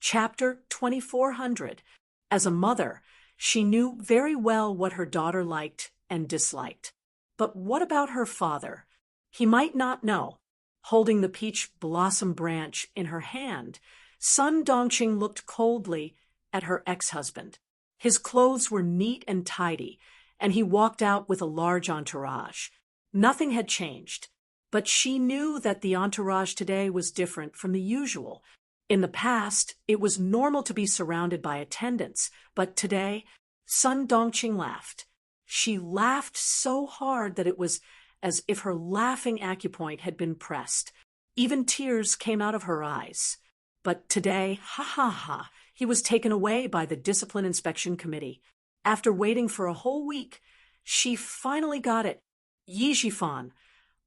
Chapter 2400. As a mother, she knew very well what her daughter liked and disliked. But what about her father? He might not know. Holding the peach blossom branch in her hand, Sun Dongqing looked coldly at her ex-husband. His clothes were neat and tidy, and he walked out with a large entourage. Nothing had changed, but she knew that the entourage today was different from the usual. In the past, it was normal to be surrounded by attendants, but today, Sun Dongqing laughed. She laughed so hard that it was as if her laughing acupoint had been pressed. Even tears came out of her eyes. But today, ha ha ha, he was taken away by the Discipline Inspection Committee. After waiting for a whole week, she finally got it. Yi Jifan.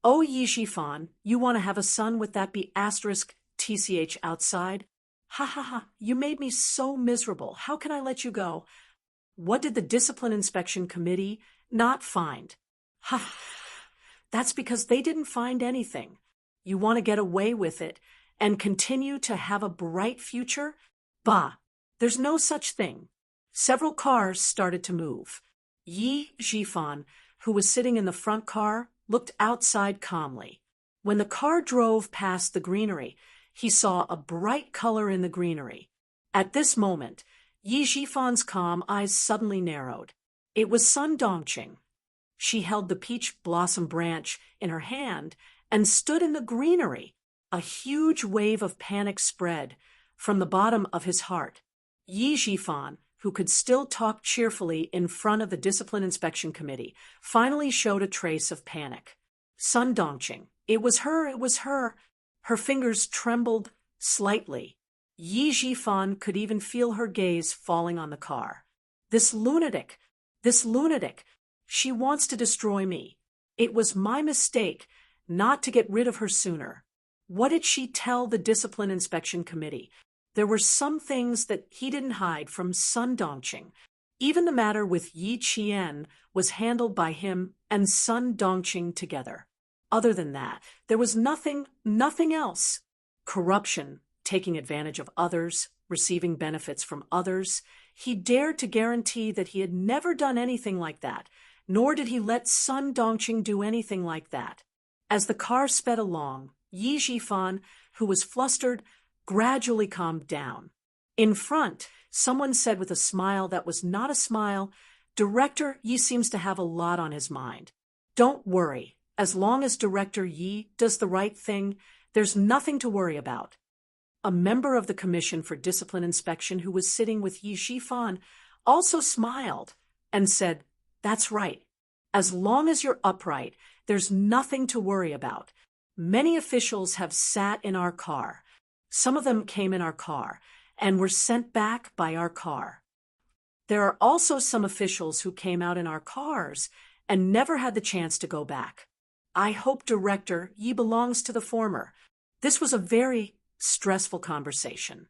Oh, Yi Jifan, you want to have a son with that *TCH outside? Ha ha ha, you made me so miserable. How can I let you go? What did the Discipline Inspection Committee not find? Ha, that's because they didn't find anything. You want to get away with it and continue to have a bright future? Bah, there's no such thing. Several cars started to move. Yi Jifan, who was sitting in the front car, looked outside calmly. When the car drove past the greenery, he saw a bright color in the greenery. At this moment, Yi Jifan's calm eyes suddenly narrowed. It was Sun Dongqing. She held the peach blossom branch in her hand and stood in the greenery. A huge wave of panic spread from the bottom of his heart. Yi Jifan, who could still talk cheerfully in front of the Discipline Inspection Committee, finally showed a trace of panic. Sun Dongqing. It was her, it was her. Her fingers trembled slightly. Yi Jifan could even feel her gaze falling on the car. This lunatic, she wants to destroy me. It was my mistake not to get rid of her sooner. What did she tell the Discipline Inspection Committee? There were some things that he didn't hide from Sun Dongqing. Even the matter with Yi Qian was handled by him and Sun Dongqing together. Other than that, there was nothing else. Corruption, taking advantage of others, receiving benefits from others. He dared to guarantee that he had never done anything like that, nor did he let Sun Dongqing do anything like that. As the car sped along, Yi Jifan, who was flustered, gradually calmed down. In front, someone said with a smile that was not a smile, "Director Yi seems to have a lot on his mind." Don't worry. As long as Director Yi does the right thing, there's nothing to worry about. A member of the Commission for Discipline Inspection who was sitting with Yi Jifan also smiled and said, "That's right. As long as you're upright, there's nothing to worry about. Many officials have sat in our car. Some of them came in our car and were sent back by our car. There are also some officials who came out in our cars and never had the chance to go back. I hope Director Yi belongs to the former." This was a very stressful conversation.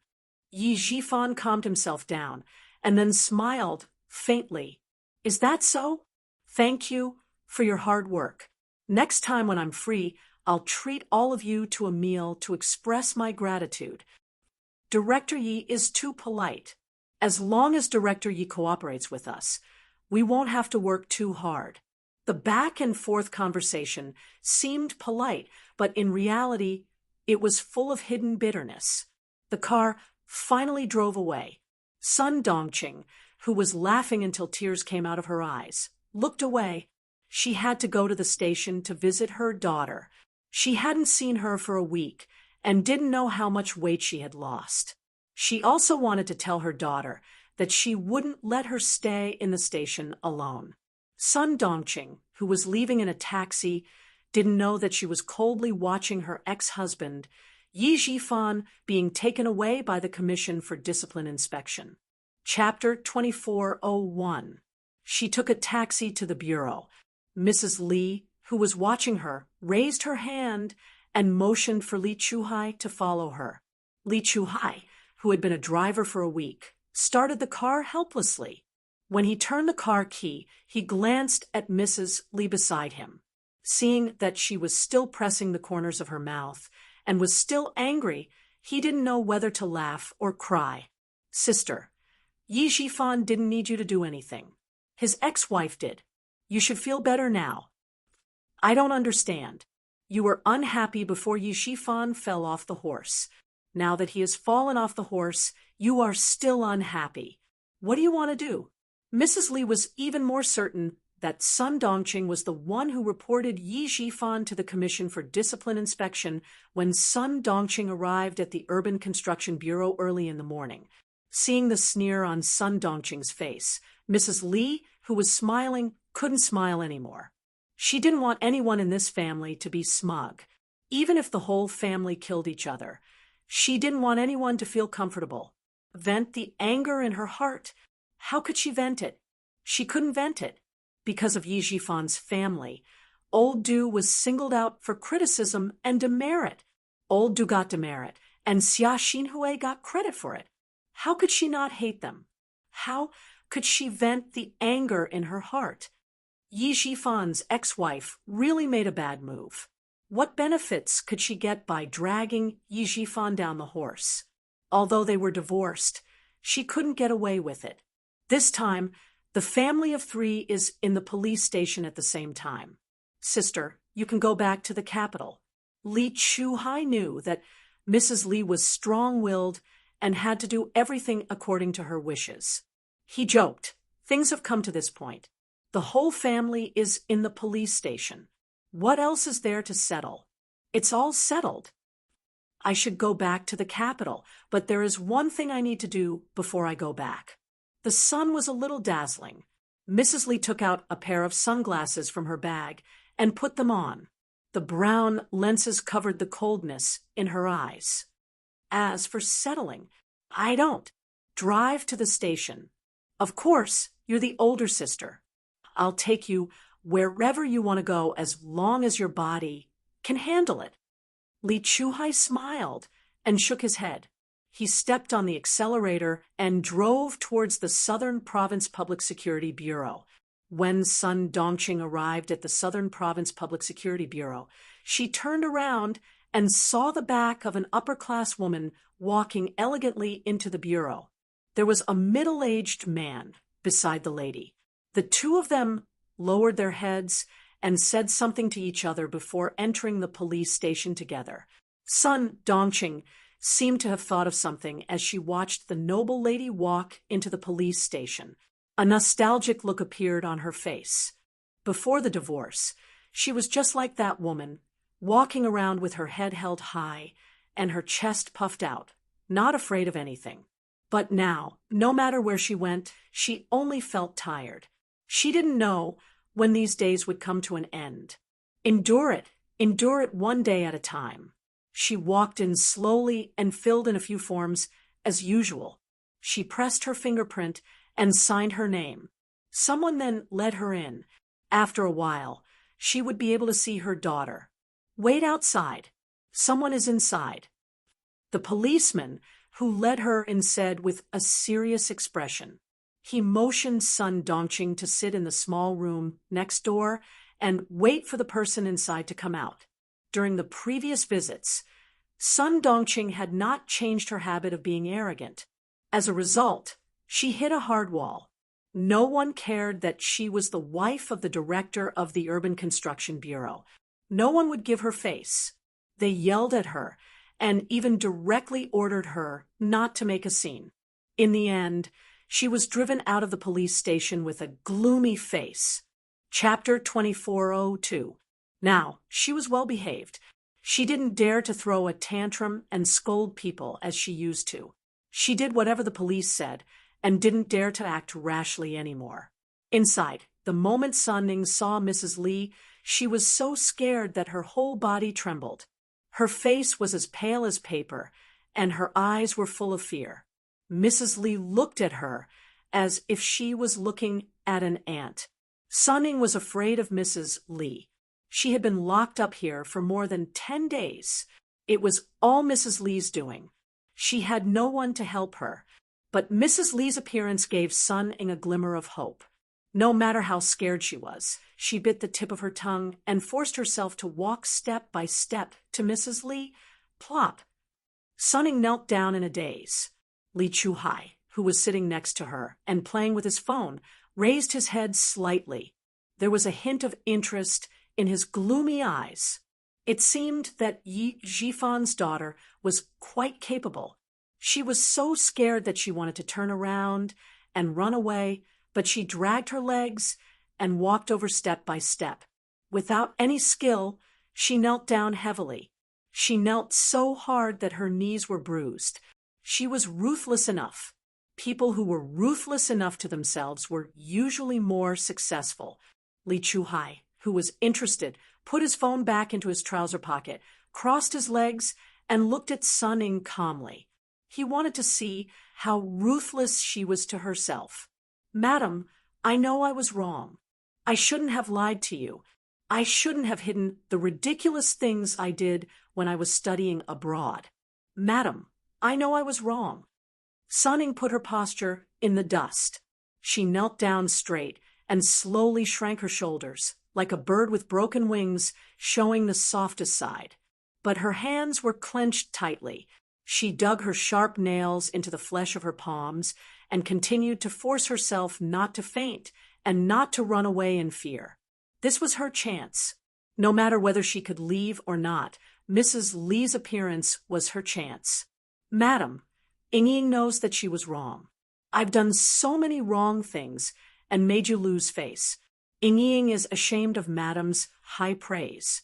Yi Jifan calmed himself down and then smiled faintly. "Is that so? Thank you for your hard work. Next time when I'm free, I'll treat all of you to a meal to express my gratitude. Director Yi is too polite. As long as Director Yi cooperates with us, we won't have to work too hard." The back and forth conversation seemed polite, but in reality, it was full of hidden bitterness. The car finally drove away. Sun Dongqing, who was laughing until tears came out of her eyes, looked away. She had to go to the station to visit her daughter. She hadn't seen her for a week and didn't know how much weight she had lost. She also wanted to tell her daughter that she wouldn't let her stay in the station alone. Sun Dongqing, who was leaving in a taxi, didn't know that she was coldly watching her ex-husband, Yi Jifan, being taken away by the Commission for Discipline Inspection. Chapter 2401. She took a taxi to the bureau. Mrs. Li, who was watching her, raised her hand and motioned for Li Chuhai to follow her. Li Chuhai, who had been a driver for a week, started the car helplessly. When he turned the car key, he glanced at Mrs. Li beside him. Seeing that she was still pressing the corners of her mouth and was still angry, He didn't know whether to laugh or cry. Sister, Yi Jifan didn't need you to do anything. His ex-wife did. You should feel better now. I don't understand. You were unhappy before Yi Jifan fell off the horse. Now that he has fallen off the horse, you are still unhappy. What do you want to do? Mrs. Li was even more certain that Sun Dongqing was the one who reported Yi Jifan to the Commission for Discipline Inspection when Sun Dongqing arrived at the Urban Construction Bureau early in the morning. Seeing the sneer on Sun Dongqing's face, Mrs. Li, who was smiling, couldn't smile anymore. She didn't want anyone in this family to be smug, even if the whole family killed each other. She didn't want anyone to feel comfortable. Vent the anger in her heart. How could she vent it? She couldn't vent it. Because of Yi Jifan's family, Old Du was singled out for criticism and demerit. Old Du got demerit, and Xia Xinhui got credit for it. How could she not hate them? How could she vent the anger in her heart? Yi Jifan's ex-wife really made a bad move. What benefits could she get by dragging Yi Jifan down the horse? Although they were divorced, she couldn't get away with it. This time, the family of 3 is in the police station at the same time. Sister, you can go back to the capital. Li Chuhai knew that Mrs. Li was strong-willed and had to do everything according to her wishes. He joked, things have come to this point. The whole family is in the police station. What else is there to settle? It's all settled. I should go back to the capital, but there is one thing I need to do before I go back. The sun was a little dazzling. Mrs. Li took out a pair of sunglasses from her bag and put them on. The brown lenses covered the coldness in her eyes. As for settling, I don't. Drive to the station. Of course, you're the older sister. I'll take you wherever you want to go as long as your body can handle it. Li Chuhai smiled and shook his head. He stepped on the accelerator and drove towards the Southern Province Public Security Bureau. When Sun Dongqing arrived at the Southern Province Public Security Bureau, she turned around and saw the back of an upper-class woman walking elegantly into the bureau. There was a middle-aged man beside the lady. The two of them lowered their heads and said something to each other before entering the police station together. Sun Dongqing seemed to have thought of something as she watched the noble lady walk into the police station. A nostalgic look appeared on her face. Before the divorce, she was just like that woman, walking around with her head held high and her chest puffed out, not afraid of anything. But now, no matter where she went, she only felt tired. She didn't know when these days would come to an end. Endure it one day at a time. She walked in slowly and filled in a few forms as usual. She pressed her fingerprint and signed her name. Someone then led her in. After a while, she would be able to see her daughter. Wait outside. Someone is inside. The policeman who led her in said with a serious expression. He motioned Sun Dongqing to sit in the small room next door and wait for the person inside to come out. During the previous visits, Sun Dongqing had not changed her habit of being arrogant. As a result, she hit a hard wall. No one cared that she was the wife of the director of the Urban Construction Bureau. No one would give her face. They yelled at her and even directly ordered her not to make a scene. In the end, she was driven out of the police station with a gloomy face. Chapter 2402. Now, she was well behaved. She didn't dare to throw a tantrum and scold people as she used to. She did whatever the police said and didn't dare to act rashly anymore. Inside, the moment Sun Ning saw Mrs. Li, she was so scared that her whole body trembled. Her face was as pale as paper, and her eyes were full of fear. Mrs. Li looked at her as if she was looking at an ant. Sun Ning was afraid of Mrs. Li. She had been locked up here for more than 10 days. It was all Mrs. Li's doing. She had no one to help her. But Mrs. Li's appearance gave Sun Ning a glimmer of hope. No matter how scared she was, she bit the tip of her tongue and forced herself to walk step by step to Mrs. Li. Plop! Sunning knelt down in a daze. Li Chuhai, who was sitting next to her and playing with his phone, raised his head slightly. There was a hint of interest in his gloomy eyes. It seemed that Yi Jifan's daughter was quite capable. She was so scared that she wanted to turn around and run away, but she dragged her legs and walked over step by step. Without any skill, she knelt down heavily. She knelt so hard that her knees were bruised. She was ruthless enough. People who were ruthless enough to themselves were usually more successful. Li Chuhai, who was interested, put his phone back into his trouser pocket, crossed his legs, and looked at Sunning calmly. He wanted to see how ruthless she was to herself. "Madam, I know I was wrong. I shouldn't have lied to you. I shouldn't have hidden the ridiculous things I did when I was studying abroad. Madam, I know I was wrong." Sunning put her posture in the dust. She knelt down straight and slowly shrank her shoulders, like a bird with broken wings, showing the softest side. But her hands were clenched tightly. She dug her sharp nails into the flesh of her palms and continued to force herself not to faint and not to run away in fear. This was her chance. No matter whether she could leave or not, Mrs. Li's appearance was her chance. "Madam, Ying knows that she was wrong. I've done so many wrong things and made you lose face. Ying is ashamed of Madam's high praise."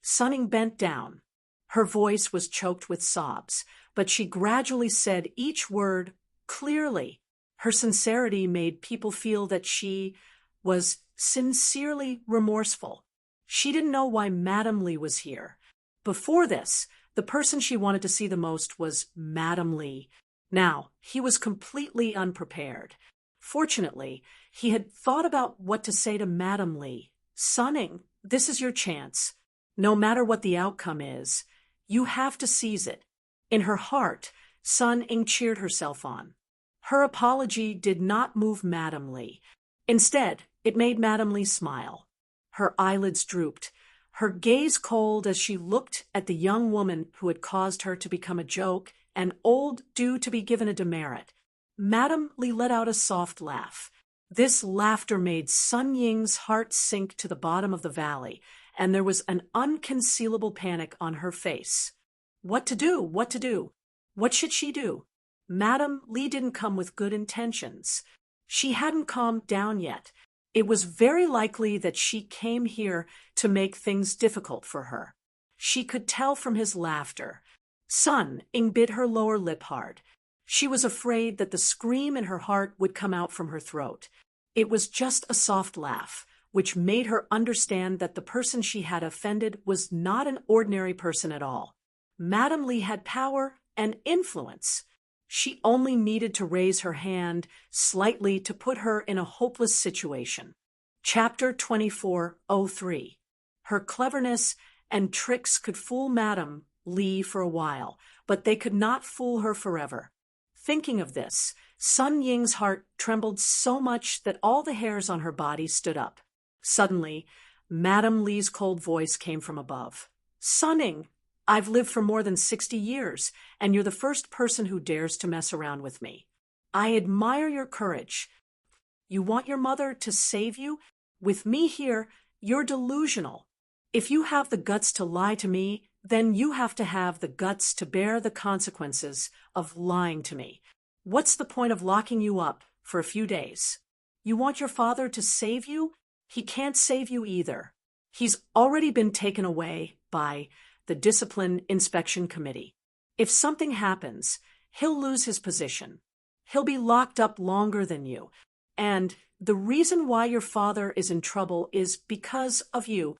Sunning bent down. Her voice was choked with sobs, but she gradually said each word clearly. Her sincerity made people feel that she was sincerely remorseful. She didn't know why Madam Li was here. Before this, the person she wanted to see the most was Madam Li. Now, he was completely unprepared. Fortunately, he had thought about what to say to Madam Li. "Sunning, this is your chance. No matter what the outcome is, you have to seize it." In her heart, Sun Ying cheered herself on. Her apology did not move Madam Li. Instead, it made Madam Li smile. Her eyelids drooped, her gaze cold as she looked at the young woman who had caused her to become a joke and old due to be given a demerit. Madam Li let out a soft laugh. This laughter made Sun Ying's heart sink to the bottom of the valley, and there was an unconcealable panic on her face. What to do? What to do? What should she do? Madam Li didn't come with good intentions. She hadn't calmed down yet. It was very likely that she came here to make things difficult for her. She could tell from his laughter. Sun Ying bit her lower lip hard. She was afraid that the scream in her heart would come out from her throat. It was just a soft laugh, which made her understand that the person she had offended was not an ordinary person at all. Madam Li had power and influence. She only needed to raise her hand slightly to put her in a hopeless situation. Chapter 24:03. Her cleverness and tricks could fool Madam Li for a while, but they could not fool her forever. Thinking of this, Sun Ying's heart trembled so much that all the hairs on her body stood up. Suddenly, Madam Li's cold voice came from above. "Sunning, I've lived for more than 60 years, and you're the first person who dares to mess around with me. I admire your courage. You want your mother to save you? With me here, you're delusional. If you have the guts to lie to me, then you have to have the guts to bear the consequences of lying to me. What's the point of locking you up for a few days? You want your father to save you? He can't save you either. He's already been taken away by the Discipline Inspection Committee. If something happens, he'll lose his position. He'll be locked up longer than you. And the reason why your father is in trouble is because of you.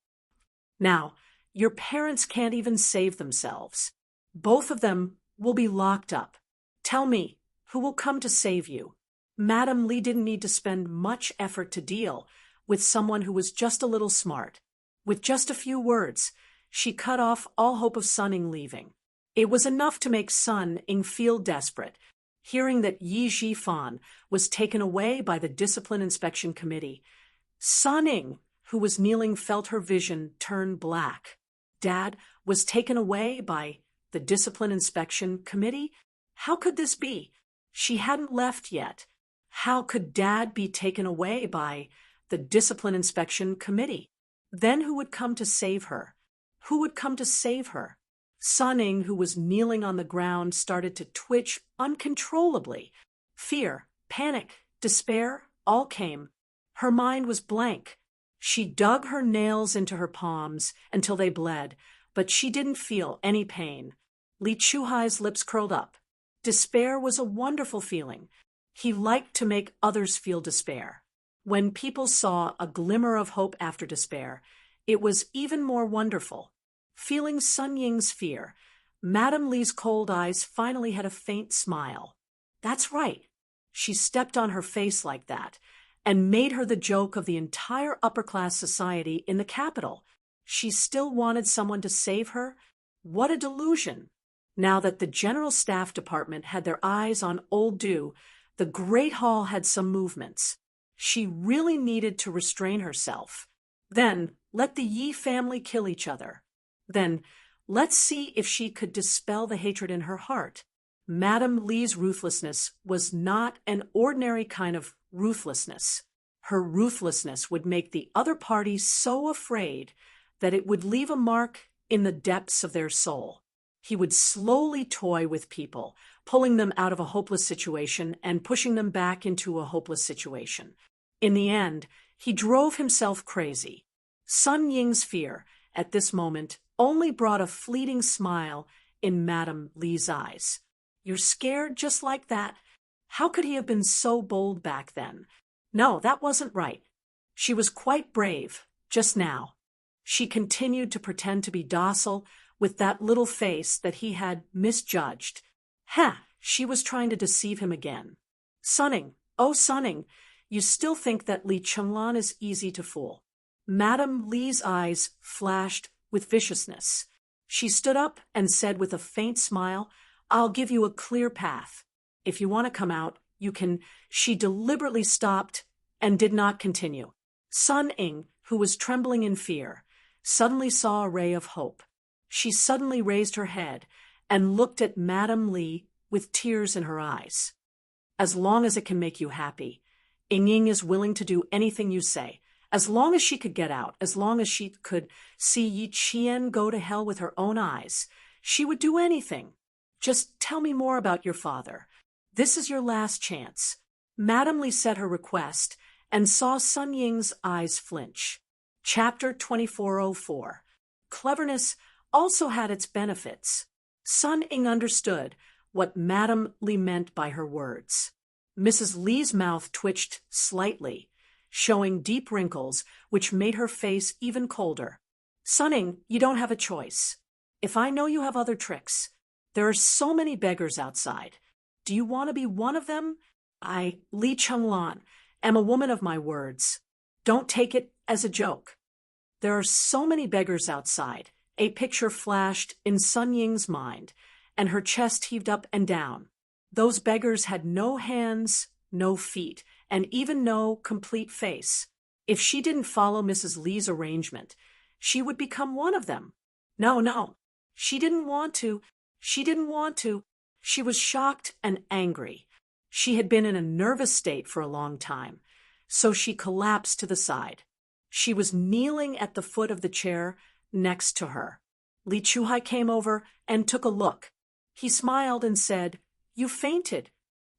Now, your parents can't even save themselves. Both of them will be locked up. Tell me, who will come to save you?" Madam Li didn't need to spend much effort to deal with someone who was just a little smart. With just a few words, she cut off all hope of Sun Ying leaving. It was enough to make Sun Ying feel desperate, hearing that Yi Jifan was taken away by the Discipline Inspection Committee. Sun Ying, who was kneeling, felt her vision turn black. Dad was taken away by The Discipline Inspection Committee? How could this be? She hadn't left yet. How could Dad be taken away by the Discipline Inspection Committee? Then who would come to save her? Who would come to save her? Sun Ying, who was kneeling on the ground, started to twitch uncontrollably. Fear, panic, despair, all came. Her mind was blank. She dug her nails into her palms until they bled, but she didn't feel any pain. Li Chuhai's lips curled up. Despair was a wonderful feeling. He liked to make others feel despair. When people saw a glimmer of hope after despair, it was even more wonderful. Feeling Sun Ying's fear, Madame Li's cold eyes finally had a faint smile. That's right. She stepped on her face like that and made her the joke of the entire upper-class society in the capital. She still wanted someone to save her? What a delusion! Now that the General Staff Department had their eyes on Old Du, the Great Hall had some movements. She really needed to restrain herself. Then, let the Yi family kill each other. Then, let's see if she could dispel the hatred in her heart. Madame Li's ruthlessness was not an ordinary kind of ruthlessness. Her ruthlessness would make the other party so afraid that it would leave a mark in the depths of their soul. He would slowly toy with people, pulling them out of a hopeless situation and pushing them back into a hopeless situation. In the end, he drove himself crazy. Sun Ying's fear, at this moment, only brought a fleeting smile in Madame Li's eyes. You're scared just like that? How could he have been so bold back then? No, that wasn't right. She was quite brave, just now. She continued to pretend to be docile with that little face that he had misjudged. She was trying to deceive him again. Sun Ying, oh Sun Ying, you still think that Li Chenglan is easy to fool. Madame Li's eyes flashed with viciousness. She stood up and said with a faint smile, I'll give you a clear path. If you want to come out, you can. She deliberately stopped and did not continue. Sun Ying, who was trembling in fear, suddenly saw a ray of hope. She suddenly raised her head and looked at Madame Li with tears in her eyes. As long as it can make you happy, Ying is willing to do anything you say. As long as she could get out, as long as she could see Yi Qian go to hell with her own eyes, she would do anything. Just tell me more about your father. This is your last chance. Madame Li said her request and saw Sun Ying's eyes flinch. Chapter 2404. Cleverness also had its benefits. Sun Ying understood what Madame Li meant by her words. Mrs. Li's mouth twitched slightly, showing deep wrinkles which made her face even colder. Sun Ying, you don't have a choice. If I know you have other tricks, there are so many beggars outside. Do you want to be one of them? I, Li Chenglan, am a woman of my words. Don't take it as a joke. There are so many beggars outside. A picture flashed in Sun Ying's mind, and her chest heaved up and down. Those beggars had no hands, no feet, and even no complete face. If she didn't follow Mrs. Li's arrangement, she would become one of them. No, she didn't want to. She didn't want to. She was shocked and angry. She had been in a nervous state for a long time, so she collapsed to the side. She was kneeling at the foot of the chair next to her. Li Chuhai came over and took a look. He smiled and said, You fainted.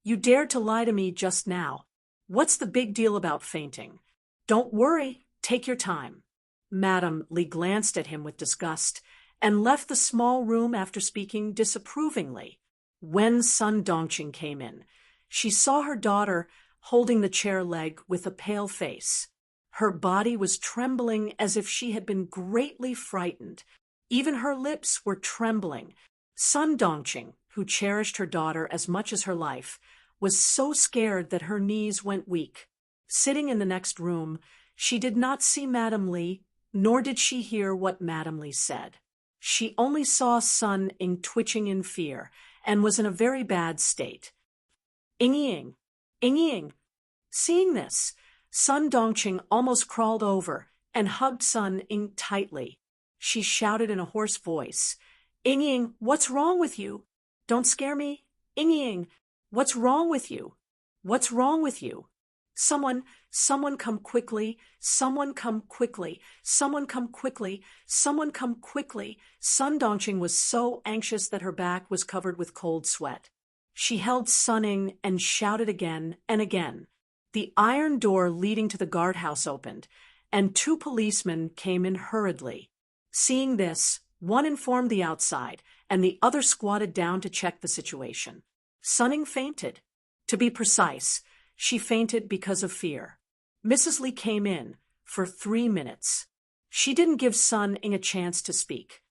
You dared to lie to me just now. What's the big deal about fainting? Don't worry, take your time. Madame Li glanced at him with disgust and left the small room after speaking disapprovingly. When Sun Dongqing came in, she saw her daughter holding the chair leg with a pale face. Her body was trembling as if she had been greatly frightened. Even her lips were trembling. Sun Dongqing, who cherished her daughter as much as her life, was so scared that her knees went weak. Sitting in the next room, she did not see Madame Li, nor did she hear what Madame Li said. She only saw Sun Ying twitching in fear and was in a very bad state. Ying. Seeing this, Sun Dongqing almost crawled over and hugged Sun Ying tightly. She shouted in a hoarse voice, Ying, what's wrong with you? Don't scare me. Ying, what's wrong with you? What's wrong with you? Someone come quickly. Someone come quickly. Someone come quickly. Someone come quickly. Sun Dongqing was so anxious that her back was covered with cold sweat. She held Sunning and shouted again and again. The iron door leading to the guardhouse opened, and 2 policemen came in hurriedly. Seeing this, one informed the outside, and the other squatted down to check the situation. Sunning fainted. To be precise, she fainted because of fear. Mrs. Li came in for 3 minutes. She didn't give Sun Ying a chance to speak.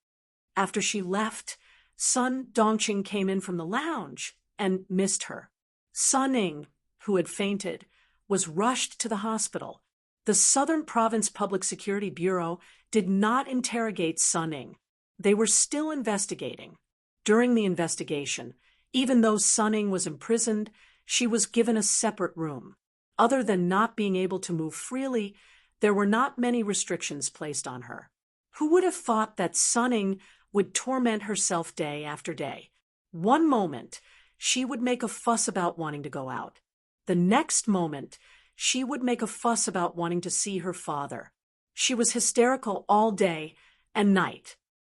After she left, Sun Dongqing came in from the lounge and missed her. Sun Ying, who had fainted, was rushed to the hospital. The Southern Province Public Security Bureau did not interrogate Sun Ying. They were still investigating. During the investigation, even though Sun Ying was imprisoned, she was given a separate room. Other than not being able to move freely, there were not many restrictions placed on her. Who would have thought that Sun Ying would torment herself day after day? One moment, she would make a fuss about wanting to go out. The next moment, she would make a fuss about wanting to see her father. She was hysterical all day and night.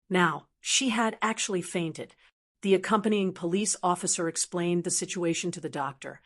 Now, she had actually fainted. The accompanying police officer explained the situation to the doctor,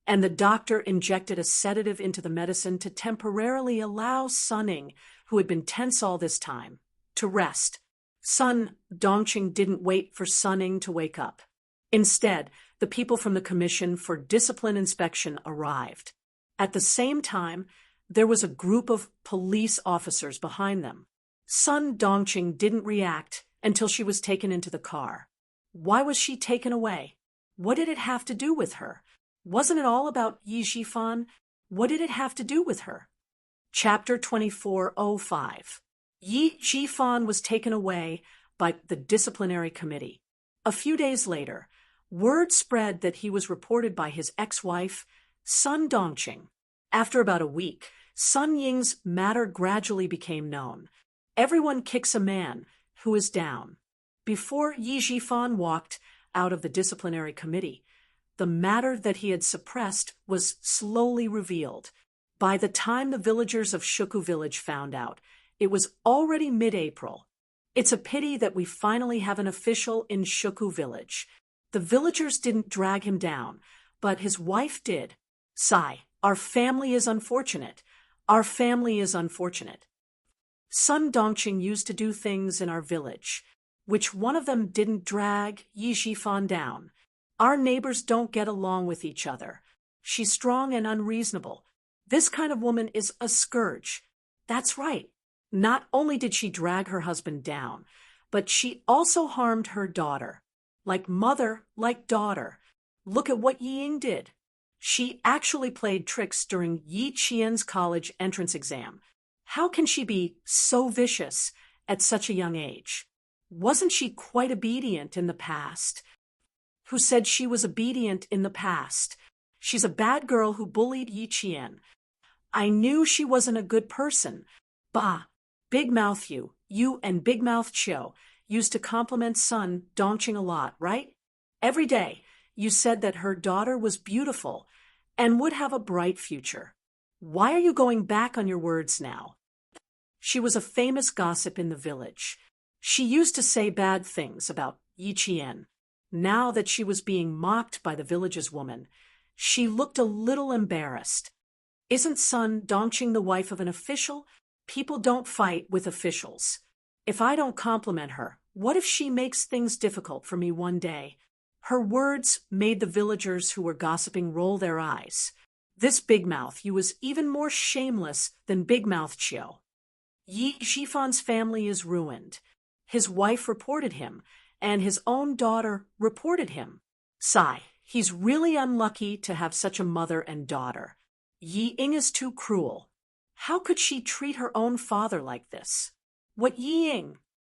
and the doctor injected a sedative into the medicine to temporarily allow Sun Ying, who had been tense all this time, to rest. Sun Dongqing didn't wait for Sun Ying to wake up. Instead, the people from the Commission for Discipline Inspection arrived. At the same time, there was a group of police officers behind them. Sun Dongqing didn't react until she was taken into the car. Why was she taken away? What did it have to do with her? Wasn't it all about Yi Zhifan? What did it have to do with her? Chapter 2405. Yi Zhifan was taken away by the disciplinary committee. A few days later, word spread that he was reported by his ex-wife, Sun Dongqing. After about a week, Sun Ying's matter gradually became known. Everyone kicks a man who is down. Before Yi Zhifan walked out of the disciplinary committee, the matter that he had suppressed was slowly revealed. By the time the villagers of Shuku village found out, it was already mid-April. It's a pity that we finally have an official in Shuku village. The villagers didn't drag him down, but his wife did. Sigh, our family is unfortunate. Our family is unfortunate. Sun Dongqing used to do things in our village. Which one of them didn't drag Yi Zhifan down? Our neighbors don't get along with each other. She's strong and unreasonable. This kind of woman is a scourge. That's right. Not only did she drag her husband down, but she also harmed her daughter. Like mother, like daughter. Look at what Yi Ying did. She actually played tricks during Yi Qian's college entrance exam. How can she be so vicious at such a young age? Wasn't she quite obedient in the past? Who said she was obedient in the past? She's a bad girl who bullied Yi Qian. I knew she wasn't a good person. Bah, Big Mouth you and Big Mouth Chiu used to compliment Sun Dongqing a lot, right? Every day, you said that her daughter was beautiful and would have a bright future. Why are you going back on your words now? She was a famous gossip in the village. She used to say bad things about Yi Qian. Now that she was being mocked by the village's woman, she looked a little embarrassed. Isn't Sun Dongqing the wife of an official? People don't fight with officials. If I don't compliment her, what if she makes things difficult for me one day? Her words made the villagers who were gossiping roll their eyes. This Big Mouth you was even more shameless than Big Mouth Chiu. Yi Zhifan's family is ruined. His wife reported him, and his own daughter reported him. Sigh, he's really unlucky to have such a mother and daughter. Yi Ying is too cruel. How could she treat her own father like this? What Yi Ying?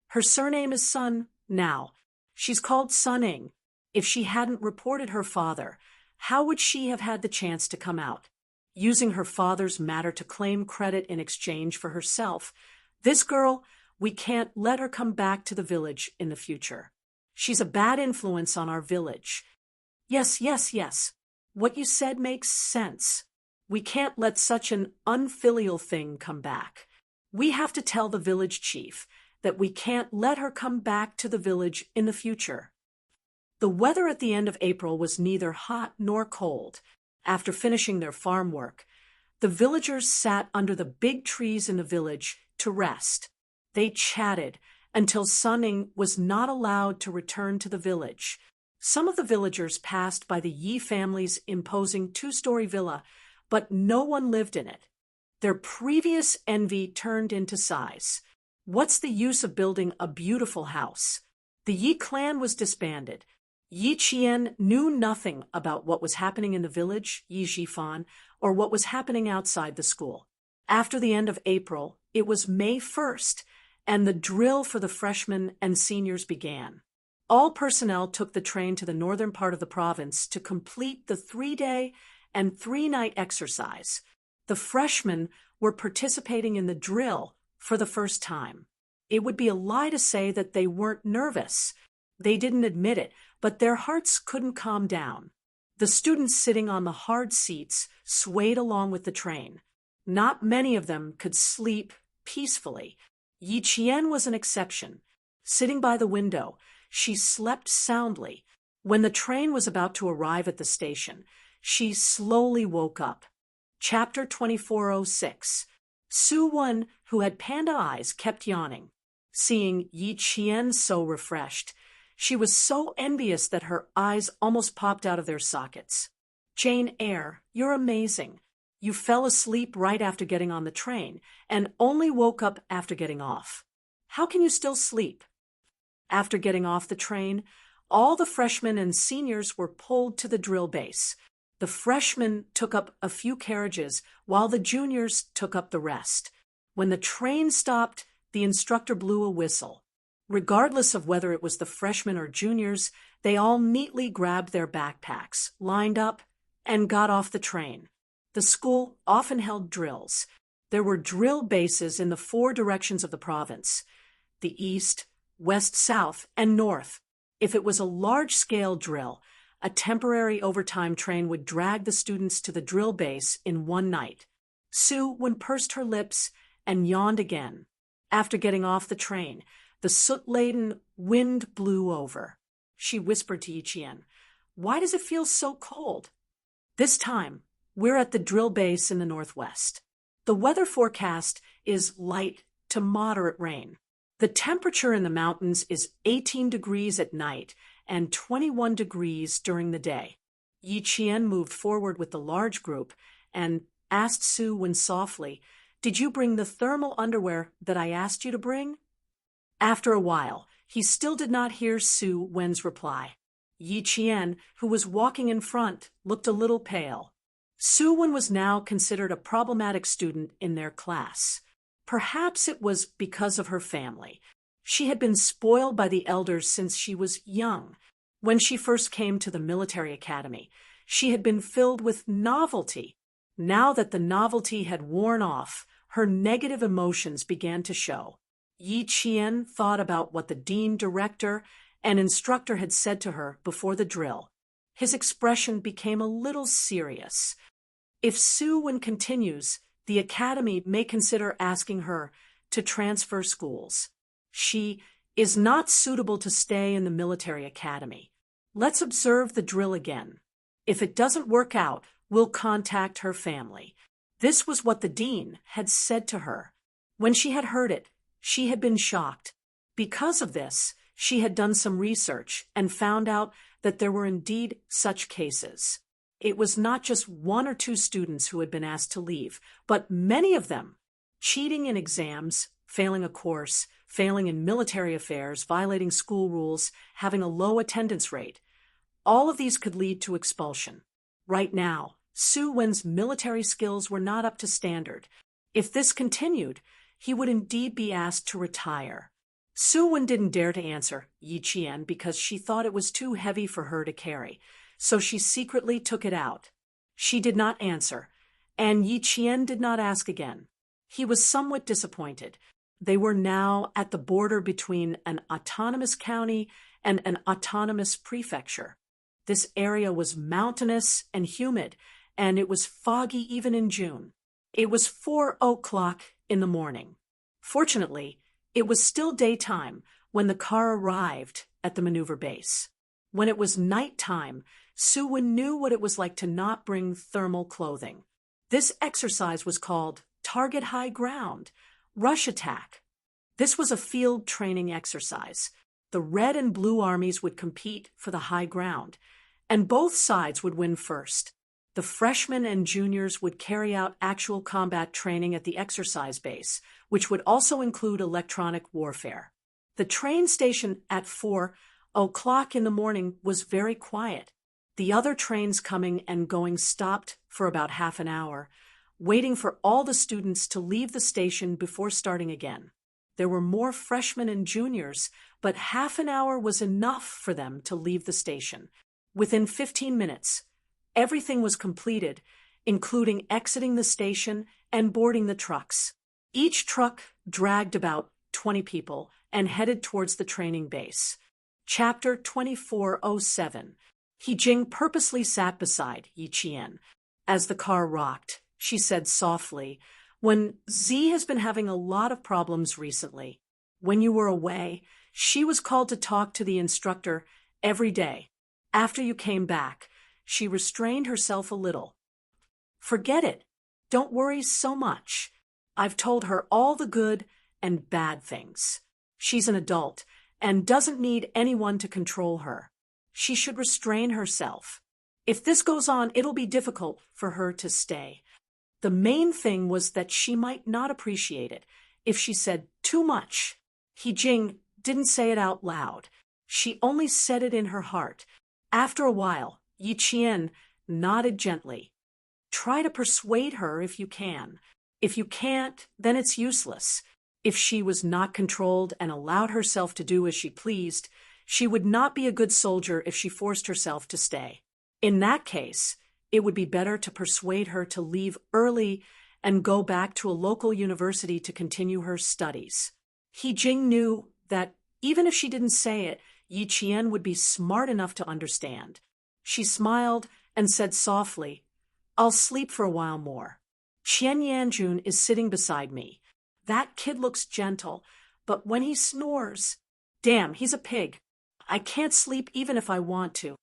Her surname is Sun now. She's called Sun Ying. If she hadn't reported her father, how would she have had the chance to come out? Using her father's matter to claim credit in exchange for herself. This girl, we can't let her come back to the village in the future. She's a bad influence on our village. Yes, yes, yes. What you said makes sense. We can't let such an unfilial thing come back. We have to tell the village chief that we can't let her come back to the village in the future. The weather at the end of April was neither hot nor cold. After finishing their farm work, the villagers sat under the big trees in the village to rest. They chatted until Sunning was not allowed to return to the village. Some of the villagers passed by the Yi family's imposing two-story villa, but no one lived in it. Their previous envy turned into sighs. What's the use of building a beautiful house? The Yi clan was disbanded. Yi Qian knew nothing about what was happening in the village, Yi Jifan, or what was happening outside the school. After the end of April, it was May 1st, and the drill for the freshmen and seniors began. All personnel took the train to the northern part of the province to complete the 3-day and 3-night exercise. The freshmen were participating in the drill for the first time. It would be a lie to say that they weren't nervous. They didn't admit it, but their hearts couldn't calm down. The students sitting on the hard seats swayed along with the train. Not many of them could sleep peacefully. Yi Qian was an exception. Sitting by the window, she slept soundly. When the train was about to arrive at the station, she slowly woke up. Chapter 2406. Su Wen, who had panda eyes, kept yawning. Seeing Yi Qian so refreshed, she was so envious that her eyes almost popped out of their sockets. Jane Eyre, you're amazing. You fell asleep right after getting on the train and only woke up after getting off. How can you still sleep? After getting off the train, all the freshmen and seniors were pulled to the drill base. The freshmen took up a few carriages while the juniors took up the rest. When the train stopped, the instructor blew a whistle. Regardless of whether it was the freshmen or juniors, they all neatly grabbed their backpacks, lined up, and got off the train. The school often held drills. There were drill bases in the 4 directions of the province: the east, west, south, and north. If it was a large-scale drill, a temporary overtime train would drag the students to the drill base in one night. Su Wen pursed her lips and yawned again. After getting off the train, the soot-laden wind blew over. She whispered to Yi Qian, "Why does it feel so cold?" This time, we're at the drill base in the northwest. The weather forecast is light to moderate rain. The temperature in the mountains is 18 degrees at night and 21 degrees during the day. Yi Qian moved forward with the large group and asked Su Wen softly, "Did you bring the thermal underwear that I asked you to bring?" After a while, he still did not hear Su Wen's reply. Yi Qian, who was walking in front, looked a little pale. Su Wen was now considered a problematic student in their class. Perhaps it was because of her family. She had been spoiled by the elders since she was young. When she first came to the military academy, she had been filled with novelty. Now that the novelty had worn off, her negative emotions began to show. Yi Qian thought about what the dean, director, and instructor had said to her before the drill. His expression became a little serious. If Su Wen continues, the academy may consider asking her to transfer schools. She is not suitable to stay in the military academy. Let's observe the drill again. If it doesn't work out, we'll contact her family. This was what the dean had said to her. When she had heard it, she had been shocked. Because of this, she had done some research and found out that there were indeed such cases. It was not just 1 or 2 students who had been asked to leave, but many of them. Cheating in exams, failing a course, failing in military affairs, violating school rules, having a low attendance rate. All of these could lead to expulsion. Right now, Su Wen's military skills were not up to standard. If this continued, he would indeed be asked to retire. Su Wen didn't dare to answer Yi Qian because she thought it was too heavy for her to carry, so she secretly took it out. She did not answer, and Yi Qian did not ask again. He was somewhat disappointed. They were now at the border between an autonomous county and an autonomous prefecture. This area was mountainous and humid, and it was foggy even in June. It was 4 o'clock in the morning. Fortunately, it was still daytime when the car arrived at the maneuver base. When it was nighttime, Suwon knew what it was like to not bring thermal clothing. This exercise was called Target High Ground, Rush Attack. This was a field training exercise. The Red and Blue armies would compete for the high ground, and both sides would win first. The freshmen and juniors would carry out actual combat training at the exercise base, which would also include electronic warfare. The train station at 4 o'clock in the morning was very quiet. The other trains coming and going stopped for about half an hour, waiting for all the students to leave the station before starting again. There were more freshmen and juniors, but half an hour was enough for them to leave the station. Within 15 minutes, everything was completed, including exiting the station and boarding the trucks. Each truck dragged about 20 people and headed towards the training base. Chapter 2407. He-Jing purposely sat beside Yi-Chien. As the car rocked, she said softly, "When Z has been having a lot of problems recently. When you were away, she was called to talk to the instructor every day. After you came back, she restrained herself a little. Forget it. Don't worry so much. I've told her all the good and bad things. She's an adult and doesn't need anyone to control her. She should restrain herself. If this goes on, it'll be difficult for her to stay." The main thing was that she might not appreciate it if she said too much. He-Jing didn't say it out loud. She only said it in her heart. After a while, Yi-Chien nodded gently. "Try to persuade her if you can. If you can't, then it's useless." If she was not controlled and allowed herself to do as she pleased, she would not be a good soldier if she forced herself to stay. In that case, it would be better to persuade her to leave early and go back to a local university to continue her studies. He-Jing knew that even if she didn't say it, Yi-Chien would be smart enough to understand. She smiled and said softly, "I'll sleep for a while more. Qian Yanjun is sitting beside me. That kid looks gentle, but when he snores, damn, he's a pig. I can't sleep even if I want to."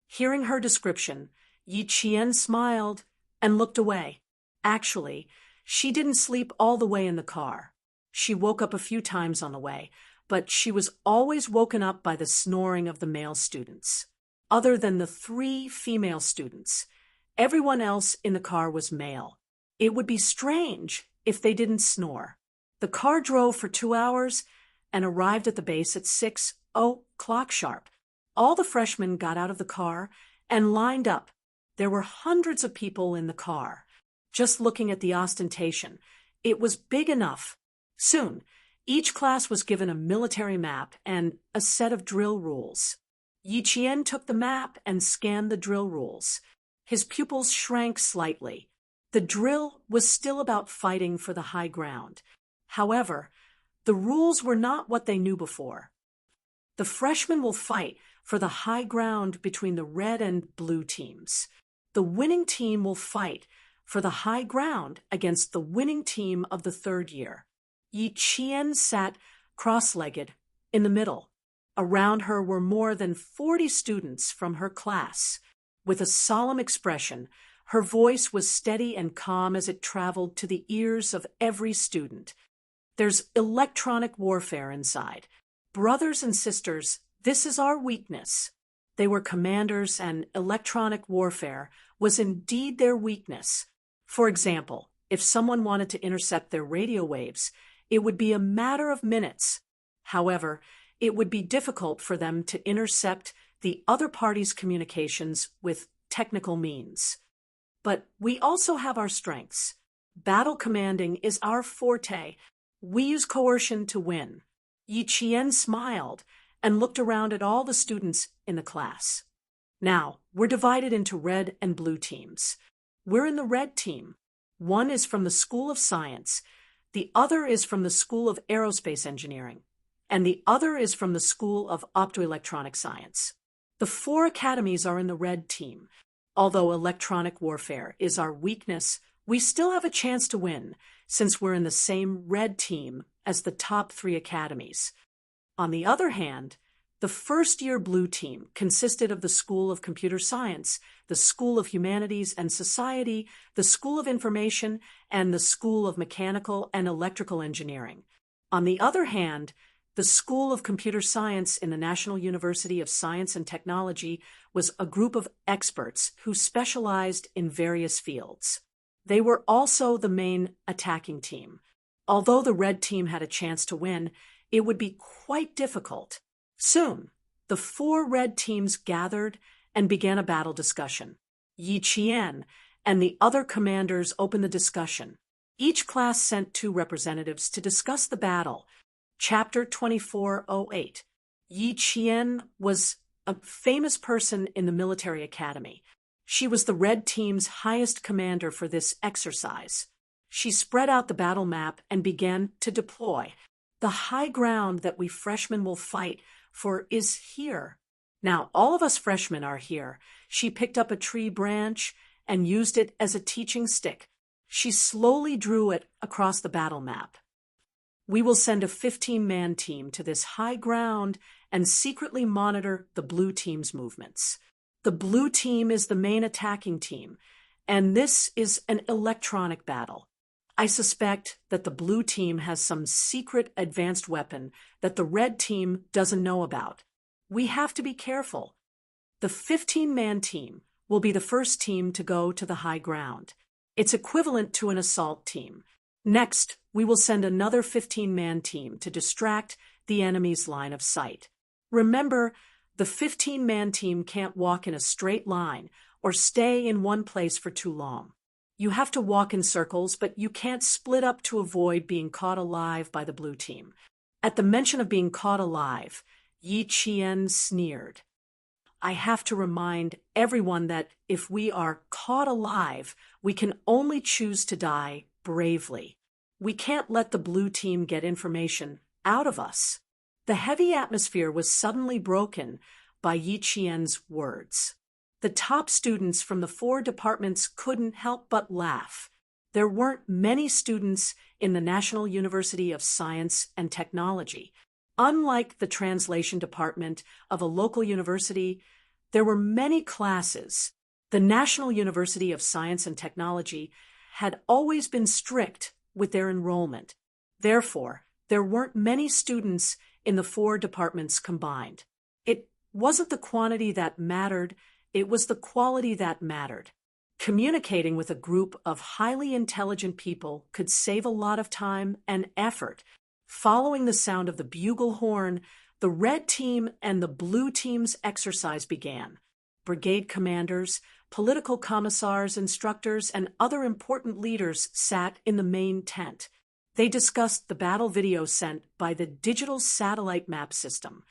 Hearing her description, Yi-Chien smiled and looked away. Actually, she didn't sleep all the way in the car. She woke up a few times on the way, but she was always woken up by the snoring of the male students. Other than the 3 female students, everyone else in the car was male. It would be strange if they didn't snore. The car drove for 2 hours and arrived at the base at 6 o'clock sharp. All the freshmen got out of the car and lined up. There were hundreds of people in the car. Just looking at the ostentation, it was big enough. Soon, each class was given a military map and a set of drill rules. Yi-Chien took the map and scanned the drill rules. His pupils shrank slightly. The drill was still about fighting for the high ground. However, the rules were not what they knew before. The freshmen will fight for the high ground between the red and blue teams. The winning team will fight for the high ground against the winning team of the 3rd year. Yi-Chien sat cross-legged in the middle. Around her were more than 40 students from her class. With a solemn expression, her voice was steady and calm as it traveled to the ears of every student. "There's electronic warfare inside. Brothers and sisters, this is our weakness." They were commanders, and electronic warfare was indeed their weakness. For example, if someone wanted to intercept their radio waves, it would be a matter of minutes. However, it would be difficult for them to intercept the other party's communications with technical means. But we also have our strengths. Battle commanding is our forte. We use coercion to win. Yi-Chien smiled and looked around at all the students in the class. "Now, we're divided into red and blue teams. We're in the red team. One is from the School of Science. The other is from the School of Aerospace Engineering. and the other is from the School of Optoelectronic Science. The 4 academies are in the red team. Although electronic warfare is our weakness, we still have a chance to win, since we're in the same red team as the top 3 academies. On the other hand, the first-year blue team consisted of the School of Computer Science, the School of Humanities and Society, the School of Information, and the School of Mechanical and Electrical Engineering. On the other hand, the School of Computer Science in the National University of Science and Technology was a group of experts who specialized in various fields. They were also the main attacking team. Although the red team had a chance to win, it would be quite difficult. Soon, the 4 red teams gathered and began a battle discussion. Yi Qian and the other commanders opened the discussion. Each class sent 2 representatives to discuss the battle. Chapter 2408. Yi Qian was a famous person in the military academy. She was the red team's highest commander for this exercise. She spread out the battle map and began to deploy. The high ground that we freshmen will fight for is here. Now, all of us freshmen are here. She picked up a tree branch and used it as a teaching stick. She slowly drew it across the battle map. We will send a 15-man team to this high ground and secretly monitor the blue team's movements. The blue team is the main attacking team, and this is an electronic battle. I suspect that the blue team has some secret advanced weapon that the red team doesn't know about. We have to be careful. The 15-man team will be the first team to go to the high ground. It's equivalent to an assault team. Next, we will send another 15-man team to distract the enemy's line of sight. Remember, the 15-man team can't walk in a straight line or stay in one place for too long. You have to walk in circles, but you can't split up to avoid being caught alive by the blue team. At the mention of being caught alive, Yi Qian sneered. I have to remind everyone that if we are caught alive, we can only choose to die bravely. We can't let the blue team get information out of us. The heavy atmosphere was suddenly broken by Yi Qian's words. The top students from the 4 departments couldn't help but laugh. There weren't many students in the National University of Science and Technology. Unlike the translation department of a local university, there were many classes. The National University of Science and Technology had always been strict with their enrollment. Therefore, there weren't many students in the 4 departments combined. It wasn't the quantity that mattered, it was the quality that mattered. Communicating with a group of highly intelligent people could save a lot of time and effort. Following the sound of the bugle horn, the red team and the blue team's exercise began. Brigade commanders, political commissars, instructors, and other important leaders sat in the main tent. They discussed the battle video sent by the digital satellite map system.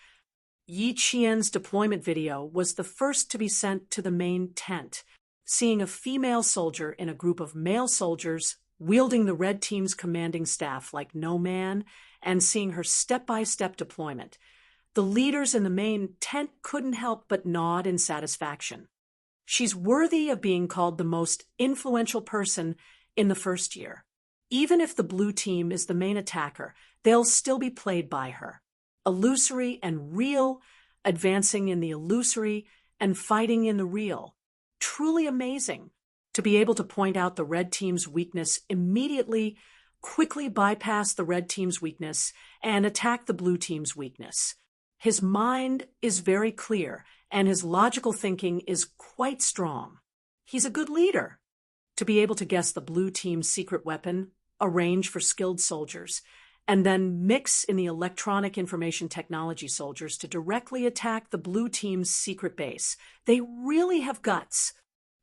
Yi Qian's deployment video was the first to be sent to the main tent. Seeing a female soldier in a group of male soldiers wielding the red team's commanding staff like no man, and seeing her step-by-step deployment, the leaders in the main tent couldn't help but nod in satisfaction. She's worthy of being called the most influential person in the first year. Even if the blue team is the main attacker, they'll still be played by her. Illusory and real, advancing in the illusory and fighting in the real. Truly amazing to be able to point out the red team's weakness immediately, quickly bypass the red team's weakness, and attack the blue team's weakness. His mind is very clear, and his logical thinking is quite strong. He's a good leader. To be able to guess the blue team's secret weapon, arrange for skilled soldiers, and then mix in the electronic information technology soldiers to directly attack the blue team's secret base. They really have guts.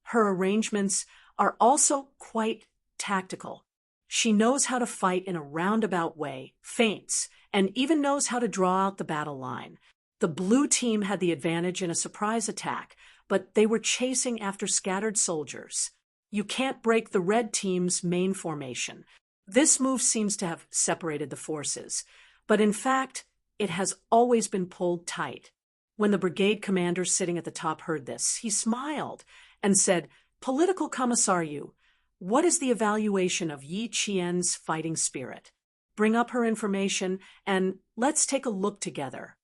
Her arrangements are also quite tactical. She knows how to fight in a roundabout way, feints, and even knows how to draw out the battle line. The blue team had the advantage in a surprise attack, but they were chasing after scattered soldiers. You can't break the red team's main formation. This move seems to have separated the forces, but in fact, it has always been pulled tight. When the brigade commander sitting at the top heard this, he smiled and said, "Political Commissariu, what is the evaluation of Yi Qian's fighting spirit? Bring up her information and let's take a look together."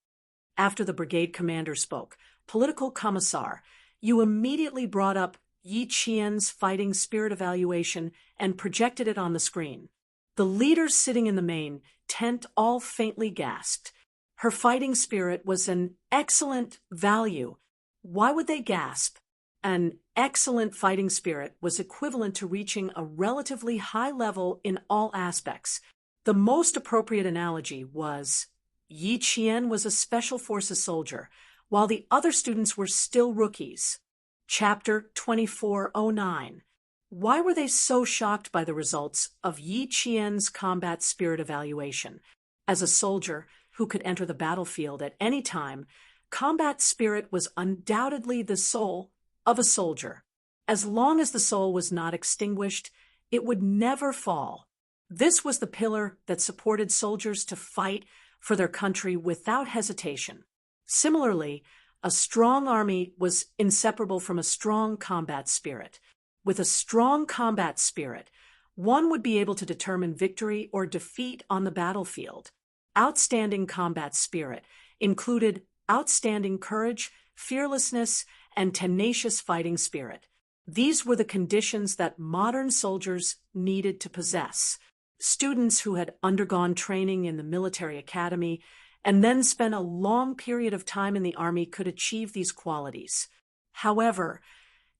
After the brigade commander spoke, "Political Commissar, you immediately brought up Yi Qian's fighting spirit evaluation and projected it on the screen." The leaders sitting in the main tent all faintly gasped. Her fighting spirit was an excellent value. Why would they gasp? An excellent fighting spirit was equivalent to reaching a relatively high level in all aspects. The most appropriate analogy was Yi Qian was a special forces soldier, while the other students were still rookies. Chapter 2409. Why were they so shocked by the results of Yi Qian's combat spirit evaluation? As a soldier who could enter the battlefield at any time, combat spirit was undoubtedly the soul of a soldier. As long as the soul was not extinguished, it would never fall. This was the pillar that supported soldiers to fight for their country without hesitation. Similarly, a strong army was inseparable from a strong combat spirit. With a strong combat spirit, one would be able to determine victory or defeat on the battlefield. Outstanding combat spirit included outstanding courage, fearlessness, and tenacious fighting spirit. These were the conditions that modern soldiers needed to possess. Students who had undergone training in the military academy and then spent a long period of time in the army could achieve these qualities. However,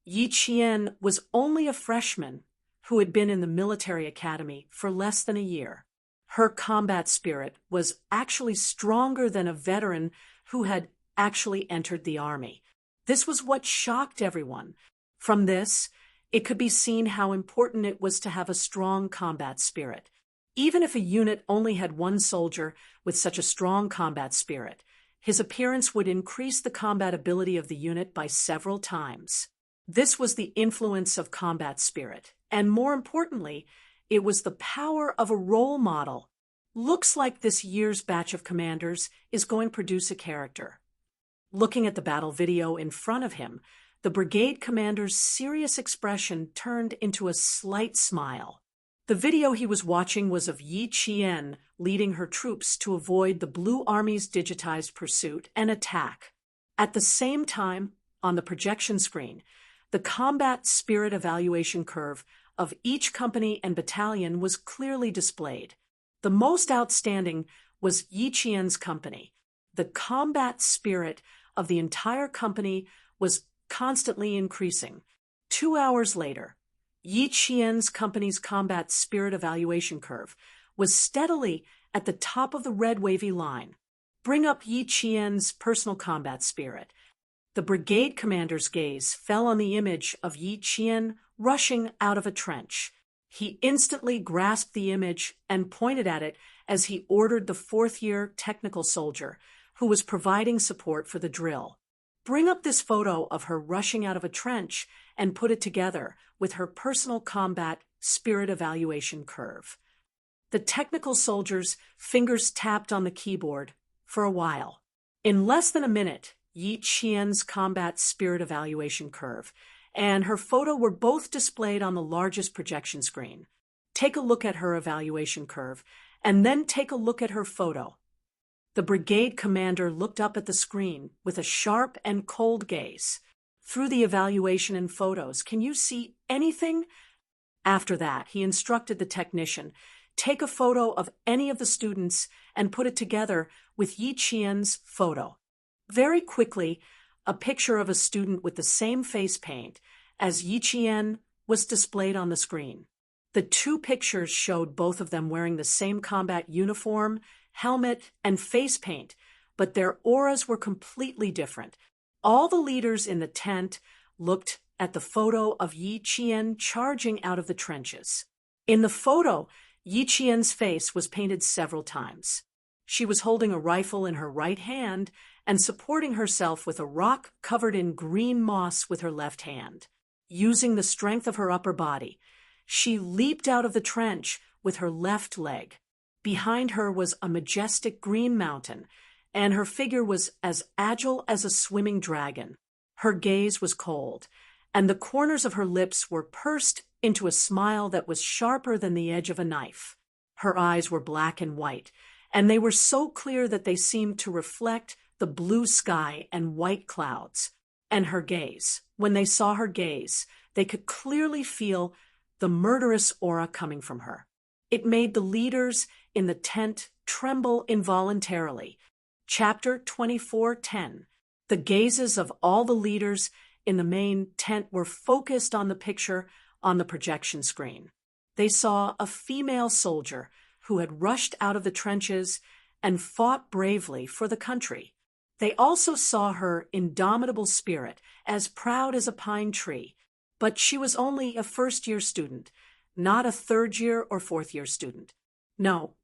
Yi Qian was only a freshman who had been in the military academy for less than a year. Her combat spirit was actually stronger than a veteran who had actually entered the army. This was what shocked everyone. From this, it could be seen how important it was to have a strong combat spirit. Even if a unit only had one soldier with such a strong combat spirit, his appearance would increase the combat ability of the unit by several times. This was the influence of combat spirit, and more importantly, it was the power of a role model. Looks like this year's batch of commanders is going to produce a character. Looking at the battle video in front of him, the brigade commander's serious expression turned into a slight smile. The video he was watching was of Yi Qian leading her troops to avoid the Blue Army's digitized pursuit and attack. At the same time, on the projection screen, the combat spirit evaluation curve of each company and battalion was clearly displayed. The most outstanding was Yi Qian's company. The combat spirit of the entire company was constantly increasing. 2 hours later, Yi Qian's company's combat spirit evaluation curve was steadily at the top of the red wavy line. Bring up Yi Qian's personal combat spirit. The brigade commander's gaze fell on the image of Yi Qian rushing out of a trench. He instantly grasped the image and pointed at it as he ordered the fourth-year technical soldier, who was providing support for the drill. Bring up this photo of her rushing out of a trench and put it together with her personal combat spirit evaluation curve. The technical soldier's fingers tapped on the keyboard for a while. In less than a minute, Yi Qian's combat spirit evaluation curve and her photo were both displayed on the largest projection screen. Take a look at her evaluation curve, and then take a look at her photo. The brigade commander looked up at the screen with a sharp and cold gaze. Through the evaluation and photos, can you see anything? After that, he instructed the technician, take a photo of any of the students and put it together with Yi Qian's photo. Very quickly, a picture of a student with the same face paint as Yi Qian was displayed on the screen. The two pictures showed both of them wearing the same combat uniform, helmet, and face paint, but their auras were completely different. All the leaders in the tent looked at the photo of Yi Qian charging out of the trenches. In the photo, Yi Qian's face was painted several times. She was holding a rifle in her right hand and supporting herself with a rock covered in green moss with her left hand. Using the strength of her upper body, she leaped out of the trench with her left leg. Behind her was a majestic green mountain, and her figure was as agile as a swimming dragon. Her gaze was cold, and the corners of her lips were pursed into a smile that was sharper than the edge of a knife. Her eyes were black and white, and they were so clear that they seemed to reflect the blue sky and white clouds. And her gaze, when they saw her gaze, they could clearly feel the murderous aura coming from her. It made the leaders in the tent tremble involuntarily. Chapter 24:10. The gazes of all the leaders in the main tent were focused on the picture on the projection screen. They saw a female soldier who had rushed out of the trenches and fought bravely for the country. They also saw her indomitable spirit, as proud as a pine tree, but she was only a first-year student, not a third-year or fourth-year student. No,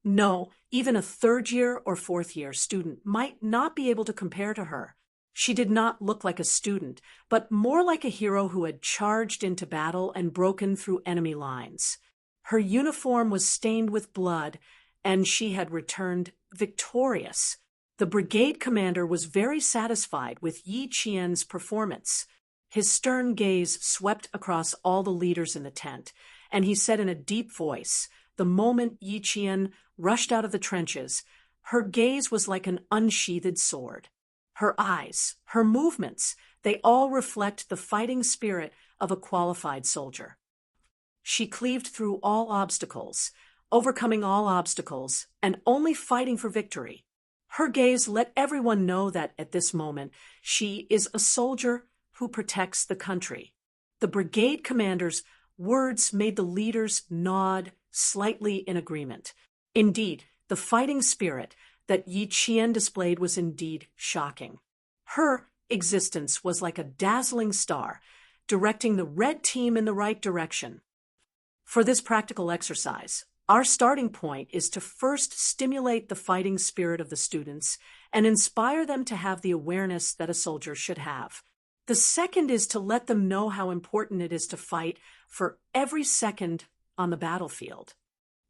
even a third-year or fourth-year student might not be able to compare to her. She did not look like a student, but more like a hero who had charged into battle and broken through enemy lines. Her uniform was stained with blood, and she had returned victorious. The brigade commander was very satisfied with Yi Qian's performance. His stern gaze swept across all the leaders in the tent, and he said in a deep voice, the moment Yi Qian rushed out of the trenches, her gaze was like an unsheathed sword. Her eyes, her movements, they all reflect the fighting spirit of a qualified soldier. She cleaved through all obstacles, overcoming all obstacles, and only fighting for victory. Her gaze let everyone know that at this moment she is a soldier who protects the country. The brigade commander's words made the leaders nod slightly in agreement. Indeed, the fighting spirit that Yi Qian displayed was indeed shocking. Her existence was like a dazzling star, directing the red team in the right direction. For this practical exercise, our starting point is to first stimulate the fighting spirit of the students and inspire them to have the awareness that a soldier should have. The second is to let them know how important it is to fight for every second on the battlefield.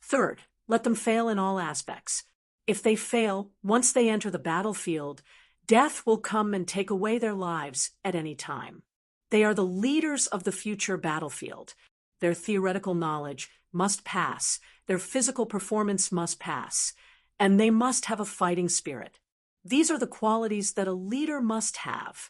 Third, let them fail in all aspects. If they fail, once they enter the battlefield, death will come and take away their lives at any time. They are the leaders of the future battlefield. Their theoretical knowledge must pass, their physical performance must pass, and they must have a fighting spirit. These are the qualities that a leader must have.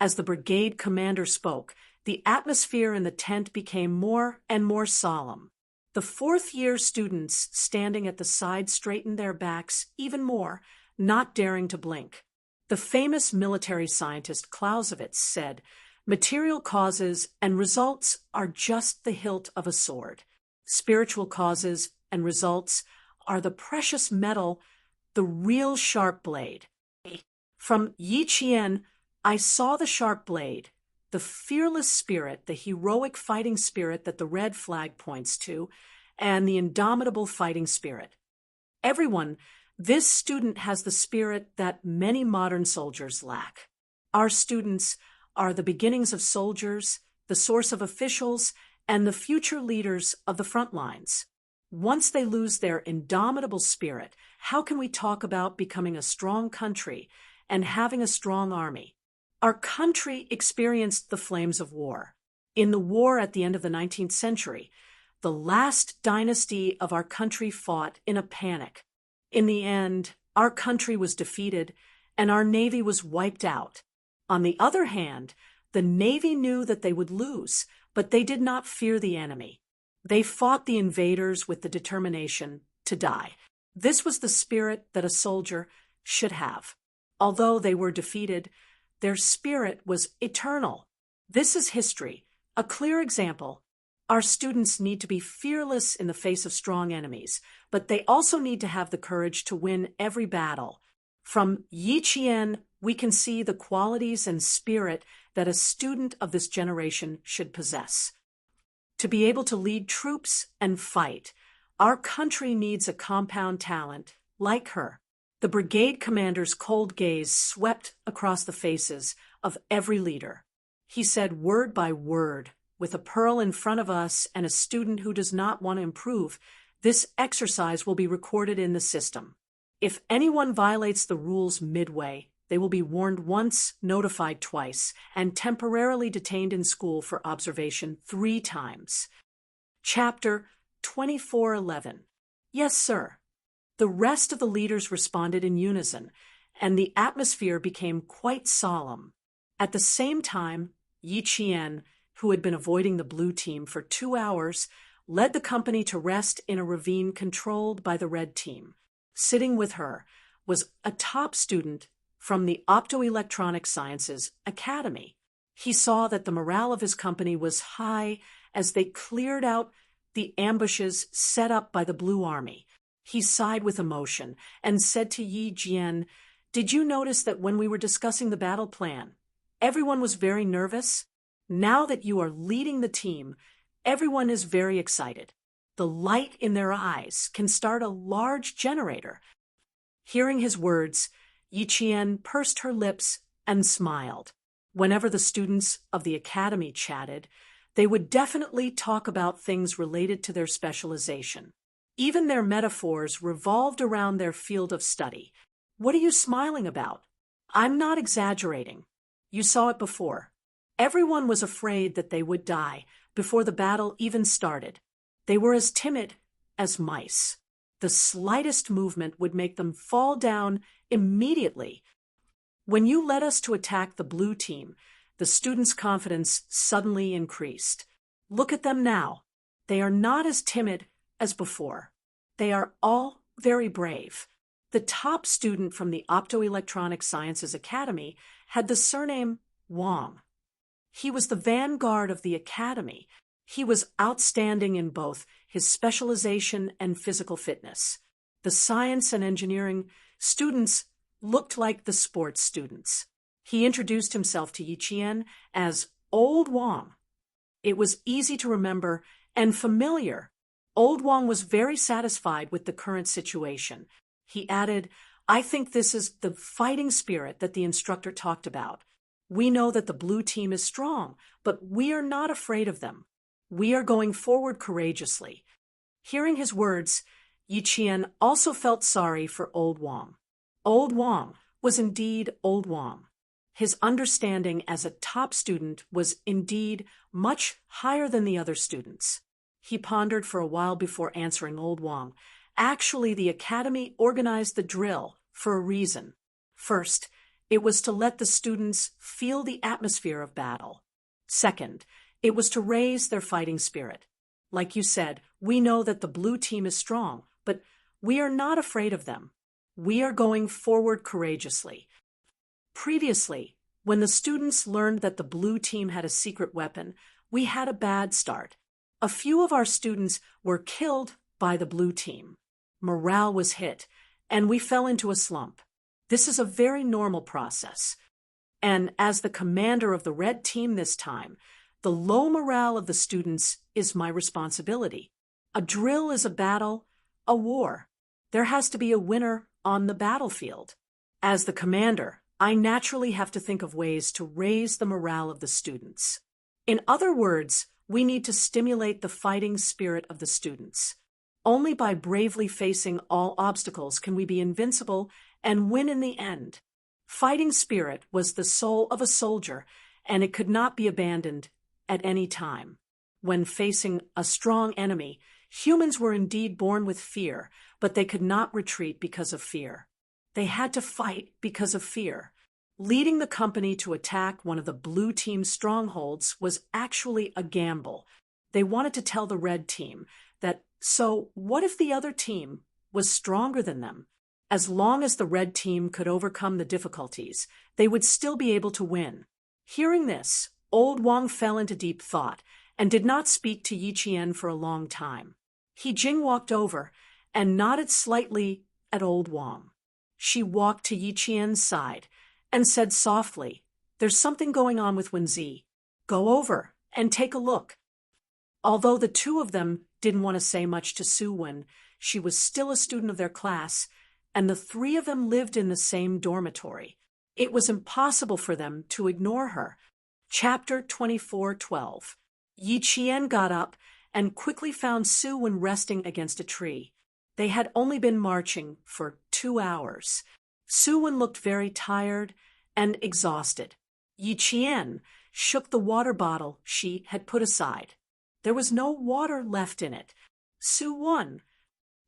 As the brigade commander spoke, the atmosphere in the tent became more and more solemn. The fourth-year students standing at the side straightened their backs even more, not daring to blink. The famous military scientist Clausewitz said, "Material causes and results are just the hilt of a sword. Spiritual causes and results are the precious metal, the real sharp blade." From Yi Qian, I saw the sharp blade, the fearless spirit, the heroic fighting spirit that the red flag points to, and the indomitable fighting spirit. Everyone, this student has the spirit that many modern soldiers lack. Our students are the beginnings of soldiers, the source of officials, and the future leaders of the front lines. Once they lose their indomitable spirit, how can we talk about becoming a strong country and having a strong army? Our country experienced the flames of war. In the war at the end of the 19th century, the last dynasty of our country fought in a panic. In the end, our country was defeated and our navy was wiped out. On the other hand, the navy knew that they would lose, but they did not fear the enemy. They fought the invaders with the determination to die. This was the spirit that a soldier should have. Although they were defeated, their spirit was eternal. This is history, a clear example. Our students need to be fearless in the face of strong enemies, but they also need to have the courage to win every battle. From Yi Qian, we can see the qualities and spirit that a student of this generation should possess. To be able to lead troops and fight, our country needs a compound talent like her. The brigade commander's cold gaze swept across the faces of every leader. He said word by word, with a pearl in front of us and a student who does not want to improve, this exercise will be recorded in the system. If anyone violates the rules midway, they will be warned once, notified twice, and temporarily detained in school for observation 3 times. Chapter 24:11. Yes, sir. The rest of the leaders responded in unison, and the atmosphere became quite solemn. At the same time, Yi Qian, who had been avoiding the blue team for 2 hours, led the company to rest in a ravine controlled by the red team. Sitting with her was a top student from the Optoelectronic Sciences Academy. He saw that the morale of his company was high as they cleared out the ambushes set up by the Blue Army. He sighed with emotion and said to Yi Jian, "Did you notice that when we were discussing the battle plan, everyone was very nervous? Now that you are leading the team, everyone is very excited. The light in their eyes can start a large generator." Hearing his words, Yi Qian pursed her lips and smiled. Whenever the students of the academy chatted, they would definitely talk about things related to their specialization. Even their metaphors revolved around their field of study. "What are you smiling about?" "I'm not exaggerating. You saw it before. Everyone was afraid that they would die before the battle even started. They were as timid as mice. The slightest movement would make them fall down immediately. When you led us to attack the blue team, the students' confidence suddenly increased. Look at them now. They are not as timid as before. They are all very brave." The top student from the Optoelectronic Sciences Academy had the surname Wang. He was the vanguard of the academy. He was outstanding in both his specialization and physical fitness. The science and engineering students looked like the sports students. He introduced himself to Yi Qian as Old Wang. It was easy to remember and familiar. Old Wang was very satisfied with the current situation. He added, "I think this is the fighting spirit that the instructor talked about. We know that the blue team is strong, but we are not afraid of them. We are going forward courageously." Hearing his words, Yi Qian also felt sorry for Old Wang. Old Wang was indeed Old Wang. His understanding as a top student was indeed much higher than the other students. He pondered for a while before answering Old Wang. Actually, the academy organized the drill for a reason. First, it was to let the students feel the atmosphere of battle. Second, it was to raise their fighting spirit. Like you said, we know that the blue team is strong, but we are not afraid of them. We are going forward courageously. Previously, when the students learned that the blue team had a secret weapon, we had a bad start. A few of our students were killed by the blue team. Morale was hit, and we fell into a slump. This is a very normal process. And as the commander of the red team this time, the low morale of the students is my responsibility. A drill is a battle, a war. There has to be a winner on the battlefield. As the commander, I naturally have to think of ways to raise the morale of the students. In other words, we need to stimulate the fighting spirit of the students. Only by bravely facing all obstacles can we be invincible and win in the end. Fighting spirit was the soul of a soldier, and it could not be abandoned at any time. When facing a strong enemy, humans were indeed born with fear, but they could not retreat because of fear. They had to fight because of fear. Leading the company to attack one of the blue team's strongholds was actually a gamble. They wanted to tell the red team that, so what if the other team was stronger than them? As long as the red team could overcome the difficulties, they would still be able to win. Hearing this, Old Wang fell into deep thought and did not speak to Yi Qian for a long time. He Jing walked over and nodded slightly at Old Wang. She walked to Yi Qian's side and said softly, "There's something going on with Wenzi. Go over and take a look." Although the two of them didn't want to say much to Su Wen, she was still a student of their class, and the 3 of them lived in the same dormitory. It was impossible for them to ignore her. Chapter 24:12. Yi Qian got up and quickly found Su Wen resting against a tree. They had only been marching for 2 hours. Suwon looked very tired and exhausted. Yi Qian shook the water bottle she had put aside. There was no water left in it. Suwon.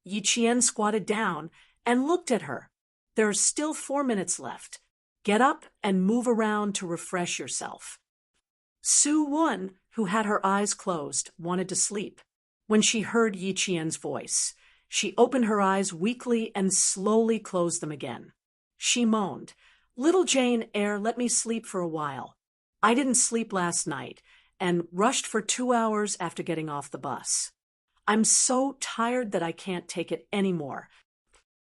Yi Qian squatted down and looked at her. There are still 4 minutes left. Get up and move around to refresh yourself. Suwon, who had her eyes closed, wanted to sleep. When she heard Yi Qian's voice, she opened her eyes weakly and slowly closed them again. She moaned, "Little Jane Eyre, let me sleep for a while. I didn't sleep last night and rushed for 2 hours after getting off the bus. I'm so tired that I can't take it anymore.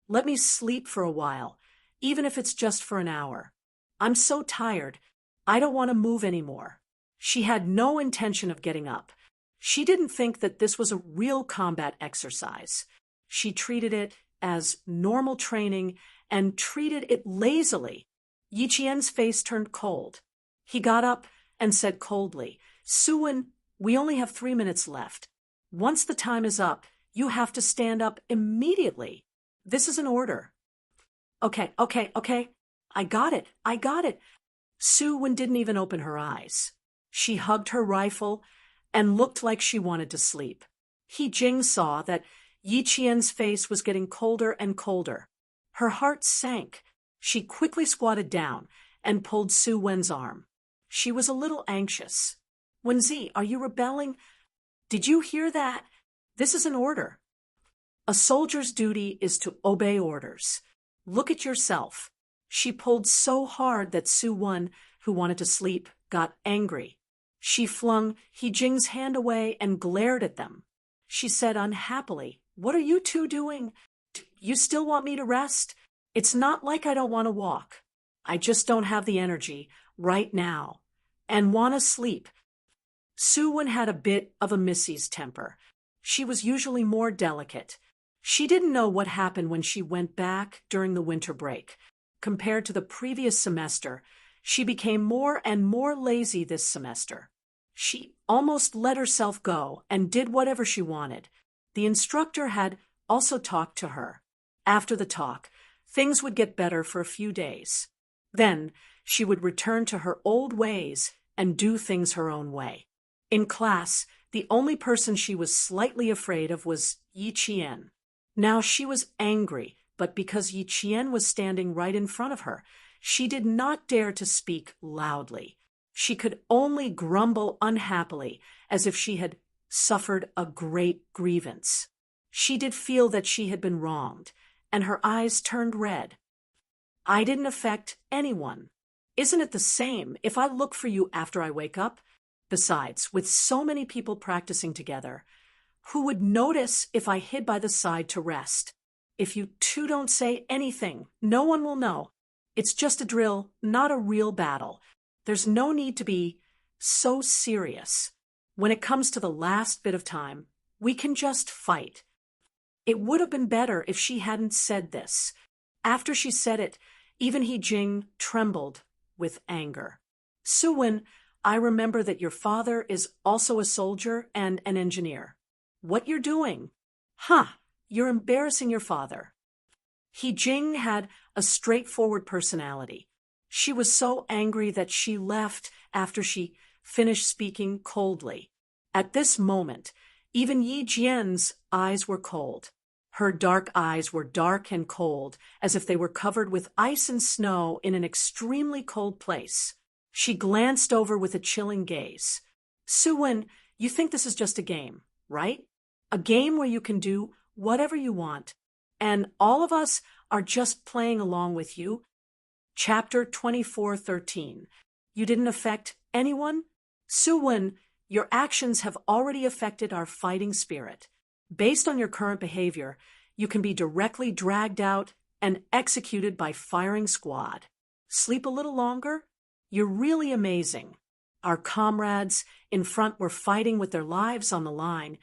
Let me sleep for a while, even if it's just for an hour. I'm so tired, I don't want to move anymore." She had no intention of getting up. She didn't think that this was a real combat exercise. She treated it as normal training and treated it lazily. Yi Qian's face turned cold. He got up and said coldly, "Suwon, we only have 3 minutes left. Once the time is up, you have to stand up immediately. This is an order." Okay. I got it. Suwon didn't even open her eyes. She hugged her rifle and looked like she wanted to sleep. He Jing saw that Yi Qian's face was getting colder and colder. Her heart sank. She quickly squatted down and pulled Suwon's arm. She was a little anxious. "Wenzi, are you rebelling? Did you hear that? This is an order. A soldier's duty is to obey orders. Look at yourself." She pulled so hard that Suwon, who wanted to sleep, got angry. She flung He Jing's hand away and glared at them. She said unhappily, "What are you two doing? You still want me to rest? It's not like I don't want to walk. I just don't have the energy right now and want to sleep." Suwon had a bit of a Missy's temper. She was usually more delicate. She didn't know what happened when she went back during the winter break. Compared to the previous semester, she became more and more lazy this semester. She almost let herself go and did whatever she wanted. The instructor had also talked to her. After the talk, things would get better for a few days. Then she would return to her old ways and do things her own way. In class, the only person she was slightly afraid of was Yi Qian. Now she was angry, but because Yi Qian was standing right in front of her, she did not dare to speak loudly. She could only grumble unhappily, as if she had suffered a great grievance. She did feel that she had been wronged, and her eyes turned red. "I didn't affect anyone. Isn't it the same if I look for you after I wake up? Besides, with so many people practicing together, who would notice if I hid by the side to rest? If you two don't say anything, no one will know. It's just a drill, not a real battle. There's no need to be so serious. When it comes to the last bit of time, we can just fight." It would have been better if she hadn't said this. After she said it, even He Jing trembled with anger. "Suwon, I remember that your father is also a soldier and an engineer. What you're doing? You're embarrassing your father." He Jing had a straightforward personality. She was so angry that she left after she finished speaking coldly. At this moment, even Yi Jian's eyes were cold. Her dark eyes were dark and cold, as if they were covered with ice and snow in an extremely cold place. She glanced over with a chilling gaze. "Suwon, you think this is just a game, right? A game where you can do whatever you want, and all of us are just playing along with you." Chapter 24:13. You didn't affect anyone? Suwon, your actions have already affected our fighting spirit. Based on your current behavior, you can be directly dragged out and executed by firing squad. Sleep a little longer? You're really amazing. Our comrades in front were fighting with their lives on the line,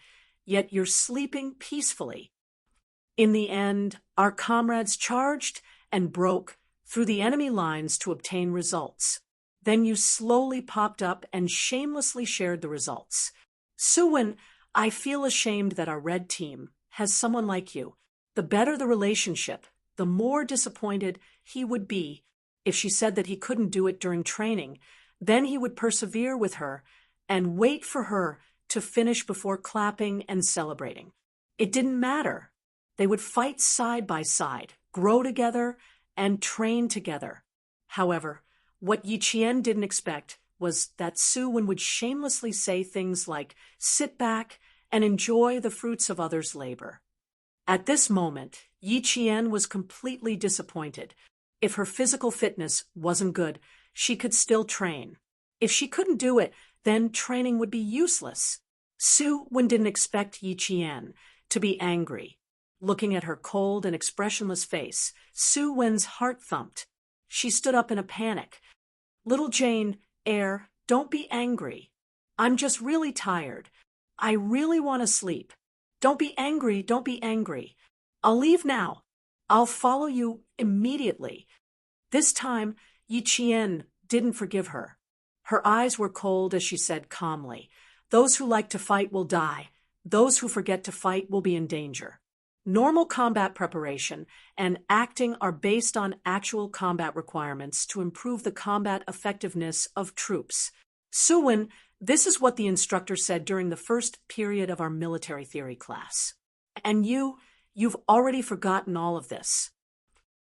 yet you're sleeping peacefully. In the end, our comrades charged and broke through the enemy lines to obtain results. Then you slowly popped up and shamelessly shared the results. Suwon, I feel ashamed that our red team has someone like you. The better the relationship, the more disappointed he would be if she said that he couldn't do it during training. Then he would persevere with her and wait for her to finish before clapping and celebrating. It didn't matter. They would fight side by side, grow together, and train together. However, what Yi Qian didn't expect was that Su Wen would shamelessly say things like, "Sit back and enjoy the fruits of others' labor." At this moment, Yi Qian was completely disappointed. If her physical fitness wasn't good, she could still train. If she couldn't do it, then training would be useless. Su Wen didn't expect Yi Qian to be angry. Looking at her cold and expressionless face, Su Wen's heart thumped. She stood up in a panic. "Little Jane, don't be angry. I'm just really tired. I really want to sleep. Don't be angry, don't be angry. I'll leave now. I'll follow you immediately." This time, Yi Qian didn't forgive her. Her eyes were cold as she said calmly, "Those who like to fight will die. Those who forget to fight will be in danger." Normal combat preparation and acting are based on actual combat requirements to improve the combat effectiveness of troops. Su Wen, this is what the instructor said during the first period of our military theory class. And you've already forgotten all of this.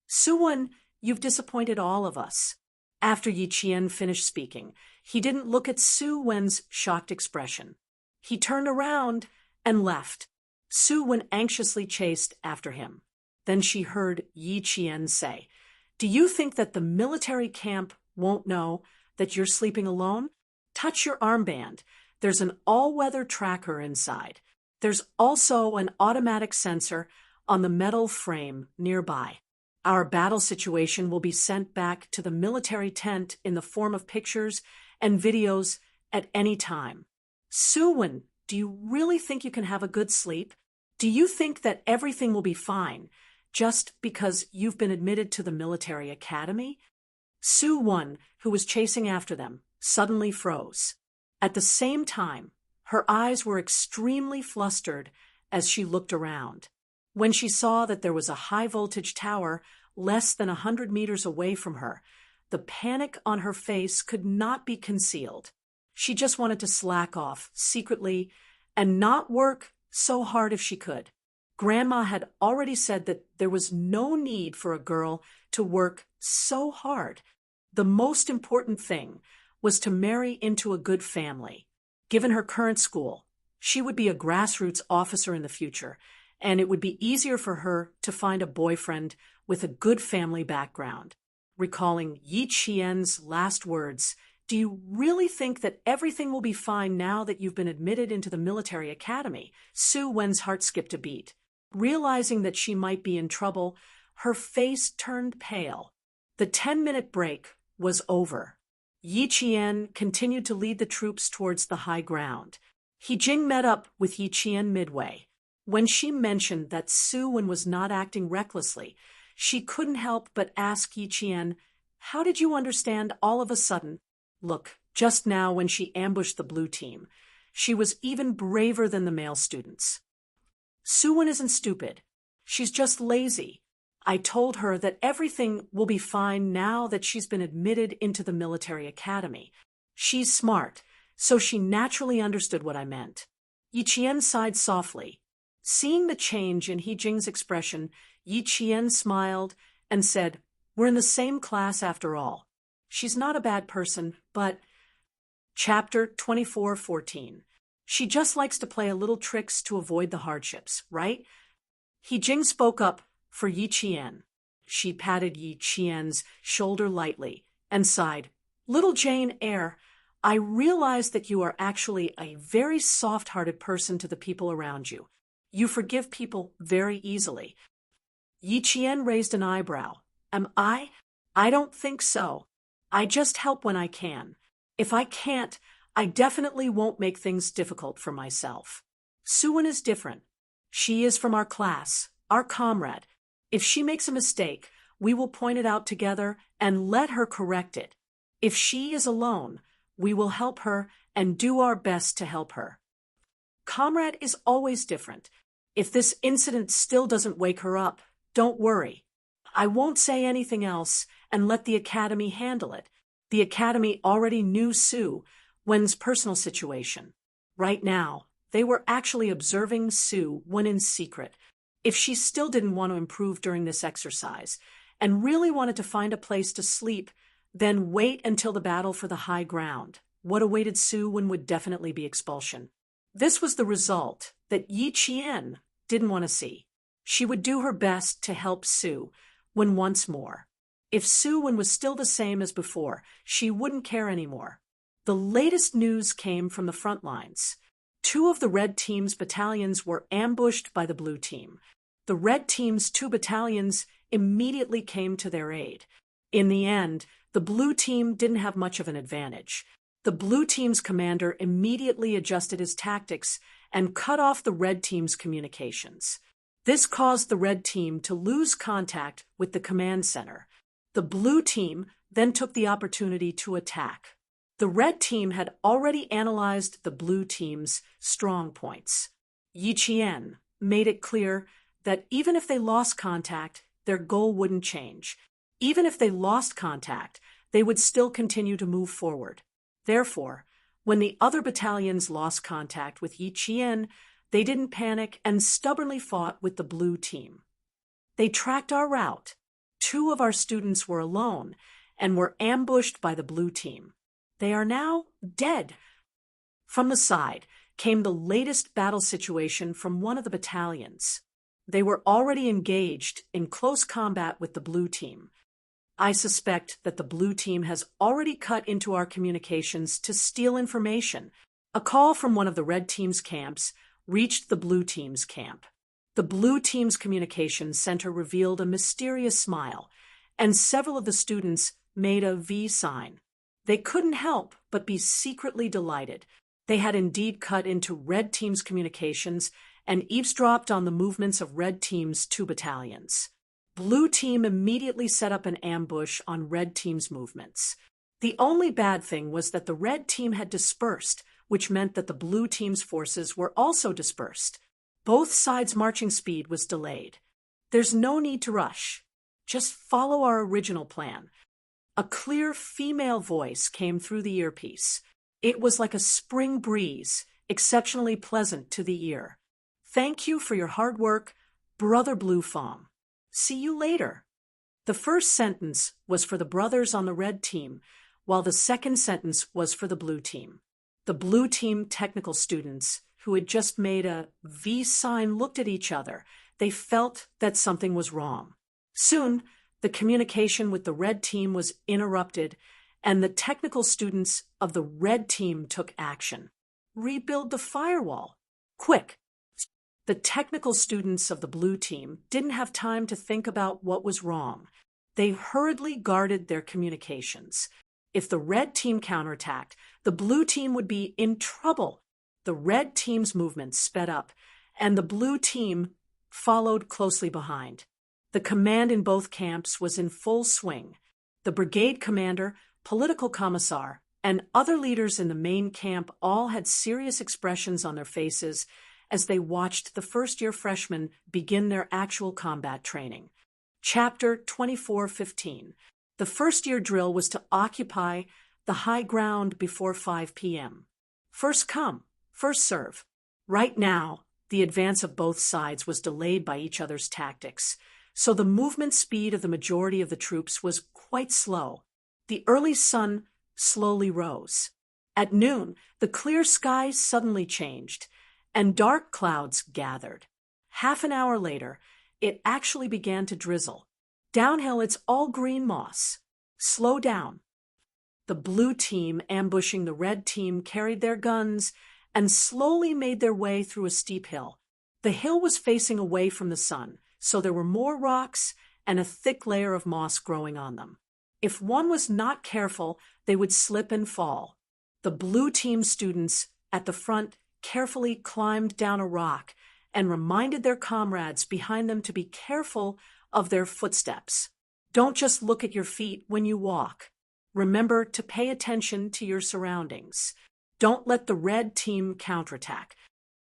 Su Wen, you've disappointed all of us. After Yi Qian finished speaking, he didn't look at Su Wen's shocked expression. He turned around and left. Su Wen anxiously chased after him. Then she heard Yi Qian say, "Do you think that the military camp won't know that you're sleeping alone? Touch your armband. There's an all-weather tracker inside. There's also an automatic sensor on the metal frame nearby. Our battle situation will be sent back to the military tent in the form of pictures and videos at any time." Su Wen, do you really think you can have a good sleep? Do you think that everything will be fine just because you've been admitted to the military academy? Su Wen, who was chasing after them, suddenly froze. At the same time, her eyes were extremely flustered as she looked around. When she saw that there was a high-voltage tower less than 100 meters away from her, the panic on her face could not be concealed. She just wanted to slack off secretly and not work so hard if she could. Grandma had already said that there was no need for a girl to work so hard. The most important thing was to marry into a good family. Given her current school, she would be a grassroots officer in the future, and it would be easier for her to find a boyfriend with a good family background. Recalling Yi Qian's last words, "Do you really think that everything will be fine now that you've been admitted into the military academy?" Su Wen's heart skipped a beat. Realizing that she might be in trouble, her face turned pale. The 10-minute break was over. Yi Qian continued to lead the troops towards the high ground. He Jing met up with Yi Qian midway. When she mentioned that Su Wen was not acting recklessly, she couldn't help but ask Yi Qian, "How did you understand all of a sudden?" Look, just now when she ambushed the blue team, she was even braver than the male students. "Su Wen isn't stupid. She's just lazy. I told her that everything will be fine now that she's been admitted into the military academy. She's smart, so she naturally understood what I meant." Yi Qian sighed softly. Seeing the change in He Jing's expression, Yi Qian smiled and said, "We're in the same class after all. She's not a bad person, but..." Chapter 24:14. She just likes to play a little tricks to avoid the hardships, right? He Jing spoke up for Yi Qian. She patted Yi Qian's shoulder lightly and sighed, "Little Jane Eyre, I realize that you are actually a very soft-hearted person to the people around you. You forgive people very easily." Yi Qian raised an eyebrow. "Am I? I don't think so. I just help when I can. If I can't, I definitely won't make things difficult for myself." Su Wen is different. She is from our class, our comrade. If she makes a mistake, we will point it out together and let her correct it. If she is alone, we will help her and do our best to help her. Comrade is always different. If this incident still doesn't wake her up, don't worry. I won't say anything else and let the Academy handle it. The Academy already knew Sue Wen's personal situation. Right now, they were actually observing Sue Wen in secret. If she still didn't want to improve during this exercise and really wanted to find a place to sleep, then wait until the battle for the high ground. What awaited Sue Wen would definitely be expulsion. This was the result that Yi Qian didn't want to see. She would do her best to help Sue Wen once more. If Sue Wen was still the same as before, she wouldn't care anymore. The latest news came from the front lines. 2 of the red team's battalions were ambushed by the blue team. The red team's 2 battalions immediately came to their aid. In the end, the blue team didn't have much of an advantage. The blue team's commander immediately adjusted his tactics and cut off the red team's communications. This caused the red team to lose contact with the command center. The blue team then took the opportunity to attack. The red team had already analyzed the blue team's strong points. Yi Qian made it clear that even if they lost contact, their goal wouldn't change. Even if they lost contact, they would still continue to move forward. Therefore, when the other battalions lost contact with Yi Qian, they didn't panic and stubbornly fought with the blue team. They tracked our route. 2 of our students were alone and were ambushed by the blue team. They are now dead. From the side came the latest battle situation from one of the battalions. They were already engaged in close combat with the blue team. I suspect that the blue team has already cut into our communications to steal information. A call from one of the red team's camps reached the blue team's camp. The blue team's communications center revealed a mysterious smile, and several of the students made a V sign. They couldn't help but be secretly delighted. They had indeed cut into red team's communications and eavesdropped on the movements of red team's 2 battalions. Blue team immediately set up an ambush on red team's movements. The only bad thing was that the red team had dispersed, which meant that the blue team's forces were also dispersed. Both sides' marching speed was delayed. There's no need to rush. Just follow our original plan. A clear female voice came through the earpiece. It was like a spring breeze, exceptionally pleasant to the ear. Thank you for your hard work, Brother Blue Fawn. See you later. The first sentence was for the brothers on the red team, while the second sentence was for the blue team. The blue team technical students, who had just made a V sign, looked at each other. They felt that something was wrong. Soon, the communication with the red team was interrupted, and the technical students of the red team took action. Rebuild the firewall. Quick! The technical students of the blue team didn't have time to think about what was wrong. They hurriedly guarded their communications. If the red team counterattacked, the blue team would be in trouble. The red team's movements sped up, and the blue team followed closely behind. The command in both camps was in full swing. The brigade commander, political commissar, and other leaders in the main camp all had serious expressions on their faces as they watched the first-year freshmen begin their actual combat training. Chapter 24:15. The first-year drill was to occupy the high ground before 5 p.m. First come, first serve. Right now, the advance of both sides was delayed by each other's tactics, so the movement speed of the majority of the troops was quite slow. The early sun slowly rose. At noon, the clear sky suddenly changed, and dark clouds gathered. Half an hour later, it actually began to drizzle. Downhill, it's all green moss. Slow down. The blue team ambushing the red team carried their guns and slowly made their way through a steep hill. The hill was facing away from the sun, so there were more rocks and a thick layer of moss growing on them. If one was not careful, they would slip and fall. The blue team students at the front carefully climbed down a rock and reminded their comrades behind them to be careful of their footsteps. Don't just look at your feet when you walk. Remember to pay attention to your surroundings. Don't let the red team counterattack.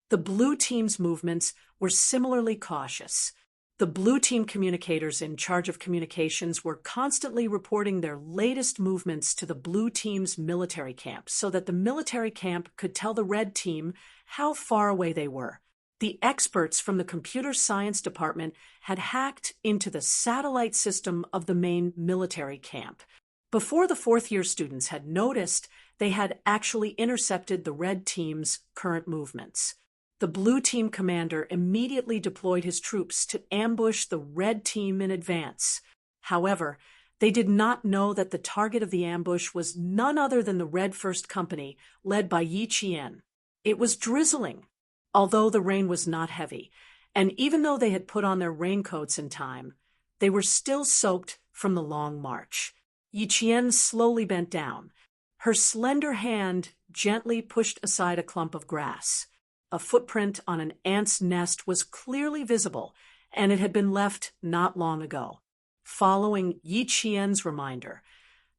The blue team's movements were similarly cautious. The blue team communicators in charge of communications were constantly reporting their latest movements to the blue team's military camp so that the military camp could tell the red team how far away they were. The experts from the computer science department had hacked into the satellite system of the main military camp. Before the fourth-year students had noticed, they had actually intercepted the red team's current movements. The blue team commander immediately deployed his troops to ambush the red team in advance. However, they did not know that the target of the ambush was none other than the Red First Company, led by Yi Qian. It was drizzling, although the rain was not heavy, and even though they had put on their raincoats in time, they were still soaked from the long march. Yi Qian slowly bent down. Her slender hand gently pushed aside a clump of grass. A footprint on an ant's nest was clearly visible, and it had been left not long ago. Following Yi Qian's reminder,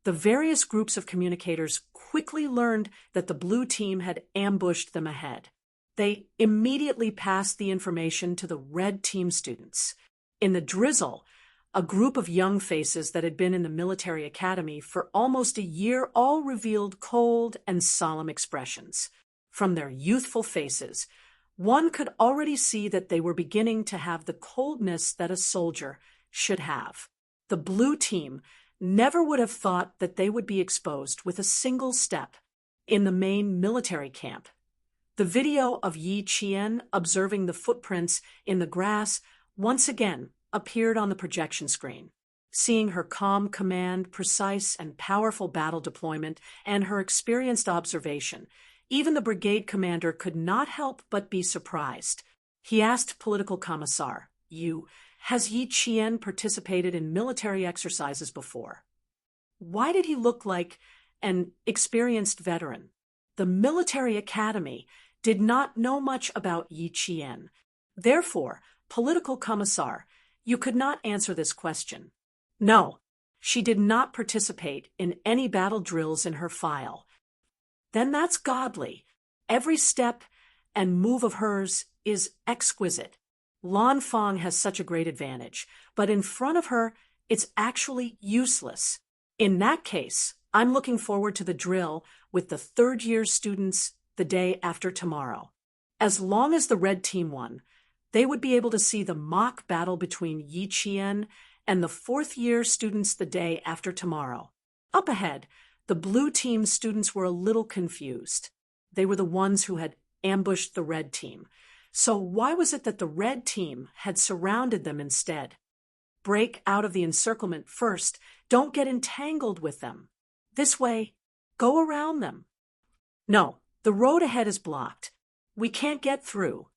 the various groups of communicators quickly learned that the blue team had ambushed them ahead. They immediately passed the information to the red team students. In the drizzle, a group of young faces that had been in the military academy for almost a year all revealed cold and solemn expressions. From their youthful faces, one could already see that they were beginning to have the coldness that a soldier should have. The blue team never would have thought that they would be exposed with a single step in the main military camp. The video of Yi Qian observing the footprints in the grass once again appeared on the projection screen. Seeing her calm command, precise and powerful battle deployment, and her experienced observation, even the brigade commander could not help but be surprised. He asked Political Commissar Yu, "Has Yi Qian participated in military exercises before?" Why did he look like an experienced veteran? The military academy did not know much about Yi Qian. Therefore, Political Commissar, you could not answer this question. No, she did not participate in any battle drills in her file. Then that's godly. Every step and move of hers is exquisite. Lan Fang has such a great advantage, but in front of her, it's actually useless. In that case, I'm looking forward to the drill with the third-year students the day after tomorrow. As long as the red team won, they would be able to see the mock battle between Yi Qian and the fourth-year students the day after tomorrow. Up ahead, the blue team students were a little confused. They were the ones who had ambushed the red team. So why was it that the red team had surrounded them instead? Break out of the encirclement first. Don't get entangled with them. This way, go around them. No, the road ahead is blocked. We can't get through.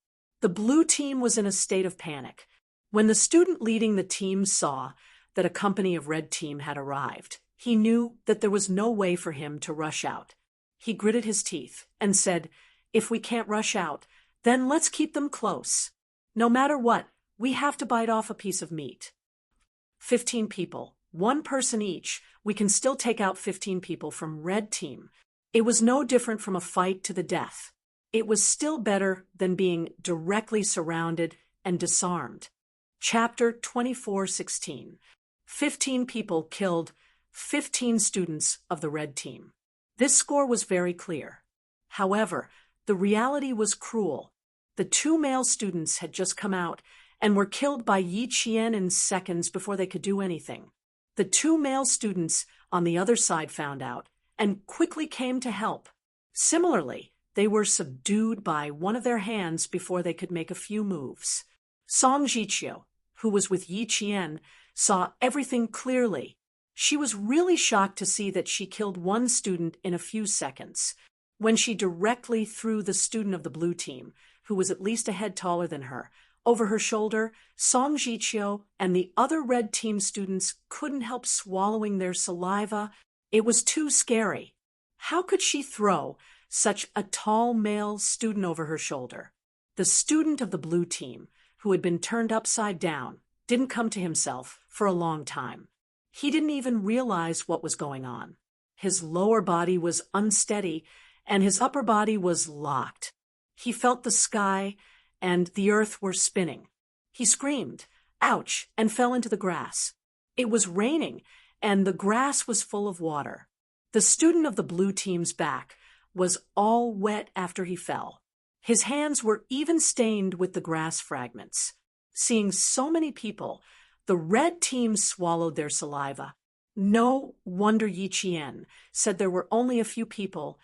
The blue team was in a state of panic. When the student leading the team saw that a company of red team had arrived, he knew that there was no way for him to rush out. He gritted his teeth and said, "If we can't rush out, then let's keep them close. No matter what, we have to bite off a piece of meat. 15 people, one person each, we can still take out 15 people from red team." It was no different from a fight to the death. It was still better than being directly surrounded and disarmed. Chapter 24:16. 15 people killed 15 students of the red team. This score was very clear. However, the reality was cruel. The 2 male students had just come out and were killed by Yi Qian in seconds before they could do anything. The 2 male students on the other side found out and quickly came to help. Similarly, they were subdued by one of their hands before they could make a few moves. Song Jiqiu, who was with Yi Qian, saw everything clearly. She was really shocked to see that she killed one student in a few seconds. When she directly threw the student of the blue team, who was at least a head taller than her, over her shoulder, Song Jiqiu and the other red team students couldn't help swallowing their saliva. It was too scary. How could she throw such a tall male student over her shoulder? The student of the blue team, who had been turned upside down, didn't come to himself for a long time. He didn't even realize what was going on. His lower body was unsteady, and his upper body was locked. He felt the sky and the earth were spinning. He screamed, "Ouch!" and fell into the grass. It was raining, and the grass was full of water. The student of the blue team's back was all wet after he fell. His hands were even stained with the grass fragments. Seeing so many people, the red team swallowed their saliva. No wonder Yi Qian said there were only a few people,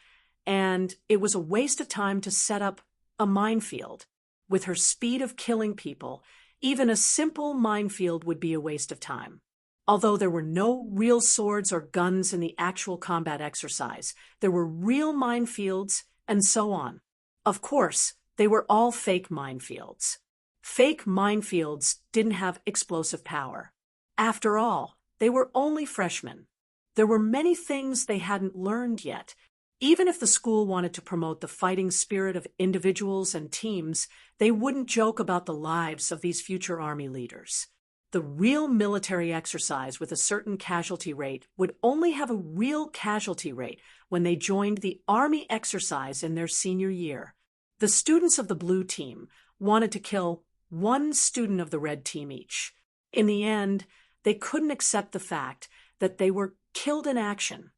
and it was a waste of time to set up a minefield. With her speed of killing people, even a simple minefield would be a waste of time. Although there were no real swords or guns in the actual combat exercise, there were real minefields and so on. Of course, they were all fake minefields. Fake minefields didn't have explosive power. After all, they were only freshmen. There were many things they hadn't learned yet. Even if the school wanted to promote the fighting spirit of individuals and teams, they wouldn't joke about the lives of these future army leaders. The real military exercise with a certain casualty rate would only have a real casualty rate when they joined the army exercise in their senior year. The students of the blue team wanted to kill one student of the red team each. In the end, they couldn't accept the fact that they were killed in action.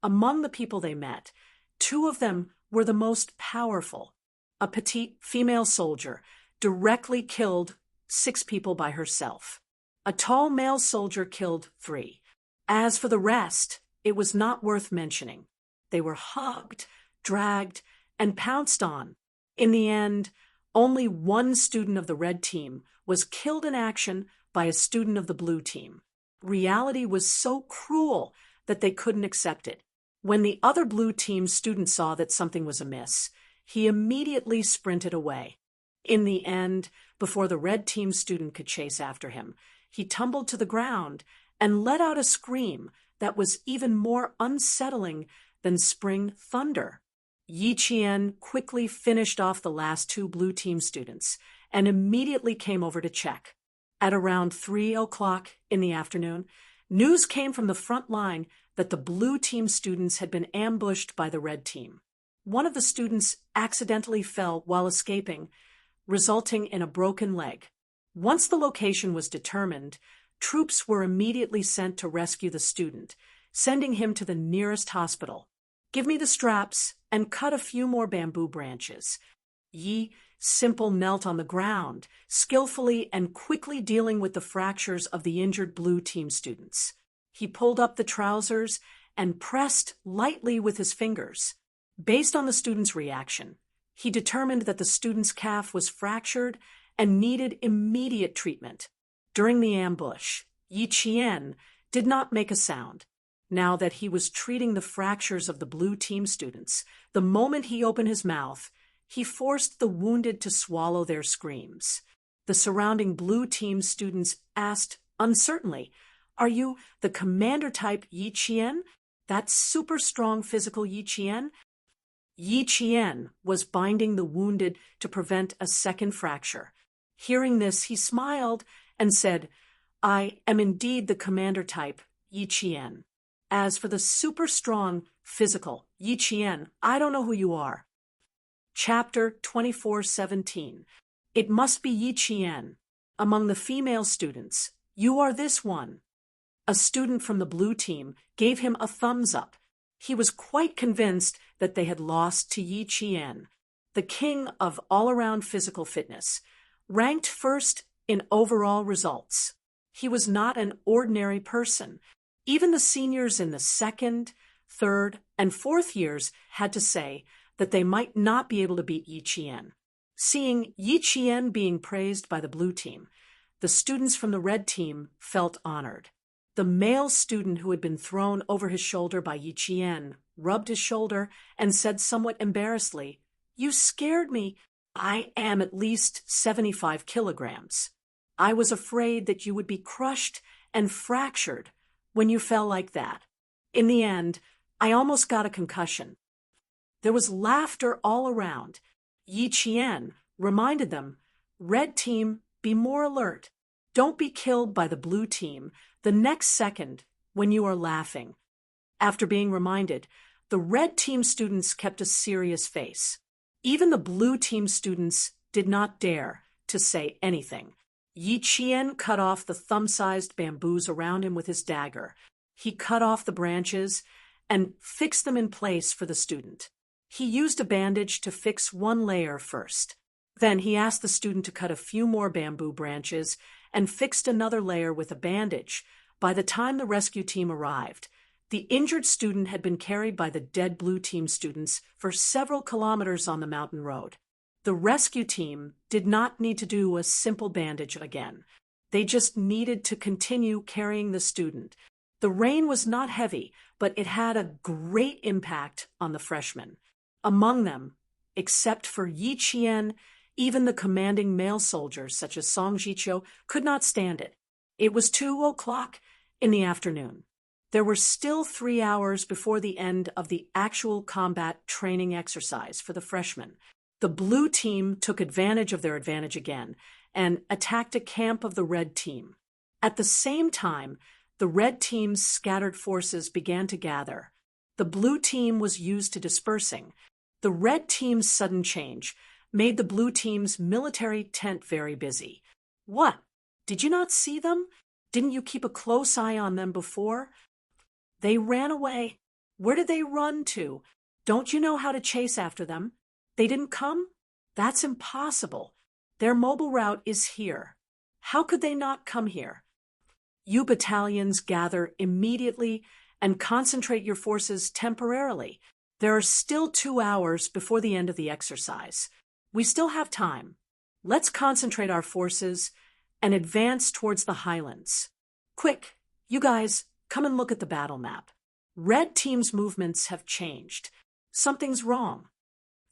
Among the people they met, 2 of them were the most powerful. A petite female soldier directly killed 6 people by herself. A tall male soldier killed 3. As for the rest, it was not worth mentioning. They were hugged, dragged, and pounced on. In the end, only 1 student of the red team was killed in action by a student of the blue team. Reality was so cruel that they couldn't accept it. When the other blue team student saw that something was amiss, he immediately sprinted away. In the end, before the red team student could chase after him, he tumbled to the ground and let out a scream that was even more unsettling than spring thunder. Yi Qian quickly finished off the last 2 blue team students and immediately came over to check. At around 3 o'clock in the afternoon, news came from the front line that the blue team students had been ambushed by the red team. One of the students accidentally fell while escaping, resulting in a broken leg. Once the location was determined, troops were immediately sent to rescue the student, sending him to the nearest hospital. "Give me the straps and cut a few more bamboo branches." Yi Simple knelt on the ground, skillfully and quickly dealing with the fractures of the injured blue team students. He pulled up the trousers and pressed lightly with his fingers. Based on the student's reaction, he determined that the student's calf was fractured and needed immediate treatment. During the ambush, Yi Qian did not make a sound. Now that he was treating the fractures of the blue team students, the moment he opened his mouth, he forced the wounded to swallow their screams. The surrounding blue team students asked uncertainly, "Are you the commander type Yi Qian? That super strong physical Yi Qian?" Yi Qian was binding the wounded to prevent a second fracture. Hearing this, he smiled and said, "I am indeed the commander type Yi Qian. As for the super strong physical Yi Qian, I don't know who you are." Chapter 24:17. It must be Yi Qian. Among the female students, you are this one. A student from the blue team gave him a thumbs up. He was quite convinced that they had lost to Yi Qian, the king of all-around physical fitness, ranked first in overall results. He was not an ordinary person. Even the seniors in the 2nd, 3rd, and 4th years had to say that they might not be able to beat Yi Qian. Seeing Yi Qian being praised by the blue team, the students from the red team felt honored. The male student who had been thrown over his shoulder by Yi Qian rubbed his shoulder and said somewhat embarrassedly, "You scared me. I am at least 75 kilograms. I was afraid that you would be crushed and fractured when you fell like that. In the end, I almost got a concussion." There was laughter all around. Yi Qian reminded them, "Red team, be more alert. Don't be killed by the blue team the next second when you are laughing." After being reminded, the red team students kept a serious face. Even the blue team students did not dare to say anything. Yi Qian cut off the thumb-sized bamboos around him with his dagger. He cut off the branches and fixed them in place for the student. He used a bandage to fix one layer first. Then he asked the student to cut a few more bamboo branches and fixed another layer with a bandage. By the time the rescue team arrived, the injured student had been carried by the dead blue team students for several kilometers on the mountain road. The rescue team did not need to do a simple bandage again. They just needed to continue carrying the student. The rain was not heavy, but it had a great impact on the freshmen. Among them, except for Yi Qian, even the commanding male soldiers, such as Song Jiqiu, could not stand it. It was 2 o'clock in the afternoon. There were still 3 hours before the end of the actual combat training exercise for the freshmen. The blue team took advantage of their advantage again and attacked a camp of the red team. At the same time, the red team's scattered forces began to gather. The blue team was used to dispersing. The red team's sudden change made the blue team's military tent very busy. What? Did you not see them? Didn't you keep a close eye on them before? They ran away. Where did they run to? Don't you know how to chase after them? They didn't come? That's impossible. Their mobile route is here. How could they not come here? You battalions gather immediately and concentrate your forces temporarily. There are still 2 hours before the end of the exercise. We still have time. Let's concentrate our forces and advance towards the highlands. Quick, you guys, come and look at the battle map. Red team's movements have changed. Something's wrong.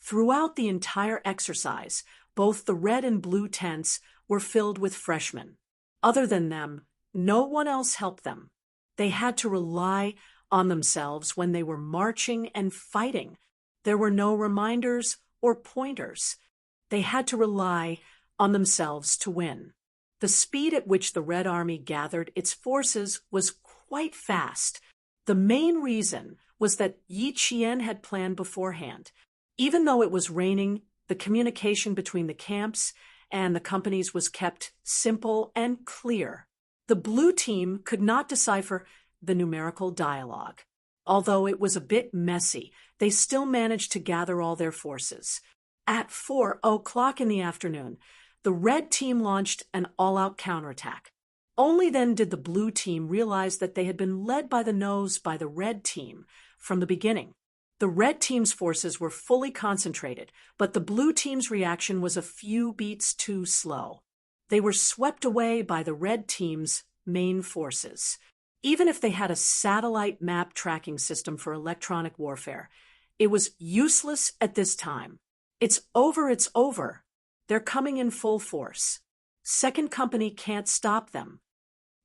Throughout the entire exercise, both the red and blue tents were filled with freshmen. Other than them, no one else helped them. They had to rely on themselves when they were marching and fighting. There were no reminders or pointers. They had to rely on themselves to win. The speed at which the Red Army gathered its forces was quite fast. The main reason was that Yi Qian had planned beforehand. Even though it was raining, the communication between the camps and the companies was kept simple and clear. The blue team could not decipher the numerical dialogue. Although it was a bit messy, they still managed to gather all their forces. At 4 o'clock in the afternoon, the red team launched an all-out counterattack. Only then did the blue team realize that they had been led by the nose by the red team from the beginning. The red team's forces were fully concentrated, but the blue team's reaction was a few beats too slow. They were swept away by the red team's main forces. Even if they had a satellite map tracking system for electronic warfare, it was useless at this time. It's over. They're coming in full force. Second Company can't stop them.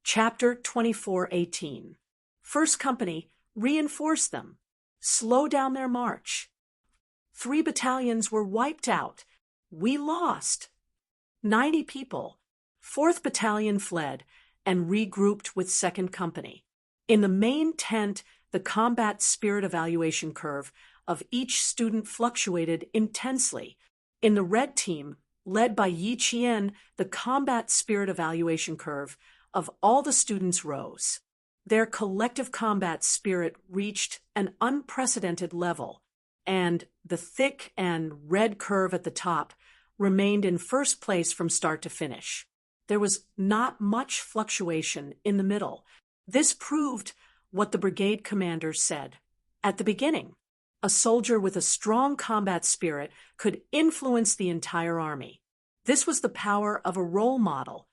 Chapter 24:18. First Company, reinforce them. Slow down their march. 3 battalions were wiped out. We lost. 90 people. 4th Battalion fled and regrouped with 2nd Company. In the main tent, the combat spirit evaluation curve of each student fluctuated intensely. In the red team, led by Yi Qian, the combat spirit evaluation curve of all the students rose. Their collective combat spirit reached an unprecedented level, and the thick and red curve at the top remained in first place from start to finish. There was not much fluctuation in the middle. This proved what the brigade commander said at the beginning. A soldier with a strong combat spirit could influence the entire army. This was the power of a role model.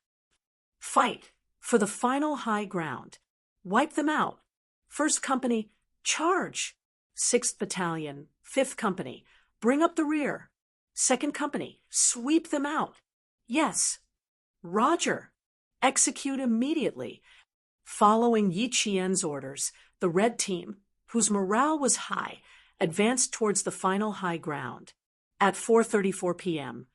Fight for the final high ground. Wipe them out. 1st Company, charge. 6th Battalion, 5th Company, bring up the rear. 2nd Company, sweep them out. Yes. Roger. Execute immediately. Following Yi Qian's orders, the red team, whose morale was high, advanced towards the final high ground. At 4:34 p.m.,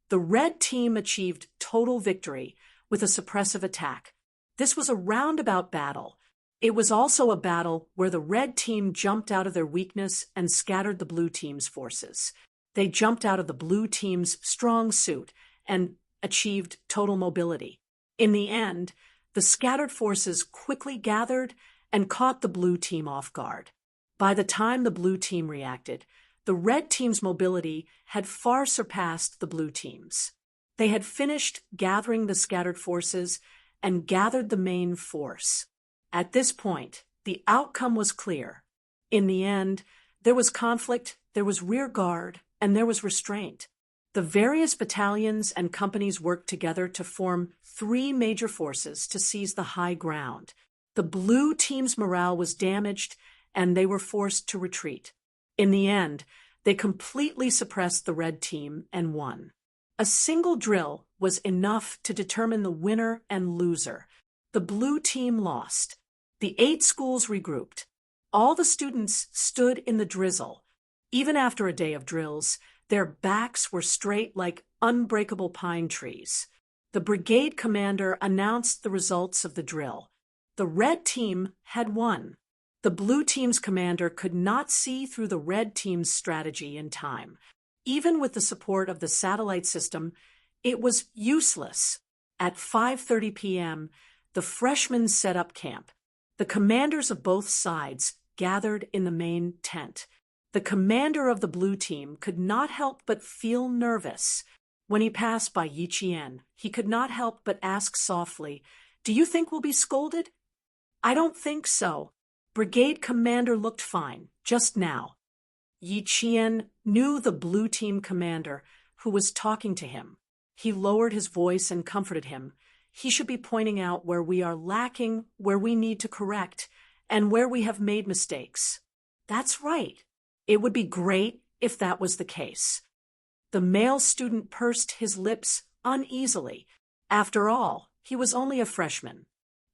the red team achieved total victory with a suppressive attack. This was a roundabout battle. It was also a battle where the red team jumped out of their weakness and scattered the blue team's forces. They jumped out of the blue team's strong suit and achieved total mobility. In the end, the scattered forces quickly gathered and caught the blue team off guard. By the time the blue team reacted, the red team's mobility had far surpassed the blue team's. They had finished gathering the scattered forces and gathered the main force. At this point, the outcome was clear. In the end, there was conflict, there was rear guard, and there was restraint. The various battalions and companies worked together to form 3 major forces to seize the high ground. The blue team's morale was damaged, and they were forced to retreat. In the end, they completely suppressed the red team and won. A single drill was enough to determine the winner and loser. The blue team lost. The 8 schools regrouped. All the students stood in the drizzle. Even after a day of drills, their backs were straight like unbreakable pine trees. The brigade commander announced the results of the drill. The red team had won. The blue team's commander could not see through the red team's strategy in time. Even with the support of the satellite system, it was useless. At 5:30 p.m., the freshmen set up camp. The commanders of both sides gathered in the main tent. The commander of the blue team could not help but feel nervous. When he passed by Yi Qian, he could not help but ask softly, "Do you think we'll be scolded?" "I don't think so." Brigade commander looked fine, just now. Yi Qian knew the blue team commander who was talking to him. He lowered his voice and comforted him. He should be pointing out where we are lacking, where we need to correct, and where we have made mistakes. That's right. It would be great if that was the case. The male student pursed his lips uneasily. After all, he was only a freshman.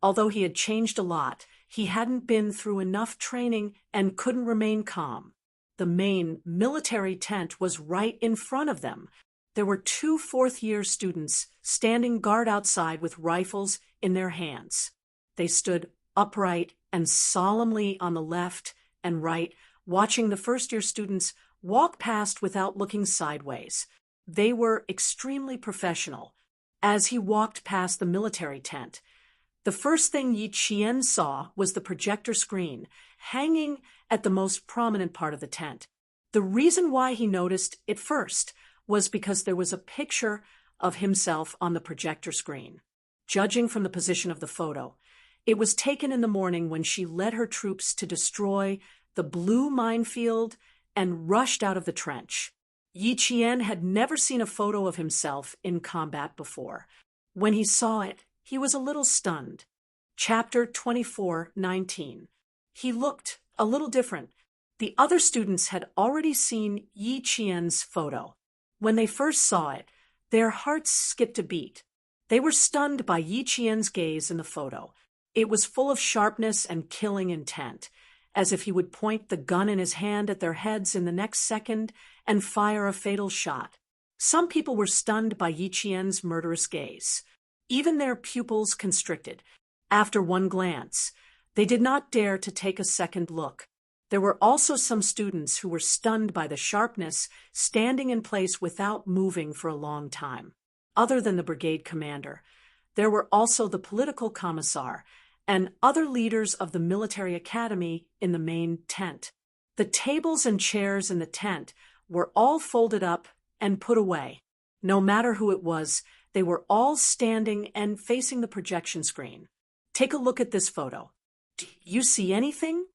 Although he had changed a lot, he hadn't been through enough training and couldn't remain calm. The main military tent was right in front of them. There were 2 fourth-year students standing guard outside with rifles in their hands. They stood upright and solemnly on the left and right, watching the first-year students walk past without looking sideways. They were extremely professional. As he walked past the military tent, the first thing Yi Qian saw was the projector screen hanging at the most prominent part of the tent. The reason why he noticed it first was because there was a picture of himself on the projector screen. Judging from the position of the photo, it was taken in the morning when she led her troops to destroy the blue minefield and rushed out of the trench. Yi Qian had never seen a photo of himself in combat before. When he saw it, he was a little stunned. Chapter 24:19. He looked a little different. The other students had already seen Yi Qian's photo. When they first saw it, their hearts skipped a beat. They were stunned by Yi Qian's gaze in the photo. It was full of sharpness and killing intent, as if he would point the gun in his hand at their heads in the next second and fire a fatal shot. Some people were stunned by Yi Qian's murderous gaze. Even their pupils constricted. After one glance, they did not dare to take a second look. There were also some students who were stunned by the sharpness, standing in place without moving for a long time. Other than the brigade commander, there were also the political commissar and other leaders of the military academy in the main tent. The tables and chairs in the tent were all folded up and put away. No matter who it was, they were all standing and facing the projection screen. Take a look at this photo. Do you see anything?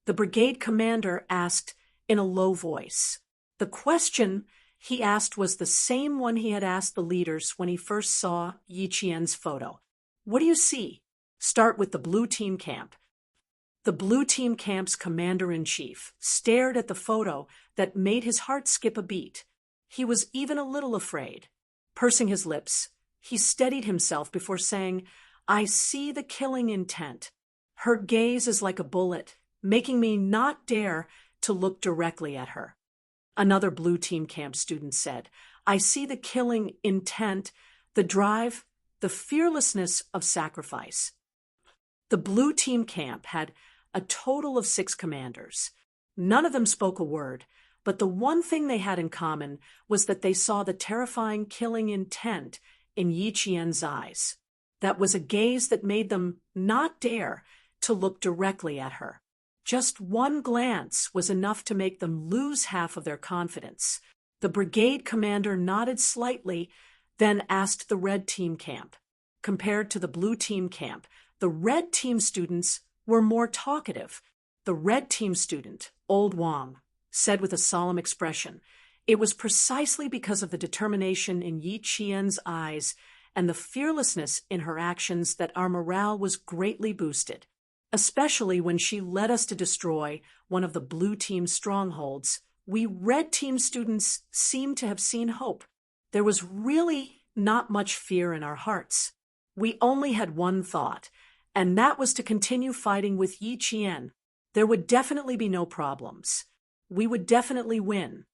The brigade commander asked in a low voice. The question he asked was the same one he had asked the leaders when he first saw Yi Qian's photo. What do you see? Start with the blue team camp. The blue team camp's commander-in-chief stared at the photo that made his heart skip a beat. He was even a little afraid. Pursing his lips, he steadied himself before saying, "I see the killing intent. Her gaze is like a bullet, making me not dare to look directly at her." Another blue team camp student said, "I see the killing intent, the drive, the fearlessness of sacrifice." The blue team camp had a total of 6 commanders. None of them spoke a word. but the one thing they had in common was that they saw the terrifying killing intent in Yi Qian's eyes. That was a gaze that made them not dare to look directly at her. Just one glance was enough to make them lose half of their confidence. The brigade commander nodded slightly, then asked the red team camp. Compared to the blue team camp, the red team students were more talkative. The red team student, Old Wang, said with a solemn expression, "It was precisely because of the determination in Yi Qian's eyes and the fearlessness in her actions that our morale was greatly boosted, especially when she led us to destroy one of the blue team's strongholds. We red team students seemed to have seen hope. There was really not much fear in our hearts. We only had one thought, and that was to continue fighting with Yi Qian. There would definitely be no problems. We would definitely win."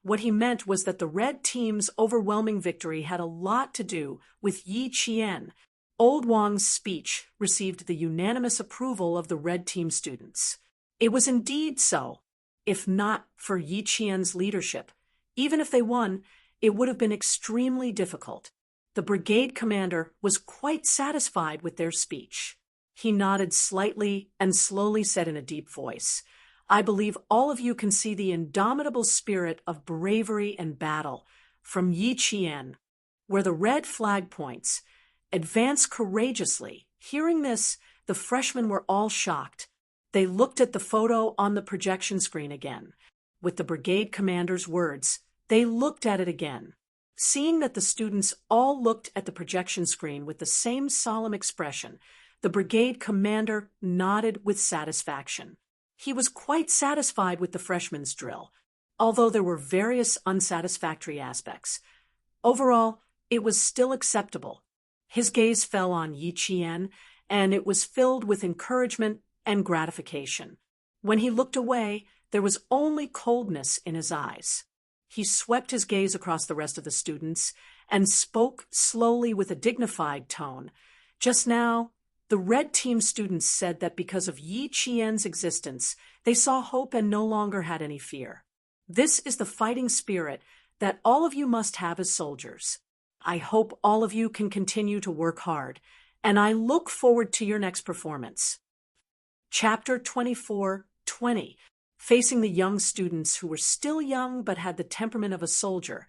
What he meant was that the red team's overwhelming victory had a lot to do with Yi Qian. Old Wang's speech received the unanimous approval of the red team students. It was indeed so. If not for Yi Qian's leadership, even if they won, it would have been extremely difficult. The brigade commander was quite satisfied with their speech. He nodded slightly and slowly said in a deep voice, "I believe all of you can see the indomitable spirit of bravery and battle from Yi Qian, where the red flag points. Advance courageously." Hearing this, the freshmen were all shocked. They looked at the photo on the projection screen again. With the brigade commander's words, they looked at it again. Seeing that the students all looked at the projection screen with the same solemn expression, the brigade commander nodded with satisfaction. He was quite satisfied with the freshmen's drill, although there were various unsatisfactory aspects. Overall, it was still acceptable. His gaze fell on Yi Qian, and it was filled with encouragement and gratification. When he looked away, there was only coldness in his eyes. He swept his gaze across the rest of the students and spoke slowly with a dignified tone. Just now, the red team students said that because of Yi Qian's existence, they saw hope and no longer had any fear. This is the fighting spirit that all of you must have as soldiers. I hope all of you can continue to work hard, and I look forward to your next performance. Chapter 24:20. Facing the young students who were still young but had the temperament of a soldier,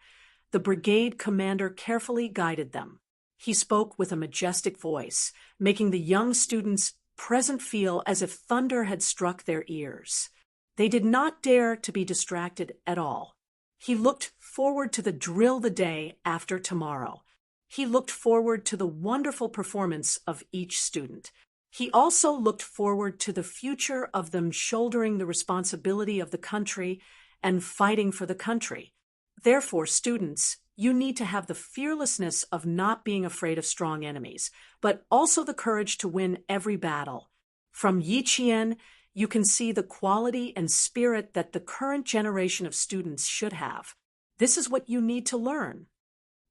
the brigade commander carefully guided them. He spoke with a majestic voice, making the young students present feel as if thunder had struck their ears. They did not dare to be distracted at all. He looked forward to the drill the day after tomorrow. He looked forward to the wonderful performance of each student. He also looked forward to the future of them shouldering the responsibility of the country and fighting for the country. Therefore, students, you need to have the fearlessness of not being afraid of strong enemies, but also the courage to win every battle. From Yi Qian, you can see the quality and spirit that the current generation of students should have. This is what you need to learn.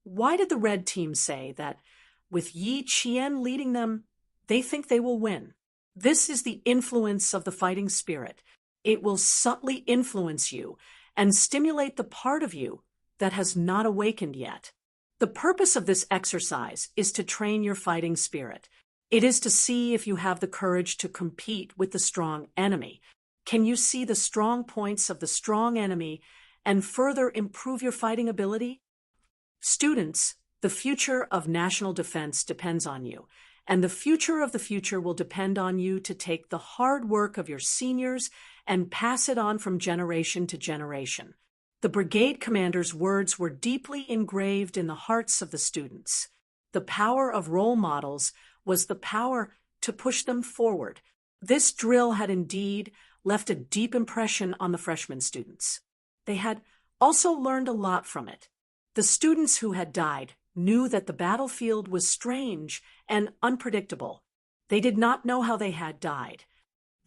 Why did the red team say that with Yi Qian leading them, they think they will win? This is the influence of the fighting spirit. It will subtly influence you and stimulate the part of you that has not awakened yet. The purpose of this exercise is to train your fighting spirit. It is to see if you have the courage to compete with the strong enemy. Can you see the strong points of the strong enemy and further improve your fighting ability? Students, the future of national defense depends on you, and the future of the future will depend on you to take the hard work of your seniors and pass it on from generation to generation. The brigade commander's words were deeply engraved in the hearts of the students. The power of role models was the power to push them forward. This drill had indeed left a deep impression on the freshman students. They had also learned a lot from it. The students who had died knew that the battlefield was strange and unpredictable. They did not know how they had died.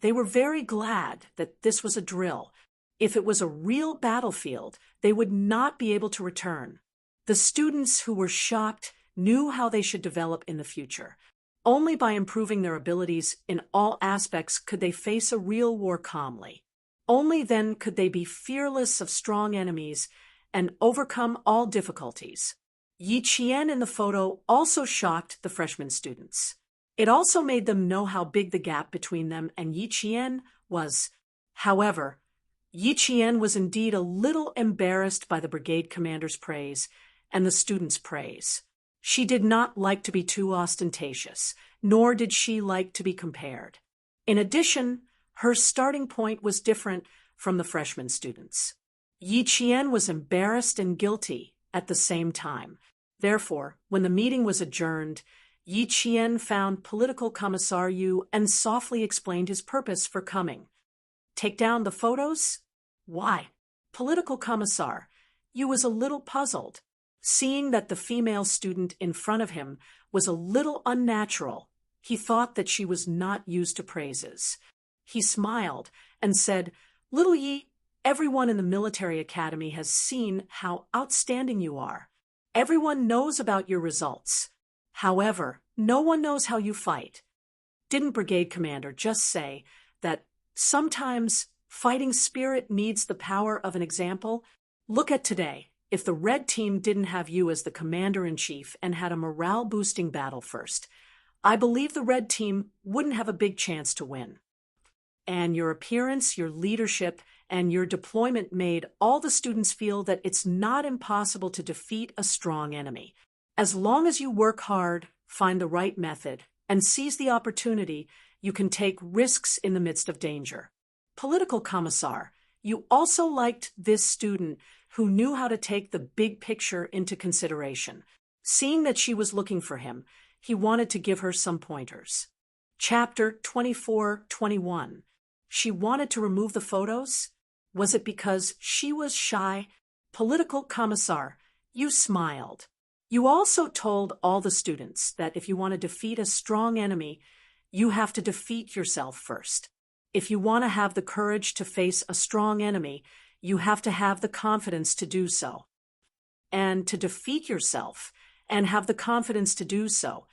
They were very glad that this was a drill. If it was a real battlefield, they would not be able to return. The students who were shocked knew how they should develop in the future. Only by improving their abilities in all aspects could they face a real war calmly. Only then could they be fearless of strong enemies and overcome all difficulties. Yi Qian in the photo also shocked the freshman students. It also made them know how big the gap between them and Yi Qian was. However, Yi Qian was indeed a little embarrassed by the brigade commander's praise and the students' praise. She did not like to be too ostentatious, nor did she like to be compared. In addition, her starting point was different from the freshman students. Yi Qian was embarrassed and guilty at the same time. Therefore, when the meeting was adjourned, Yi Qian found Political Commissar Yu and softly explained his purpose for coming. Take down the photos? Why? Political Commissar Yu was a little puzzled. Seeing that the female student in front of him was a little unnatural, he thought that she was not used to praises. He smiled and said, "Little Yi, everyone in the military academy has seen how outstanding you are. Everyone knows about your results. However, no one knows how you fight." Didn't Brigade Commander just say that sometimes fighting spirit needs the power of an example? Look at today. If the red team didn't have you as the commander-in-chief and had a morale-boosting battle first, I believe the red team wouldn't have a big chance to win. And your appearance, your leadership, and your deployment made all the students feel that it's not impossible to defeat a strong enemy. As long as you work hard, find the right method, and seize the opportunity, you can take risks in the midst of danger. Political Commissar, you also liked this student who knew how to take the big picture into consideration. Seeing that she was looking for him, he wanted to give her some pointers. Chapter 24-21. She wanted to remove the photos? Was it because she was shy? Political Commissar, you smiled. You also told all the students that if you want to defeat a strong enemy, you have to defeat yourself first. If you want to have the courage to face a strong enemy, you have to have the confidence to do so. And to defeat yourself and have the confidence to do so,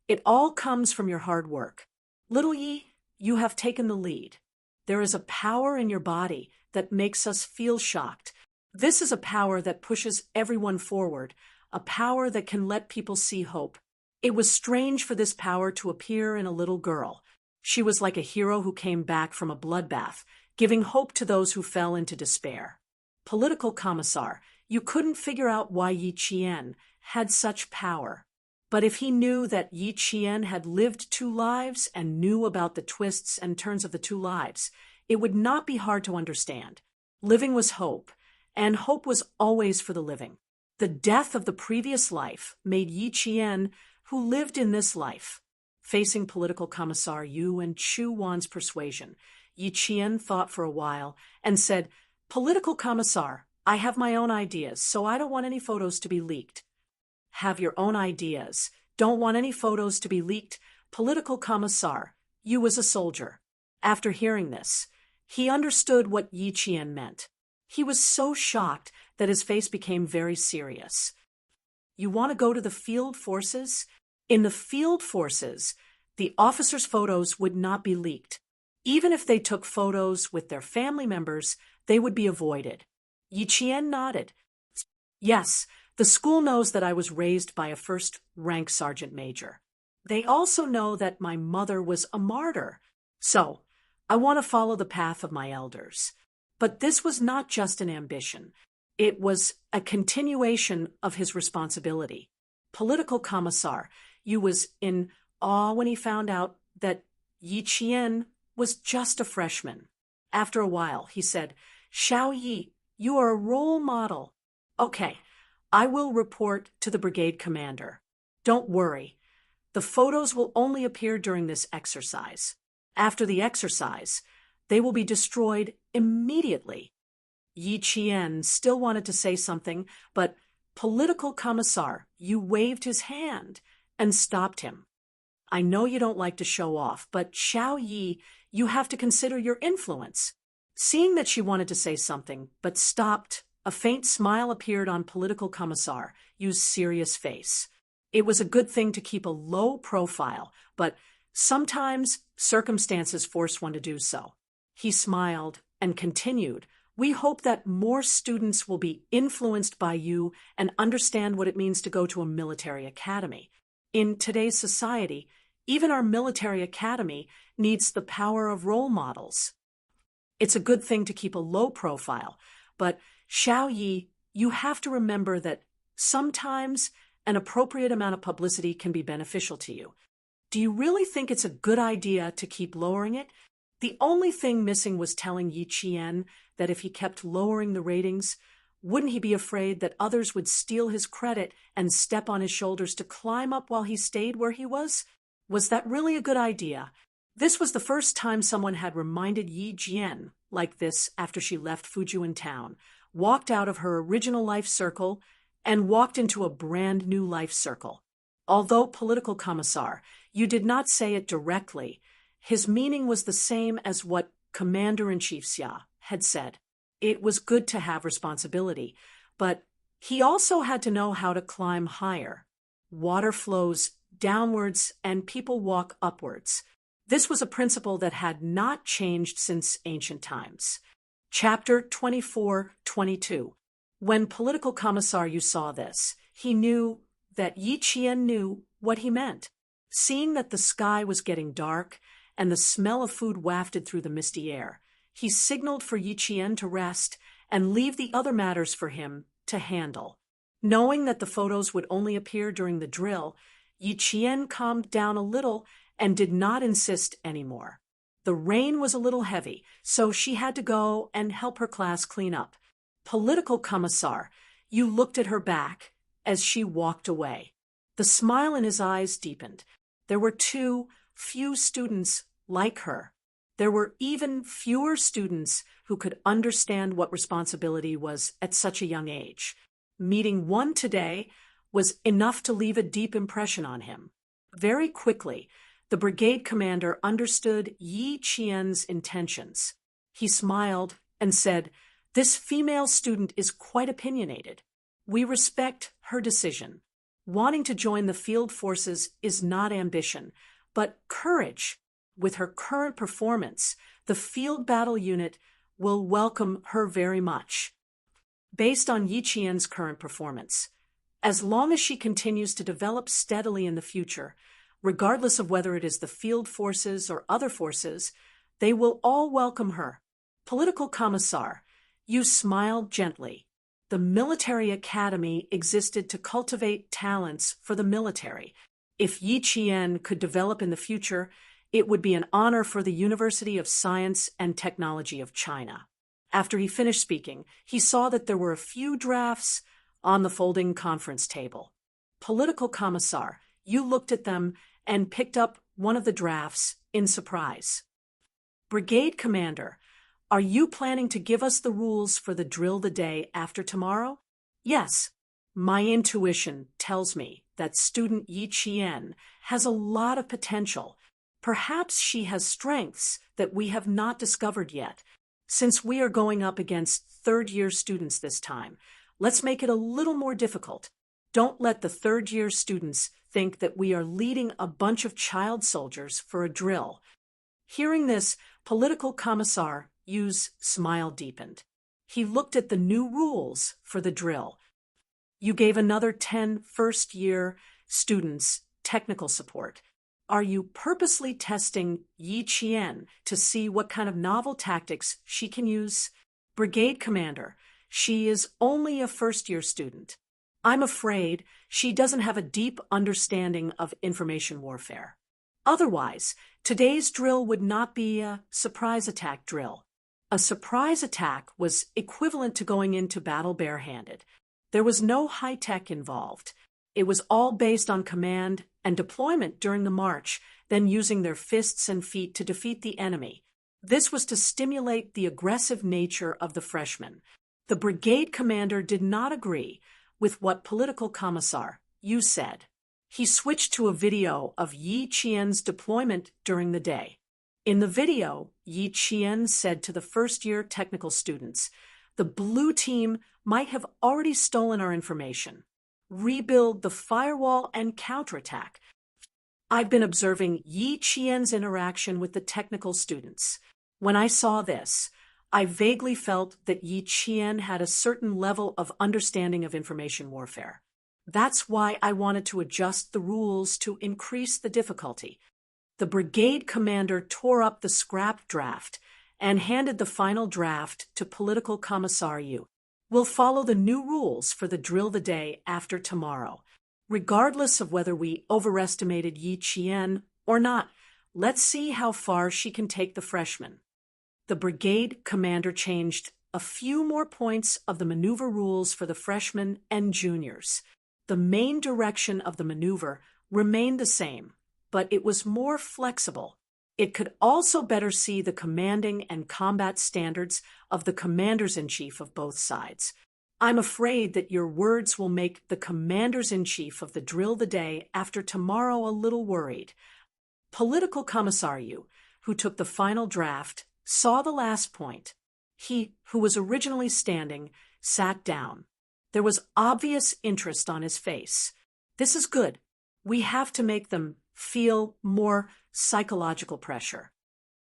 it all comes from your hard work. Little Yi, you have taken the lead. There is a power in your body that makes us feel shocked. This is a power that pushes everyone forward, a power that can let people see hope. It was strange for this power to appear in a little girl. She was like a hero who came back from a bloodbath, giving hope to those who fell into despair. Political Commissar, you couldn't figure out why Yi Qian had such power. But if he knew that Yi Qian had lived 2 lives and knew about the twists and turns of the 2 lives, it would not be hard to understand. Living was hope, and hope was always for the living. The death of the previous life made Yi Qian, who lived in this life. Facing Political Commissar Yu and Chu Wan's persuasion, Yi Qian thought for a while and said, "Political Commissar, I have my own ideas, so I don't want any photos to be leaked." Have your own ideas. Don't want any photos to be leaked. Political Commissar, you was a soldier. After hearing this, he understood what Yi Qian meant. He was so shocked that his face became very serious. You want to go to the field forces? In the field forces, the officers' photos would not be leaked. Even if they took photos with their family members, they would be avoided. Yi Qian nodded. Yes, the school knows that I was raised by a first-rank sergeant major. They also know that my mother was a martyr. So, I want to follow the path of my elders. But this was not just an ambition. It was a continuation of his responsibility. Political Commissar, you was in awe when he found out that Yi Qian was just a freshman. After a while, he said, "Xiao Yi, you are a role model." "Okay, I will report to the brigade commander. Don't worry. The photos will only appear during this exercise. After the exercise, they will be destroyed immediately." Yi Qian still wanted to say something, but Political Commissar, you waved his hand and stopped him. "I know you don't like to show off, but Xiao Yi, you have to consider your influence." Seeing that she wanted to say something, but stopped, a faint smile appeared on Political Commissar Yu's serious face. It was a good thing to keep a low profile, but sometimes circumstances force one to do so. He smiled and continued, "We hope that more students will be influenced by you and understand what it means to go to a military academy. In today's society, even our military academy needs the power of role models. It's a good thing to keep a low profile, but Xiao Yi, you have to remember that sometimes an appropriate amount of publicity can be beneficial to you. Do you really think it's a good idea to keep lowering it?" The only thing missing was telling Yi Qian that if he kept lowering the ratings, wouldn't he be afraid that others would steal his credit and step on his shoulders to climb up while he stayed where he was? Was that really a good idea? This was the first time someone had reminded Yi Jian like this after she left Fujian town, walked out of her original life circle, and walked into a brand new life circle. Although political commissar, you did not say it directly, his meaning was the same as what Commander-in-Chief Xia had said. It was good to have responsibility, but he also had to know how to climb higher. Water flows downwards and people walk upwards. This was a principle that had not changed since ancient times. Chapter 24-22. When political commissar Yu saw this, he knew that Yi Qian knew what he meant. Seeing that the sky was getting dark and the smell of food wafted through the misty air, he signaled for Yi Qian to rest and leave the other matters for him to handle. Knowing that the photos would only appear during the drill, Yi Qian calmed down a little and did not insist anymore. The rain was a little heavy, so she had to go and help her class clean up. Political commissar, Yu looked at her back as she walked away. The smile in his eyes deepened. There were too few students like her. There were even fewer students who could understand what responsibility was at such a young age. Meeting one today was enough to leave a deep impression on him. Very quickly, the brigade commander understood Yi Qian's intentions. He smiled and said, "This female student is quite opinionated. We respect her decision. Wanting to join the field forces is not ambition, but courage. With her current performance, the field battle unit will welcome her very much." Based on Yi Qian's current performance, as long as she continues to develop steadily in the future, regardless of whether it is the field forces or other forces, they will all welcome her. Political commissar, you smiled gently. The military academy existed to cultivate talents for the military. If Yi Qian could develop in the future, it would be an honor for the University of Science and Technology of China. After he finished speaking, he saw that there were a few drafts on the folding conference table. Political commissar, you looked at them and picked up one of the drafts in surprise. Brigade commander, are you planning to give us the rules for the drill the day after tomorrow? Yes. My intuition tells me that student Yi Qian has a lot of potential. Perhaps she has strengths that we have not discovered yet. Since we are going up against third-year students this time, let's make it a little more difficult. Don't let the third-year students think that we are leading a bunch of child soldiers for a drill. Hearing this, political commissar Yu's smile deepened. He looked at the new rules for the drill. You gave another 10 first-year students technical support. Are you purposely testing Yi Qian to see what kind of novel tactics she can use? Brigade commander, she is only a first-year student. I'm afraid she doesn't have a deep understanding of information warfare. Otherwise, today's drill would not be a surprise attack drill. A surprise attack was equivalent to going into battle barehanded. There was no high-tech involved. It was all based on command and deployment during the march, then using their fists and feet to defeat the enemy. This was to stimulate the aggressive nature of the freshmen. The brigade commander did not agree with what political commissar Yu said. He switched to a video of Yi Qian's deployment during the day. In the video, Yi Qian said to the first-year technical students, "The blue team might have already stolen our information. Rebuild the firewall and counterattack." I've been observing Yi Qian's interaction with the technical students. When I saw this, I vaguely felt that Yi Qian had a certain level of understanding of information warfare. That's why I wanted to adjust the rules to increase the difficulty. The brigade commander tore up the scrap draft and handed the final draft to Political Commissar Yu. We'll follow the new rules for the drill the day after tomorrow. Regardless of whether we overestimated Yi Qian or not, let's see how far she can take the freshmen. The brigade commander changed a few more points of the maneuver rules for the freshmen and juniors. The main direction of the maneuver remained the same, but it was more flexible. It could also better see the commanding and combat standards of the commanders-in-chief of both sides. I'm afraid that your words will make the commanders-in-chief of the drill the day after tomorrow a little worried. Political Commissar Yu, who took the final draft, saw the last point. He, who was originally standing, sat down. There was obvious interest on his face. This is good. We have to make them feel more psychological pressure.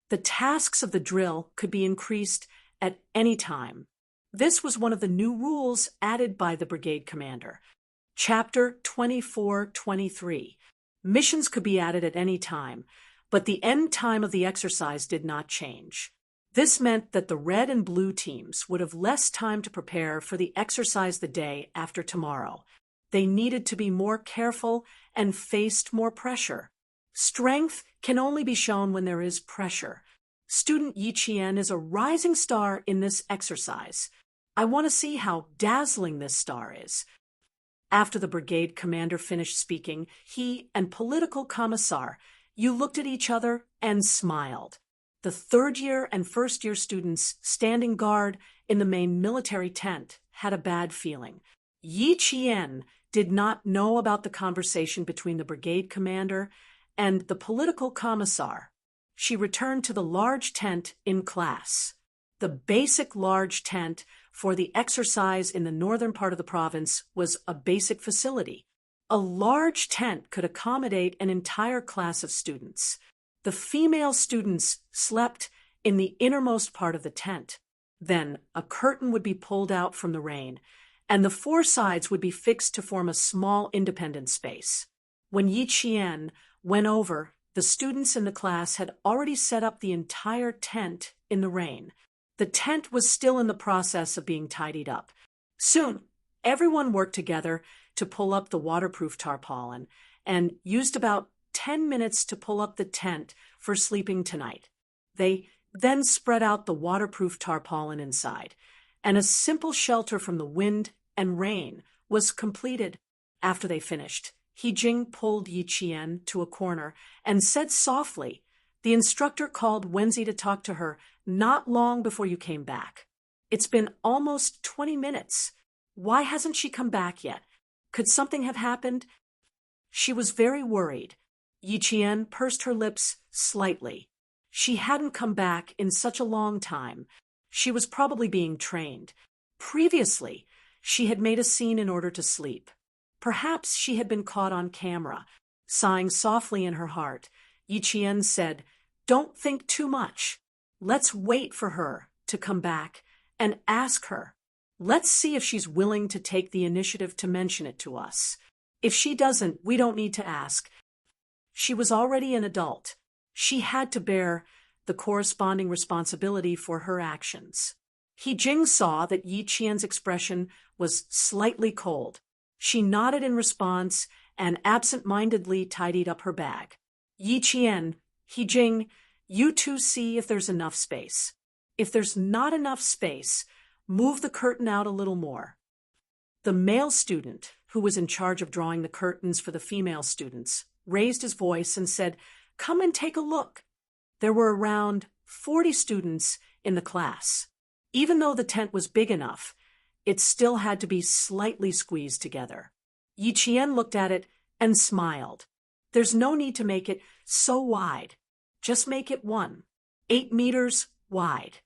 The tasks of the drill could be increased at any time. This was one of the new rules added by the brigade commander. Chapter 24-23. Missions could be added at any time, but the end time of the exercise did not change. This meant that the red and blue teams would have less time to prepare for the exercise the day after tomorrow. They needed to be more careful and faced more pressure. Strength can only be shown when there is pressure. Student Yi Qian is a rising star in this exercise. I want to see how dazzling this star is. After the brigade commander finished speaking, he and Political Commissar Yu looked at each other and smiled. The third-year and first-year students standing guard in the main military tent had a bad feeling. Yi Qian did not know about the conversation between the brigade commander and the political commissar. She returned to the large tent in class. The basic large tent for the exercise in the northern part of the province was a basic facility. A large tent could accommodate an entire class of students. The female students slept in the innermost part of the tent. Then a curtain would be pulled out from the rain, and the four sides would be fixed to form a small independent space. When Yi Qian went over, the students in the class had already set up the entire tent in the rain. The tent was still in the process of being tidied up. Soon, everyone worked together to pull up the waterproof tarpaulin and used about 10 minutes to pull up the tent for sleeping tonight. They then spread out the waterproof tarpaulin inside, and a simple shelter from the wind and rain was completed. After they finished, He Jing pulled Yi Qian to a corner and said softly, "The instructor called Wenzi to talk to her not long before you came back. It's been almost 20 minutes. Why hasn't she come back yet? Could something have happened?" She was very worried. Yi Qian pursed her lips slightly. She hadn't come back in such a long time. She was probably being trained. Previously, she had made a scene in order to sleep. Perhaps she had been caught on camera. Sighing softly in her heart, Yi Qian said, "Don't think too much. Let's wait for her to come back and ask her. Let's see if she's willing to take the initiative to mention it to us. If she doesn't, we don't need to ask." She was already an adult. She had to bear the corresponding responsibility for her actions. He Jing saw that Yi Qian's expression was slightly cold. She nodded in response and absent-mindedly tidied up her bag. "Yi Qian, He Jing, you two see if there's enough space. If there's not enough space, move the curtain out a little more." The male student, who was in charge of drawing the curtains for the female students, raised his voice and said, "Come and take a look." There were around 40 students in the class. Even though the tent was big enough, it still had to be slightly squeezed together. Yi Qian looked at it and smiled. "There's no need to make it so wide. Just make it 8 meters wide."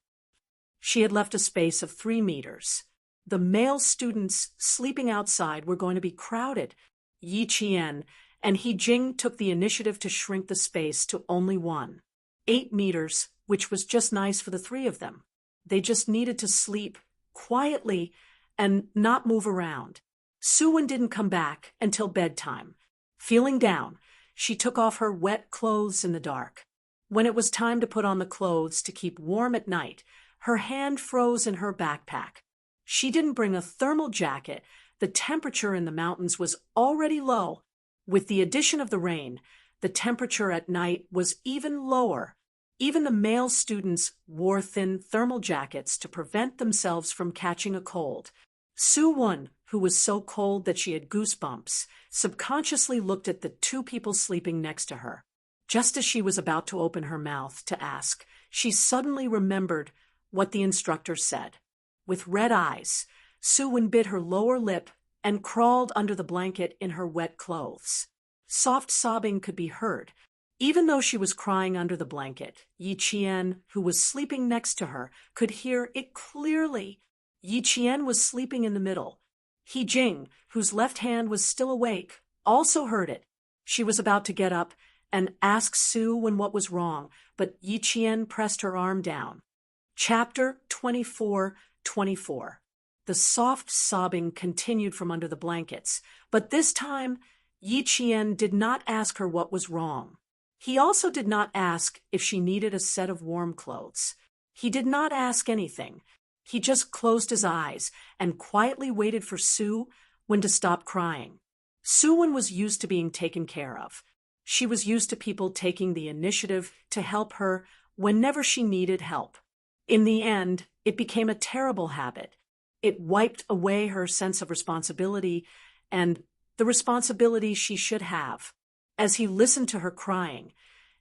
She had left a space of 3 meters. The male students sleeping outside were going to be crowded. Yi Qian and He Jing took the initiative to shrink the space to only 8 meters, which was just nice for the 3 of them. They just needed to sleep quietly and not move around. Suwon didn't come back until bedtime. Feeling down, she took off her wet clothes in the dark. When it was time to put on the clothes to keep warm at night, her hand froze in her backpack. She didn't bring a thermal jacket. The temperature in the mountains was already low. With the addition of the rain, the temperature at night was even lower. Even the male students wore thin thermal jackets to prevent themselves from catching a cold. Suwon, who was so cold that she had goosebumps, subconsciously looked at the two people sleeping next to her. Just as she was about to open her mouth to ask, she suddenly remembered what the instructor said. With red eyes, Suwon bit her lower lip and crawled under the blanket in her wet clothes. Soft sobbing could be heard. Even though she was crying under the blanket, Yi Qian, who was sleeping next to her, could hear it clearly. Yi Qian was sleeping in the middle. He Jing, whose left hand was still awake, also heard it. She was about to get up and ask Suwon what was wrong, but Yi Qian pressed her arm down. Chapter 24:24. The soft sobbing continued from under the blankets, but this time Yi Qian did not ask her what was wrong. He also did not ask if she needed a set of warm clothes. He did not ask anything. He just closed his eyes and quietly waited for Suwon to stop crying. Suwon was used to being taken care of. She was used to people taking the initiative to help her whenever she needed help. In the end, it became a terrible habit. It wiped away her sense of responsibility and the responsibility she should have. As he listened to her crying,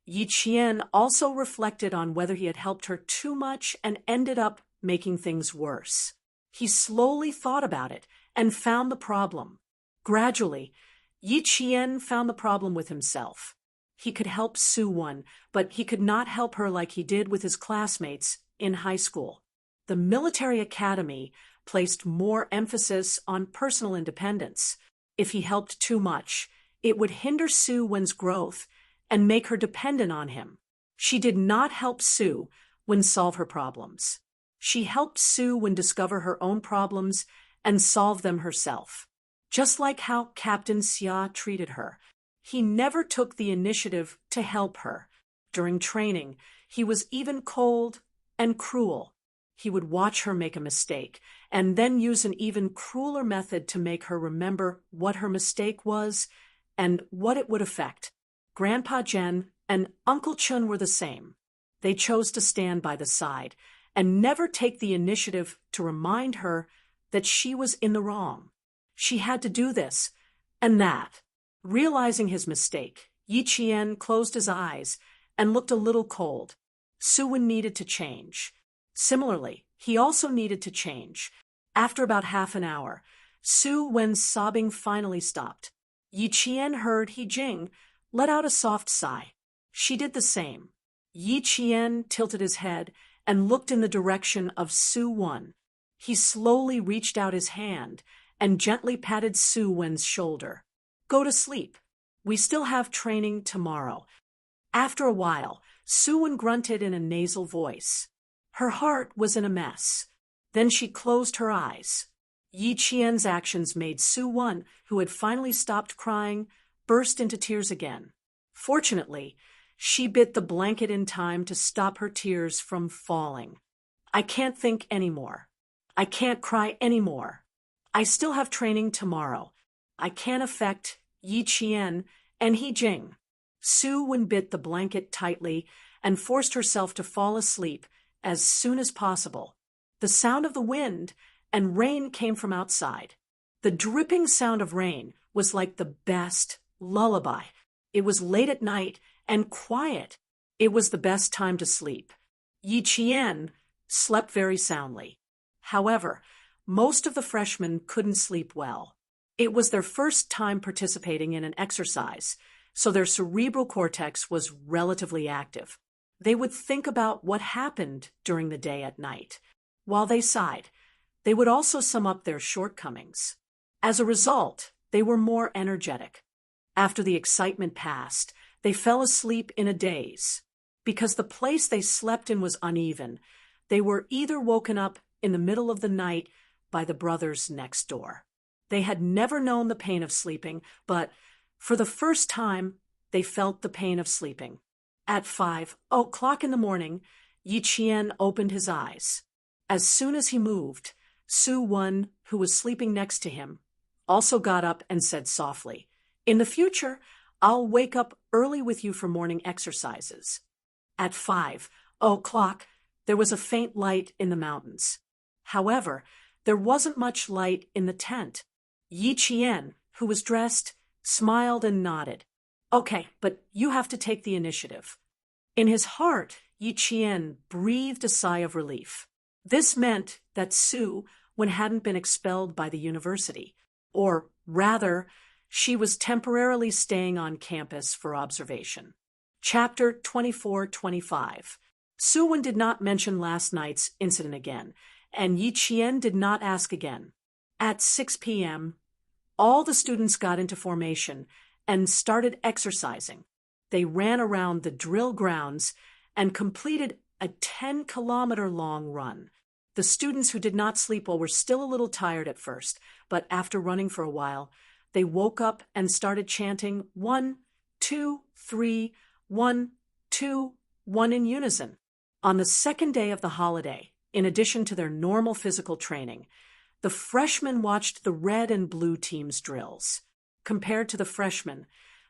Yi Qian also reflected on whether he had helped her too much and ended up making things worse. He slowly thought about it and found the problem. Gradually, Yi Qian found the problem with himself. He could help Suwon, but he could not help her like he did with his classmates in high school. The military academy placed more emphasis on personal independence. If he helped too much, it would hinder Suwon's growth and make her dependent on him. She did not help Suwon solve her problems. She helped Suwon discover her own problems and solve them herself. Just like how Captain Xia treated her, he never took the initiative to help her. During training, he was even cold and cruel. He would watch her make a mistake and then use an even crueler method to make her remember what her mistake was and what it would affect. Grandpa Jen and Uncle Chun were the same. They chose to stand by the side and never take the initiative to remind her that she was in the wrong. She had to do this and that. Realizing his mistake, Yi Qian closed his eyes and looked a little cold. Suwon needed to change. Similarly, he also needed to change. After about half an hour, Suwon's sobbing finally stopped. Yi Qian heard He Jing let out a soft sigh. She did the same. Yi Qian tilted his head and looked in the direction of Suwon. He slowly reached out his hand and gently patted Suwon's shoulder. Go to sleep. We still have training tomorrow. After a while, Suwon grunted in a nasal voice. Her heart was in a mess. Then she closed her eyes. Yi Qian's actions made Suwon, who had finally stopped crying, burst into tears again. Fortunately, she bit the blanket in time to stop her tears from falling. I can't think anymore. I can't cry anymore. I still have training tomorrow. I can't affect Yi Qian and He Jing. Suwon bit the blanket tightly and forced herself to fall asleep as soon as possible. The sound of the wind and rain came from outside. The dripping sound of rain was like the best lullaby. It was late at night and quiet. It was the best time to sleep. Yi Qian slept very soundly. However, most of the freshmen couldn't sleep well. It was their first time participating in an exercise, so their cerebral cortex was relatively active. They would think about what happened during the day at night. While they sighed, they would also sum up their shortcomings. As a result, they were more energetic. After the excitement passed, they fell asleep in a daze. Because the place they slept in was uneven, they were either woken up in the middle of the night by the brothers next door. They had never known the pain of sleeping, but for the first time, they felt the pain of sleeping. At 5:00 in the morning, Yi Qian opened his eyes. As soon as he moved, Su Wen, who was sleeping next to him, also got up and said softly, "In the future, I'll wake up early with you for morning exercises." At 5:00, there was a faint light in the mountains. However, there wasn't much light in the tent. Yi Qian, who was dressed, smiled and nodded. "Okay, but you have to take the initiative." In his heart, Yi Qian breathed a sigh of relief. This meant that Su Wen hadn't been expelled by the university, or rather, she was temporarily staying on campus for observation. Chapter 24-25. Su Wen did not mention last night's incident again, and Yi Qian did not ask again. At 6 p.m., all the students got into formation and started exercising. They ran around the drill grounds and completed a 10-kilometer-long run. The students who did not sleep well were still a little tired at first, but after running for a while, they woke up and started chanting 1, 2, 3, 1, 2, 1 in unison. On the second day of the holiday, in addition to their normal physical training, the freshmen watched the red and blue teams' drills. Compared to the freshmen,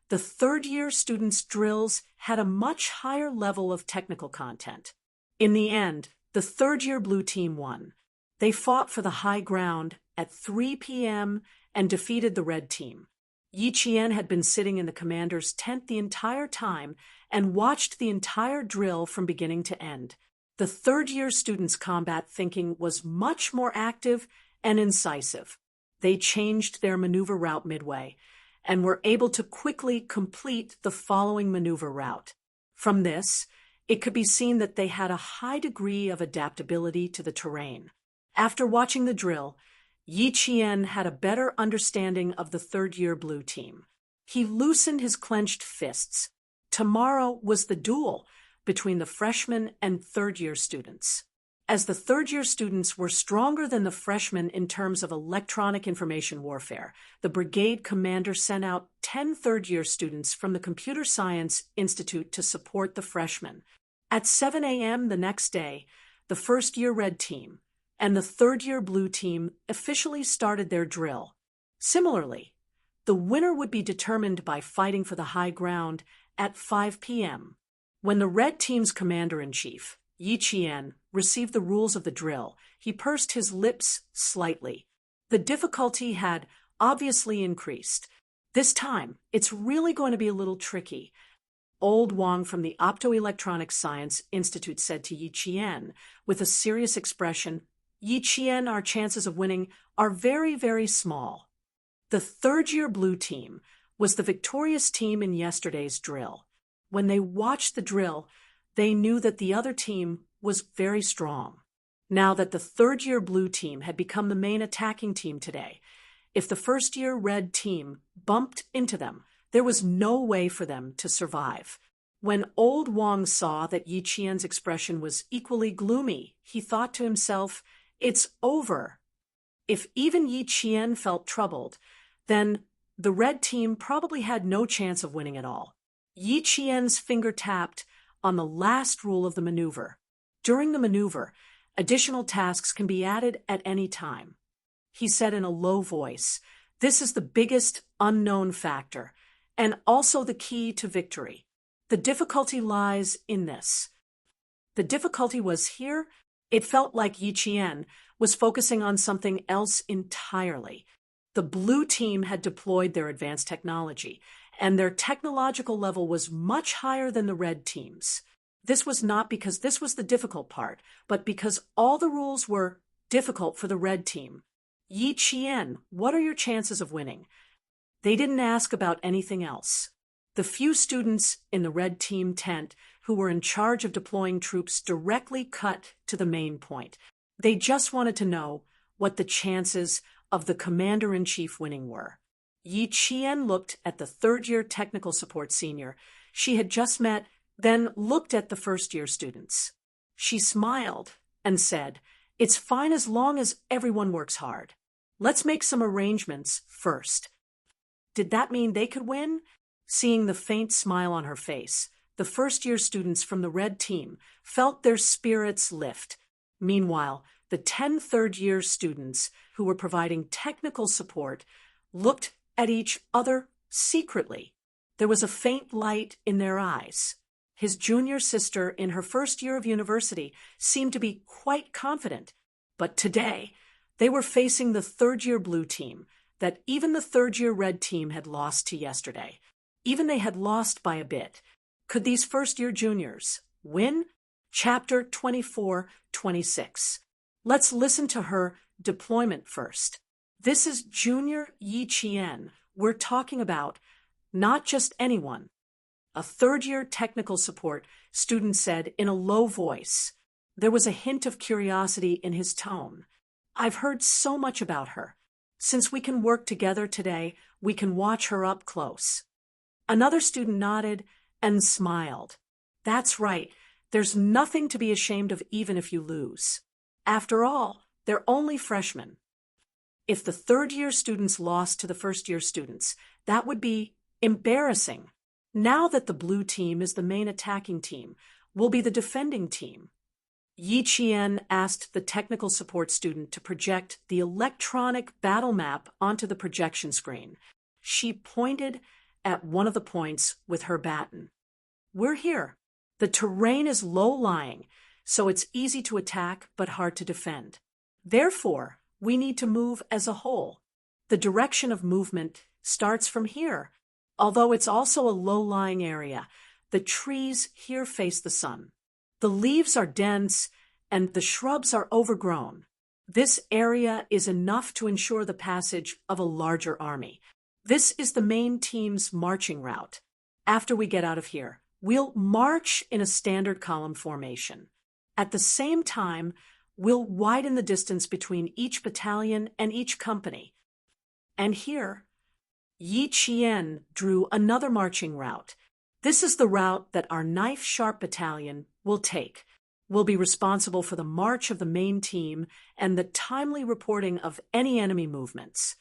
the third-year students' drills had a much higher level of technical content. In the end, the third-year blue team won. They fought for the high ground at 3 p.m. and defeated the red team. Yi Qian had been sitting in the commander's tent the entire time and watched the entire drill from beginning to end. The third-year students' combat thinking was much more active and incisive. They changed their maneuver route midway and were able to quickly complete the following maneuver route. From this, it could be seen that they had a high degree of adaptability to the terrain. After watching the drill, Yi Qian had a better understanding of the third-year blue team. He loosened his clenched fists. Tomorrow was the duel between the freshmen and third-year students. As the third-year students were stronger than the freshmen in terms of electronic information warfare, the brigade commander sent out 10 third-year students from the Computer Science Institute to support the freshmen. At 7 a.m. the next day, the first-year red team and the third-year blue team officially started their drill. Similarly, the winner would be determined by fighting for the high ground at 5 p.m. When the red team's commander-in-chief, Yi Qian, received the rules of the drill, he pursed his lips slightly. The difficulty had obviously increased. This time, it's really going to be a little tricky. Old Wang from the Optoelectronic Science Institute said to Yi Qian, with a serious expression, "Yi Qian, our chances of winning are very, very small." The third-year blue team was the victorious team in yesterday's drill. When they watched the drill, they knew that the other team was very strong. Now that the third-year blue team had become the main attacking team today, if the first-year red team bumped into them, there was no way for them to survive. When Old Wang saw that Yi Qian's expression was equally gloomy, he thought to himself, "It's over." If even Yi Qian felt troubled, then the red team probably had no chance of winning at all. Yi Qian's finger tapped on the last rule of the maneuver. During the maneuver, additional tasks can be added at any time. He said in a low voice, "This is the biggest unknown factor, and also the key to victory. The difficulty lies in this." The difficulty was here. It felt like Yi Qian was focusing on something else entirely. The blue team had deployed their advanced technology, and their technological level was much higher than the red team's. This was not because this was the difficult part, but because all the rules were difficult for the red team. "Yi Qian, what are your chances of winning?" They didn't ask about anything else. The few students in the red team tent who were in charge of deploying troops directly cut to the main point. They just wanted to know what the chances of the commander-in-chief winning were. Yi Qian looked at the third-year technical support senior she had just met, then looked at the first-year students. She smiled and said, "It's fine as long as everyone works hard. Let's make some arrangements first." Did that mean they could win? Seeing the faint smile on her face, the first-year students from the red team felt their spirits lift. Meanwhile, the 10 third-year students who were providing technical support looked at each other secretly. There was a faint light in their eyes. His junior sister in her first year of university seemed to be quite confident. But today, they were facing the third-year blue team that even the third-year red team had lost to yesterday. Even they had lost by a bit. Could these first-year juniors win? Chapter 24-26. Let's listen to her deployment first. This is Junior Yi Qian. We're talking about not just anyone. A third-year technical support student said in a low voice. There was a hint of curiosity in his tone. "I've heard so much about her. Since we can work together today, we can watch her up close." Another student nodded and smiled. "That's right. There's nothing to be ashamed of even if you lose. After all, they're only freshmen." If the third-year students lost to the first-year students, that would be embarrassing. Now that the blue team is the main attacking team, will be the defending team. Yi Qian asked the technical support student to project the electronic battle map onto the projection screen. She pointed at one of the points with her baton. "We're here. The terrain is low-lying, so it's easy to attack but hard to defend. Therefore, we need to move as a whole. The direction of movement starts from here. Although it's also a low-lying area, the trees here face the sun. The leaves are dense and the shrubs are overgrown. This area is enough to ensure the passage of a larger army. This is the main team's marching route. After we get out of here, we'll march in a standard column formation. At the same time, we'll widen the distance between each battalion and each company. And here, Yi Qian drew another marching route. This is the route that our knife-sharp battalion will take. We'll be responsible for the march of the main team and the timely reporting of any enemy movements.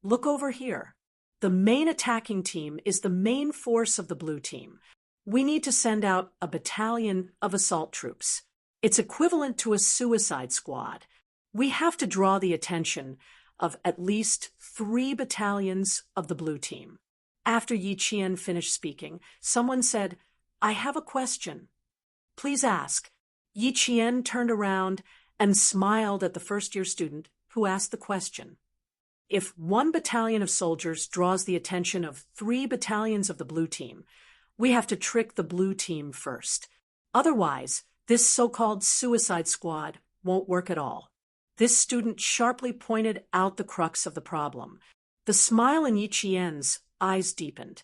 Look over here. The main attacking team is the main force of the blue team. We need to send out a battalion of assault troops. It's equivalent to a suicide squad. We have to draw the attention of at least 3 battalions of the blue team. After Yi Qian finished speaking, someone said, "I have a question." "Please ask." Yi Qian turned around and smiled at the first-year student who asked the question. If 1 battalion of soldiers draws the attention of 3 battalions of the blue team, we have to trick the blue team first. Otherwise, this so-called suicide squad won't work at all. This student sharply pointed out the crux of the problem. The smile in Yi Qian's eyes deepened.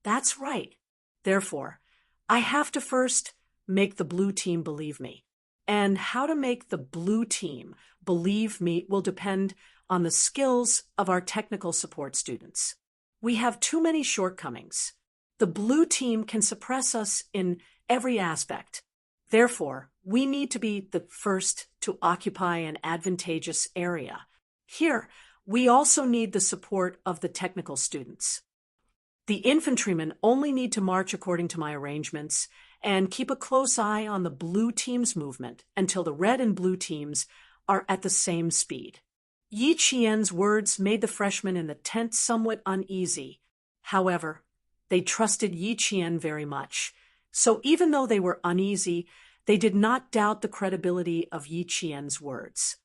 "That's right. Therefore, I have to first make the blue team believe me. And how to make the blue team believe me will depend on the skills of our technical support students. We have too many shortcomings. The blue team can suppress us in every aspect. Therefore, we need to be the first to occupy an advantageous area. Here, we also need the support of the technical students. The infantrymen only need to march according to my arrangements and keep a close eye on the blue team's movement until the red and blue teams are at the same speed." Yi Qian's words made the freshmen in the tent somewhat uneasy. However, they trusted Yi Qian very much. So even though they were uneasy, they did not doubt the credibility of Yi Qian's words.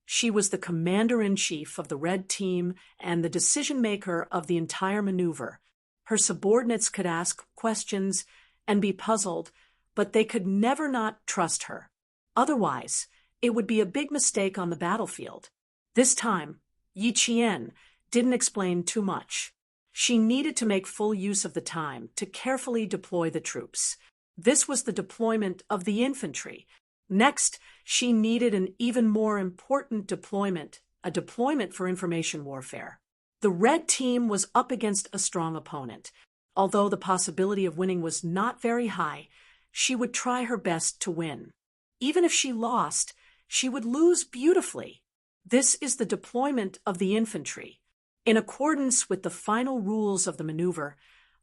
She was the commander-in-chief of the red team and the decision-maker of the entire maneuver. Her subordinates could ask questions and be puzzled, but they could never not trust her. Otherwise, it would be a big mistake on the battlefield. This time, Yi Qian didn't explain too much. She needed to make full use of the time to carefully deploy the troops. This was the deployment of the infantry. Next, she needed an even more important deployment, a deployment for information warfare. The red team was up against a strong opponent. Although the possibility of winning was not very high, she would try her best to win. Even if she lost, she would lose beautifully. This is the deployment of the infantry. In accordance with the final rules of the maneuver,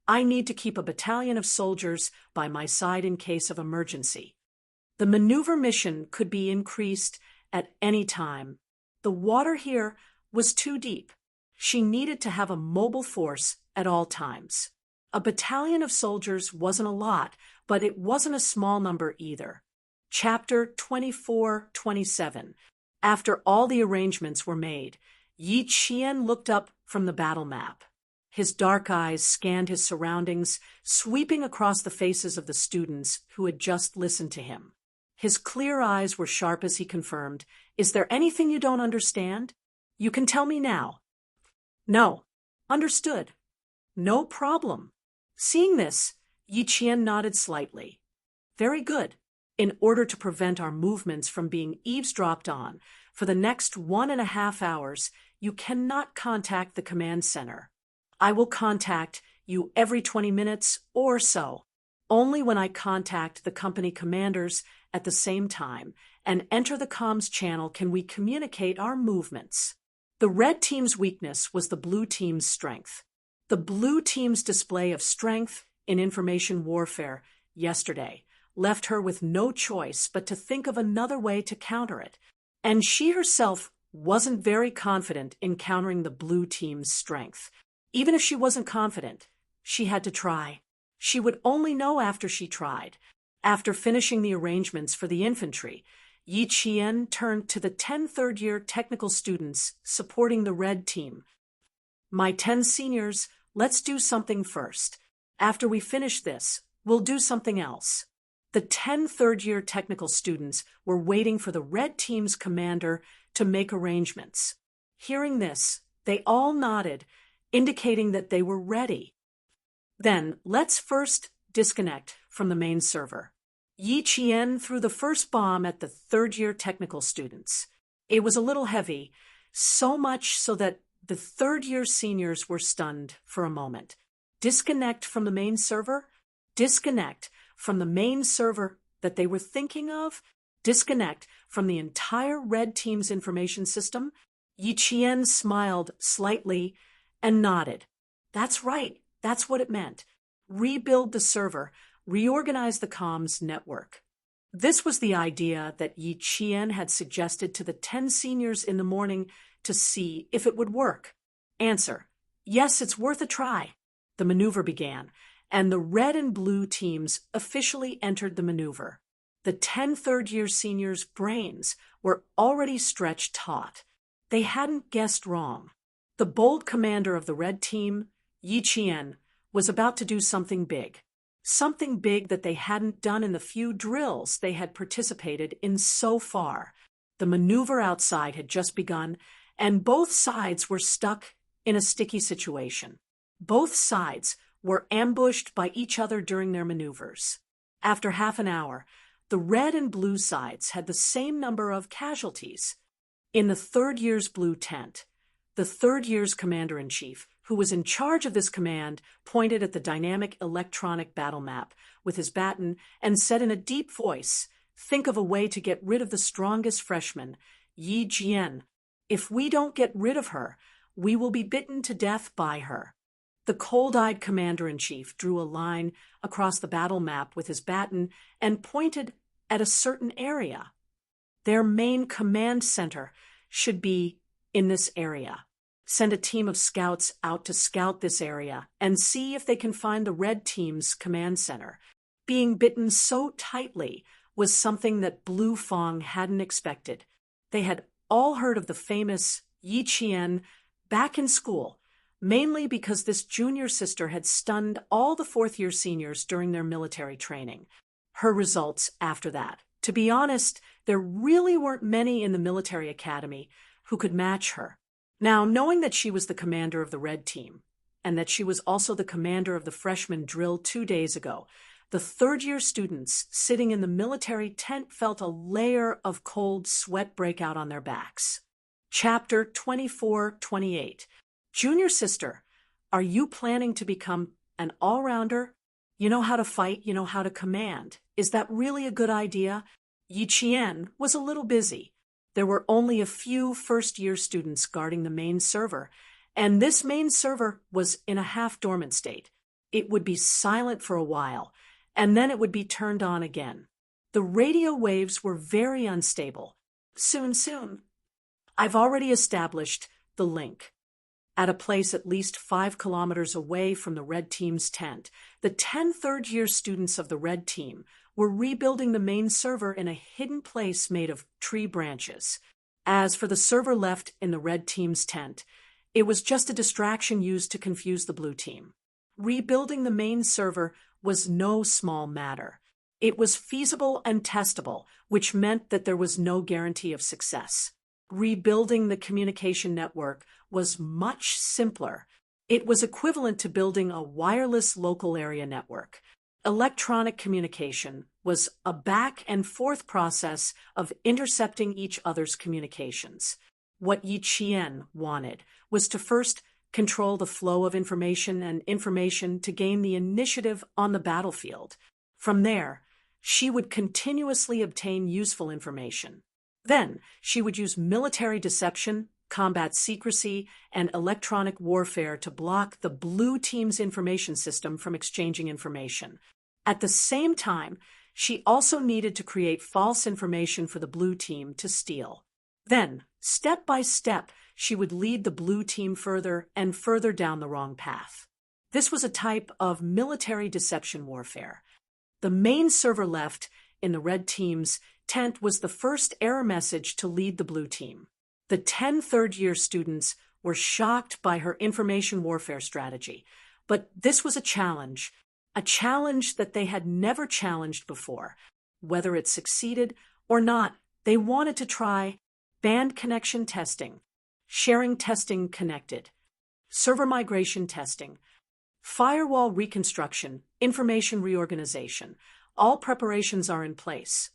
I need to keep a battalion of soldiers by my side in case of emergency. The maneuver mission could be increased at any time. The water here was too deep. She needed to have a mobile force at all times. A battalion of soldiers wasn't a lot, but it wasn't a small number either. Chapter 24-27. After all the arrangements were made, Yi Qian looked up from the battle map. His dark eyes scanned his surroundings, sweeping across the faces of the students who had just listened to him. His clear eyes were sharp as he confirmed, "Is there anything you don't understand? You can tell me now." "No." "Understood." "No problem." Seeing this, Yi Qian nodded slightly. "Very good. In order to prevent our movements from being eavesdropped on, for the next 1.5 hours, you cannot contact the command center. I will contact you every 20 minutes or so. Only when I contact the company commanders at the same time and enter the comms channel can we communicate our movements." The red team's weakness was the blue team's strength. The blue team's display of strength in information warfare yesterday left her with no choice but to think of another way to counter it, and she herself wasn't very confident in countering the blue team's strength. Even if she wasn't confident, she had to try. She would only know after she tried. After finishing the arrangements for the infantry, Yi Qian turned to the 10 third-year technical students supporting the red team. "My 10 seniors, let's do something first. After we finish this, we'll do something else." The 10 third-year technical students were waiting for the red team's commander to make arrangements. Hearing this, they all nodded, indicating that they were ready. "Then, let's first disconnect from the main server." Yi Qian threw the first bomb at the third-year technical students. It was a little heavy, so much so that the third-year seniors were stunned for a moment. Disconnect from the main server? Disconnect from the main server that they were thinking of? Disconnect from the entire red team's information system? Yi Qian smiled slightly and nodded. That's right, that's what it meant. Rebuild the server, reorganize the comms network. This was the idea that Yi Qian had suggested to the 10 seniors in the morning to see if it would work. Answer: yes, it's worth a try. The maneuver began, and the red and blue teams officially entered the maneuver. The 10 third-year seniors' brains were already stretched taut. They hadn't guessed wrong. The bold commander of the red team, Yi Qian, was about to do something big. Something big that they hadn't done in the few drills they had participated in so far. The maneuver outside had just begun, and both sides were stuck in a sticky situation. Both sides were ambushed by each other during their maneuvers. After half an hour, the red and blue sides had the same number of casualties. In the third year's blue tent, the third year's commander-in-chief, who was in charge of this command, pointed at the dynamic electronic battle map with his baton and said in a deep voice, "Think of a way to get rid of the strongest freshman, Yi Jian. If we don't get rid of her, we will be bitten to death by her." The cold-eyed commander-in-chief drew a line across the battle map with his baton and pointed at a certain area. Their main command center should be in this area. Send a team of scouts out to scout this area and see if they can find the red team's command center. Being bitten so tightly was something that Blue Fong hadn't expected. They had all heard of the famous Yi Qian back in school, mainly because this junior sister had stunned all the fourth-year seniors during their military training. Her results after that. To be honest, there really weren't many in the military academy who could match her. Now, knowing that she was the commander of the red team, and that she was also the commander of the freshman drill 2 days ago, the third-year students sitting in the military tent felt a layer of cold sweat break out on their backs. Chapter 24-28. Junior sister, are you planning to become an all-rounder? You know how to fight, you know how to command. Is that really a good idea? Yi Qian was a little busy. There were only a few first-year students guarding the main server, and this main server was in a half-dormant state. It would be silent for a while, and then it would be turned on again. The radio waves were very unstable. Soon. I've already established the link. At a place at least 5 kilometers away from the Red Team's tent, the 10 third-year students of the Red Team were rebuilding the main server in a hidden place made of tree branches. As for the server left in the Red Team's tent, it was just a distraction used to confuse the Blue Team. Rebuilding the main server was no small matter. It was feasible and testable, which meant that there was no guarantee of success. Rebuilding the communication network was much simpler. It was equivalent to building a wireless local area network. Electronic communication was a back and forth process of intercepting each other's communications. What Yi Qian wanted was to first control the flow of information and information to gain the initiative on the battlefield. From there, she would continuously obtain useful information. Then, she would use military deception, combat secrecy, and electronic warfare to block the Blue Team's information system from exchanging information. At the same time, she also needed to create false information for the Blue Team to steal. Then, step by step, she would lead the Blue Team further and further down the wrong path. This was a type of military deception warfare. The main server left in the Red Team's tent was the first error message to lead the Blue Team. The 10 third-year students were shocked by her information warfare strategy, but this was a challenge that they had never challenged before. Whether it succeeded or not, they wanted to try band connection testing, sharing testing connected, server migration testing, firewall reconstruction, information reorganization. All preparations are in place.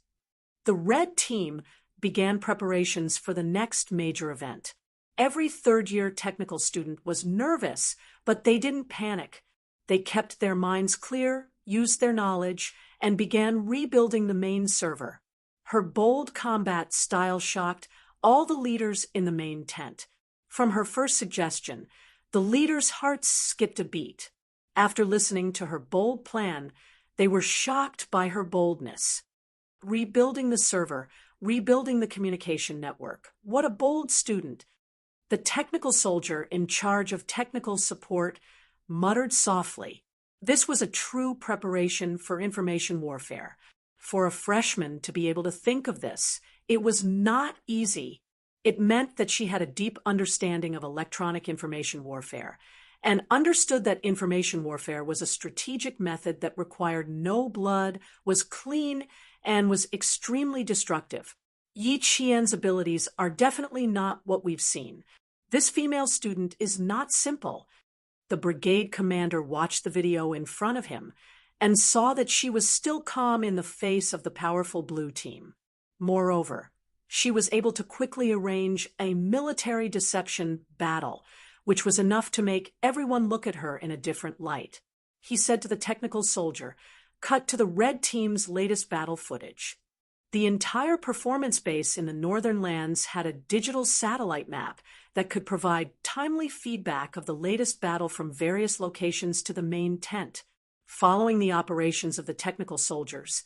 The Red Team began preparations for the next major event. Every third-year technical student was nervous, but they didn't panic. They kept their minds clear, used their knowledge, and began rebuilding the main server. Her bold combat style shocked all the leaders in the main tent. From her first suggestion, the leaders' hearts skipped a beat. After listening to her bold plan, they were shocked by her boldness. Rebuilding the server, rebuilding the communication network. What a bold student! The technical soldier in charge of technical support muttered softly. This was a true preparation for information warfare. For a freshman to be able to think of this, it was not easy. It meant that she had a deep understanding of electronic information warfare and understood that information warfare was a strategic method that required no blood, was clean, and was extremely destructive. Yi Qian's abilities are definitely not what we've seen. This female student is not simple. The brigade commander watched the video in front of him and saw that she was still calm in the face of the powerful Blue Team. Moreover, she was able to quickly arrange a military deception battle, which was enough to make everyone look at her in a different light. He said to the technical soldier, "Cut to the Red Team's latest battle footage." The entire performance base in the northern lands had a digital satellite map that could provide timely feedback of the latest battle from various locations to the main tent. Following the operations of the technical soldiers,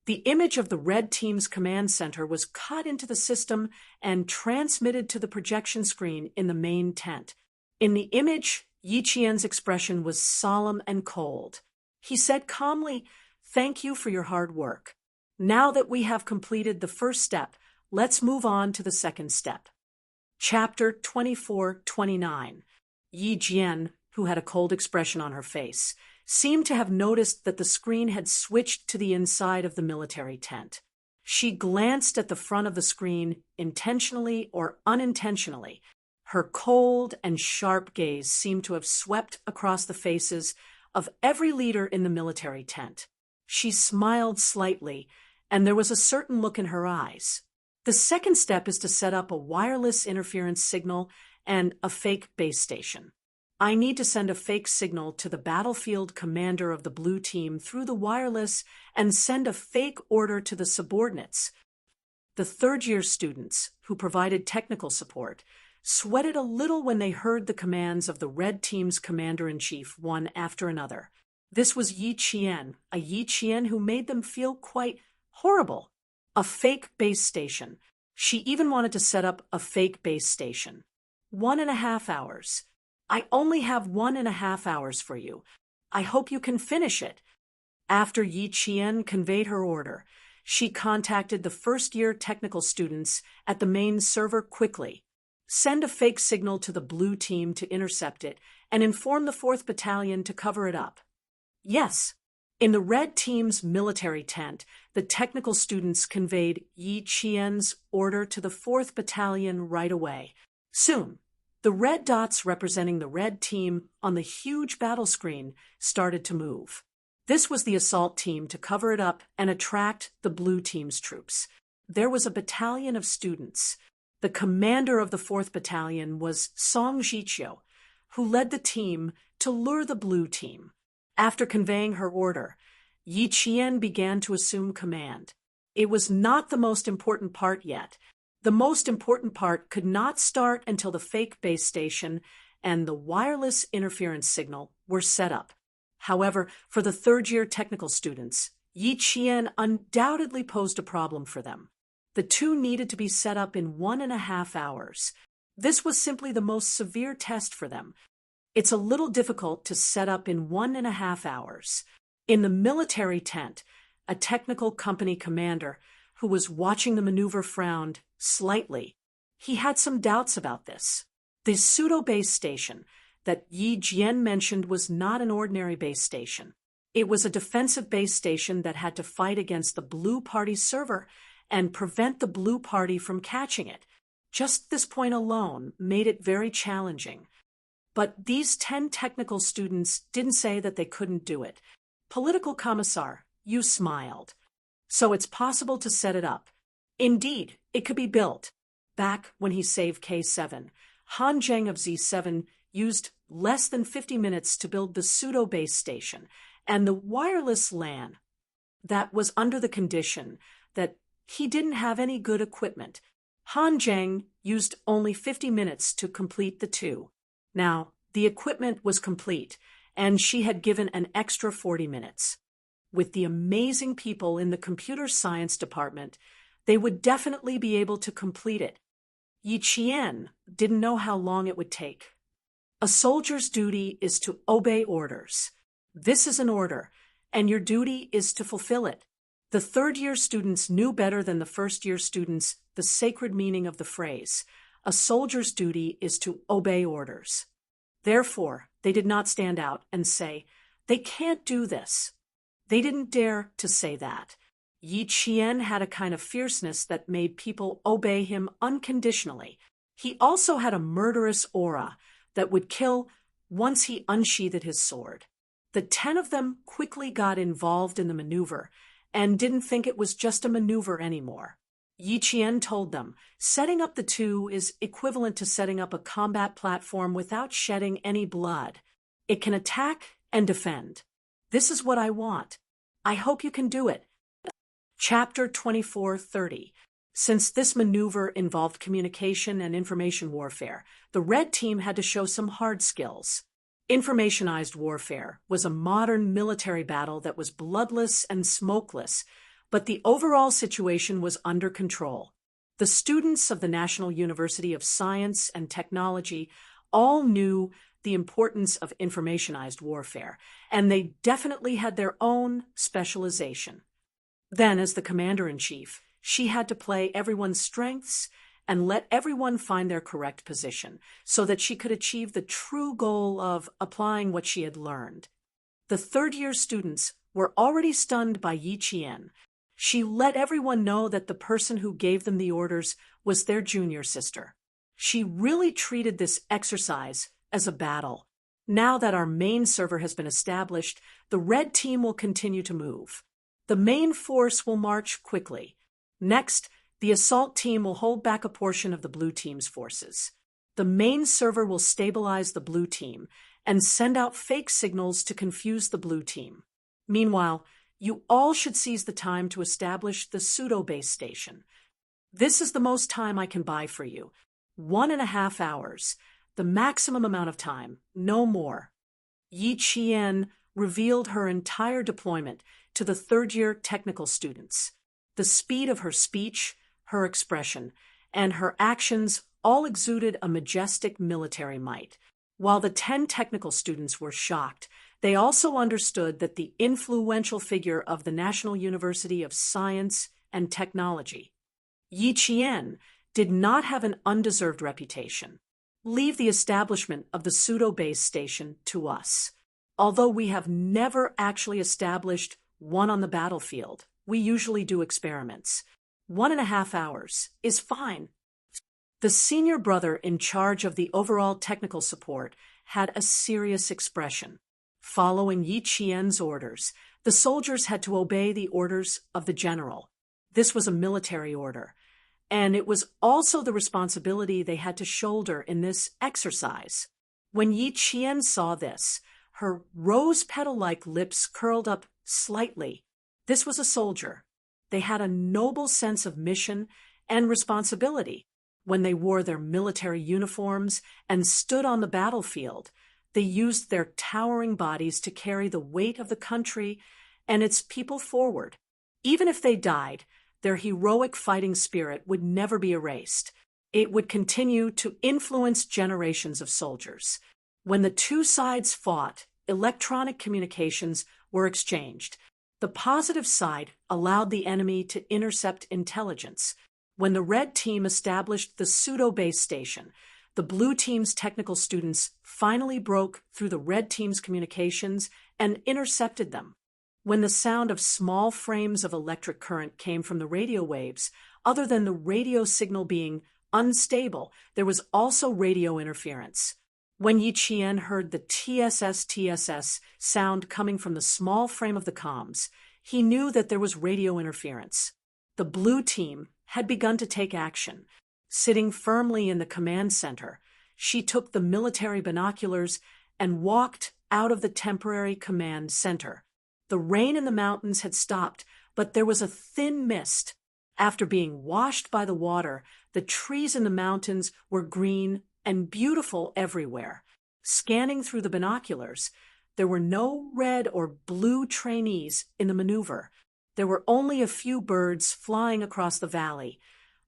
the image of the Red Team's command center was cut into the system and transmitted to the projection screen in the main tent. In the image, Yi Qian's expression was solemn and cold. He said calmly, "Thank you for your hard work. Now that we have completed the first step, let's move on to the second step." Chapter 24-29. Yi Jian, who had a cold expression on her face, seemed to have noticed that the screen had switched to the inside of the military tent. She glanced at the front of the screen, intentionally or unintentionally. Her cold and sharp gaze seemed to have swept across the faces of every leader in the military tent. She smiled slightly, and there was a certain look in her eyes. The second step is to set up a wireless interference signal and a fake base station. I need to send a fake signal to the battlefield commander of the Blue Team through the wireless and send a fake order to the subordinates. The third-year students, who provided technical support, sweated a little when they heard the commands of the red team's commander-in-chief one after another. This was Yi Qian, a Yi Qian who made them feel quite horrible. A fake base station. She even wanted to set up a fake base station. 1.5 hours. I only have 1.5 hours for you. I hope you can finish it. After Yi Qian conveyed her order, she contacted the first-year technical students at the main server quickly. Send a fake signal to the blue team to intercept it and inform the 4th Battalion to cover it up. Yes. In the red team's military tent, the technical students conveyed Yi Qian's order to the 4th Battalion right away. Soon, the red dots representing the red team on the huge battle screen started to move. This was the assault team to cover it up and attract the blue team's troops. There was a battalion of students. The commander of the 4th Battalion was Song Jiqiu, who led the team to lure the blue team. After conveying her order, Yi Qian began to assume command. It was not the most important part yet. The most important part could not start until the fake base station and the wireless interference signal were set up. However, for the third-year technical students, Yi Qian undoubtedly posed a problem for them. The two needed to be set up in 1.5 hours. This was simply the most severe test for them. It's a little difficult to set up in 1.5 hours. In the military tent, a technical company commander who was watching the maneuver frowned slightly. He had some doubts about this. The pseudo-base station that Yi Jian mentioned was not an ordinary base station. It was a defensive base station that had to fight against the Blue Party server and prevent the Blue Party from catching it. Just this point alone made it very challenging. But these 10 technical students didn't say that they couldn't do it. Political Commissar, you smiled. So it's possible to set it up. Indeed, it could be built. Back when he saved K7, Han Zheng of Z7 used less than 50 minutes to build the pseudo-base station and the wireless LAN. That was under the condition that he didn't have any good equipment. Han Zheng used only 50 minutes to complete the two. Now, the equipment was complete, and she had given an extra 40 minutes. With the amazing people in the computer science department, they would definitely be able to complete it. Yi Qian didn't know how long it would take. A soldier's duty is to obey orders. This is an order, and your duty is to fulfill it. The third-year students knew better than the first-year students the sacred meaning of the phrase. A soldier's duty is to obey orders. Therefore, they did not stand out and say, they can't do this. They didn't dare to say that. Yi Qian had a kind of fierceness that made people obey him unconditionally. He also had a murderous aura that would kill once he unsheathed his sword. The 10 of them quickly got involved in the maneuver and didn't think it was just a maneuver anymore. Yi Qian told them, setting up the two is equivalent to setting up a combat platform without shedding any blood. It can attack and defend. This is what I want. I hope you can do it. Chapter 24:30. Since this maneuver involved communication and information warfare, the red team had to show some hard skills. Informationized warfare was a modern military battle that was bloodless and smokeless, but the overall situation was under control. The students of the National University of Science and Technology all knew the importance of informationized warfare, and they definitely had their own specialization. Then, as the commander-in-chief, she had to play everyone's strengths and let everyone find their correct position so that she could achieve the true goal of applying what she had learned. The third-year students were already stunned by Yi Qian. She let everyone know that the person who gave them the orders was their junior sister. She really treated this exercise as a battle. Now that our main server has been established, the red team will continue to move. The main force will march quickly. Next, the assault team will hold back a portion of the blue team's forces. The main server will stabilize the blue team and send out fake signals to confuse the blue team. Meanwhile, you all should seize the time to establish the pseudo-base station. This is the most time I can buy for you. 1.5 hours. The maximum amount of time, no more. Yi Qian revealed her entire deployment to the third-year technical students. The speed of her speech, her expression, and her actions all exuded a majestic military might. While the 10 technical students were shocked, they also understood that the influential figure of the National University of Science and Technology, Yi Qian, did not have an undeserved reputation. Leave the establishment of the pseudo-base station to us. Although we have never actually established one on the battlefield, we usually do experiments. 1.5 hours is fine. The senior brother in charge of the overall technical support had a serious expression. Following Yi Qian's orders, the soldiers had to obey the orders of the general. This was a military order, and it was also the responsibility they had to shoulder in this exercise. When Yi Qian saw this, her rose petal-like lips curled up slightly. This was a soldier. They had a noble sense of mission and responsibility. When they wore their military uniforms and stood on the battlefield, they used their towering bodies to carry the weight of the country and its people forward. Even if they died, their heroic fighting spirit would never be erased. It would continue to influence generations of soldiers. When the two sides fought, electronic communications were exchanged. The positive side allowed the enemy to intercept intelligence. When the red team established the pseudo-base station, the blue team's technical students finally broke through the red team's communications and intercepted them. When the sound of small frames of electric current came from the radio waves, other than the radio signal being unstable, there was also radio interference. When Yi Qian heard the TSS sound coming from the small frame of the comms, he knew that there was radio interference. The blue team had begun to take action. Sitting firmly in the command center, she took the military binoculars and walked out of the temporary command center. The rain in the mountains had stopped, but there was a thin mist. After being washed by the water, the trees in the mountains were green and beautiful everywhere. Scanning through the binoculars, there were no red or blue trainees in the maneuver. There were only a few birds flying across the valley,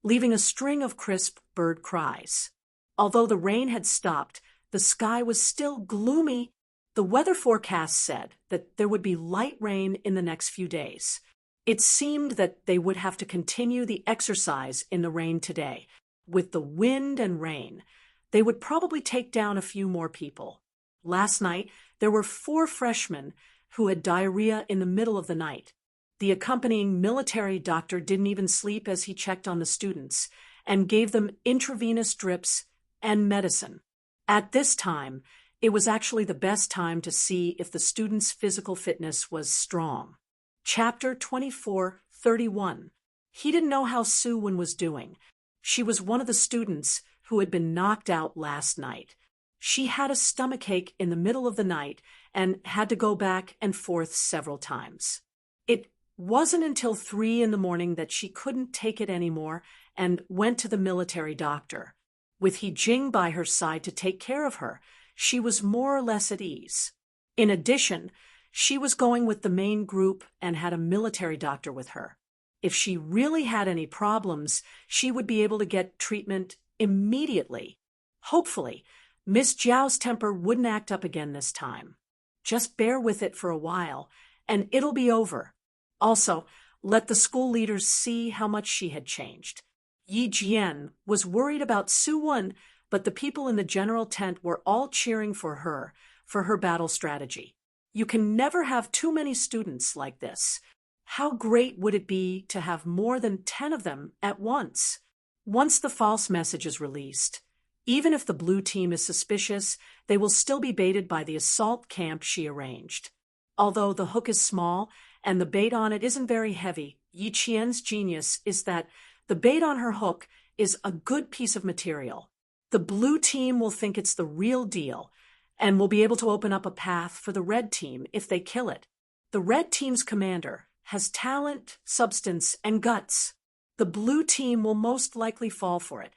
leaving a string of crisp bird cries. Although the rain had stopped, the sky was still gloomy. The weather forecast said that there would be light rain in the next few days. It seemed that they would have to continue the exercise in the rain today. With the wind and rain, they would probably take down a few more people. Last night, there were 4 freshmen who had diarrhea in the middle of the night. The accompanying military doctor didn't even sleep as he checked on the students and gave them intravenous drips and medicine. At this time, it was actually the best time to see if the students' physical fitness was strong. Chapter 24:31. He didn't know how Su-Wen was doing. She was one of the students who had been knocked out last night. She had a stomachache in the middle of the night and had to go back and forth several times. It wasn't until 3 in the morning that she couldn't take it anymore and went to the military doctor. With He Jing by her side to take care of her, she was more or less at ease. In addition, she was going with the main group and had a military doctor with her. If she really had any problems, she would be able to get treatment immediately. Hopefully, Miss Zhao's temper wouldn't act up again this time. Just bear with it for a while, and it'll be over. Also, let the school leaders see how much she had changed. Yi Jian was worried about Su-Wen, but the people in the general tent were all cheering for her battle strategy. You can never have too many students like this. How great would it be to have more than 10 of them at once? Once the false message is released, even if the blue team is suspicious, they will still be baited by the assault camp she arranged. Although the hook is small and the bait on it isn't very heavy, Yi Qian's genius is that the bait on her hook is a good piece of material. The blue team will think it's the real deal and will be able to open up a path for the red team if they kill it. The red team's commander has talent, substance, and guts. The blue team will most likely fall for it.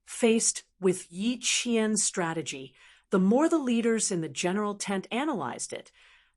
Faced with Yi Qian's strategy, the more the leaders in the general tent analyzed it,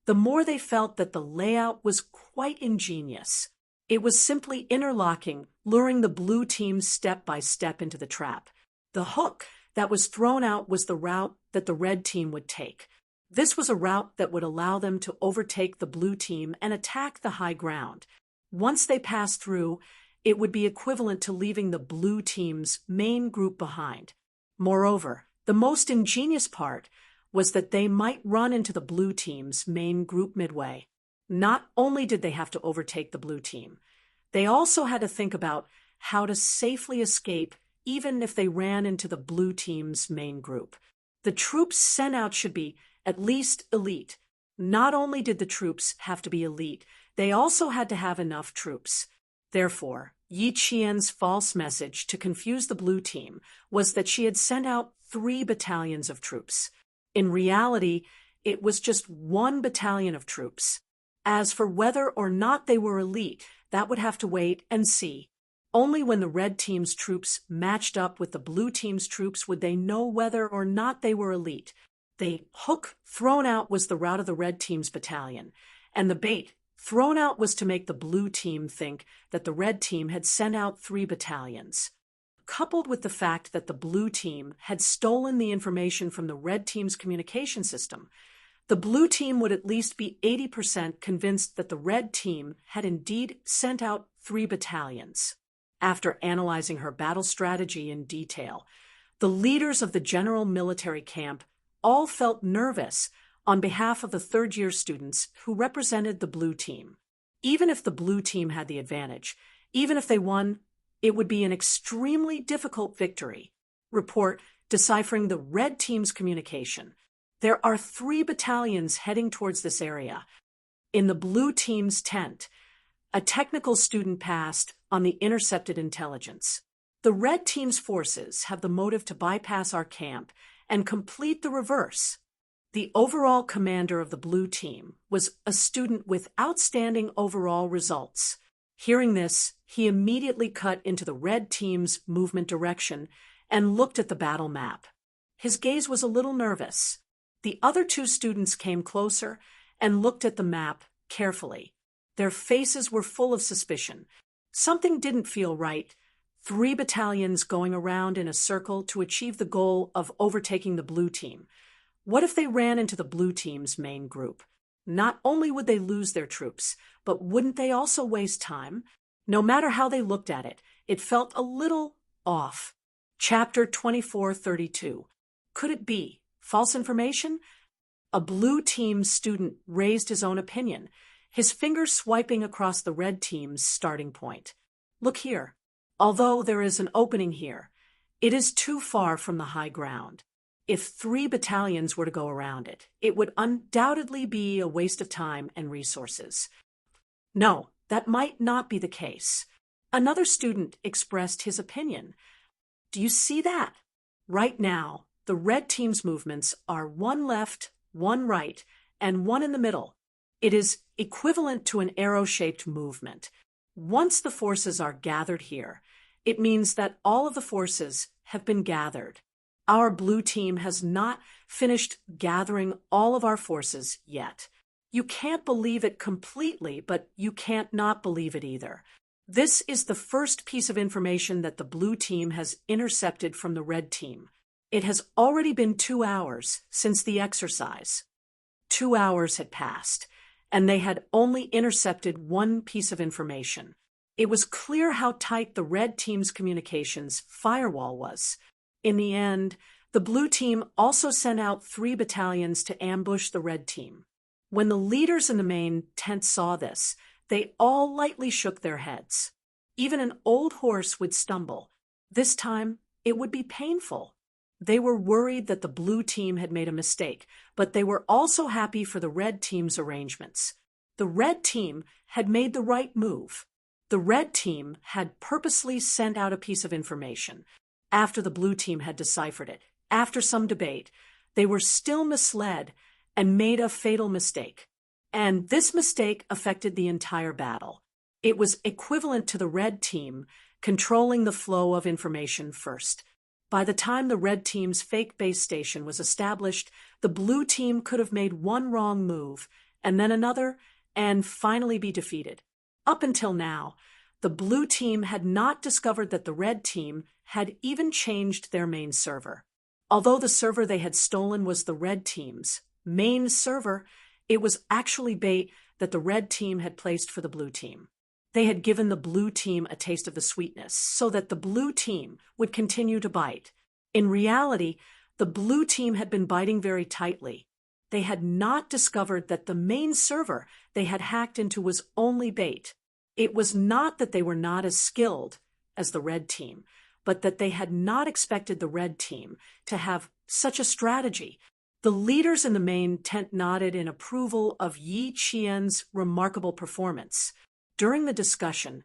the more they felt that the layout was quite ingenious. It was simply interlocking, luring the blue team step by step into the trap. The hook that was thrown out was the route that the red team would take. This was a route that would allow them to overtake the blue team and attack the high ground. Once they passed through, it would be equivalent to leaving the blue team's main group behind. Moreover, the most ingenious part was that they might run into the blue team's main group midway. Not only did they have to overtake the blue team, they also had to think about how to safely escape even if they ran into the blue team's main group. The troops sent out should be at least elite. Not only did the troops have to be elite, they also had to have enough troops. Therefore, Yi Qian's false message to confuse the blue team was that she had sent out 3 battalions of troops. In reality, it was just 1 battalion of troops. As for whether or not they were elite, that would have to wait and see. Only when the red team's troops matched up with the blue team's troops would they know whether or not they were elite. The hook thrown out was the route of the red team's battalion, and the bait thrown out was to make the blue team think that the red team had sent out 3 battalions. Coupled with the fact that the blue team had stolen the information from the red team's communication system, the blue team would at least be 80% convinced that the red team had indeed sent out 3 battalions. After analyzing her battle strategy in detail, the leaders of the general military camp all felt nervous on behalf of the third-year students who represented the blue team. Even if the blue team had the advantage, even if they won, it would be an extremely difficult victory. Report deciphering the red team's communication. There are 3 battalions heading towards this area. In the blue team's tent, a technical student passed on the intercepted intelligence. The red team's forces have the motive to bypass our camp and complete the reverse. The overall commander of the blue team was a student with outstanding overall results. Hearing this, he immediately cut into the red team's movement direction and looked at the battle map. His gaze was a little nervous. The other 2 students came closer and looked at the map carefully. Their faces were full of suspicion. Something didn't feel right. 3 battalions going around in a circle to achieve the goal of overtaking the blue team. What if they ran into the blue team's main group? Not only would they lose their troops, but wouldn't they also waste time? No matter how they looked at it, it felt a little off. Chapter 2432. Could it be false information? A blue team student raised his own opinion, his finger swiping across the red team's starting point. Look here. Although there is an opening here, it is too far from the high ground. If 3 battalions were to go around it, it would undoubtedly be a waste of time and resources. No, that might not be the case. Another student expressed his opinion. Do you see that? Right now, the red team's movements are 1 left, 1 right, and 1 in the middle. It is equivalent to an arrow-shaped movement. Once the forces are gathered here, it means that all of the forces have been gathered. Our blue team has not finished gathering all of our forces yet. You can't believe it completely, but you can't not believe it either. This is the first piece of information that the blue team has intercepted from the red team. It has already been 2 hours since the exercise. 2 hours had passed, and they had only intercepted 1 piece of information. It was clear how tight the red team's communications firewall was. In the end, the blue team also sent out 3 battalions to ambush the red team. When the leaders in the main tent saw this, they all lightly shook their heads. Even an old horse would stumble. This time, it would be painful. They were worried that the blue team had made a mistake, but they were also happy for the red team's arrangements. The red team had made the right move. The red team had purposely sent out a piece of information. After the blue team had deciphered it, after some debate, they were still misled and made a fatal mistake. And this mistake affected the entire battle. It was equivalent to the red team controlling the flow of information first. By the time the red team's fake base station was established, the blue team could have made one wrong move, and then another, and finally be defeated. Up until now, the blue team had not discovered that the red team had even changed their main server. Although the server they had stolen was the red team's main server, it was actually bait that the red team had placed for the blue team. They had given the blue team a taste of the sweetness so that the blue team would continue to bite. In reality, the blue team had been biting very tightly. They had not discovered that the main server they had hacked into was only bait. It was not that they were not as skilled as the red team, but that they had not expected the red team to have such a strategy. The leaders in the main tent nodded in approval of Yi Qian's remarkable performance. During the discussion,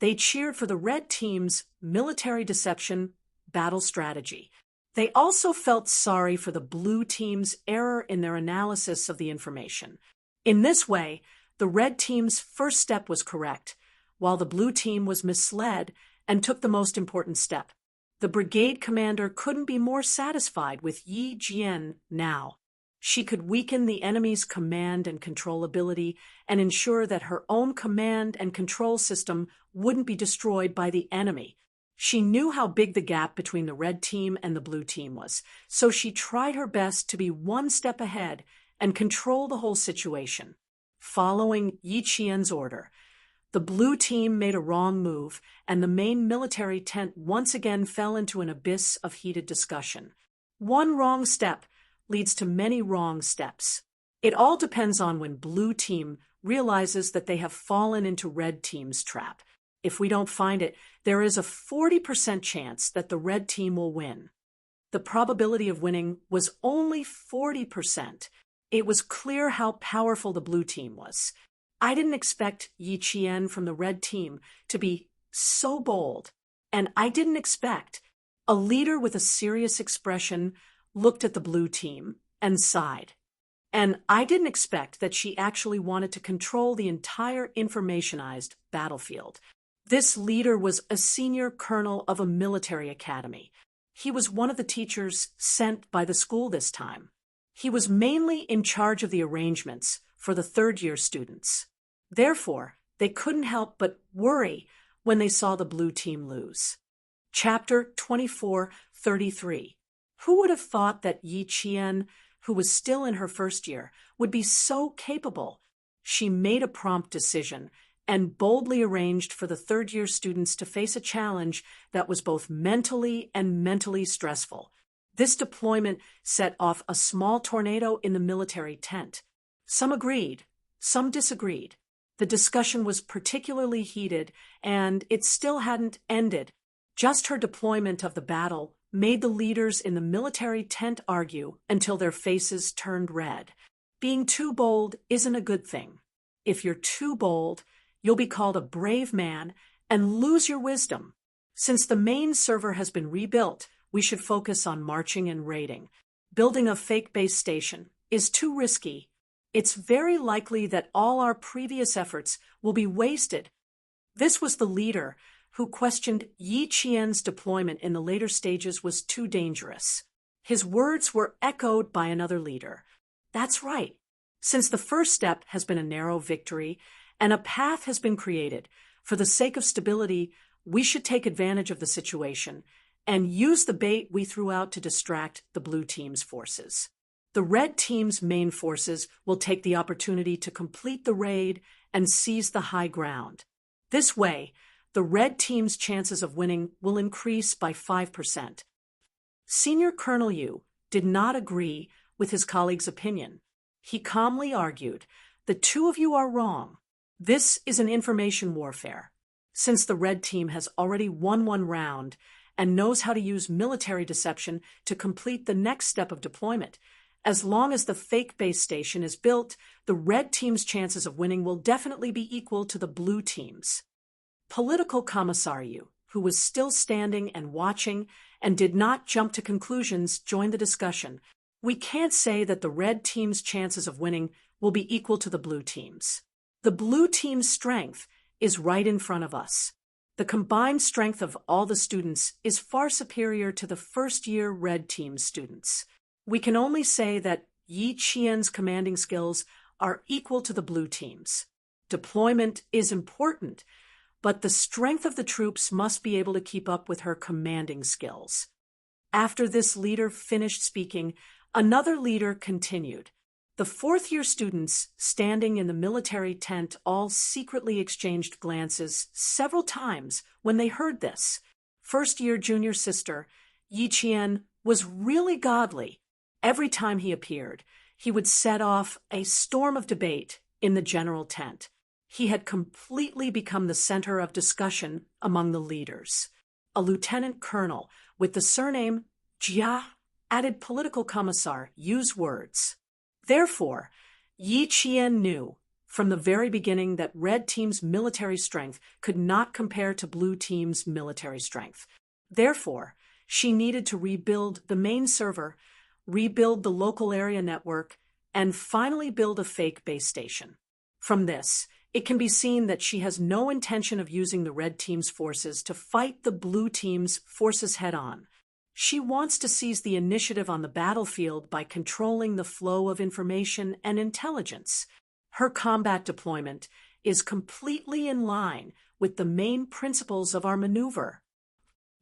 they cheered for the red team's military deception battle strategy. They also felt sorry for the blue team's error in their analysis of the information. In this way, the red team's first step was correct, while the blue team was misled and took the most important step. The brigade commander couldn't be more satisfied with Yi Jian now. She could weaken the enemy's command and control ability and ensure that her own command and control system wouldn't be destroyed by the enemy. She knew how big the gap between the red team and the blue team was, so she tried her best to be one step ahead and control the whole situation. Following Yi Qian's order, the blue team made a wrong move, and the main military tent once again fell into an abyss of heated discussion. One wrong step leads to many wrong steps. It all depends on when blue team realizes that they have fallen into red team's trap. If we don't find it, there is a 40% chance that the red team will win. The probability of winning was only 40%. It was clear how powerful the blue team was. I didn't expect Yi Qian from the red team to be so bold, and I didn't expect. A leader with a serious expression looked at the blue team and sighed. And I didn't expect that she actually wanted to control the entire informationized battlefield. This leader was a senior colonel of a military academy. He was one of the teachers sent by the school this time. He was mainly in charge of the arrangements for the third-year students. Therefore, they couldn't help but worry when they saw the blue team lose. Chapter 24:33. Who would have thought that Yi Qian, who was still in her first year, would be so capable? She made a prompt decision and boldly arranged for the third-year students to face a challenge that was both mentally and mentally stressful. This deployment set off a small tornado in the military tent. Some agreed, some disagreed. The discussion was particularly heated, and it still hadn't ended. Just her deployment of the battle made the leaders in the military tent argue until their faces turned red. Being too bold isn't a good thing. If you're too bold, you'll be called a brave man and lose your wisdom. Since the main server has been rebuilt, we should focus on marching and raiding. Building a fake base station is too risky. It's very likely that all our previous efforts will be wasted. This was the leader who questioned Yi Qian's deployment in the later stages was too dangerous. His words were echoed by another leader. That's right. Since the first step has been a narrow victory and a path has been created, for the sake of stability, we should take advantage of the situation and use the bait we threw out to distract the blue team's forces. The red team's main forces will take the opportunity to complete the raid and seize the high ground. This way, the red team's chances of winning will increase by 5%. Senior Colonel Yu did not agree with his colleague's opinion. He calmly argued, "The two of you are wrong. This is an information warfare. Since the red team has already won one round and knows how to use military deception to complete the next step of deployment, as long as the fake base station is built, the red team's chances of winning will definitely be equal to the blue team's." Political Commissariu, who was still standing and watching and did not jump to conclusions, joined the discussion. "We can't say that the red team's chances of winning will be equal to the blue team's. The blue team's strength is right in front of us. The combined strength of all the students is far superior to the first-year Red Team students. We can only say that Yi Qian's commanding skills are equal to the Blue Team's. Deployment is important, but the strength of the troops must be able to keep up with her commanding skills. After this leader finished speaking, another leader continued. The fourth-year students, standing in the military tent, all secretly exchanged glances several times when they heard this. First-year junior sister, Yi Qian, was really godly. Every time he appeared, he would set off a storm of debate in the general tent. He had completely become the center of discussion among the leaders. A lieutenant colonel with the surname Jia, added political commissar, use words. Therefore, Yi Qian knew from the very beginning that Red Team's military strength could not compare to Blue Team's military strength. Therefore, she needed to rebuild the main server, rebuild the local area network, and finally build a fake base station. From this, it can be seen that she has no intention of using the Red Team's forces to fight the Blue Team's forces head-on. She wants to seize the initiative on the battlefield by controlling the flow of information and intelligence. Her combat deployment is completely in line with the main principles of our maneuver.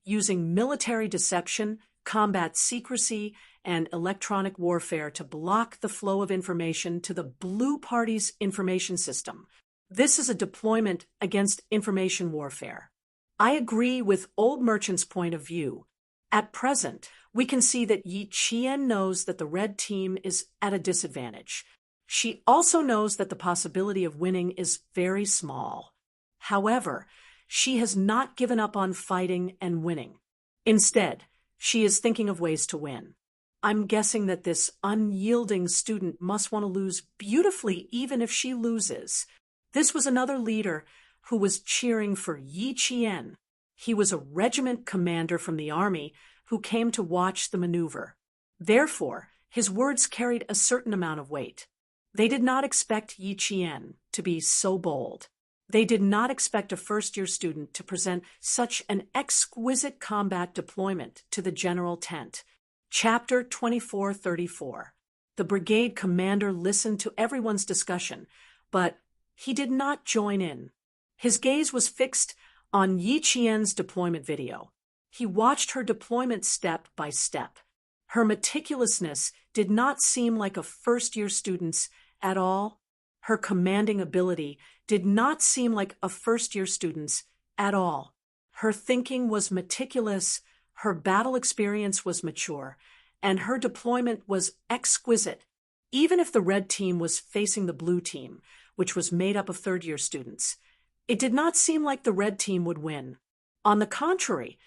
Using military deception, combat secrecy, and electronic warfare to block the flow of information to the Blue Party's information system. This is a deployment against information warfare. I agree with Old Merchant's point of view. At present, we can see that Yi Qian knows that the Red Team is at a disadvantage. She also knows that the possibility of winning is very small. However, she has not given up on fighting and winning. Instead, she is thinking of ways to win. I'm guessing that this unyielding student must want to lose beautifully even if she loses. This was another leader who was cheering for Yi Qian. He was a regiment commander from the army who came to watch the maneuver. Therefore, his words carried a certain amount of weight. They did not expect Yi Qian to be so bold. They did not expect a first-year student to present such an exquisite combat deployment to the general tent. Chapter 2434. The brigade commander listened to everyone's discussion, but he did not join in. His gaze was fixed on Yi Qian's deployment video. He watched her deployment step by step. Her meticulousness did not seem like a first-year student's at all. Her commanding ability did not seem like a first-year student's at all. Her thinking was meticulous, her battle experience was mature, and her deployment was exquisite. Even if the Red Team was facing the Blue Team, which was made up of third-year students, it did not seem like the Red Team would win. On the contrary,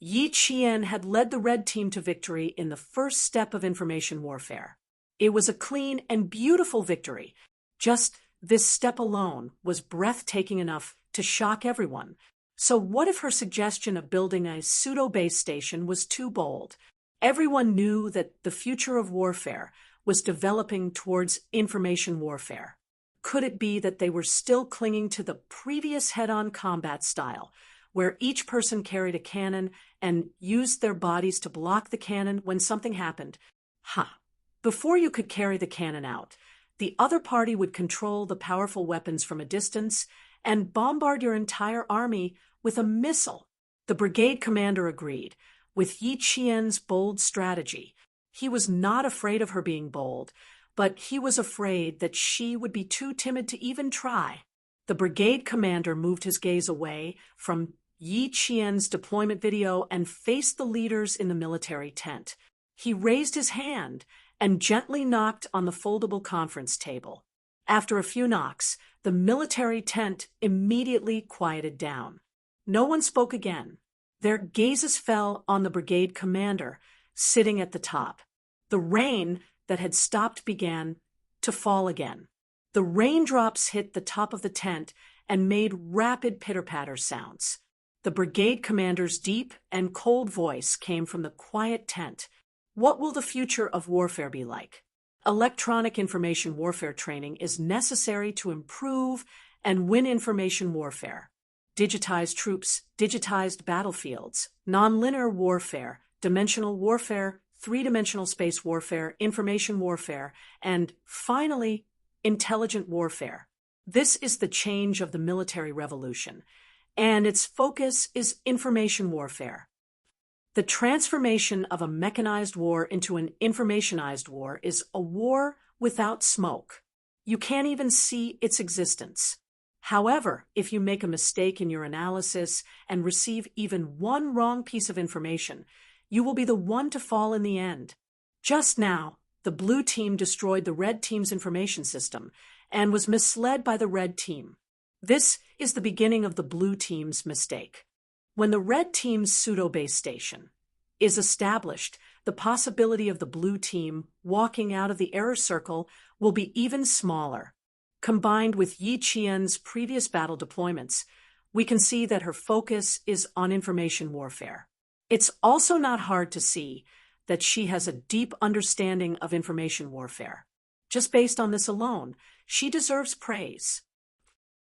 Yi Qian had led the Red Team to victory in the first step of information warfare. It was a clean and beautiful victory. Just this step alone was breathtaking enough to shock everyone. So what if her suggestion of building a pseudo-base station was too bold? Everyone knew that the future of warfare was developing towards information warfare. Could it be that they were still clinging to the previous head-on combat style, where each person carried a cannon and used their bodies to block the cannon when something happened? Before you could carry the cannon out, the other party would control the powerful weapons from a distance and bombard your entire army with a missile. The brigade commander agreed with Yi Qian's bold strategy. He was not afraid of her being bold, but he was afraid that she would be too timid to even try. The brigade commander moved his gaze away from Yi Qian's deployment video and faced the leaders in the military tent. He raised his hand and gently knocked on the foldable conference table. After a few knocks, the military tent immediately quieted down. No one spoke again. Their gazes fell on the brigade commander, sitting at the top. The rain that had stopped began to fall again. The raindrops hit the top of the tent and made rapid pitter-patter sounds. The brigade commander's deep and cold voice came from the quiet tent. What will the future of warfare be like? Electronic information warfare training is necessary to improve and win information warfare. Digitized troops, digitized battlefields, nonlinear warfare, dimensional warfare, three-dimensional space warfare, information warfare, and, finally, intelligent warfare. This is the change of the military revolution, and its focus is information warfare. The transformation of a mechanized war into an informationized war is a war without smoke. You can't even see its existence. However, if you make a mistake in your analysis and receive even one wrong piece of information, you will be the one to fall in the end. Just now, the blue team destroyed the red team's information system and was misled by the red team. This is the beginning of the blue team's mistake. When the red team's pseudo-base station is established, the possibility of the blue team walking out of the error circle will be even smaller. Combined with Yi Qian's previous battle deployments, we can see that her focus is on information warfare. It's also not hard to see that she has a deep understanding of information warfare. Just based on this alone, she deserves praise.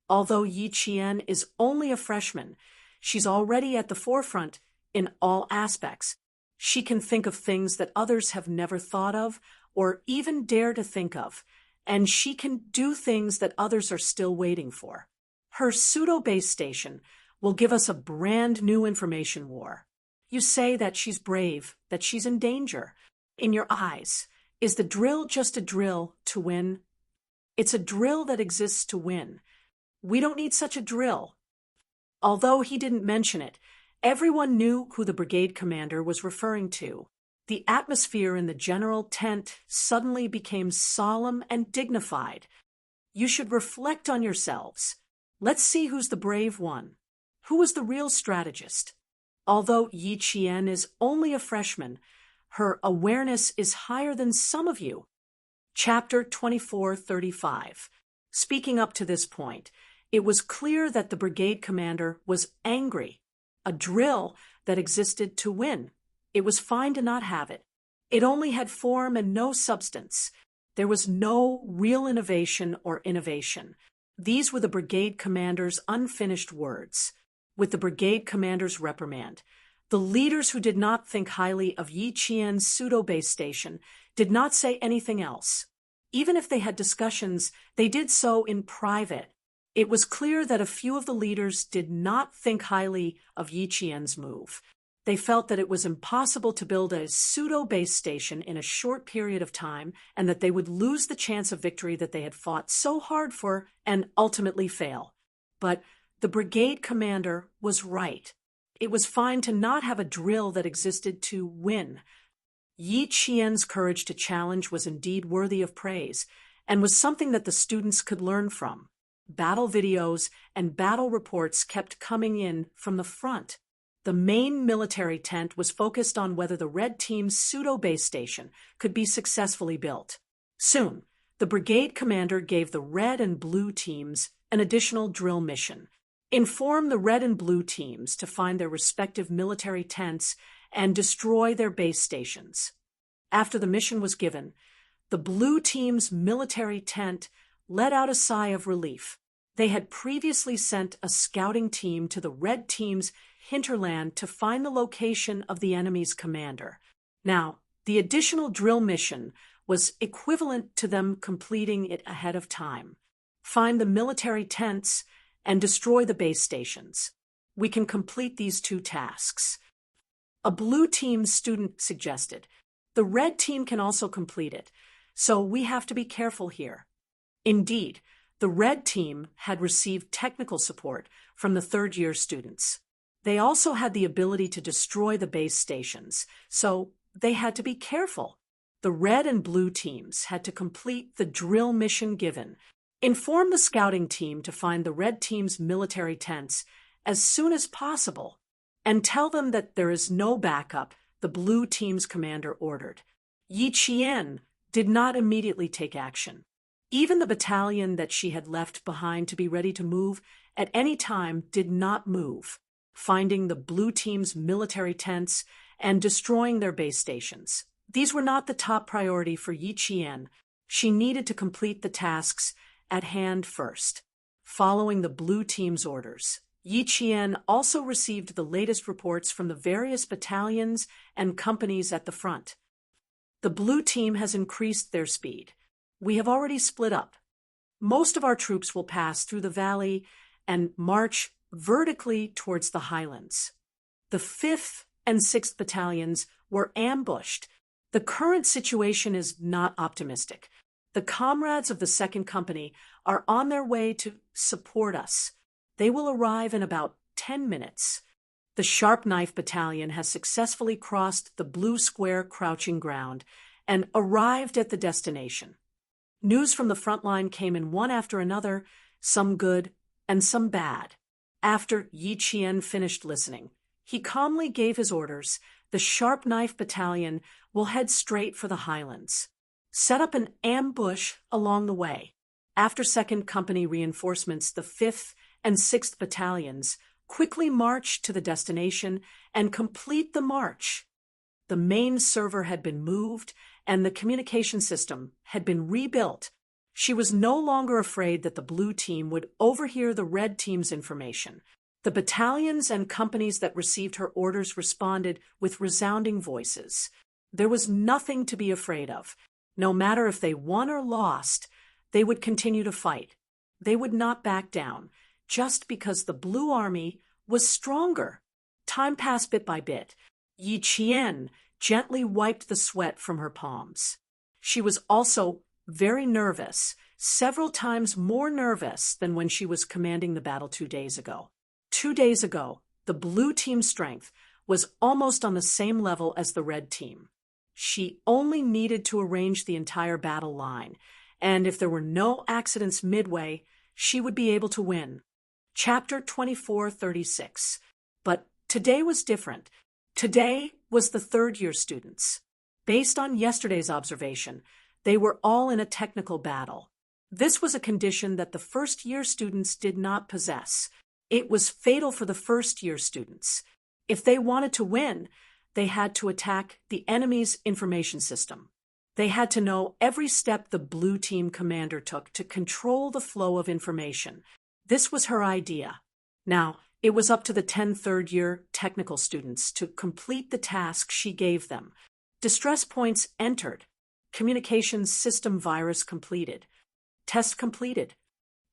Although Yi Qian is only a freshman, she's already at the forefront in all aspects. She can think of things that others have never thought of or even dare to think of, and she can do things that others are still waiting for. Her pseudo-base station will give us a brand new information war. You say that she's brave, that she's in danger. In your eyes, is the drill just a drill to win? It's a drill that exists to win. We don't need such a drill. Although he didn't mention it, everyone knew who the brigade commander was referring to. The atmosphere in the general tent suddenly became solemn and dignified. You should reflect on yourselves. Let's see who's the brave one. Who was the real strategist? Although Yi Qian is only a freshman, her awareness is higher than some of you. Chapter 24:35. Speaking up to this point, it was clear that the brigade commander was angry. A drill that existed to win. It was fine to not have it. It only had form and no substance. There was no real innovation or innovation. These were the brigade commander's unfinished words. With the brigade commander's reprimand, the leaders who did not think highly of Yi Qian's pseudo-base station did not say anything else. Even if they had discussions, they did so in private. It was clear that a few of the leaders did not think highly of Yi Qian's move. They felt that it was impossible to build a pseudo-base station in a short period of time and that they would lose the chance of victory that they had fought so hard for and ultimately fail. But the brigade commander was right. It was fine to not have a drill that existed to win. Yi Qian's courage to challenge was indeed worthy of praise and was something that the students could learn from. Battle videos and battle reports kept coming in from the front. The main military tent was focused on whether the red team's pseudo-base station could be successfully built. Soon, the brigade commander gave the red and blue teams an additional drill mission. Inform the red and blue teams to find their respective military tents and destroy their base stations. After the mission was given, the blue team's military tent let out a sigh of relief. They had previously sent a scouting team to the red team's hinterland to find the location of the enemy's commander. Now, the additional drill mission was equivalent to them completing it ahead of time. Find the military tents and destroy the base stations. We can complete these two tasks. A blue team student suggested. The red team can also complete it, so we have to be careful here. Indeed, the red team had received technical support from the third-year students. They also had the ability to destroy the base stations, so they had to be careful. The red and blue teams had to complete the drill mission given. Inform the scouting team to find the red team's military tents as soon as possible, and tell them that there is no backup, the blue team's commander ordered. Yi Qian did not immediately take action. Even the battalion that she had left behind to be ready to move at any time did not move, finding the blue team's military tents and destroying their base stations. These were not the top priority for Yi Qian. She needed to complete the tasks at hand first. following the blue team's orders. Yi Qian also received the latest reports from the various battalions and companies at the front. The blue team has increased their speed. We have already split up. Most of our troops will pass through the valley and march vertically towards the highlands. The 5th and 6th battalions were ambushed. The current situation is not optimistic. The comrades of the 2nd Company are on their way to support us. They will arrive in about 10 minutes. The Sharp Knife Battalion has successfully crossed the blue square crouching ground and arrived at the destination. News from the front line came in one after another, some good and some bad. After Yi Qian finished listening, he calmly gave his orders. The Sharp Knife Battalion will head straight for the highlands. Set up an ambush along the way. After 2nd Company reinforcements, the 5th and 6th Battalions quickly march to the destination and complete the march. The main server had been moved and the communication system had been rebuilt. She was no longer afraid that the blue team would overhear the red team's information. The battalions and companies that received her orders responded with resounding voices. There was nothing to be afraid of. No matter if they won or lost, they would continue to fight. They would not back down, just because the Blue Army was stronger. Time passed bit by bit. Yi Qian gently wiped the sweat from her palms. She was also very nervous, several times more nervous than when she was commanding the battle 2 days ago. 2 days ago, the blue team's strength was almost on the same level as the red team. She only needed to arrange the entire battle line, and if there were no accidents midway, she would be able to win. Chapter 2436. But today was different. Today was the third-year students. Based on yesterday's observation, they were all in a technical battle. This was a condition that the first-year students did not possess. It was fatal for the first-year students. If they wanted to win, they had to attack the enemy's information system. They had to know every step the blue team commander took to control the flow of information. This was her idea. Now, it was up to the 10 third-year technical students to complete the task she gave them. Distress points entered. Communications system virus completed. Test completed.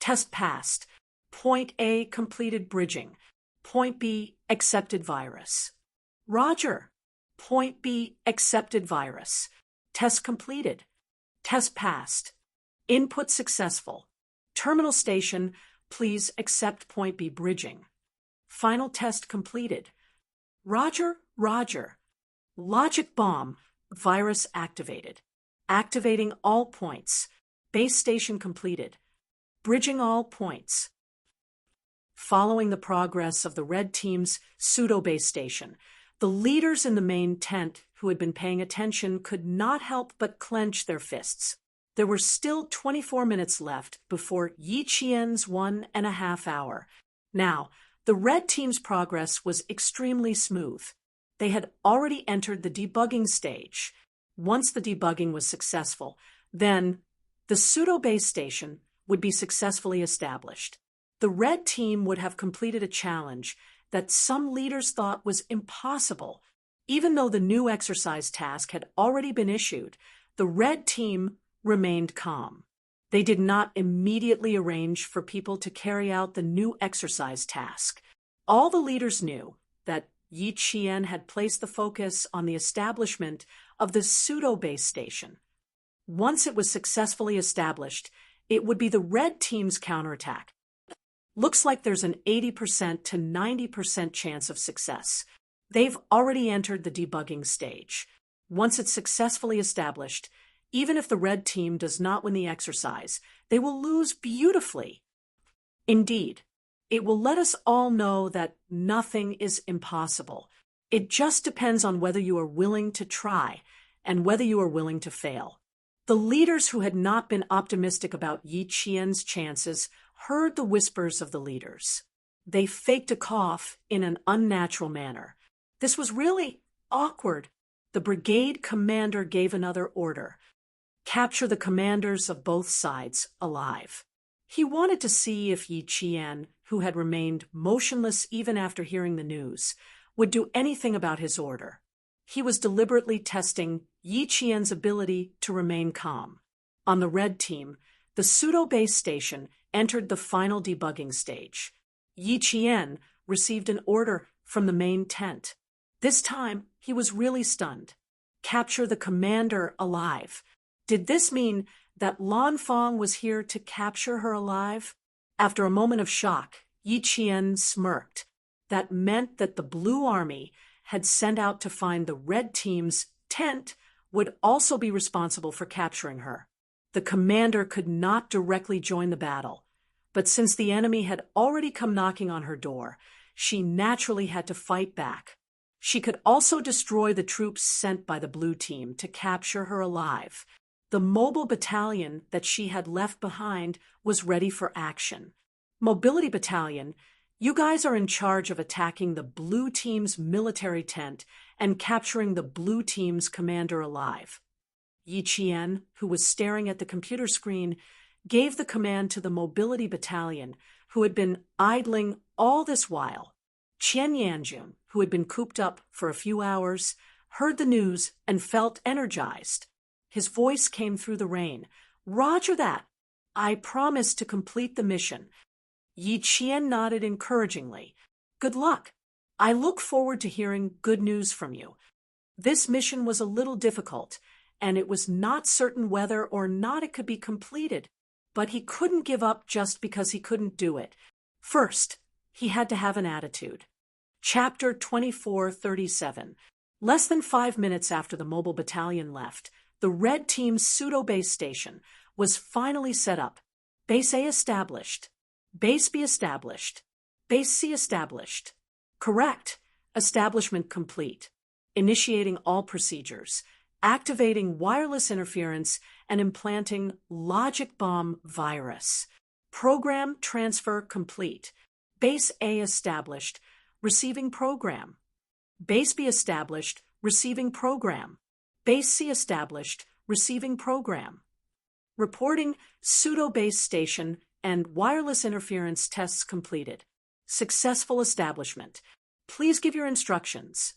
Test passed. Point A completed bridging. Point B accepted virus. Roger. Point B accepted virus. Test completed. Test passed. Input successful. Terminal station, please accept point B bridging. Final test completed. Roger, Roger. Logic bomb, virus activated. Activating all points. Base station completed. Bridging all points. Following the progress of the red team's pseudo-base station, the leaders in the main tent who had been paying attention could not help but clench their fists. There were still 24 minutes left before Yi Qian's 1.5 hour. Now, the red team's progress was extremely smooth. They had already entered the debugging stage. Once the debugging was successful, then the pseudo-base station would be successfully established. The red team would have completed a challenge that some leaders thought was impossible. Even though the new exercise task had already been issued, the red team remained calm. They did not immediately arrange for people to carry out the new exercise task. All the leaders knew that Yi Qian had placed the focus on the establishment of the pseudo-base station. Once it was successfully established, it would be the red team's counterattack. Looks like there's an 80% to 90% chance of success. They've already entered the debugging stage. Once it's successfully established, even if the red team does not win the exercise, they will lose beautifully. Indeed, it will let us all know that nothing is impossible. It just depends on whether you are willing to try and whether you are willing to fail. The leaders who had not been optimistic about Yi Qian's chances heard the whispers of the leaders. They faked a cough in an unnatural manner. This was really awkward. The brigade commander gave another order. Capture the commanders of both sides alive. He wanted to see if Yi Qian, who had remained motionless even after hearing the news, would do anything about his order. He was deliberately testing Yi Qian's ability to remain calm. On the red team, the pseudo-base station entered the final debugging stage. Yi Qian received an order from the main tent. This time, he was really stunned. Capture the commander alive. Did this mean that Lan Fang was here to capture her alive? After a moment of shock, Yi Qian smirked. That meant that the Blue Army had sent out to find the red team's tent would also be responsible for capturing her. The commander could not directly join the battle, but since the enemy had already come knocking on her door, she naturally had to fight back. She could also destroy the troops sent by the blue team to capture her alive. The mobile battalion that she had left behind was ready for action. Mobility Battalion, you guys are in charge of attacking the blue team's military tent and capturing the blue team's commander alive. Yi Qian, who was staring at the computer screen, gave the command to the Mobility Battalion, who had been idling all this while. Qian Yanjun, who had been cooped up for a few hours, heard the news and felt energized. His voice came through the rain. "Roger that. I promise to complete the mission." Yi Qian nodded encouragingly. "Good luck. I look forward to hearing good news from you." This mission was a little difficult, and it was not certain whether or not it could be completed, but he couldn't give up just because he couldn't do it. First, he had to have an attitude. Chapter 2437. Less than 5 minutes after the mobile battalion left, the red team's pseudo-base station was finally set up. Base A established. Base B established. Base C established. Correct. Establishment complete. Initiating all procedures. Activating wireless interference and implanting logic bomb virus. Program transfer complete. Base A established. Receiving program. Base B established. Receiving program. Base C established. Receiving program. Reporting pseudo-base station and wireless interference tests completed. Successful establishment. Please give your instructions.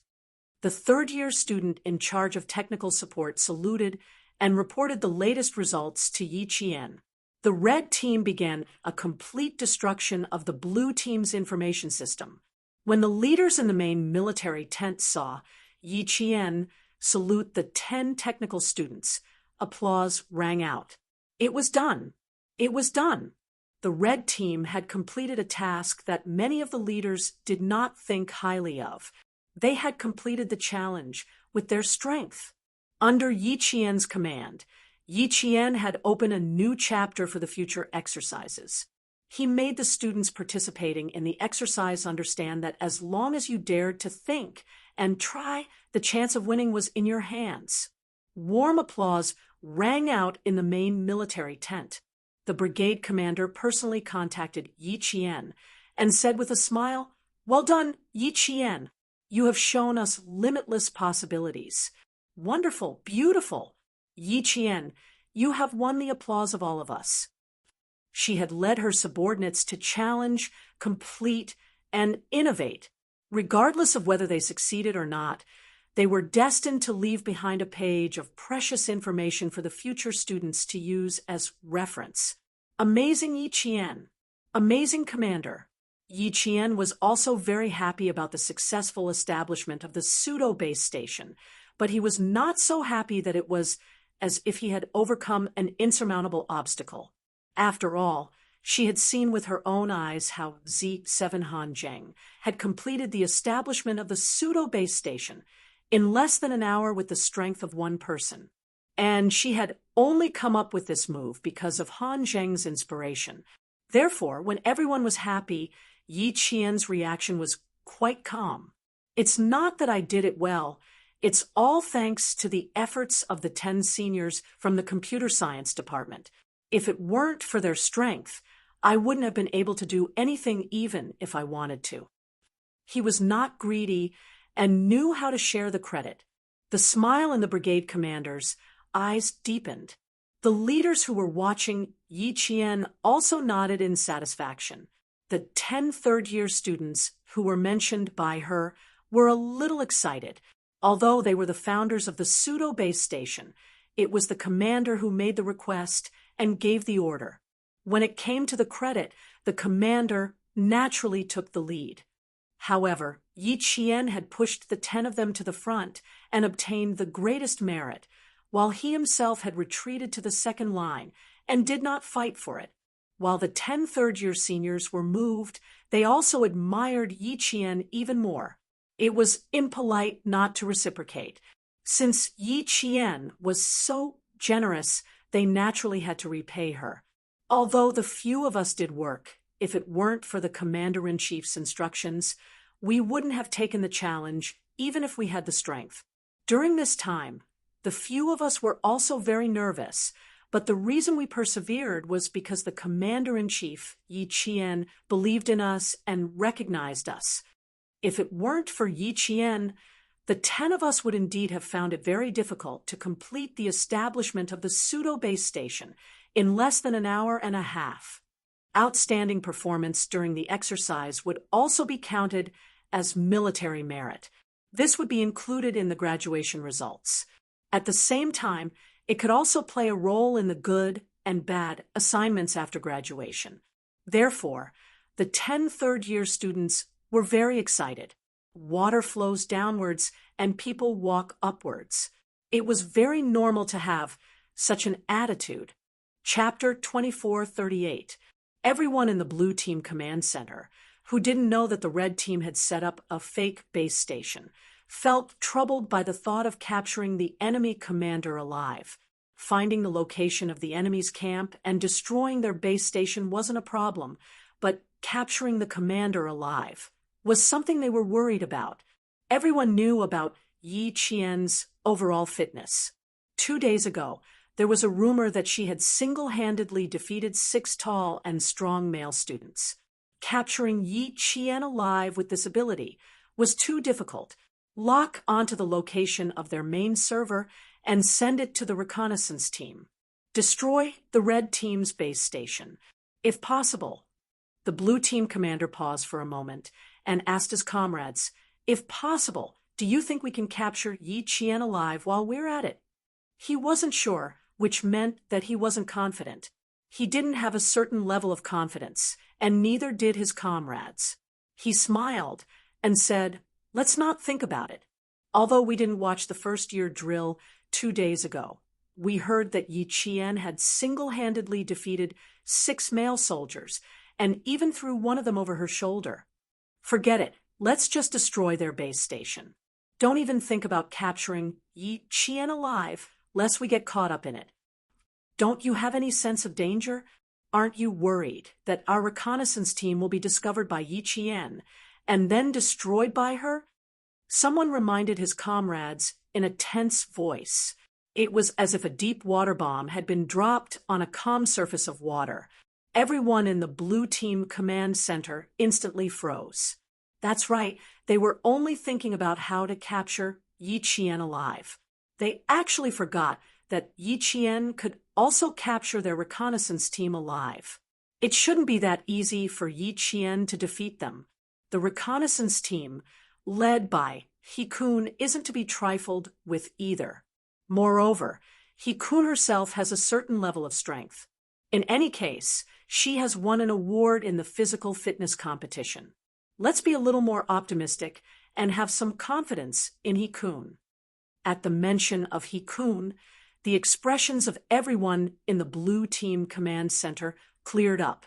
The third-year student in charge of technical support saluted and reported the latest results to Yi Qian. The red team began a complete destruction of the blue team's information system. When the leaders in the main military tent saw Yi Qian salute the 10 technical students, applause rang out. It was done. It was done. The red team had completed a task that many of the leaders did not think highly of. They had completed the challenge with their strength. Under Yi Qian's command, Yi Qian had opened a new chapter for the future exercises. He made the students participating in the exercise understand that as long as you dared to think and try, the chance of winning was in your hands. Warm applause rang out in the main military tent. The brigade commander personally contacted Yi Qian and said with a smile, "Well done, Yi Qian. You have shown us limitless possibilities. Wonderful, beautiful. Yi Qian, you have won the applause of all of us." She had led her subordinates to challenge, complete, and innovate. Regardless of whether they succeeded or not, they were destined to leave behind a page of precious information for the future students to use as reference. Amazing Yi Qian. Amazing commander. Yi Qian was also very happy about the successful establishment of the pseudo-base station, but he was not so happy that it was as if he had overcome an insurmountable obstacle. After all, she had seen with her own eyes how Z7 Hanzheng had completed the establishment of the pseudo-base station in less than an hour with the strength of one person. And she had only come up with this move because of Han Zheng's inspiration. Therefore, when everyone was happy, Yi Qian's reaction was quite calm. "It's not that I did it well. It's all thanks to the efforts of the 10 seniors from the computer science department. If it weren't for their strength, I wouldn't have been able to do anything even if I wanted to." He was not greedy and knew how to share the credit. The smile in the brigade commander's eyes deepened. The leaders who were watching Yi Qian also nodded in satisfaction. The 10 third-year students who were mentioned by her were a little excited. Although they were the founders of the pseudo-base station, it was the commander who made the request and gave the order. When it came to the credit, the commander naturally took the lead. However, Yi Qian had pushed the 10 of them to the front and obtained the greatest merit, while he himself had retreated to the second line and did not fight for it. While the 10 third-year seniors were moved, they also admired Yi Qian even more. It was impolite not to reciprocate. Since Yi Qian was so generous, they naturally had to repay her. Although the few of us did work, if it weren't for the commander-in-chief's instructions, we wouldn't have taken the challenge, even if we had the strength. During this time, the few of us were also very nervous, but the reason we persevered was because the commander-in-chief, Yi Qian, believed in us and recognized us. If it weren't for Yi Qian, the 10 of us would indeed have found it very difficult to complete the establishment of the pseudo-base station in less than an hour and a half. Outstanding performance during the exercise would also be counted as military merit. This would be included in the graduation results. At the same time, it could also play a role in the good and bad assignments after graduation. Therefore, the 10 third-year students were very excited. Water flows downwards and people walk upwards. It was very normal to have such an attitude. Chapter 2438. Everyone in the Blue Team Command Center, who didn't know that the Red Team had set up a fake base station, felt troubled by the thought of capturing the enemy commander alive. Finding the location of the enemy's camp and destroying their base station wasn't a problem, but capturing the commander alive was something they were worried about. Everyone knew about Yi Qian's overall fitness. 2 days ago, there was a rumor that she had single-handedly defeated 6 tall and strong male students. Capturing Yi Qian alive with this ability was too difficult. Lock onto the location of their main server and send it to the reconnaissance team. Destroy the Red Team's base station, if possible. The Blue Team commander paused for a moment and asked his comrades, "If possible, do you think we can capture Yi Qian alive while we're at it?" He wasn't sure, which meant that he wasn't confident. He didn't have a certain level of confidence, and neither did his comrades. He smiled and said, "Let's not think about it." Although we didn't watch the first-year drill 2 days ago, we heard that Yi Qian had single-handedly defeated 6 male soldiers and even threw one of them over her shoulder. Forget it. Let's just destroy their base station. Don't even think about capturing Yi Qian alive, lest we get caught up in it. Don't you have any sense of danger? Aren't you worried that our reconnaissance team will be discovered by Yi Qian and then destroyed by her? Someone reminded his comrades in a tense voice. It was as if a deep water bomb had been dropped on a calm surface of water. Everyone in the Blue Team Command Center instantly froze. That's right, they were only thinking about how to capture Yi Qian alive. They actually forgot that Yi Qian could also capture their reconnaissance team alive. It shouldn't be that easy for Yi Qian to defeat them. The reconnaissance team, led by He-kun, isn't to be trifled with either. Moreover, He-kun herself has a certain level of strength. In any case, she has won an award in the physical fitness competition. Let's be a little more optimistic and have some confidence in He-kun. At the mention of He-kun, the expressions of everyone in the Blue Team Command Center cleared up.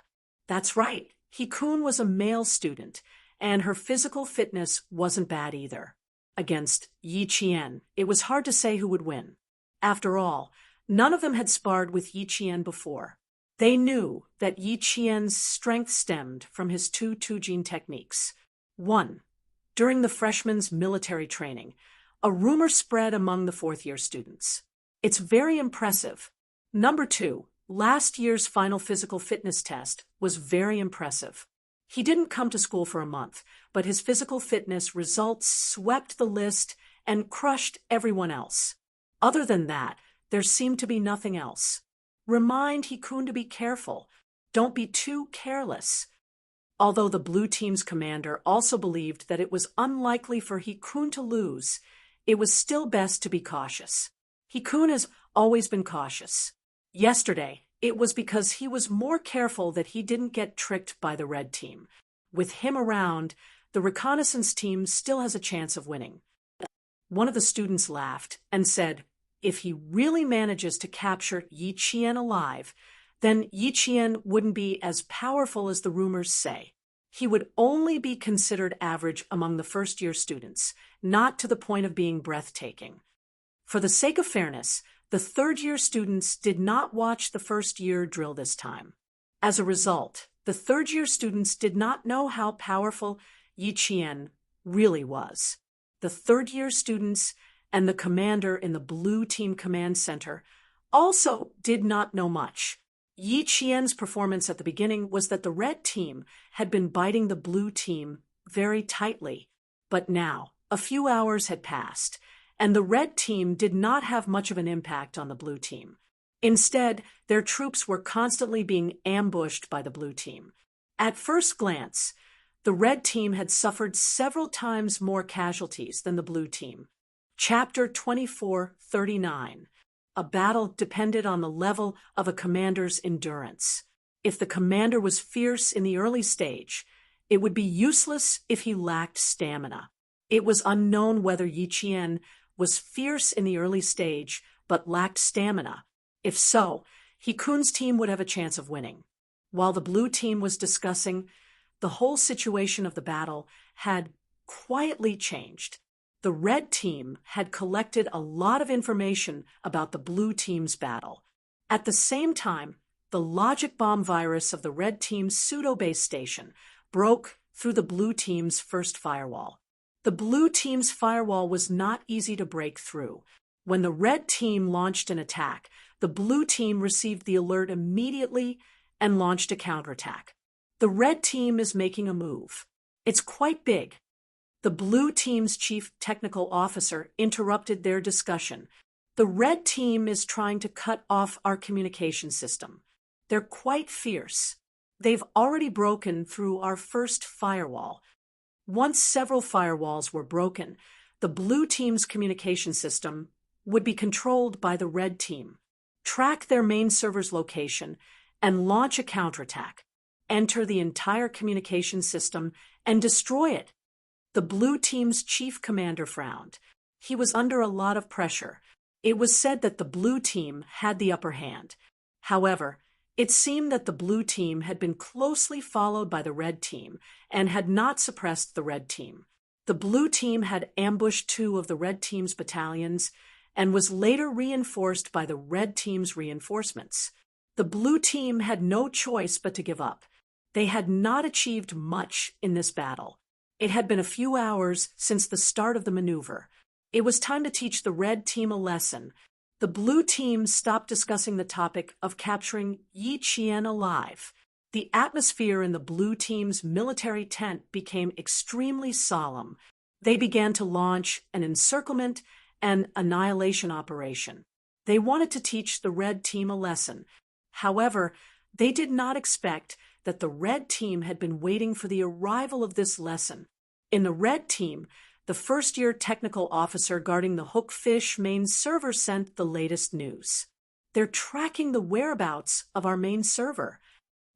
That's right, He-kun was a male student, and her physical fitness wasn't bad either. Against Yi Qian, it was hard to say who would win. After all, none of them had sparred with Yi Qian before. They knew that Yi Qian's strength stemmed from his 2 Tujin techniques. 1. During the freshman's military training, a rumor spread among the 4th-year students. It's very impressive. Number 2, last year's final physical fitness test was very impressive. He didn't come to school for a month, but his physical fitness results swept the list and crushed everyone else. Other than that, there seemed to be nothing else. Remind Hikun to be careful. Don't be too careless. Although the blue team's commander also believed that it was unlikely for Hikun to lose, it was still best to be cautious. Hikun has always been cautious. Yesterday, it was because he was more careful that he didn't get tricked by the red team. With him around, the reconnaissance team still has a chance of winning. One of the students laughed and said, if he really manages to capture Yi Qian alive, then Yi Qian wouldn't be as powerful as the rumors say. He would only be considered average among the first-year students, not to the point of being breathtaking. For the sake of fairness, the third-year students did not watch the first-year drill this time. As a result, the third-year students did not know how powerful Yi Qian really was. The third-year students and the commander in the blue team command center also did not know much. Yi Qian's performance at the beginning was that the red team had been biting the blue team very tightly, but now a few hours had passed, and the red team did not have much of an impact on the blue team. Instead, their troops were constantly being ambushed by the blue team. At first glance, the red team had suffered several times more casualties than the blue team. Chapter 24:39. A battle depended on the level of a commander's endurance. If the commander was fierce in the early stage, it would be useless if he lacked stamina. It was unknown whether Yi Qian was fierce in the early stage but lacked stamina. If so, Hikun's team would have a chance of winning. While the blue team was discussing, the whole situation of the battle had quietly changed. The red team had collected a lot of information about the blue team's battle. At the same time, the logic bomb virus of the red team's pseudo-base station broke through the blue team's first firewall. The blue team's firewall was not easy to break through. When the red team launched an attack, the blue team received the alert immediately and launched a counterattack. The red team is making a move. It's quite big. The blue team's chief technical officer interrupted their discussion. The red team is trying to cut off our communication system. They're quite fierce. They've already broken through our first firewall. Once several firewalls were broken, the blue team's communication system would be controlled by the red team. Track their main server's location and launch a counterattack. Enter the entire communication system and destroy it. The blue team's chief commander frowned. He was under a lot of pressure. It was said that the blue team had the upper hand. However, it seemed that the blue team had been closely followed by the red team and had not suppressed the red team. The blue team had ambushed 2 of the red team's battalions and was later reinforced by the red team's reinforcements. The blue team had no choice but to give up. They had not achieved much in this battle. It had been a few hours since the start of the maneuver. It was time to teach the red team a lesson. The blue team stopped discussing the topic of capturing Yi Qian alive. The atmosphere in the blue team's military tent became extremely solemn. They began to launch an encirclement and annihilation operation. They wanted to teach the red team a lesson. However, they did not expect that the red team had been waiting for the arrival of this lesson. In the red team, the first-year technical officer guarding the Hookfish main server sent the latest news. They're tracking the whereabouts of our main server.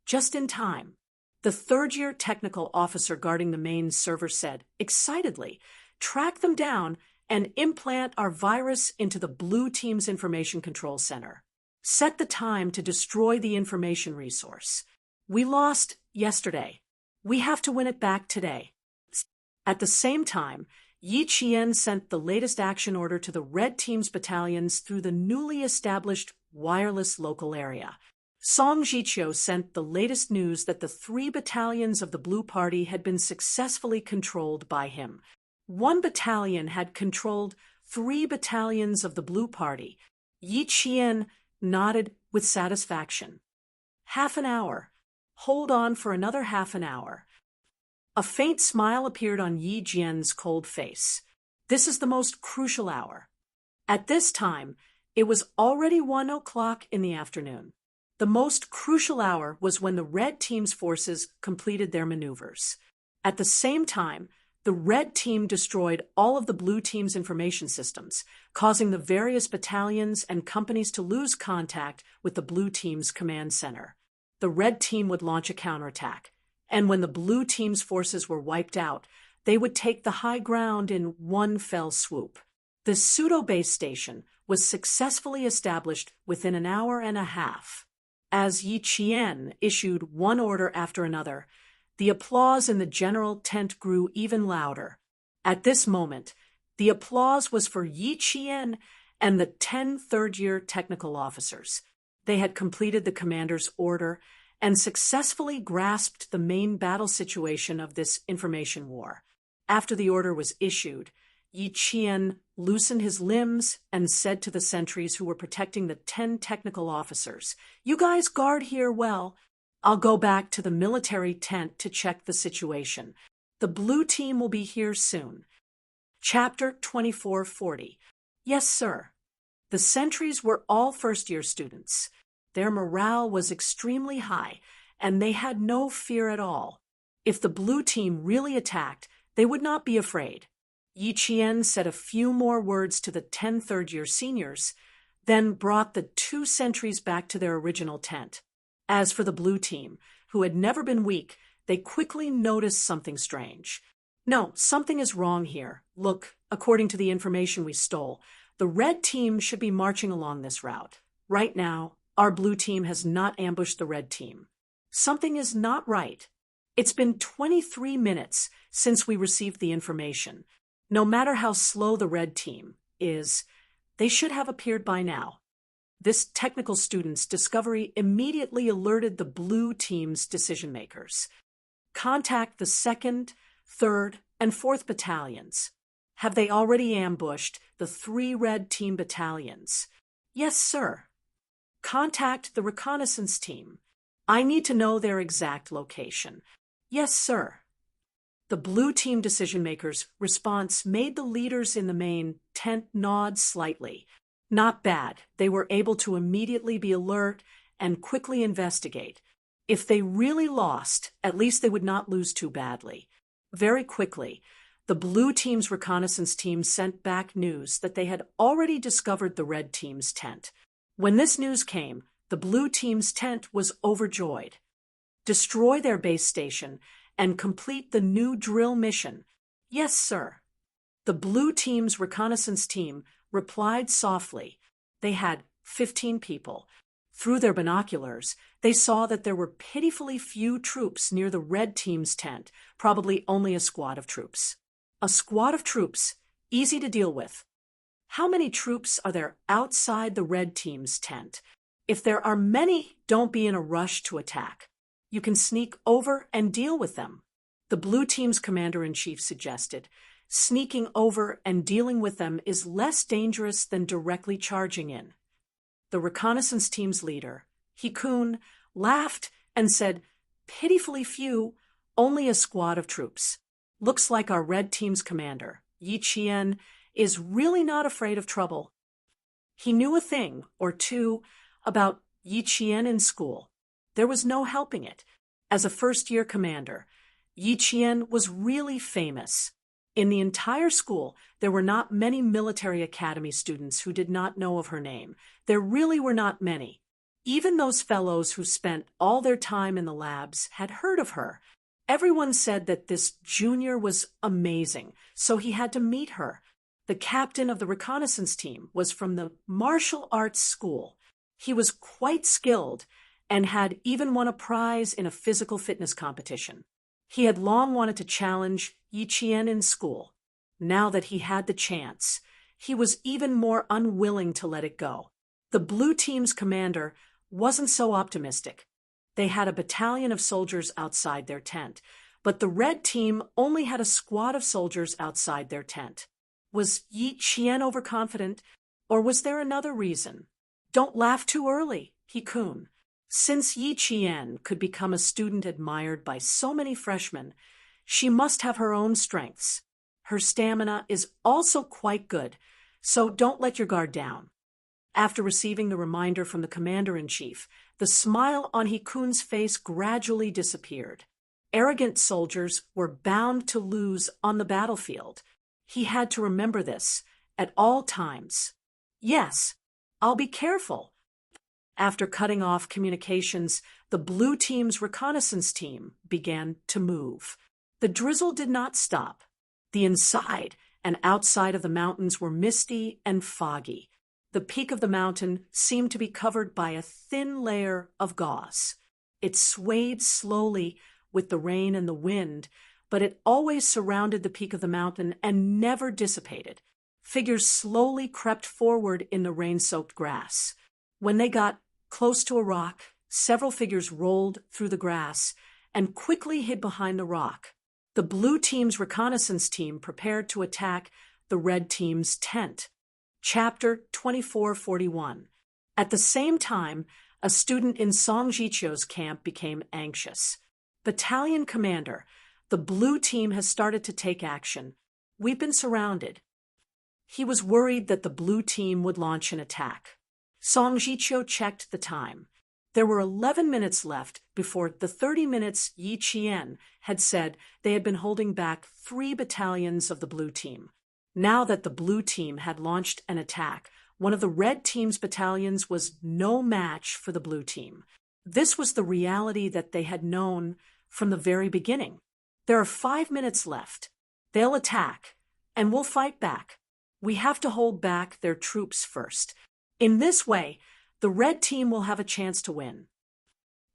Just in time. The third-year technical officer guarding the main server said, excitedly, track them down and implant our virus into the blue team's information control center. Set the time to destroy the information resource. We lost yesterday. We have to win it back today. At the same time, Yi Qian sent the latest action order to the red team's battalions through the newly established wireless local area. Song Jiqiu sent the latest news that the 3 battalions of the Blue Party had been successfully controlled by him. 1 battalion had controlled 3 battalions of the Blue Party. Yi Qian nodded with satisfaction. Half an hour. Hold on for another half an hour. A faint smile appeared on Yi Jian's cold face. This is the most crucial hour. At this time, it was already 1 o'clock in the afternoon. The most crucial hour was when the red team's forces completed their maneuvers. At the same time, the red team destroyed all of the blue team's information systems, causing the various battalions and companies to lose contact with the blue team's command center. The red team would launch a counterattack, and when the blue team's forces were wiped out, they would take the high ground in one fell swoop. The pseudo-base station was successfully established within an hour and a half. As Yi Qian issued one order after another, the applause in the general tent grew even louder. At this moment, the applause was for Yi Qian and the 10 third-year technical officers. They had completed the commander's order and successfully grasped the main battle situation of this information war. After the order was issued, Yi Qian loosened his limbs and said to the sentries who were protecting the 10 technical officers, "You guys guard here well. I'll go back to the military tent to check the situation. The blue team will be here soon." Chapter 2440. Yes, sir. The sentries were all first-year students. Their morale was extremely high, and they had no fear at all. If the blue team really attacked, they would not be afraid. Yi Qian said a few more words to the 10 third-year seniors, then brought the 2 sentries back to their original tent. As for the blue team, who had never been weak, they quickly noticed something strange. "No, something is wrong here. Look, according to the information we stole, the red team should be marching along this route. Right now, our blue team has not ambushed the red team. Something is not right. It's been 23 minutes since we received the information. No matter how slow the red team is, they should have appeared by now." This technical student's discovery immediately alerted the blue team's decision-makers. "Contact the 2nd, 3rd, and 4th battalions. Have they already ambushed the 3 red team battalions?" "Yes, sir." "Contact the reconnaissance team. I need to know their exact location." "Yes, sir." The blue team decision-makers' response made the leaders in the main tent nod slightly. Not bad. They were able to immediately be alert and quickly investigate. If they really lost, at least they would not lose too badly. Very quickly, the blue team's reconnaissance team sent back news that they had already discovered the red team's tent. When this news came, the blue team's tent was overjoyed. "Destroy their base station and complete the new drill mission." "Yes, sir." The blue team's reconnaissance team replied softly. They had 15 people. Through their binoculars, they saw that there were pitifully few troops near the red team's tent, probably only a squad of troops. A squad of troops, easy to deal with. How many troops are there outside the red team's tent? If there are many, don't be in a rush to attack. You can sneak over and deal with them. The blue team's commander-in-chief suggested. Sneaking over and dealing with them is less dangerous than directly charging in. The reconnaissance team's leader, Hikun, laughed and said, "Pitifully few, only a squad of troops. Looks like our red team's commander, Yi Qian, is really not afraid of trouble." He knew a thing or two about Yi Qian in school. There was no helping it. As a first-year commander, Yi Qian was really famous. In the entire school, there were not many military academy students who did not know of her name. There really were not many. Even those fellows who spent all their time in the labs had heard of her. Everyone said that this junior was amazing, so he had to meet her. The captain of the reconnaissance team was from the martial arts school. He was quite skilled and had even won a prize in a physical fitness competition. He had long wanted to challenge Yi Qian in school. Now that he had the chance, he was even more unwilling to let it go. The blue team's commander wasn't so optimistic. They had a battalion of soldiers outside their tent, but the red team only had a squad of soldiers outside their tent. Was Yi Qian overconfident, or was there another reason? "Don't laugh too early, Hikun. Since Yi Qian could become a student admired by so many freshmen, she must have her own strengths. Her stamina is also quite good, so don't let your guard down." After receiving the reminder from the commander-in-chief, the smile on Hikun's face gradually disappeared. Arrogant soldiers were bound to lose on the battlefield. He had to remember this at all times. Yes, I'll be careful. After cutting off communications, the blue team's reconnaissance team began to move. The drizzle did not stop. The inside and outside of the mountains were misty and foggy. The peak of the mountain seemed to be covered by a thin layer of gauze. It swayed slowly with the rain and the wind, but it always surrounded the peak of the mountain and never dissipated. Figures slowly crept forward in the rain-soaked grass. When they got close to a rock, several figures rolled through the grass and quickly hid behind the rock. The blue team's reconnaissance team prepared to attack the red team's tent. Chapter 2441. At the same time, a student in Song Jichio's camp became anxious. Battalion commander, the blue team has started to take action. We've been surrounded. He was worried that the blue team would launch an attack. Song Jichio checked the time. There were 11 minutes left before the 30 minutes Yi Qian had said they had been holding back 3 battalions of the blue team. Now that the blue team had launched an attack, one of the red team's battalions was no match for the blue team. This was the reality that they had known from the very beginning. There are 5 minutes left. They'll attack, and we'll fight back. We have to hold back their troops first. In this way, the red team will have a chance to win.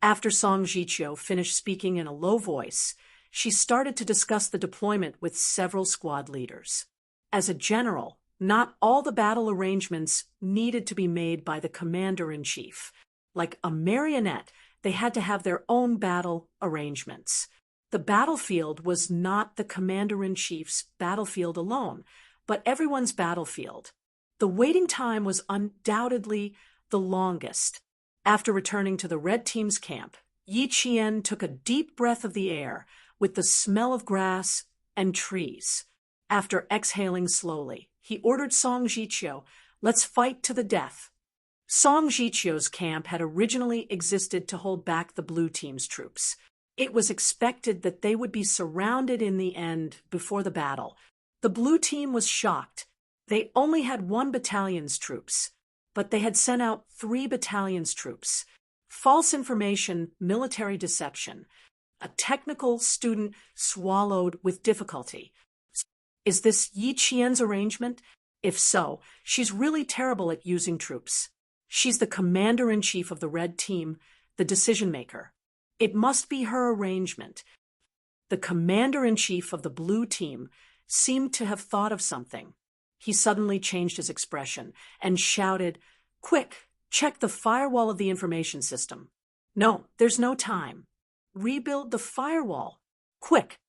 After Song Jichio finished speaking in a low voice, she started to discuss the deployment with several squad leaders. As a general, not all the battle arrangements needed to be made by the commander-in-chief. Like a marionette, they had to have their own battle arrangements. The battlefield was not the commander-in-chief's battlefield alone, but everyone's battlefield. The waiting time was undoubtedly the longest. After returning to the red team's camp, Yi Qian took a deep breath of the air with the smell of grass and trees. After exhaling slowly, he ordered Song Jichio, "Let's fight to the death." Song Jichio's camp had originally existed to hold back the blue team's troops. It was expected that they would be surrounded in the end before the battle. The blue team was shocked. They only had 1 battalion's troops, but they had sent out 3 battalion's troops. False information, military deception. A technical student swallowed with difficulty. Is this Yi Qian's arrangement? If so, she's really terrible at using troops. She's the commander-in-chief of the red team, the decision-maker. It must be her arrangement. The commander-in-chief of the blue team seemed to have thought of something. He suddenly changed his expression and shouted, "Quick, check the firewall of the information system." "No, there's no time." "Rebuild the firewall. Quick."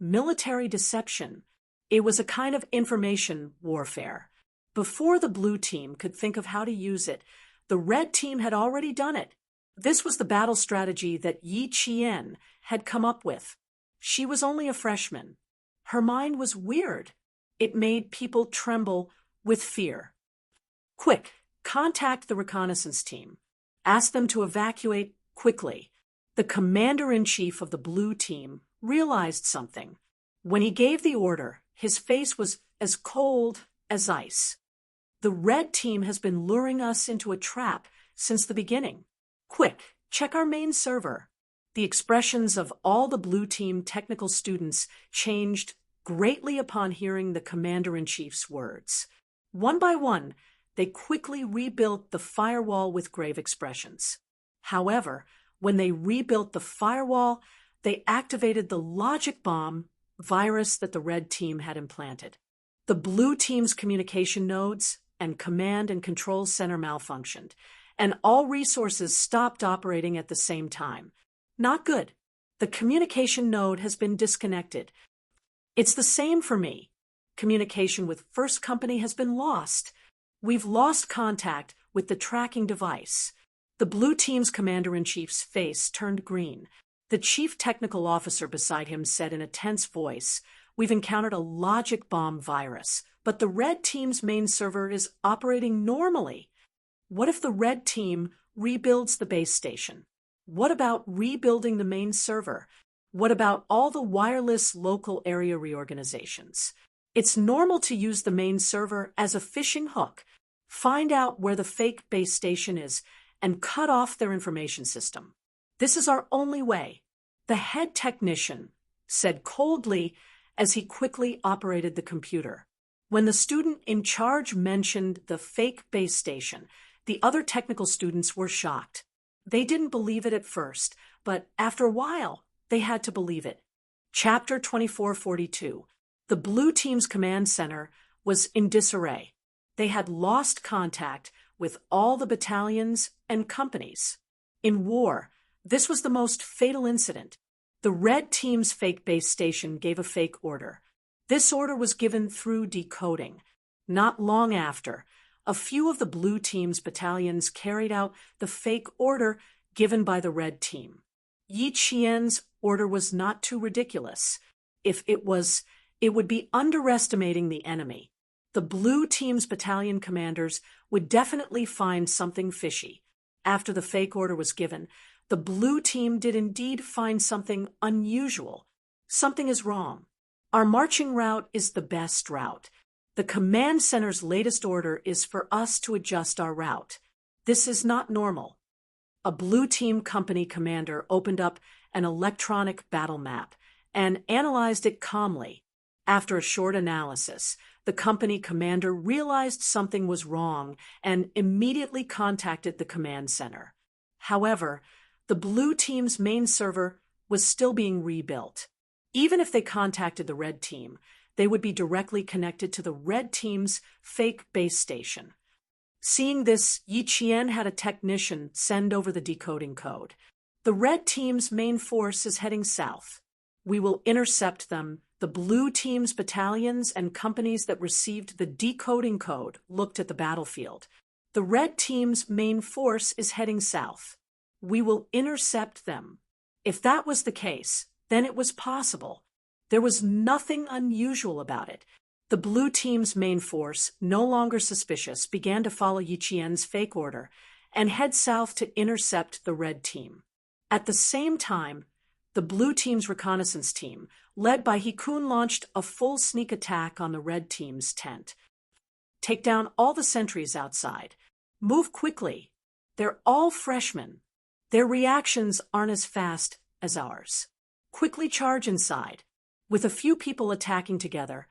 Military deception. It was a kind of information warfare. Before the blue team could think of how to use it, the red team had already done it. This was the battle strategy that Yi Qian had come up with. She was only a freshman. Her mind was weird. It made people tremble with fear. "Quick, contact the reconnaissance team. Ask them to evacuate quickly." The commander-in-chief of the blue team realized something. When he gave the order, his face was as cold as ice. "The red team has been luring us into a trap since the beginning. Quick, check our main server." The expressions of all the blue team technical students changed greatly upon hearing the commander-in-chief's words. One by one, they quickly rebuilt the firewall with grave expressions. However, when they rebuilt the firewall, they activated the logic bomb virus that the red team had implanted. The blue team's communication nodes and command and control center malfunctioned, and all resources stopped operating at the same time. Not good. The communication node has been disconnected. It's the same for me. Communication with First Company has been lost. We've lost contact with the tracking device. The blue team's commander-in-chief's face turned green. The chief technical officer beside him said in a tense voice, "We've encountered a logic bomb virus, but the red team's main server is operating normally." What if the red team rebuilds the base station? What about rebuilding the main server? What about all the wireless local area reorganizations? It's normal to use the main server as a fishing hook. Find out where the fake base station is and cut off their information system. This is our only way, the head technician said coldly as he quickly operated the computer. When the student in charge mentioned the fake base station, the other technical students were shocked. They didn't believe it at first, but after a while, they had to believe it. Chapter 2442. The blue team's command center was in disarray. They had lost contact with all the battalions and companies. In war, this was the most fatal incident. The red team's fake base station gave a fake order. This order was given through decoding. Not long after, a few of the blue team's battalions carried out the fake order given by the red team. Yi Qian's order was not too ridiculous. If it was, it would be underestimating the enemy. The blue team's battalion commanders would definitely find something fishy. After the fake order was given, the blue team did indeed find something unusual. Something is wrong. Our marching route is the best route. The command center's latest order is for us to adjust our route. This is not normal. A blue team company commander opened up an electronic battle map and analyzed it calmly. After a short analysis, the company commander realized something was wrong and immediately contacted the command center. However, the blue team's main server was still being rebuilt. Even if they contacted the red team, they would be directly connected to the red team's fake base station. Seeing this, Yi Qian had a technician send over the decoding code. The red team's main force is heading south. We will intercept them. The blue team's battalions and companies that received the decoding code looked at the battlefield. The red team's main force is heading south. We will intercept them. If that was the case, then it was possible. There was nothing unusual about it. The blue team's main force, no longer suspicious, began to follow Yi Qian's fake order and head south to intercept the red team. At the same time, the blue team's reconnaissance team, led by He Kun, launched a full sneak attack on the red team's tent. Take down all the sentries outside. Move quickly. They're all freshmen. Their reactions aren't as fast as ours. Quickly charge inside. With a few people attacking together,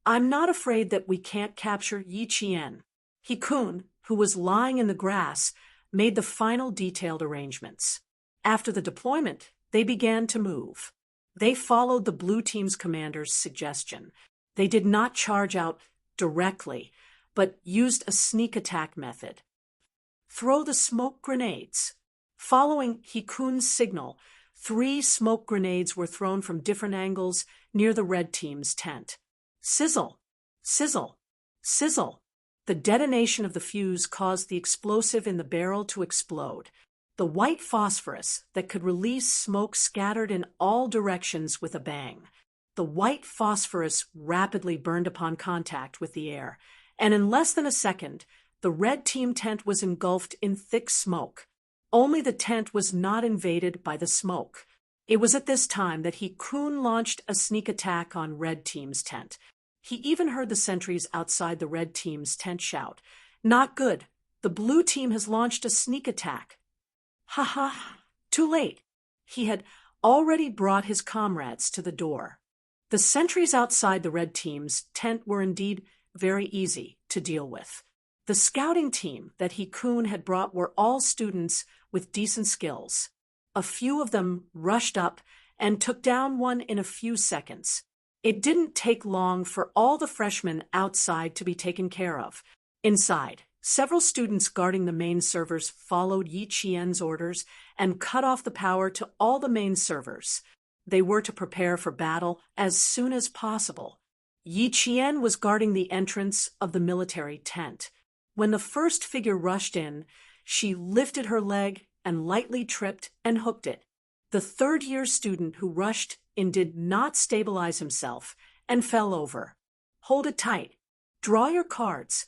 I'm not afraid that we can't capture Yi Qian. He Kun, who was lying in the grass, made the final detailed arrangements. After the deployment, they began to move. They followed the blue team's commander's suggestion. They did not charge out directly, but used a sneak attack method. Throw the smoke grenades. Following He Kun's signal, 3 smoke grenades were thrown from different angles near the red team's tent. Sizzle, sizzle, sizzle. The detonation of the fuse caused the explosive in the barrel to explode. The white phosphorus that could release smoke scattered in all directions with a bang. The white phosphorus rapidly burned upon contact with the air, and in less than a second, the red team tent was engulfed in thick smoke. Only the tent was not invaded by the smoke. It was at this time that He Kun launched a sneak attack on red team's tent. He even heard the sentries outside the red team's tent shout, "Not good. The blue team has launched a sneak attack." Ha ha, too late. He had already brought his comrades to the door. The sentries outside the red team's tent were indeed very easy to deal with. The scouting team that He Kun had brought were all students with decent skills. A few of them rushed up and took down one in a few seconds. It didn't take long for all the freshmen outside to be taken care of. Inside, several students guarding the main servers followed Yi Qian's orders and cut off the power to all the main servers. They were to prepare for battle as soon as possible. Yi Qian was guarding the entrance of the military tent. When the first figure rushed in, she lifted her leg and lightly tripped and hooked it. The third-year student who rushed in did not stabilize himself and fell over. Hold it tight. Draw your cards.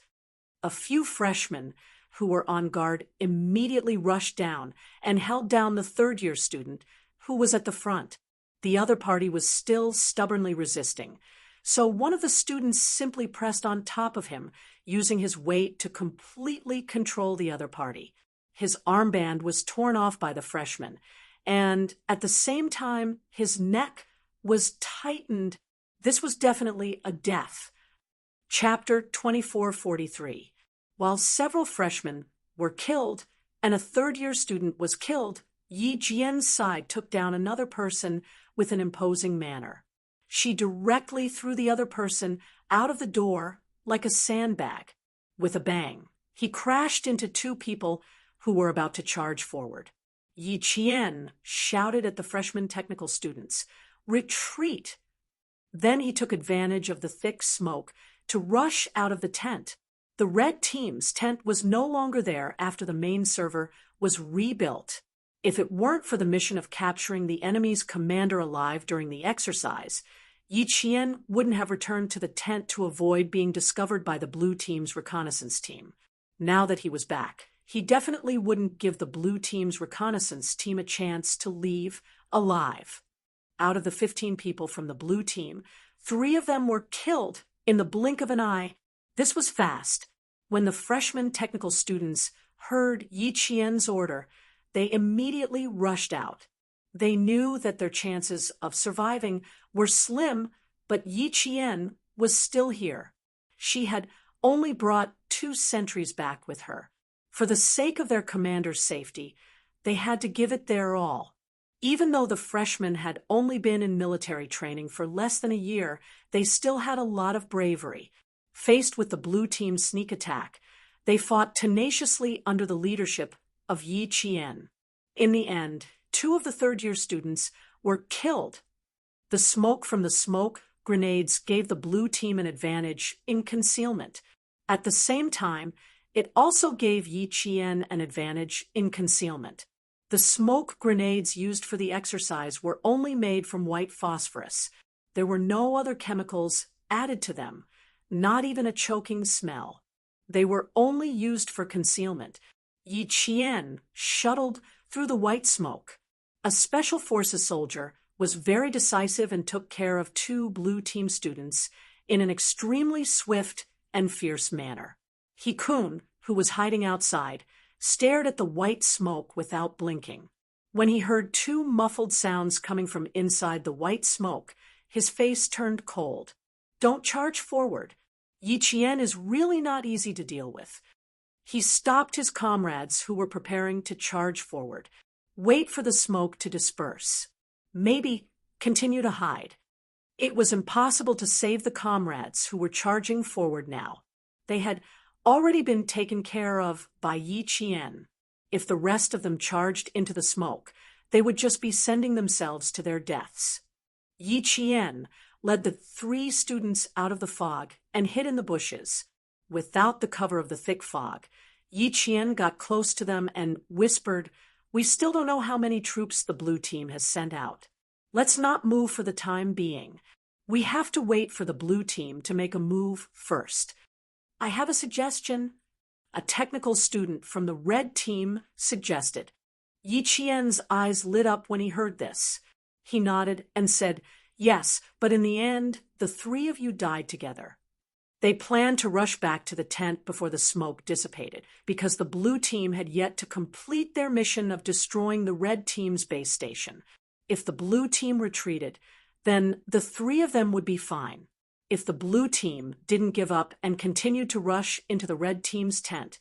A few freshmen who were on guard immediately rushed down and held down the third-year student, who was at the front. The other party was still stubbornly resisting, so one of the students simply pressed on top of him, using his weight to completely control the other party. His armband was torn off by the freshman, and at the same time, his neck was tightened. This was definitely a death. Chapter 2443. While several freshmen were killed and a third-year student was killed, Yi Jian's side took down another person with an imposing manner. She directly threw the other person out of the door like a sandbag. With a bang, he crashed into two people who were about to charge forward. Yi Qian shouted at the freshman technical students, "Retreat!" Then he took advantage of the thick smoke to rush out of the tent. The red team's tent was no longer there after the main server was rebuilt. If it weren't for the mission of capturing the enemy's commander alive during the exercise, Yi Qian wouldn't have returned to the tent to avoid being discovered by the blue team's reconnaissance team. Now that he was back, he definitely wouldn't give the blue team's reconnaissance team a chance to leave alive. Out of the 15 people from the blue team, 3 of them were killed in the blink of an eye. This was fast. When the freshman technical students heard Yi Qian's order, they immediately rushed out. They knew that their chances of surviving were slim, but Yi Qian was still here. She had only brought 2 sentries back with her. For the sake of their commander's safety, they had to give it their all. Even though the freshmen had only been in military training for less than a year, they still had a lot of bravery. Faced with the blue team's sneak attack, they fought tenaciously under the leadership of Yi Qian. In the end, 2 of the third-year students were killed. The smoke from the smoke grenades gave the blue team an advantage in concealment. At the same time, it also gave Yi Qian an advantage in concealment. The smoke grenades used for the exercise were only made from white phosphorus. There were no other chemicals added to them, not even a choking smell. They were only used for concealment. Yi Qian shuttled through the white smoke. A special forces soldier was very decisive and took care of 2 blue team students in an extremely swift and fierce manner. He Kun, who was hiding outside, stared at the white smoke without blinking. When he heard 2 muffled sounds coming from inside the white smoke, his face turned cold. Don't charge forward. Yi Qian is really not easy to deal with. He stopped his comrades who were preparing to charge forward. Wait for the smoke to disperse. Maybe continue to hide. It was impossible to save the comrades who were charging forward now. They had already been taken care of by Yi Qian. If the rest of them charged into the smoke, they would just be sending themselves to their deaths. Yi Qian led the 3 students out of the fog and hid in the bushes. Without the cover of the thick fog, Yi Qian got close to them and whispered, "We still don't know how many troops the blue team has sent out. Let's not move for the time being. We have to wait for the blue team to make a move first. I have a suggestion," a technical student from the red team suggested. Yi Qian's eyes lit up when he heard this. He nodded and said, "Yes, but in the end, the 3 of you died together." They planned to rush back to the tent before the smoke dissipated, because the blue team had yet to complete their mission of destroying the red team's base station. If the blue team retreated, then the 3 of them would be fine. If the blue team didn't give up and continued to rush into the red team's tent,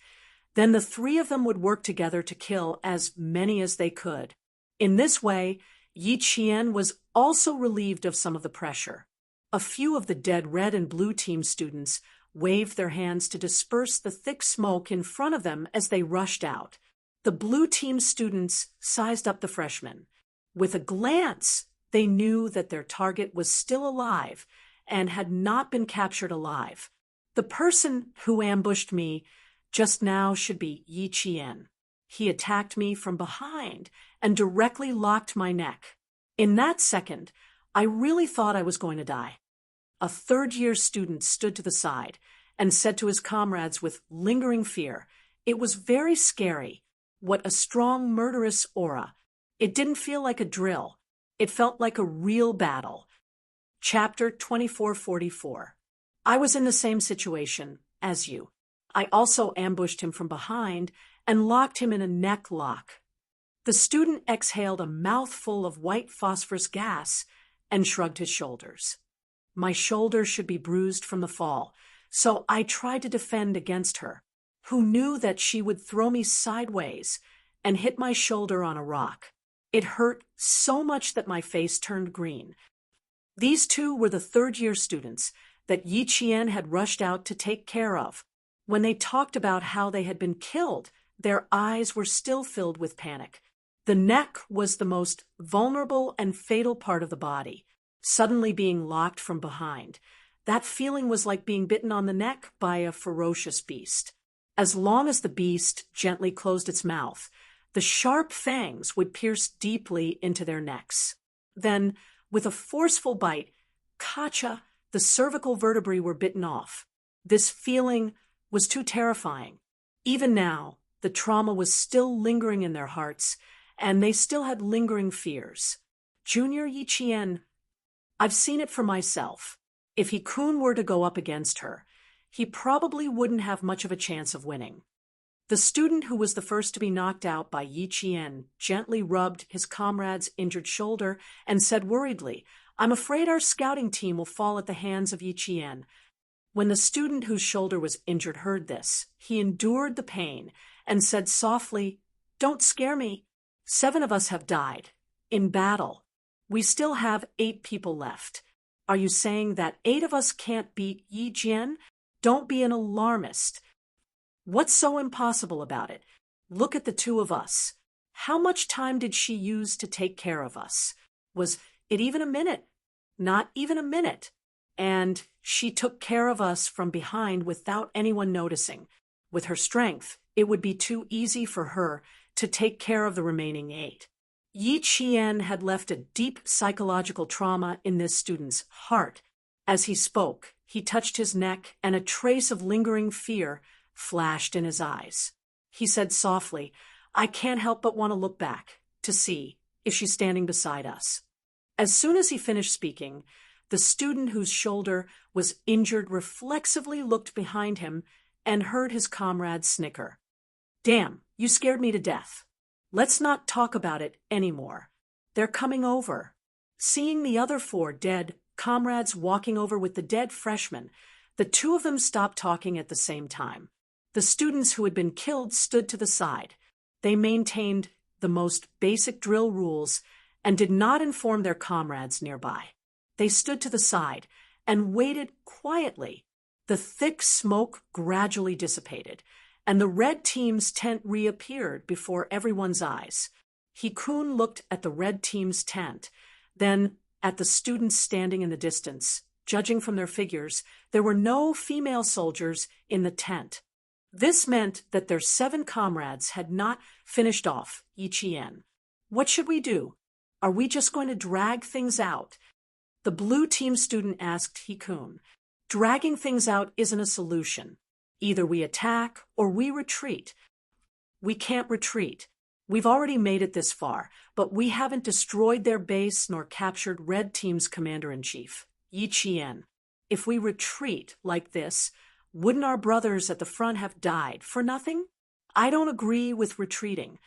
then the 3 of them would work together to kill as many as they could. In this way, Yi Qian was also relieved of some of the pressure. A few of the dead red and blue team students waved their hands to disperse the thick smoke in front of them as they rushed out. The blue team students sized up the freshmen. With a glance, they knew that their target was still alive and had not been captured alive. The person who ambushed me just now should be Yi Qian. He attacked me from behind and directly locked my neck. In that second, I really thought I was going to die. A third-year student stood to the side and said to his comrades with lingering fear, It was very scary. What a strong, murderous aura. It didn't feel like a drill. It felt like a real battle. Chapter 2444. I was in the same situation as you. I also ambushed him from behind and locked him in a neck lock. The student exhaled a mouthful of white phosphorus gas and shrugged his shoulders. My shoulder should be bruised from the fall, so I tried to defend against her, who knew that she would throw me sideways and hit my shoulder on a rock. It hurt so much that my face turned green. These two were the third-year students that Yi Qian had rushed out to take care of. When they talked about how they had been killed, their eyes were still filled with panic. The neck was the most vulnerable and fatal part of the body, suddenly being locked from behind. That feeling was like being bitten on the neck by a ferocious beast. As long as the beast gently closed its mouth, the sharp fangs would pierce deeply into their necks. Then, with a forceful bite, Kacha, the cervical vertebrae were bitten off. This feeling was too terrifying. Even now, the trauma was still lingering in their hearts, and they still had lingering fears. Junior Yi Qian, I've seen it for myself. If He Kun were to go up against her, he probably wouldn't have much of a chance of winning. The student who was the first to be knocked out by Yi Qian gently rubbed his comrade's injured shoulder and said worriedly, I'm afraid our scouting team will fall at the hands of Yi Qian. When the student whose shoulder was injured heard this, he endured the pain and said softly, Don't scare me. 7 of us have died. In battle. We still have 8 people left. Are you saying that 8 of us can't beat Yi Jian? Don't be an alarmist. What's so impossible about it? Look at the 2 of us. How much time did she use to take care of us? Was it even a minute? Not even a minute. And she took care of us from behind without anyone noticing. With her strength, it would be too easy for her to take care of the remaining 8. Yi Qian had left a deep psychological trauma in this student's heart. As he spoke, he touched his neck, and a trace of lingering fear flashed in his eyes. He said softly, I can't help but want to look back, to see if she's standing beside us. As soon as he finished speaking, the student whose shoulder was injured reflexively looked behind him and heard his comrade snicker. Damn, you scared me to death. Let's not talk about it anymore. They're coming over. Seeing the other 4 dead comrades walking over with the dead freshman, the 2 of them stopped talking at the same time. The students who had been killed stood to the side. They maintained the most basic drill rules and did not inform their comrades nearby. They stood to the side and waited quietly. The thick smoke gradually dissipated, and the red team's tent reappeared before everyone's eyes. He Kun looked at the red team's tent, then at the students standing in the distance. Judging from their figures, there were no female soldiers in the tent. This meant that their 7 comrades had not finished off Yi Qian. What should we do? Are we just going to drag things out? The blue team student asked He Kun. Dragging things out isn't a solution. Either we attack or we retreat. We can't retreat. We've already made it this far, but we haven't destroyed their base nor captured Red Team's commander-in-chief, Yi Qian. If we retreat like this, wouldn't our brothers at the front have died for nothing? I don't agree with retreating.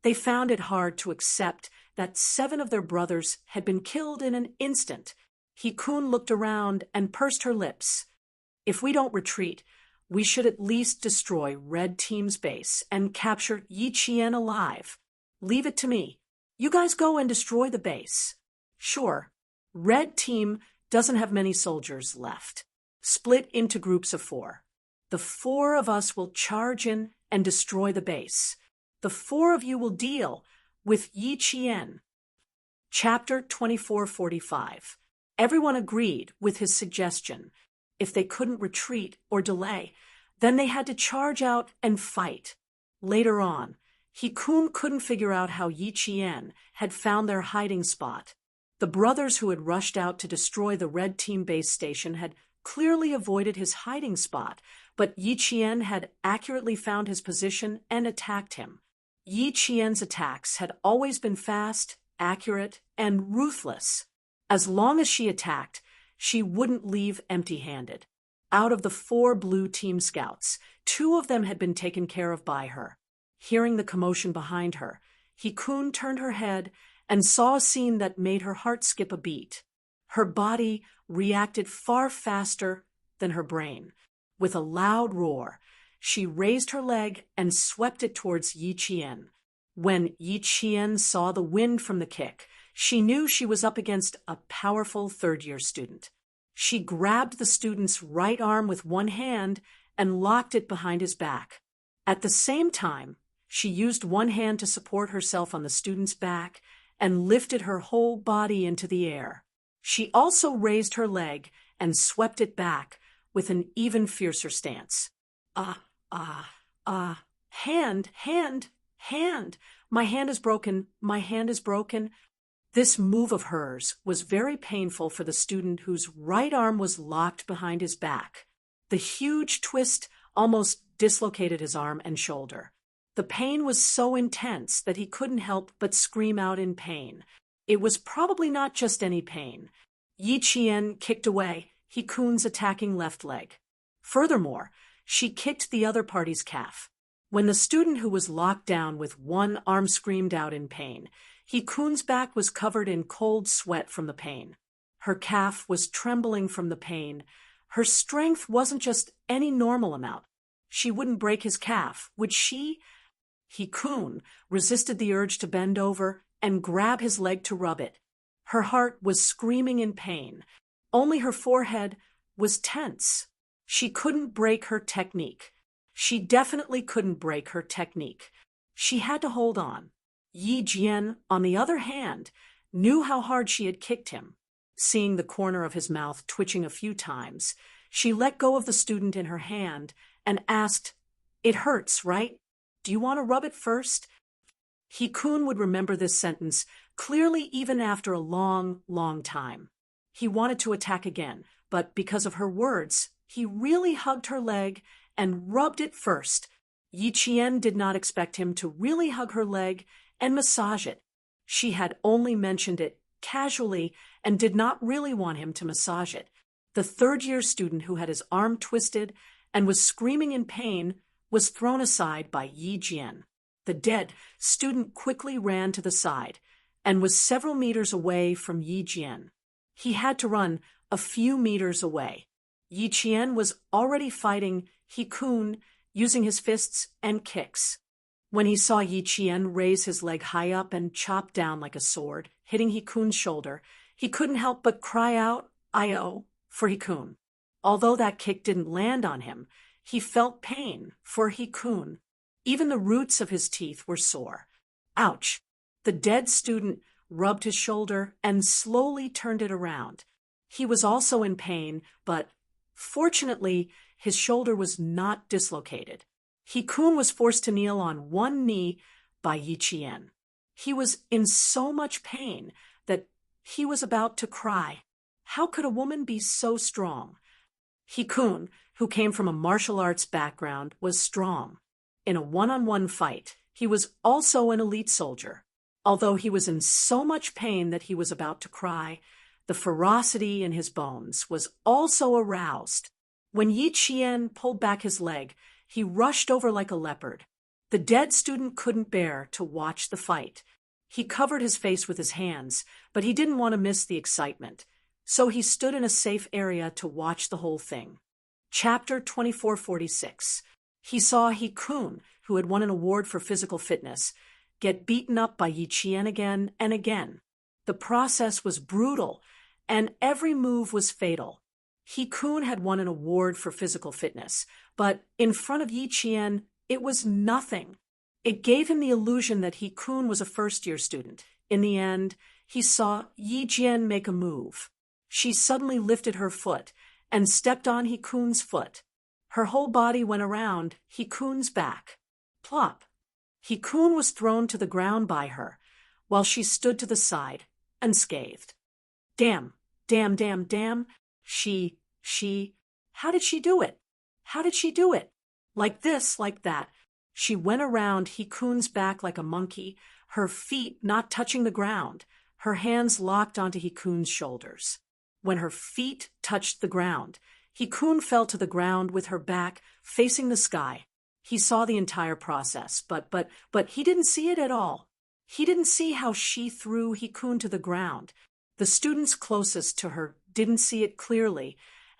They found it hard to accept that 7 of their brothers had been killed in an instant. He Kun looked around and pursed her lips. If we don't retreat, we should at least destroy Red Team's base and capture Yi Qian alive. Leave it to me. You guys go and destroy the base. Sure, Red Team doesn't have many soldiers left. Split into groups of 4. The 4 of us will charge in and destroy the base. The 4 of you will deal with Yi Qian. Chapter 2445. Everyone agreed with his suggestion. If they couldn't retreat or delay, then they had to charge out and fight. Later on, He Kun couldn't figure out how Yi Qian had found their hiding spot. The brothers who had rushed out to destroy the Red Team base station had clearly avoided his hiding spot, but Yi Qian had accurately found his position and attacked him. Yi Qian's attacks had always been fast, accurate, and ruthless. As long as she attacked, she wouldn't leave empty-handed. Out of the 4 blue team scouts, 2 of them had been taken care of by her. Hearing the commotion behind her, Hikun turned her head and saw a scene that made her heart skip a beat. Her body reacted far faster than her brain. With a loud roar, she raised her leg and swept it towards Yi Qian. When Yi Qian saw the wind from the kick, she knew she was up against a powerful third-year student. She grabbed the student's right arm with one hand and locked it behind his back. At the same time, she used one hand to support herself on the student's back and lifted her whole body into the air. She also raised her leg and swept it back with an even fiercer stance. Hand, my hand is broken, my hand is broken. This move of hers was very painful for the student whose right arm was locked behind his back. The huge twist almost dislocated his arm and shoulder. The pain was so intense that he couldn't help but scream out in pain. It was probably not just any pain. Yi Qian kicked away Hikun's attacking left leg. Furthermore, she kicked the other party's calf. When the student who was locked down with one arm screamed out in pain, Hikun's back was covered in cold sweat from the pain. Her calf was trembling from the pain. Her strength wasn't just any normal amount. She wouldn't break his calf, would she? Hikun resisted the urge to bend over and grab his leg to rub it. Her heart was screaming in pain. Only her forehead was tense. She couldn't break her technique. She definitely couldn't break her technique. She had to hold on. Yi Jian, on the other hand, knew how hard she had kicked him. Seeing the corner of his mouth twitching a few times, she let go of the student in her hand and asked, "It hurts, right? Do you want to rub it first?" Hikun would remember this sentence clearly even after a long, long time. He wanted to attack again, but because of her words, he really hugged her leg and rubbed it first. Yi Qian did not expect him to really hug her leg and massage it. She had only mentioned it casually and did not really want him to massage it. The third-year student who had his arm twisted and was screaming in pain was thrown aside by Yi Jian. The dead student quickly ran to the side and was several meters away from Yi Jian. He had to run a few meters away. Yi Qian was already fighting Hikun using his fists and kicks. When he saw Yi Qian raise his leg high up and chop down like a sword, hitting Hikun's shoulder, he couldn't help but cry out, "Ayo," for Hikun. Although that kick didn't land on him, he felt pain for Hikun. Even the roots of his teeth were sore. Ouch! The dead student rubbed his shoulder and slowly turned it around. He was also in pain, but fortunately, his shoulder was not dislocated. Hikun was forced to kneel on one knee by Yi Qian. He was in so much pain that he was about to cry. How could a woman be so strong? Hikun, who came from a martial arts background, was strong. In a one-on-one fight, he was also an elite soldier. Although he was in so much pain that he was about to cry, the ferocity in his bones was also aroused. When Yi Qian pulled back his leg, he rushed over like a leopard. The dead student couldn't bear to watch the fight. He covered his face with his hands, but he didn't want to miss the excitement, so he stood in a safe area to watch the whole thing. Chapter 2446. He saw Hikun, who had won an award for physical fitness, get beaten up by Yi Qian again and again. The process was brutal, and every move was fatal. Hikun had won an award for physical fitness, but in front of Yi Qian, it was nothing. It gave him the illusion that Hikun was a first-year student. In the end, he saw Yi Jian make a move. She suddenly lifted her foot and stepped on Hikun's foot. Her whole body went around Hikun's back. Plop! Hikun was thrown to the ground by her, while she stood to the side, unscathed. Damn, damn, damn, damn. She How did she do it? How did she do it? Like this, like that. She went around Hikun's back like a monkey, her feet not touching the ground, her hands locked onto Hikun's shoulders. When her feet touched the ground, Hikun fell to the ground with her back facing the sky. He saw the entire process, but he didn't see it at all. He didn't see how she threw Hikun to the ground. The students closest to her didn't see it clearly,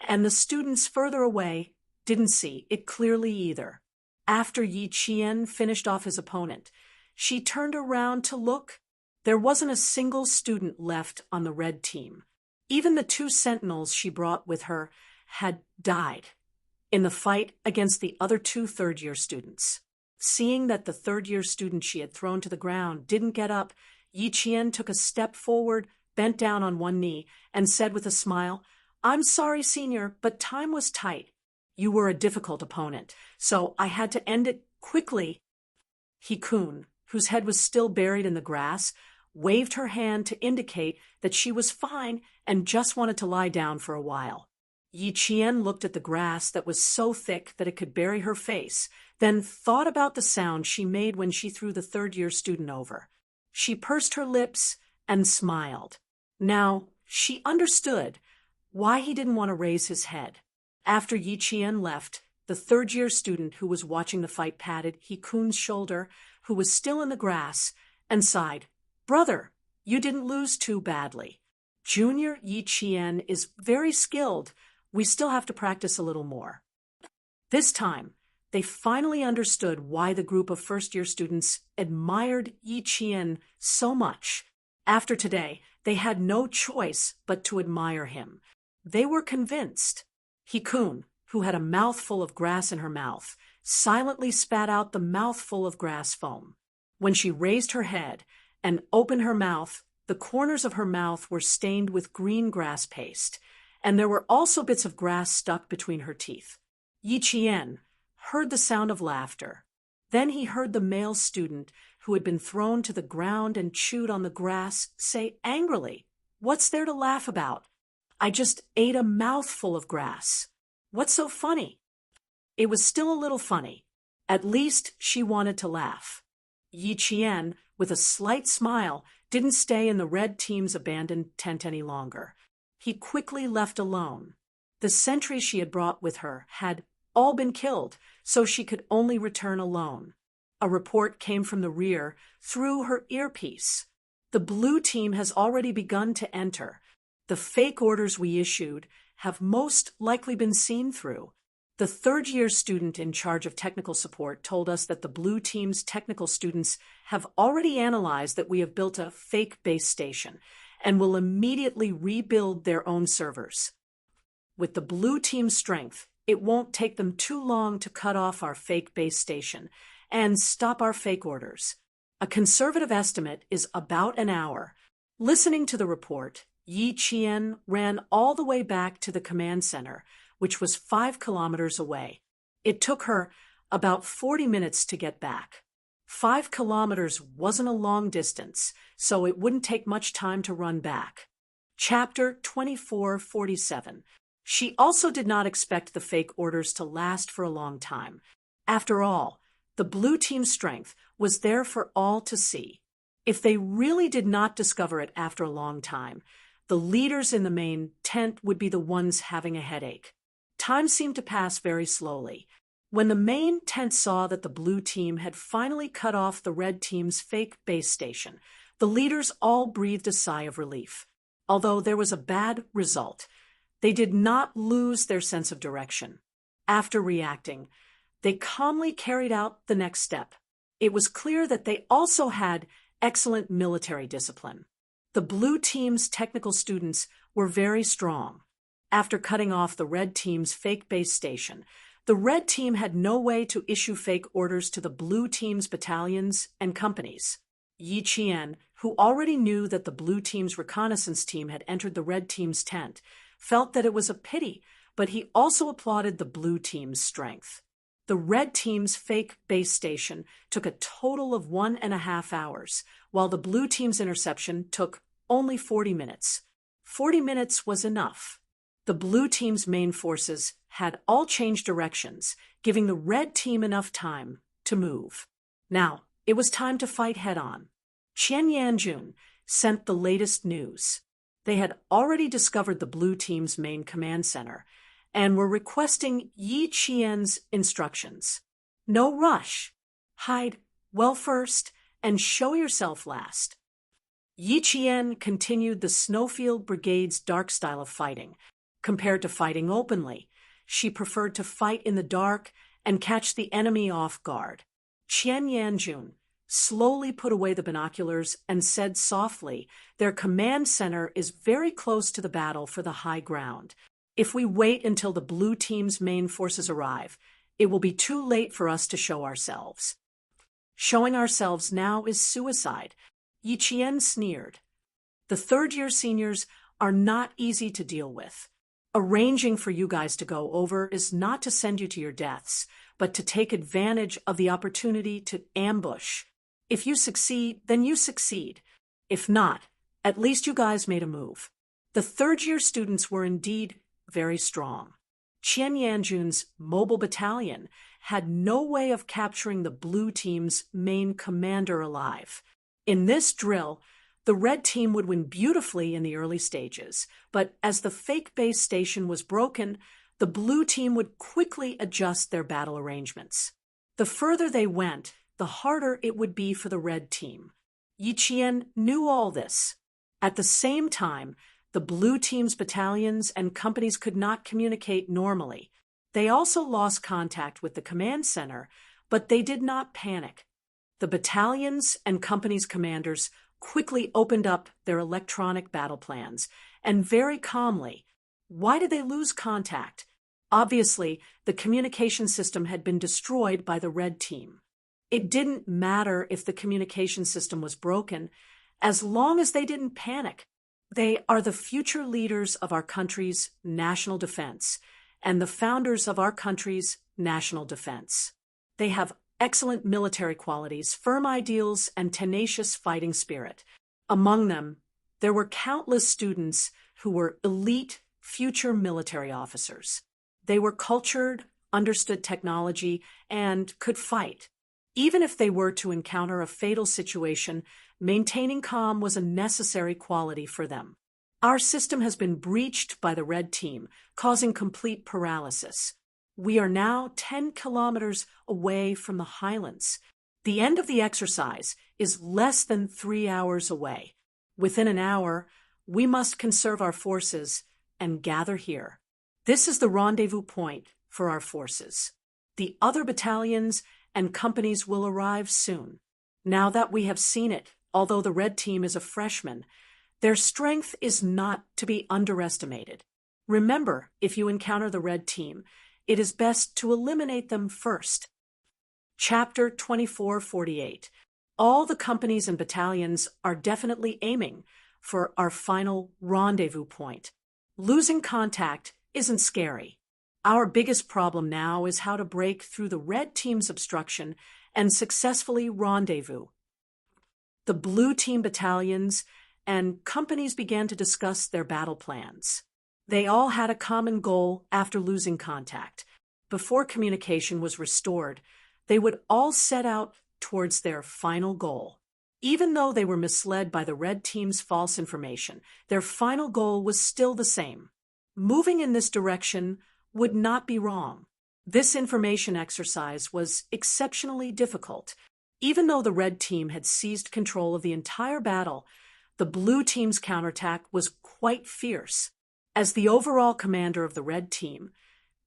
and the students further away didn't see it clearly either. After Yi Qian finished off his opponent, she turned around to look. There wasn't a single student left on the red team. Even the 2 sentinels she brought with her had died in the fight against the other 2 third-year students. Seeing that the third-year student she had thrown to the ground didn't get up, Yi Qian took a step forward, bent down on one knee, and said with a smile, "I'm sorry, senior, but time was tight. You were a difficult opponent, so I had to end it quickly." Hikun, whose head was still buried in the grass, waved her hand to indicate that she was fine and just wanted to lie down for a while. Yi Qian looked at the grass that was so thick that it could bury her face, then thought about the sound she made when she threw the third-year student over. She pursed her lips and smiled. Now, she understood why he didn't want to raise his head. After Yi Qian left, the third-year student who was watching the fight patted Hikun's shoulder, who was still in the grass, and sighed, "Brother, you didn't lose too badly. Junior Yi Qian is very skilled. We still have to practice a little more." This time, they finally understood why the group of first-year students admired Yi Qian so much. After today, they had no choice but to admire him. They were convinced. Hikun, who had a mouthful of grass in her mouth, silently spat out the mouthful of grass foam. When she raised her head and opened her mouth, the corners of her mouth were stained with green grass paste, and there were also bits of grass stuck between her teeth. Yi Qian heard the sound of laughter. Then he heard the male student, who had been thrown to the ground and chewed on the grass, say angrily, "What's there to laugh about? I just ate a mouthful of grass. What's so funny?" It was still a little funny. At least she wanted to laugh. Yi Qian, with a slight smile, didn't stay in the red team's abandoned tent any longer. He quickly left alone. The sentries she had brought with her had all been killed, so she could only return alone. A report came from the rear through her earpiece. "The blue team has already begun to enter. The fake orders we issued have most likely been seen through. The third-year student in charge of technical support told us that the blue team's technical students have already analyzed that we have built a fake base station and will immediately rebuild their own servers. With the blue team's strength, it won't take them too long to cut off our fake base station and stop our fake orders. A conservative estimate is about an hour." Listening to the report, Yi Qian ran all the way back to the command center, which was 5 kilometers away. It took her about 40 minutes to get back. 5 kilometers wasn't a long distance, so it wouldn't take much time to run back. Chapter 2447. She also did not expect the fake orders to last for a long time. After all, the blue team's strength was there for all to see. If they really did not discover it after a long time, the leaders in the main tent would be the ones having a headache. Time seemed to pass very slowly. When the main tent saw that the blue team had finally cut off the red team's fake base station, the leaders all breathed a sigh of relief. Although there was a bad result, they did not lose their sense of direction. After reacting, they calmly carried out the next step. It was clear that they also had excellent military discipline. The blue team's technical students were very strong. After cutting off the red team's fake base station, the red team had no way to issue fake orders to the blue team's battalions and companies. Yi Qian, who already knew that the blue team's reconnaissance team had entered the red team's tent, felt that it was a pity, but he also applauded the blue team's strength. The red team's fake base station took a total of 1.5 hours, while the blue team's interception took only 40 minutes. 40 minutes was enough. The blue team's main forces had all changed directions, giving the red team enough time to move. Now, it was time to fight head-on. Qian Yanjun sent the latest news. They had already discovered the blue team's main command center and were requesting Yi Qian's instructions. No rush. Hide well first and show yourself last. Yi Qian continued the Snowfield Brigade's dark style of fighting. Compared to fighting openly, she preferred to fight in the dark and catch the enemy off guard. Qian Yanjun slowly put away the binoculars and said softly, "Their command center is very close to the battle for the high ground. If we wait until the blue team's main forces arrive, it will be too late for us to show ourselves." Showing ourselves now is suicide, Yi Qian sneered. The third-year seniors are not easy to deal with. Arranging for you guys to go over is not to send you to your deaths, but to take advantage of the opportunity to ambush. If you succeed, then you succeed. If not, at least you guys made a move. The third-year students were indeed very strong. Qian Yanjun's mobile battalion had no way of capturing the blue team's main commander alive. In this drill, the red team would win beautifully in the early stages, but as the fake base station was broken, the blue team would quickly adjust their battle arrangements. The further they went, the harder it would be for the red team. Yi Qian knew all this. At the same time, the blue team's battalions and companies could not communicate normally. They also lost contact with the command center, but they did not panic. The battalions and companies' commanders quickly opened up their electronic battle plans, and very calmly. Why did they lose contact? Obviously, the communication system had been destroyed by the red team. It didn't matter if the communication system was broken, as long as they didn't panic. They are the future leaders of our country's national defense, and the founders of our country's national defense. They have excellent military qualities, firm ideals, and tenacious fighting spirit. Among them, there were countless students who were elite future military officers. They were cultured, understood technology, and could fight. Even if they were to encounter a fatal situation, maintaining calm was a necessary quality for them. Our system has been breached by the red team, causing complete paralysis. We are now 10 kilometers away from the highlands. The end of the exercise is less than 3 hours away. Within an hour, we must conserve our forces and gather here. This is the rendezvous point for our forces. The other battalions and companies will arrive soon. Now that we have seen it, although the red team is a freshman, their strength is not to be underestimated. Remember, if you encounter the red team, it is best to eliminate them first. Chapter 2448. All the companies and battalions are definitely aiming for our final rendezvous point. Losing contact isn't scary. Our biggest problem now is how to break through the red team's obstruction and successfully rendezvous. The blue team battalions and companies began to discuss their battle plans. They all had a common goal after losing contact. Before communication was restored, they would all set out towards their final goal. Even though they were misled by the red team's false information, their final goal was still the same. Moving in this direction would not be wrong. This information exercise was exceptionally difficult. Even though the red team had seized control of the entire battle, the blue team's counterattack was quite fierce. As the overall commander of the red team,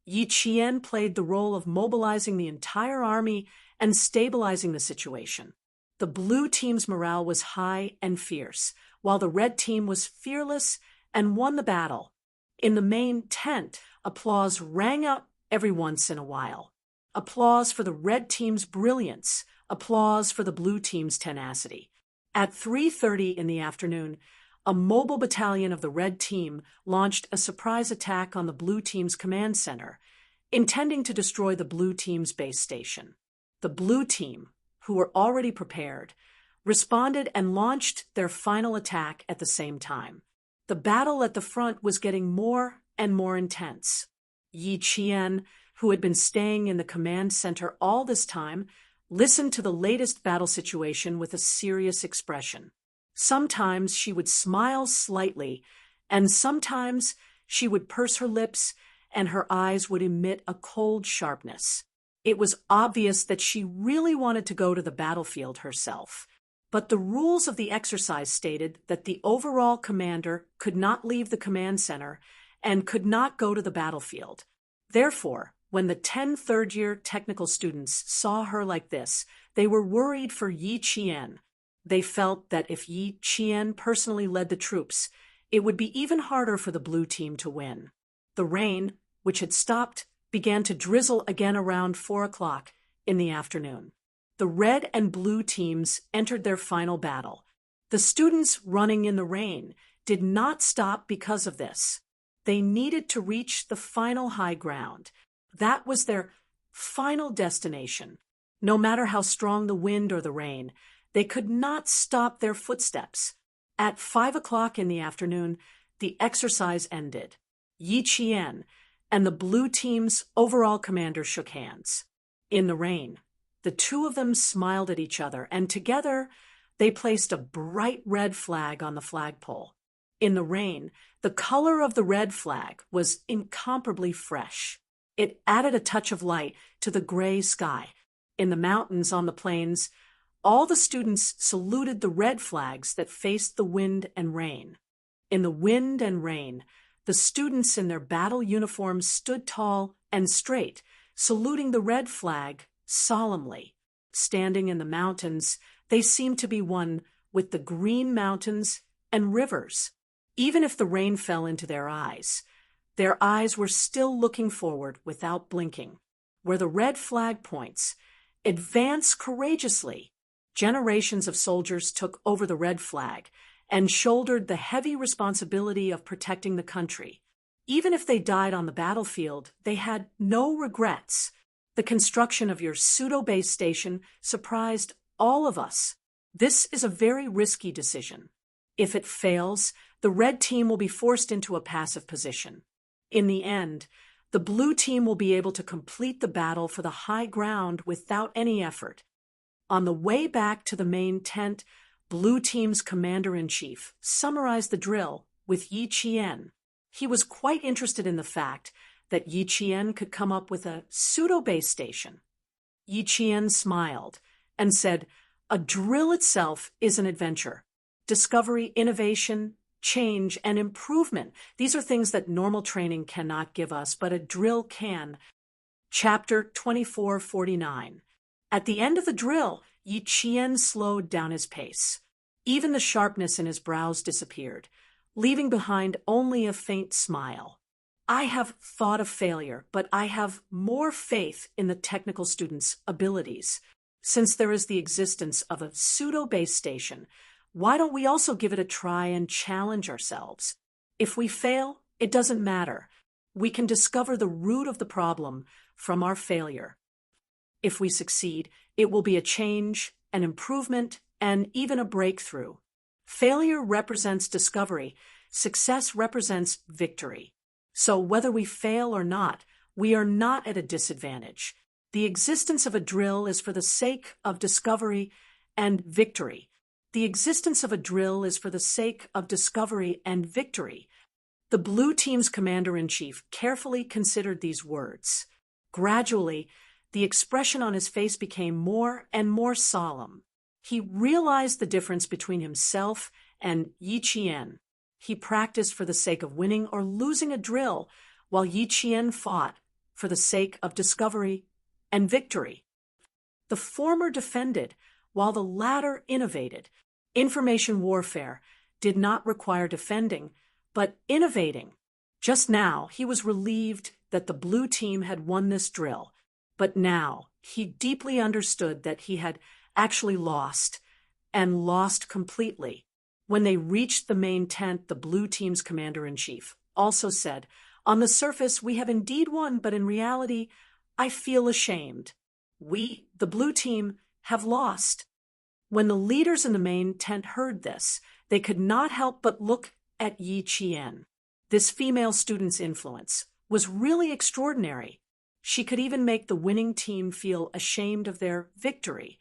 Yi Qian played the role of mobilizing the entire army and stabilizing the situation. The blue team's morale was high and fierce, while the red team was fearless and won the battle. In the main tent, applause rang out every once in a while. Applause for the red team's brilliance, applause for the blue team's tenacity. At 3:30 in the afternoon, a mobile battalion of the red team launched a surprise attack on the blue team's command center, intending to destroy the blue team's base station. The blue team, who were already prepared, responded and launched their final attack at the same time. The battle at the front was getting more and more intense. Yi Qian, who had been staying in the command center all this time, listened to the latest battle situation with a serious expression. Sometimes she would smile slightly, and sometimes she would purse her lips and her eyes would emit a cold sharpness. It was obvious that she really wanted to go to the battlefield herself. But the rules of the exercise stated that the overall commander could not leave the command center and could not go to the battlefield. Therefore, when the 10 third-year technical students saw her like this, they were worried for Yi Qian. They felt that if Yi Qian personally led the troops, it would be even harder for the blue team to win. The rain, which had stopped, began to drizzle again around 4 o'clock in the afternoon. The red and blue teams entered their final battle. The students running in the rain did not stop because of this. They needed to reach the final high ground. That was their final destination. No matter how strong the wind or the rain, they could not stop their footsteps. At 5 o'clock in the afternoon, the exercise ended. Yi Qian and the blue team's overall commander shook hands. In the rain, the two of them smiled at each other, and together they placed a bright red flag on the flagpole. In the rain, the color of the red flag was incomparably fresh. It added a touch of light to the gray sky. In the mountains on the plains, all the students saluted the red flags that faced the wind and rain. In the wind and rain, the students in their battle uniforms stood tall and straight, saluting the red flag solemnly. Standing in the mountains, they seemed to be one with the green mountains and rivers. Even if the rain fell into their eyes were still looking forward without blinking. Where the red flag points, advance courageously. Generations of soldiers took over the red flag and shouldered the heavy responsibility of protecting the country. Even if they died on the battlefield, they had no regrets. The construction of your pseudo-base station surprised all of us. This is a very risky decision. If it fails, the red team will be forced into a passive position. In the end, the blue team will be able to complete the battle for the high ground without any effort. On the way back to the main tent, blue team's commander-in-chief summarized the drill with Yi Qian. He was quite interested in the fact that Yi Qian could come up with a pseudo-base station. Yi Qian smiled and said, "A drill itself is an adventure. Discovery, innovation, change, and improvement. These are things that normal training cannot give us, but a drill can." Chapter 2449. At the end of the drill, Yi Qian slowed down his pace. Even the sharpness in his brows disappeared, leaving behind only a faint smile. "I have thought of failure, but I have more faith in the technical students' abilities. Since there is the existence of a pseudo-base station, why don't we also give it a try and challenge ourselves? If we fail, it doesn't matter. We can discover the root of the problem from our failure. If we succeed, it will be a change, an improvement, and even a breakthrough. Failure represents discovery. Success represents victory. So whether we fail or not, we are not at a disadvantage. The existence of a drill is for the sake of discovery and victory. The existence of a drill is for the sake of discovery and victory." The blue team's commander-in-chief carefully considered these words. Gradually, the expression on his face became more and more solemn. He realized the difference between himself and Yi Qian. He practiced for the sake of winning or losing a drill, while Yi Qian fought for the sake of discovery and victory. The former defended, while the latter innovated. Information warfare did not require defending, but innovating. Just now, he was relieved that the blue team had won this drill, but now he deeply understood that he had actually lost, and lost completely. When they reached the main tent, the blue team's commander-in-chief also said, "On the surface, we have indeed won, but in reality, I feel ashamed. We, the blue team, have lost." When the leaders in the main tent heard this, they could not help but look at Yi Qian. This female student's influence was really extraordinary. She could even make the winning team feel ashamed of their victory.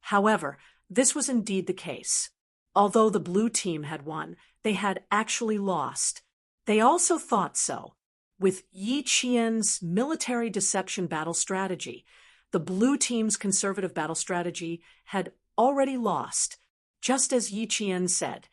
However, this was indeed the case. Although the blue team had won, they had actually lost. They also thought so. With Yi Qian's military deception battle strategy, the blue team's conservative battle strategy had already lost. Just as Yi Qian said,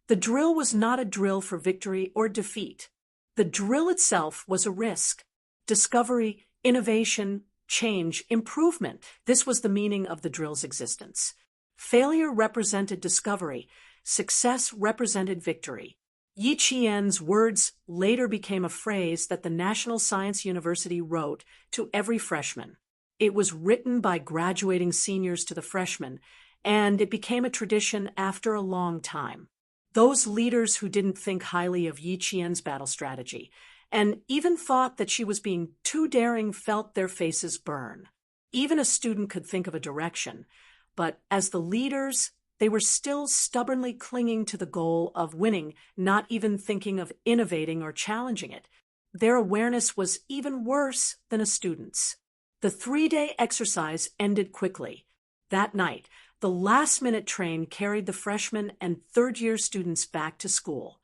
the drill was not a drill for victory or defeat. The drill itself was a risk. Discovery, innovation, change, improvement. This was the meaning of the drill's existence. Failure represented discovery. Success represented victory. Yi Qian's words later became a phrase that the National Science University wrote to every freshman. It was written by graduating seniors to the freshmen, and it became a tradition after a long time. Those leaders who didn't think highly of Yi Qian's battle strategy and even thought that she was being too daring felt their faces burn. Even a student could think of a direction, but as the leaders, they were still stubbornly clinging to the goal of winning, not even thinking of innovating or challenging it. Their awareness was even worse than a student's. The 3-day exercise ended quickly. That night, the last-minute train carried the freshmen and third-year students back to school.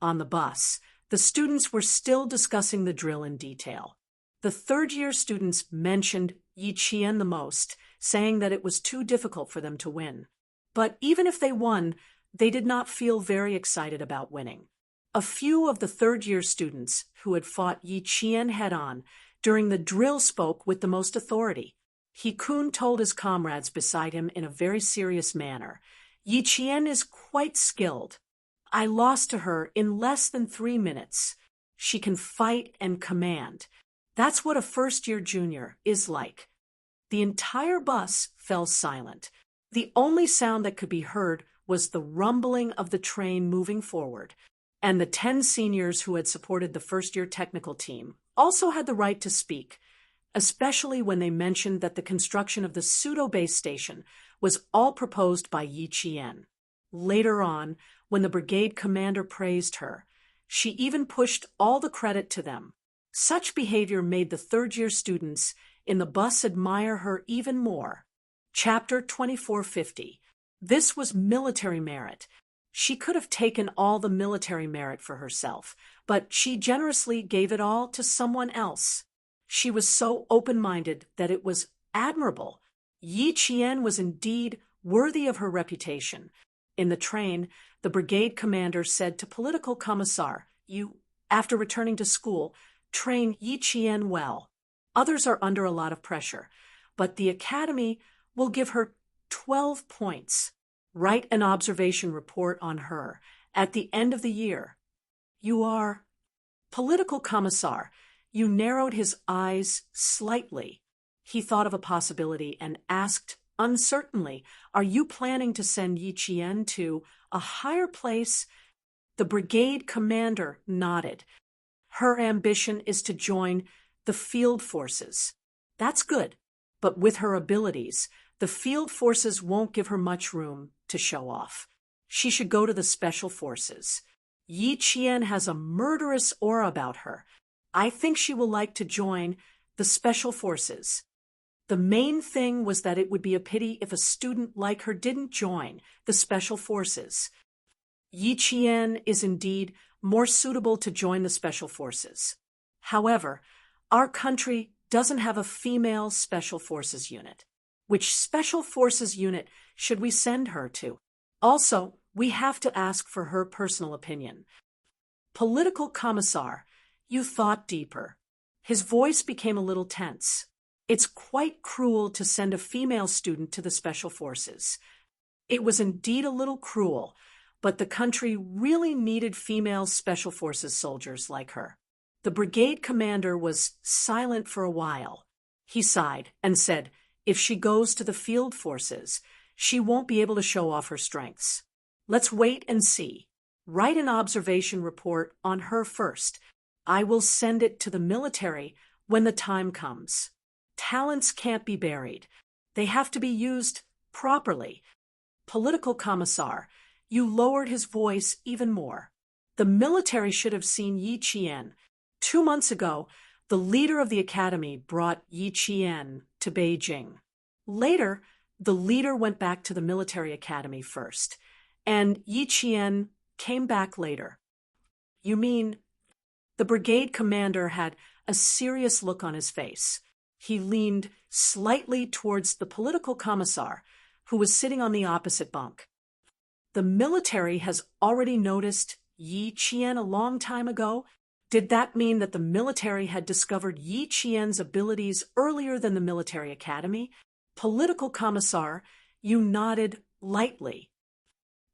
On the bus, the students were still discussing the drill in detail. The third-year students mentioned Yi Qian the most, saying that it was too difficult for them to win. But even if they won, they did not feel very excited about winning. A few of the third-year students who had fought Yi Qian head-on during the drill spoke with the most authority. He Kun told his comrades beside him in a very serious manner, "Yi Qian is quite skilled. I lost to her in less than 3 minutes. She can fight and command. That's what a first-year junior is like." The entire bus fell silent. The only sound that could be heard was the rumbling of the train moving forward, and the 10 seniors who had supported the first-year technical team also had the right to speak, especially when they mentioned that the construction of the pseudo-base station was all proposed by Yi Qian. Later on, when the brigade commander praised her, she even pushed all the credit to them. Such behavior made the third-year students in the bus admire her even more. Chapter 2450. This was military merit. She could have taken all the military merit for herself, but she generously gave it all to someone else. She was so open-minded that it was admirable. Yi Qian was indeed worthy of her reputation. In the train, the brigade commander said to political commissar, "You, after returning to school, train Yi Qian well. Others are under a lot of pressure, but the academy will give her 12 points. Write an observation report on her at the end of the year." "You are—" Political commissar. You narrowed his eyes slightly. He thought of a possibility and asked uncertainly, "Are you planning to send Yi Qian to a higher place?" The brigade commander nodded. "Her ambition is to join the field forces." "That's good, but with her abilities, the field forces won't give her much room to show off. She should go to the special forces. Yi Qian has a murderous aura about her. I think she will like to join the special forces." The main thing was that it would be a pity if a student like her didn't join the special forces. Yi Qian is indeed more suitable to join the special forces. However, our country doesn't have a female special forces unit. Which special forces unit should we send her to? Also, we have to ask for her personal opinion. Political commissar, you thought deeper. His voice became a little tense. It's quite cruel to send a female student to the special forces. It was indeed a little cruel, but the country really needed female special forces soldiers like her. The brigade commander was silent for a while. He sighed and said, "If she goes to the field forces, she won't be able to show off her strengths. Let's wait and see. Write an observation report on her first. I will send it to the military when the time comes. Talents can't be buried. They have to be used properly." Political commissar, you lowered his voice even more. The military should have seen Yi Qian. 2 months ago, the leader of the academy brought Yi Qian to Beijing. Later, the leader went back to the military academy first, and Yi Qian came back later. You mean, the brigade commander had a serious look on his face. He leaned slightly towards the political commissar, who was sitting on the opposite bunk. The military has already noticed Yi Qian a long time ago. Did that mean that the military had discovered Yi Qian's abilities earlier than the military academy? Political commissar, you nodded lightly.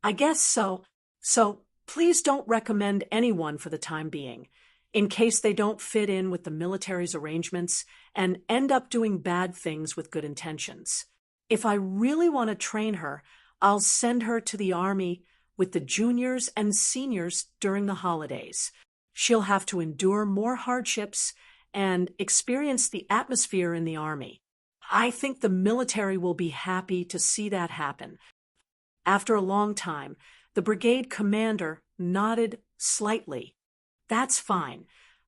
I guess so. So please don't recommend anyone for the time being, in case they don't fit in with the military's arrangements and end up doing bad things with good intentions. If I really want to train her, I'll send her to the army with the juniors and seniors during the holidays. She'll have to endure more hardships and experience the atmosphere in the army. I think the military will be happy to see that happen. After a long time, the brigade commander nodded slightly. That's fine,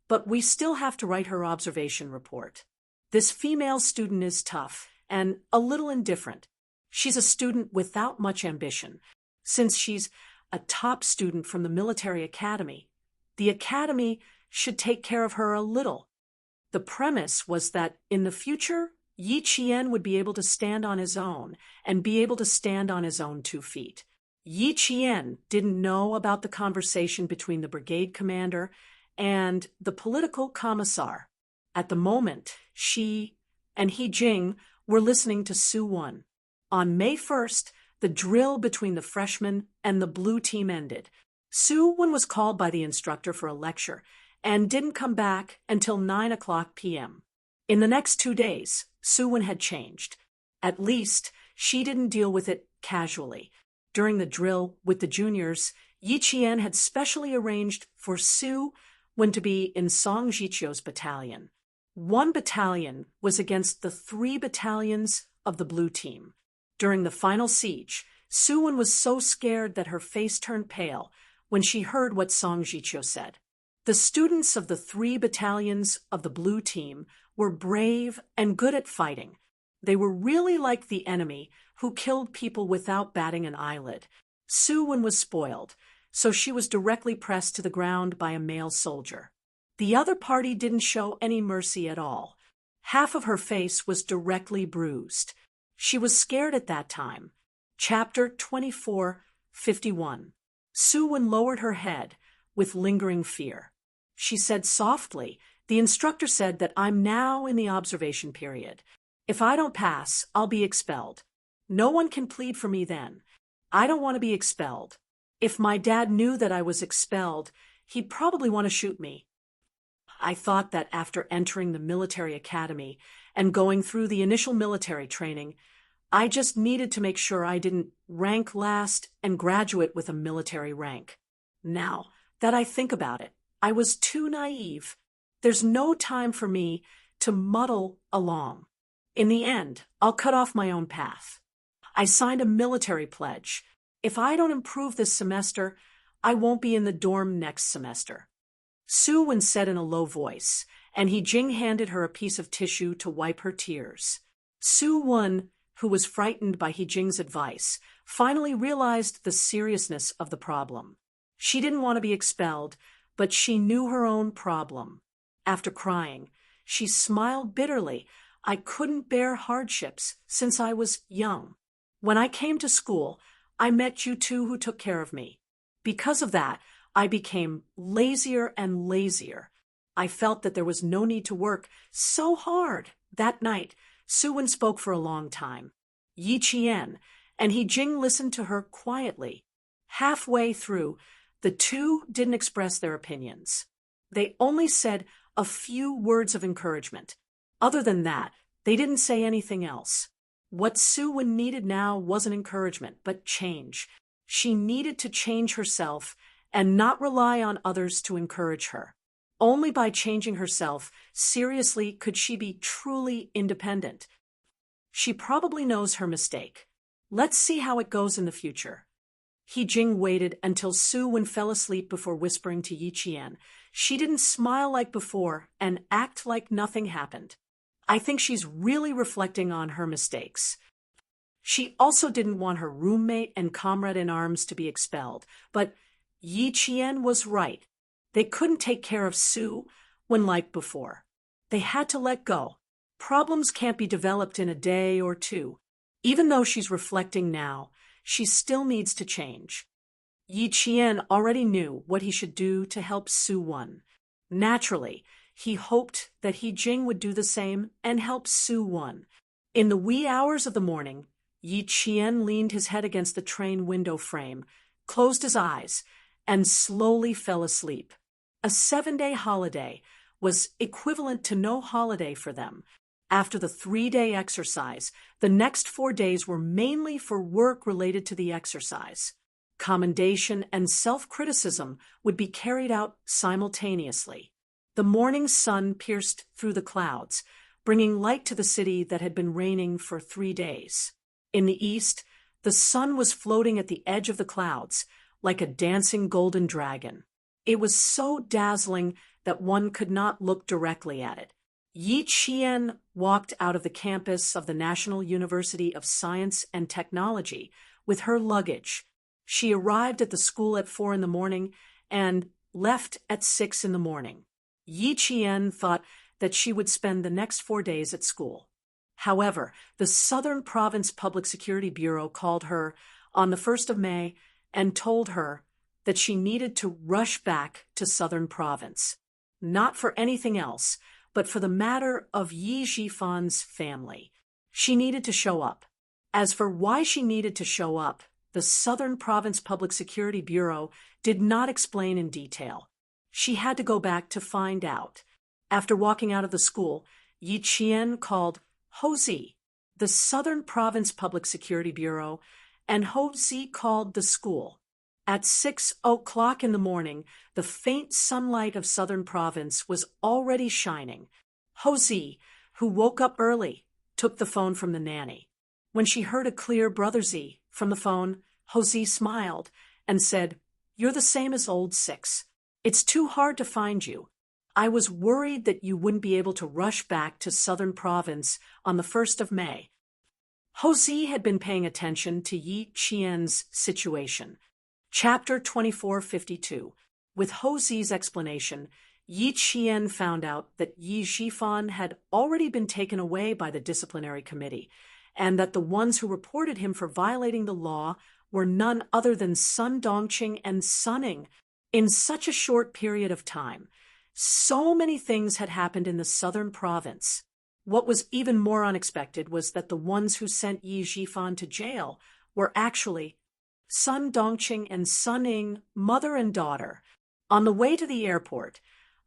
but we still have to write her observation report. This female student is tough and a little indifferent. She's a student without much ambition. Since she's a top student from the military academy, the academy should take care of her a little. The premise was that in the future, Yi Qian would be able to stand on his own and be able to stand on his own 2 feet. Yi Qian didn't know about the conversation between the brigade commander and the political commissar. At the moment, she and He Jing were listening to Su Wen. On May 1st, the drill between the freshmen and the blue team ended. Su Wen was called by the instructor for a lecture and didn't come back until 9:00 p.m. In the next 2 days, Su Wen had changed. At least, she didn't deal with it casually. During the drill with the juniors, Yi Qian had specially arranged for Su Wen to be in Song Jiqiu's battalion. 1 battalion was against the 3 battalions of the blue team. During the final siege, Su Wen was so scared that her face turned pale when she heard what Song Jiqiu said. The students of the 3 battalions of the blue team were brave and good at fighting. They were really like the enemy who killed people without batting an eyelid. Su Wen was spoiled, so she was directly pressed to the ground by a male soldier. The other party didn't show any mercy at all. Half of her face was directly bruised. She was scared at that time. Chapter 24:51. Su Wen lowered her head with lingering fear. She said softly, "The instructor said that I'm now in the observation period. If I don't pass, I'll be expelled. No one can plead for me then. I don't want to be expelled. If my dad knew that I was expelled, he'd probably want to shoot me." I thought that after entering the military academy and going through the initial military training, I just needed to make sure I didn't rank last and graduate with a military rank. Now that I think about it, I was too naive. There's no time for me to muddle along. In the end, I'll cut off my own path. I signed a military pledge. If I don't improve this semester, I won't be in the dorm next semester. Su Wen said in a low voice, and He Jing handed her a piece of tissue to wipe her tears. Su Wen, who was frightened by He Jing's advice, finally realized the seriousness of the problem. She didn't want to be expelled, but she knew her own problem. After crying, she smiled bitterly. "I couldn't bear hardships since I was young. When I came to school, I met you two who took care of me. Because of that, I became lazier and lazier. I felt that there was no need to work so hard." That night, Su Wen spoke for a long time. Yi Qian and He Jing listened to her quietly. Halfway through, the two didn't express their opinions. They only said a few words of encouragement. Other than that, they didn't say anything else. What Su Wen needed now wasn't encouragement, but change. She needed to change herself and not rely on others to encourage her. Only by changing herself seriously could she be truly independent. She probably knows her mistake. Let's see how it goes in the future. He Jing waited until Su Wen fell asleep before whispering to Yi Qian. She didn't smile like before and act like nothing happened. I think she's really reflecting on her mistakes. She also didn't want her roommate and comrade in arms to be expelled, but Yi Qian was right. They couldn't take care of Su Wen like before. They had to let go. Problems can't be developed in a day or two. Even though she's reflecting now, she still needs to change. Yi Qian already knew what he should do to help Su Wen. Naturally, he hoped that He Jing would do the same and help Su Wen. In the wee hours of the morning, Yi Qian leaned his head against the train window frame, closed his eyes, and slowly fell asleep. A 7-day holiday was equivalent to no holiday for them. After the 3-day exercise, the next 4 days were mainly for work related to the exercise. Commendation and self-criticism would be carried out simultaneously. The morning sun pierced through the clouds, bringing light to the city that had been raining for 3 days. In the east, the sun was floating at the edge of the clouds, like a dancing golden dragon. It was so dazzling that one could not look directly at it. Yi Qian walked out of the campus of the National University of Science and Technology with her luggage. She arrived at the school at 4 in the morning and left at 6 in the morning. Yi Qian thought that she would spend the next 4 days at school. However, the Southern Province Public Security Bureau called her on the 1st of May and told her that she needed to rush back to Southern Province. Not for anything else, but for the matter of Yi Zhifan's family. She needed to show up. As for why she needed to show up, the Southern Province Public Security Bureau did not explain in detail. She had to go back to find out. After walking out of the school, Yi Qian called Ho Zi, the Southern Province Public Security Bureau, and Ho Zi called the school. At 6 o'clock in the morning, the faint sunlight of Southern Province was already shining. Ho Zi, who woke up early, took the phone from the nanny. When she heard a clear "Brother Zi" from the phone, Ho Zi smiled and said, "You're the same as old 6. It's too hard to find you. I was worried that you wouldn't be able to rush back to Southern Province on the 1st of May. Ho Zi had been paying attention to Yi Qian's situation. Chapter 2452. With Ho Zi's explanation, Yi Qian found out that Yi Zhifan had already been taken away by the disciplinary committee, and that the ones who reported him for violating the law were none other than Sun Dongqing and Sunning. In such a short period of time, so many things had happened in the Southern Province. What was even more unexpected was that the ones who sent Yi Zhifan to jail were actually Sun Dongqing and Sunning, mother and daughter. On the way to the airport,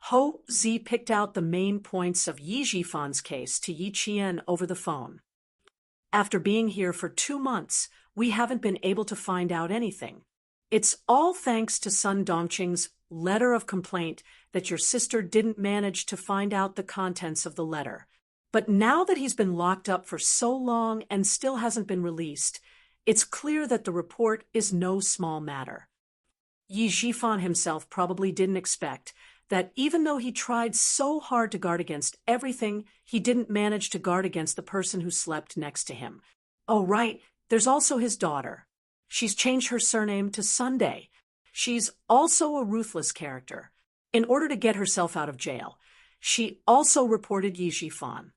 Ho Zi picked out the main points of Yi Zhifan's case to Yi Qian over the phone. After being here for 2 months, we haven't been able to find out anything. It's all thanks to Sun Dongqing's letter of complaint that your sister didn't manage to find out the contents of the letter. But now that he's been locked up for so long and still hasn't been released, it's clear that the report is no small matter. Yi Zhifan himself probably didn't expect that even though he tried so hard to guard against everything, he didn't manage to guard against the person who slept next to him. Oh, right, there's also his daughter. She's changed her surname to Sunday. She's also a ruthless character. In order to get herself out of jail, she also reported Yi Zhifan.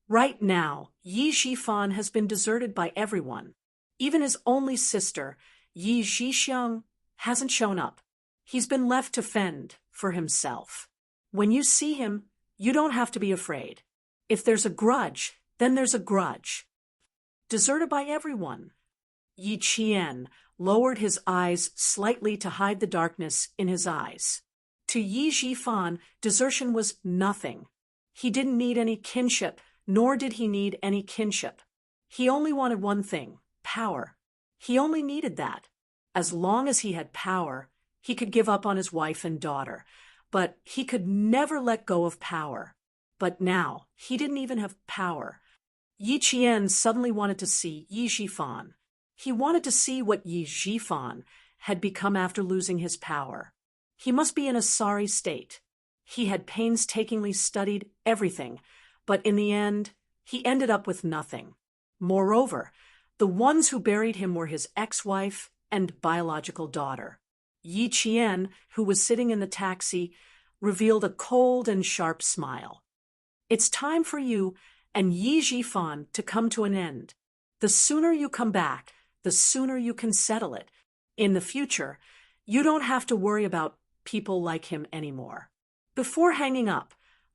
Right now, Yi Zhifan has been deserted by everyone. Even his only sister, Yi Zhixiang, hasn't shown up. He's been left to fend for himself. When you see him, you don't have to be afraid. If there's a grudge, then there's a grudge. Deserted by everyone. Yi Qian lowered his eyes slightly to hide the darkness in his eyes. To Yi Zhifan, desertion was nothing. He didn't need any kinship, nor did he need any kinship. He only wanted one thing: power. He only needed that. As long as he had power, he could give up on his wife and daughter, but he could never let go of power. But now, he didn't even have power. Yi Qian suddenly wanted to see Yi Zhifan. He wanted to see what Yi Zhifan had become after losing his power. He must be in a sorry state. He had painstakingly studied everything, but in the end, he ended up with nothing. Moreover, the ones who buried him were his ex-wife and biological daughter. Yi Qian, who was sitting in the taxi, revealed a cold and sharp smile. It's time for you and Yi Jifan to come to an end. The sooner you come back, the sooner you can settle it. In the future, you don't have to worry about people like him anymore. Before hanging up,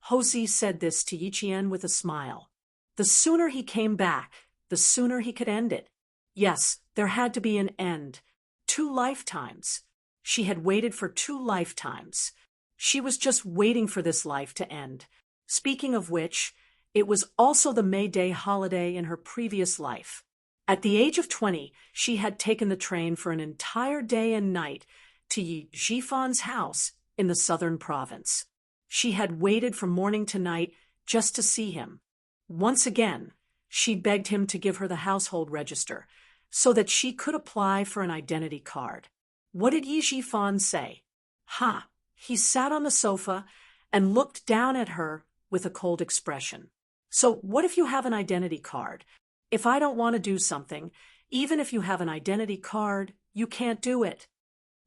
Houzi said this to Yi Qian with a smile. The sooner he came back, the sooner he could end it. Yes, there had to be an end. 2 lifetimes. She had waited for 2 lifetimes. She was just waiting for this life to end. Speaking of which, it was also the May Day holiday in her previous life. At the age of 20, she had taken the train for an entire day and night to Yi Jifan's house in the southern province. She had waited from morning to night just to see him. Once again, she begged him to give her the household register so that she could apply for an identity card. What did Yi Jifan say? Ha! He sat on the sofa and looked down at her with a cold expression. So what if you have an identity card? If I don't want to do something, even if you have an identity card, you can't do it.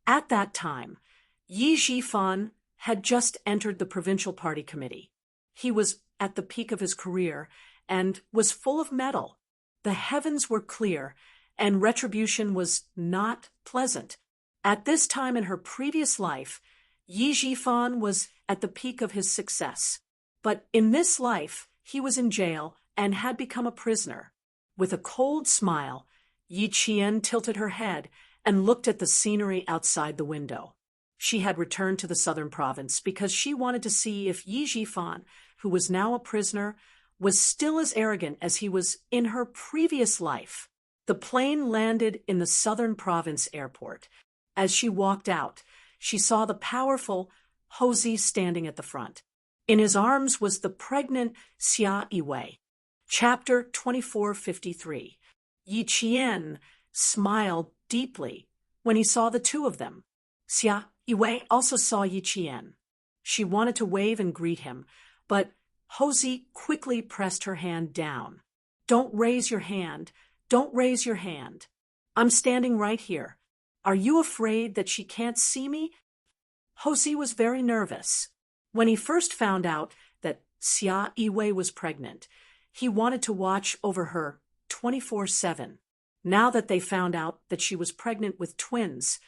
At that time, Yi Jifan had just entered the provincial party committee. He was at the peak of his career and was full of mettle. The heavens were clear, and retribution was not pleasant. At this time in her previous life, Yi Jifan was at the peak of his success. But in this life, he was in jail and had become a prisoner. With a cold smile, Yi Qian tilted her head and looked at the scenery outside the window. She had returned to the southern province because she wanted to see if Yi Jifan, who was now a prisoner, was still as arrogant as he was in her previous life. The plane landed in the southern province airport. As she walked out, she saw the powerful Houzi standing at the front. In his arms was the pregnant Xia Yiwei. Chapter 2453. Yi Qian smiled deeply when he saw the two of them. Xia Yiwei also saw Yi Qian. She wanted to wave and greet him, but Houzi quickly pressed her hand down. Don't raise your hand. Don't raise your hand. I'm standing right here. Are you afraid that she can't see me? Houzi was very nervous. When he first found out that Xia Yiwei was pregnant, he wanted to watch over her 24/7. Now that they found out that she was pregnant with twins,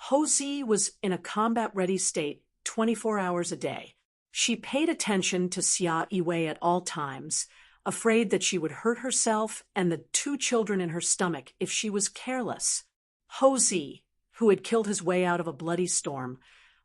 Houzi was in a combat-ready state 24 hours a day. She paid attention to Xia Yiwei at all times, afraid that she would hurt herself and the 2 children in her stomach if she was careless. Houzi, who had killed his way out of a bloody storm,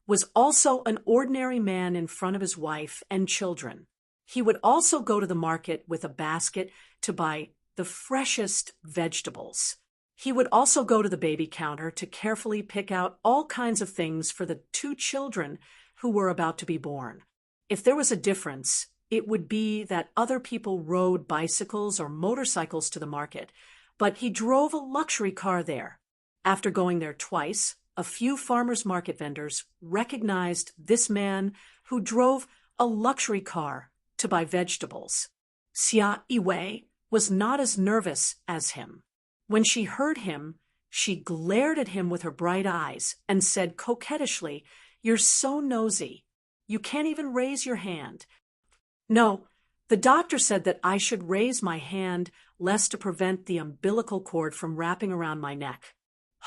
was also an ordinary man in front of his wife and children. He would also go to the market with a basket to buy the freshest vegetables. He would also go to the baby counter to carefully pick out all kinds of things for the 2 children who were about to be born. If there was a difference, it would be that other people rode bicycles or motorcycles to the market, but he drove a luxury car there. After going there twice, a few farmers' market vendors recognized this man who drove a luxury car to buy vegetables. Xia Yiwei was not as nervous as him. When she heard him, she glared at him with her bright eyes and said coquettishly, "You're so nosy. You can't even raise your hand." "No, the doctor said that I should raise my hand lest to prevent the umbilical cord from wrapping around my neck."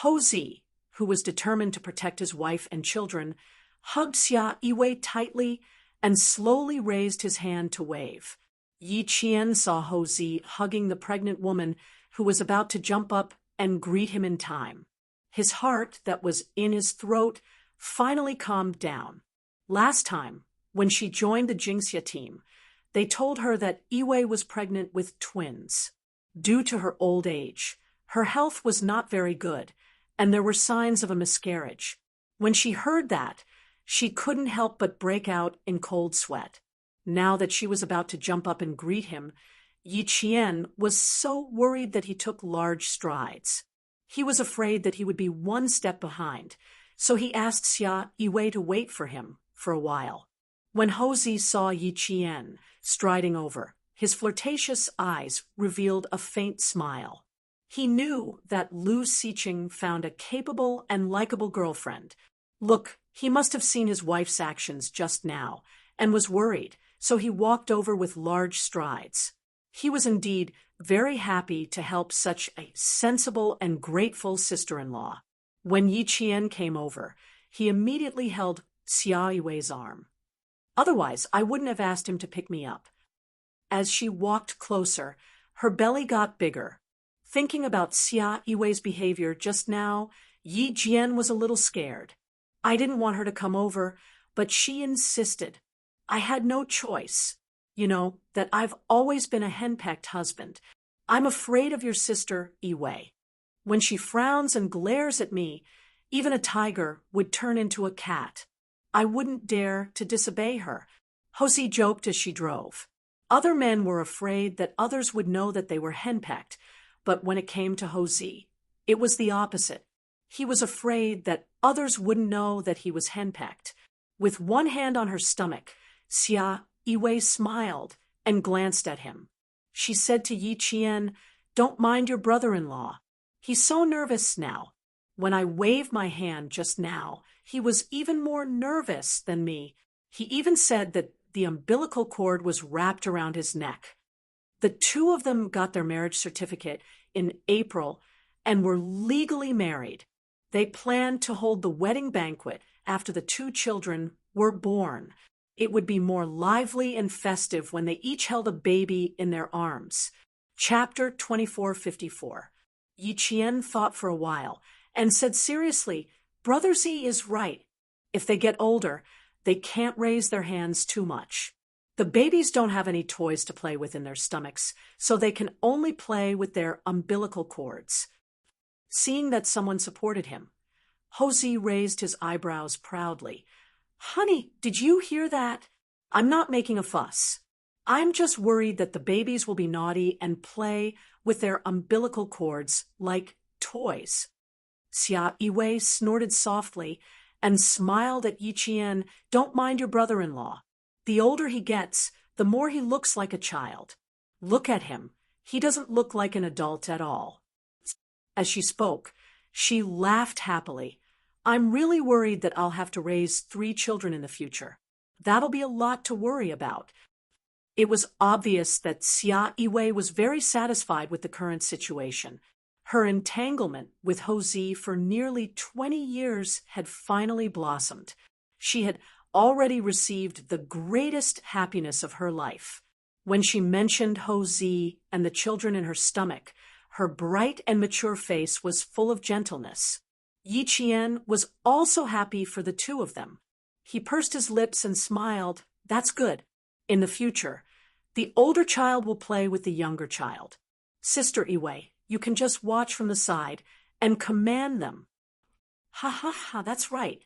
Houzi, who was determined to protect his wife and children, hugged Xia Yiwei tightly and slowly raised his hand to wave. Yi Qian saw Houzi hugging the pregnant woman who was about to jump up and greet him in time. His heart that was in his throat finally calmed down. Last time, when she joined the Jingxia team, they told her that Yiwei was pregnant with twins. Due to her old age, her health was not very good, and there were signs of a miscarriage. When she heard that, she couldn't help but break out in cold sweat. Now that she was about to jump up and greet him, Yi Qian was so worried that he took large strides. He was afraid that he would be one step behind, so he asked Xia Yiwei to wait for him for a while. When Houzi saw Yi Qian striding over, his flirtatious eyes revealed a faint smile. He knew that Lu Xiqing found a capable and likable girlfriend. Look, he must have seen his wife's actions just now, and was worried, so he walked over with large strides. He was indeed very happy to help such a sensible and grateful sister-in-law. When Yi Qian came over, he immediately held Xia Yiwei's arm. Otherwise, I wouldn't have asked him to pick me up. As she walked closer, her belly got bigger. Thinking about Xia Yiwei's behavior just now, Yi Jian was a little scared. I didn't want her to come over, but she insisted. I had no choice. You know, that I've always been a henpecked husband. I'm afraid of your sister, Yiwei. When she frowns and glares at me, even a tiger would turn into a cat. I wouldn't dare to disobey her. Houzi joked as she drove. Other men were afraid that others would know that they were henpecked, but when it came to Houzi, it was the opposite. He was afraid that others wouldn't know that he was henpecked. With one hand on her stomach, Xia Yiwei smiled and glanced at him. She said to Yi Qian, "Don't mind your brother-in-law. He's so nervous now. When I waved my hand just now, he was even more nervous than me. He even said that the umbilical cord was wrapped around his neck." The two of them got their marriage certificate in April and were legally married. They planned to hold the wedding banquet after the two children were born. It would be more lively and festive when they each held a baby in their arms. Chapter 2454. Yi Qian thought for a while and said seriously, "Brother Z is right. If they get older, they can't raise their hands too much. The babies don't have any toys to play with in their stomachs, so they can only play with their umbilical cords." Seeing that someone supported him, Houzi raised his eyebrows proudly. "Honey, did you hear that? I'm not making a fuss. I'm just worried that the babies will be naughty and play with their umbilical cords like toys." Xia Yiwei snorted softly and smiled at Yi Qian. "Don't mind your brother-in-law. The older he gets, the more he looks like a child. Look at him. He doesn't look like an adult at all." As she spoke, she laughed happily. "I'm really worried that I'll have to raise 3 children in the future. That'll be a lot to worry about." It was obvious that Xia Yiwei was very satisfied with the current situation. Her entanglement with Houzi for nearly 20 years had finally blossomed. She had already received the greatest happiness of her life. When she mentioned Houzi and the children in her stomach, her bright and mature face was full of gentleness. Yi Qian was also happy for the two of them. He pursed his lips and smiled. "That's good. In the future, the older child will play with the younger child. Sister Yiwei, you can just watch from the side and command them." "Ha ha ha, that's right.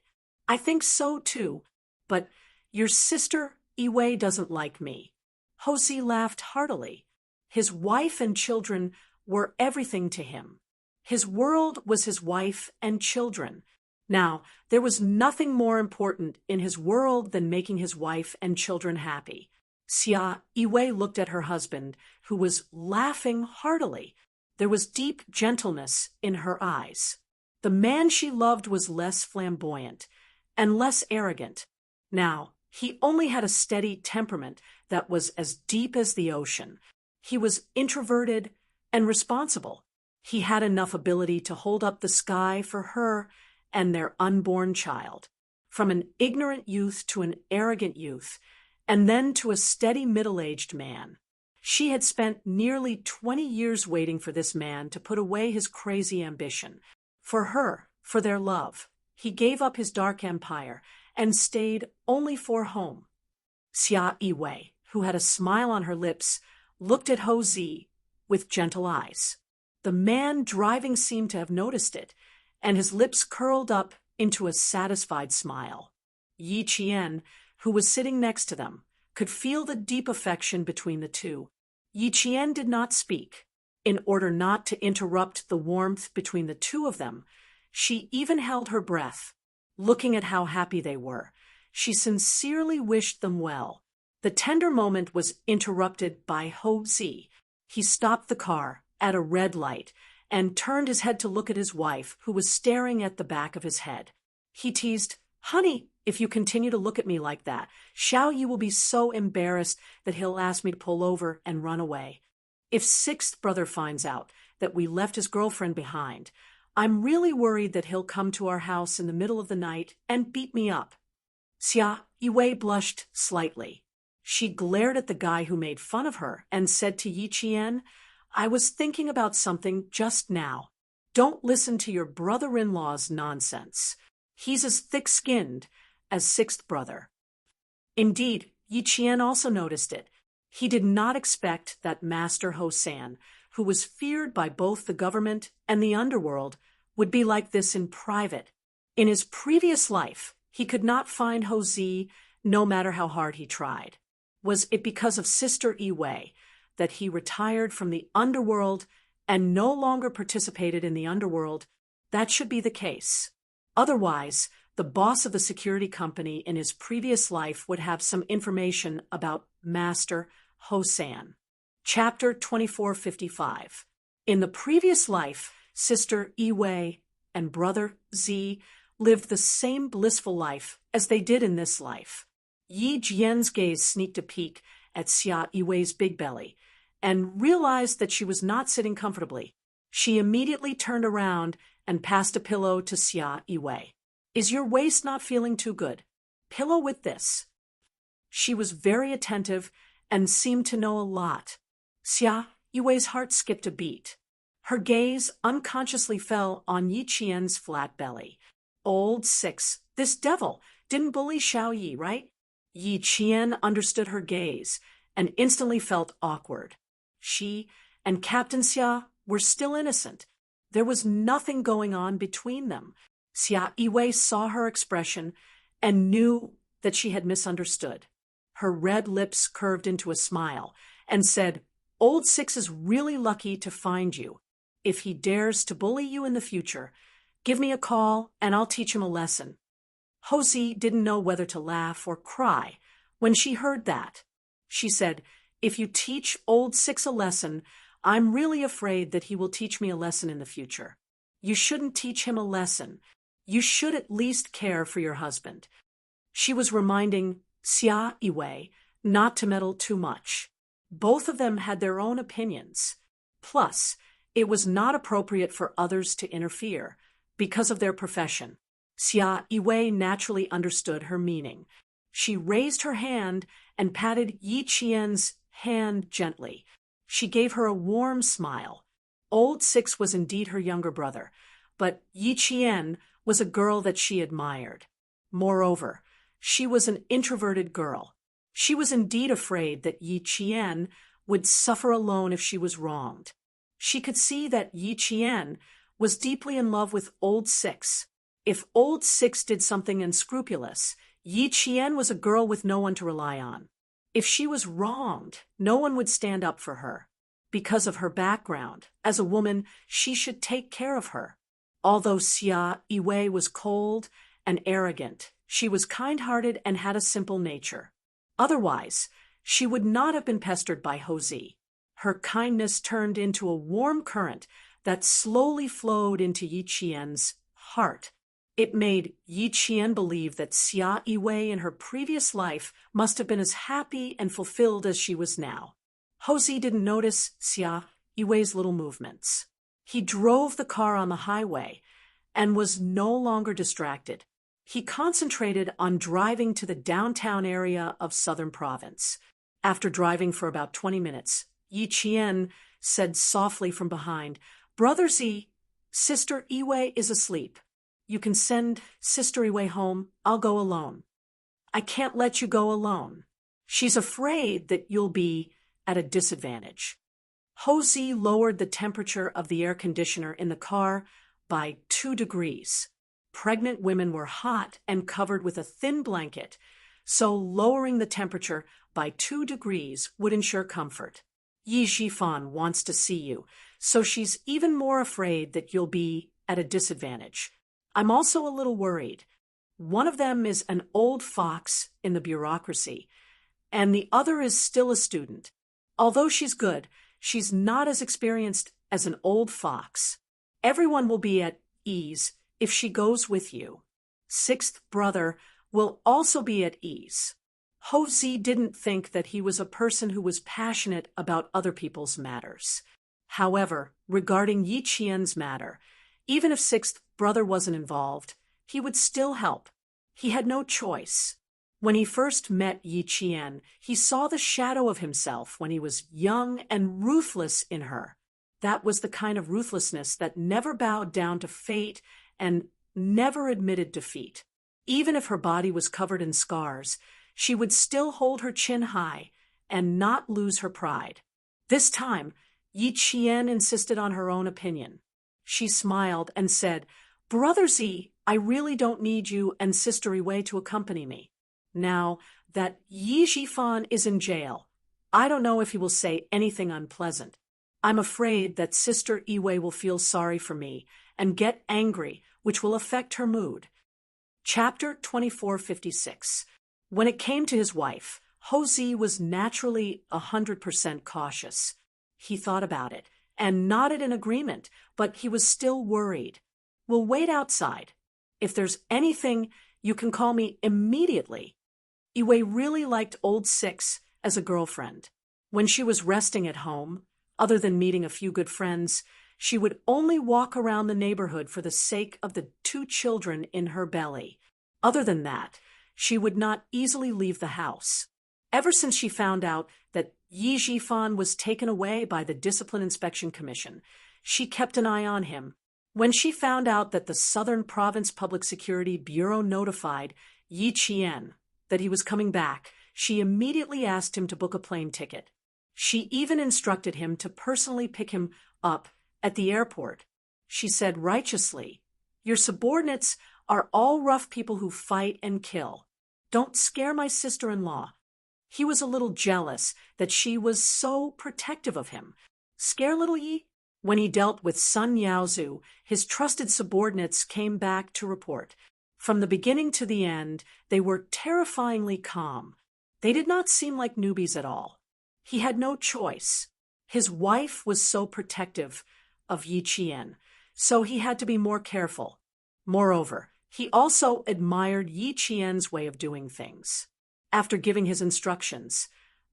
I think so too. But your sister Yiwei doesn't like me." Houzi laughed heartily. His wife and children were everything to him. His world was his wife and children. Now, there was nothing more important in his world than making his wife and children happy. Xia Yiwei looked at her husband, who was laughing heartily. There was deep gentleness in her eyes. The man she loved was less flamboyant and less arrogant. Now, he only had a steady temperament that was as deep as the ocean. He was introverted and responsible. He had enough ability to hold up the sky for her and their unborn child. From an ignorant youth to an arrogant youth, and then to a steady middle-aged man. She had spent nearly 20 years waiting for this man to put away his crazy ambition. For her, for their love, he gave up his dark empire and stayed only for home. Xia Yiwei, who had a smile on her lips, looked at Houzi with gentle eyes. The man driving seemed to have noticed it, and his lips curled up into a satisfied smile. Yi Qian, who was sitting next to them, could feel the deep affection between the two. Yi Qian did not speak. In order not to interrupt the warmth between the two of them, she even held her breath. Looking at how happy they were, she sincerely wished them well. The tender moment was interrupted by Ho-zi. He stopped the car at a red light and turned his head to look at his wife, who was staring at the back of his head. He teased, "Honey, if you continue to look at me like that, Xiao Yi will be so embarrassed that he'll ask me to pull over and run away. If sixth brother finds out that we left his girlfriend behind, I'm really worried that he'll come to our house in the middle of the night and beat me up." Xia Yiwei blushed slightly. She glared at the guy who made fun of her and said to Yi Qian, "I was thinking about something just now. Don't listen to your brother-in-law's nonsense. He's as thick-skinned as sixth brother." Indeed, Yi Qian also noticed it. He did not expect that Master Hosan, who was feared by both the government and the underworld, would be like this in private. In his previous life, he could not find Ho-zi no matter how hard he tried. Was it because of Sister Yi-wei that he retired from the underworld and no longer participated in the underworld? That should be the case. Otherwise, the boss of the security company in his previous life would have some information about Master Hosan. Chapter 2455. In the previous life, Sister Yi-wei and Brother Zi lived the same blissful life as they did in this life. Yi Jian's gaze sneaked a peek at Xia Yiwei's big belly and realized that she was not sitting comfortably. She immediately turned around and passed a pillow to Xia Yiwei. "Is your waist not feeling too good? Pillow with this." She was very attentive and seemed to know a lot. Xia Yiwei's heart skipped a beat. Her gaze unconsciously fell on Yi Qian's flat belly. "Old six, this devil didn't bully Xiao Yi, right?" Yi Qian understood her gaze and instantly felt awkward. She and Captain Xia were still innocent. There was nothing going on between them. Xia Yiwei saw her expression and knew that she had misunderstood. Her red lips curved into a smile and said, "Old Six is really lucky to find you. If he dares to bully you in the future, give me a call and I'll teach him a lesson." Ho-zi didn't know whether to laugh or cry when she heard that. She said, "If you teach Old Six a lesson, I'm really afraid that he will teach me a lesson in the future. You shouldn't teach him a lesson. You should at least care for your husband." She was reminding Xia Yiwei not to meddle too much. Both of them had their own opinions. Plus, it was not appropriate for others to interfere because of their profession. Xia Yiwei naturally understood her meaning. She raised her hand and patted Yi Qian's hand gently. She gave her a warm smile. Old Six was indeed her younger brother, but Yi Qian was a girl that she admired. Moreover, she was an introverted girl. She was indeed afraid that Yi Qian would suffer alone if she was wronged. She could see that Yi Qian was deeply in love with Old Six. If Old Six did something unscrupulous, Yi Qian was a girl with no one to rely on. If she was wronged, no one would stand up for her. Because of her background, as a woman, she should take care of her. Although Xia Yiwei was cold and arrogant, she was kind-hearted and had a simple nature. Otherwise, she would not have been pestered by Ho-zi. Her kindness turned into a warm current that slowly flowed into Yi Qian's heart. It made Yi Qian believe that Xia Yiwei in her previous life must have been as happy and fulfilled as she was now. Ho-zi didn't notice Xia Yiwei's little movements. He drove the car on the highway and was no longer distracted. He concentrated on driving to the downtown area of Southern Province. After driving for about 20 minutes, Yi Qian said softly from behind, "Brother Zi, Sister Yiwei is asleep. You can send Sister Yiwei home. I'll go alone." "I can't let you go alone. She's afraid that you'll be at a disadvantage." Ho-zi lowered the temperature of the air conditioner in the car by 2 degrees. Pregnant women were hot and covered with a thin blanket, so lowering the temperature by 2 degrees would ensure comfort. "Yi Zhifan wants to see you, so she's even more afraid that you'll be at a disadvantage. I'm also a little worried. One of them is an old fox in the bureaucracy, and the other is still a student. Although she's good, she's not as experienced as an old fox. Everyone will be at ease if she goes with you. Sixth brother will also be at ease. Hosea didn't think that he was a person who was passionate about other people's matters. However, regarding Yi Qian's matter, even if sixth brother wasn't involved, he would still help. He had no choice. When he first met Yi Qian, he saw the shadow of himself when he was young and ruthless in her. That was the kind of ruthlessness that never bowed down to fate and never admitted defeat. Even if her body was covered in scars, she would still hold her chin high and not lose her pride. This time, Yi Qian insisted on her own opinion. She smiled and said, "Brother Zi, I really don't need you and Sister Wei to accompany me. Now that Yi Zhifan is in jail, I don't know if he will say anything unpleasant. I'm afraid that Sister Wei will feel sorry for me and get angry, which will affect her mood." Chapter 2456. When it came to his wife, Hosea was naturally 100% cautious. He thought about it and nodded in agreement, but he was still worried. "We'll wait outside. If there's anything, you can call me immediately." Wei really liked Old Six as a girlfriend. When she was resting at home, other than meeting a few good friends, she would only walk around the neighborhood for the sake of the 2 children in her belly. Other than that, she would not easily leave the house. Ever since she found out that Yi Zhifan was taken away by the Discipline Inspection Commission, she kept an eye on him. When she found out that the Southern Province Public Security Bureau notified Yi Qian that he was coming back, she immediately asked him to book a plane ticket. She even instructed him to personally pick him up at the airport. She said righteously, "Your subordinates are all rough people who fight and kill. Don't scare my sister-in-law." He was a little jealous that she was so protective of him. Scare little Yi? When he dealt with Sun Yaozu, his trusted subordinates came back to report. From the beginning to the end, they were terrifyingly calm. They did not seem like newbies at all. He had no choice. His wife was so protective of Yi Qian, so he had to be more careful. Moreover, he also admired Yi Qian's way of doing things. After giving his instructions,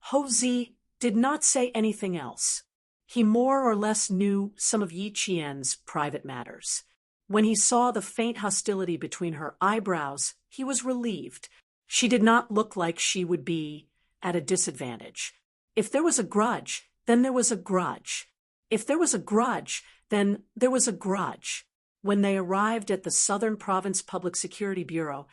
Hosea did not say anything else. He more or less knew some of Yi Qian's private matters. When he saw the faint hostility between her eyebrows, he was relieved. She did not look like she would be at a disadvantage. If there was a grudge, then there was a grudge. If there was a grudge, then there was a grudge. When they arrived at the Southern Province Public Security Bureau,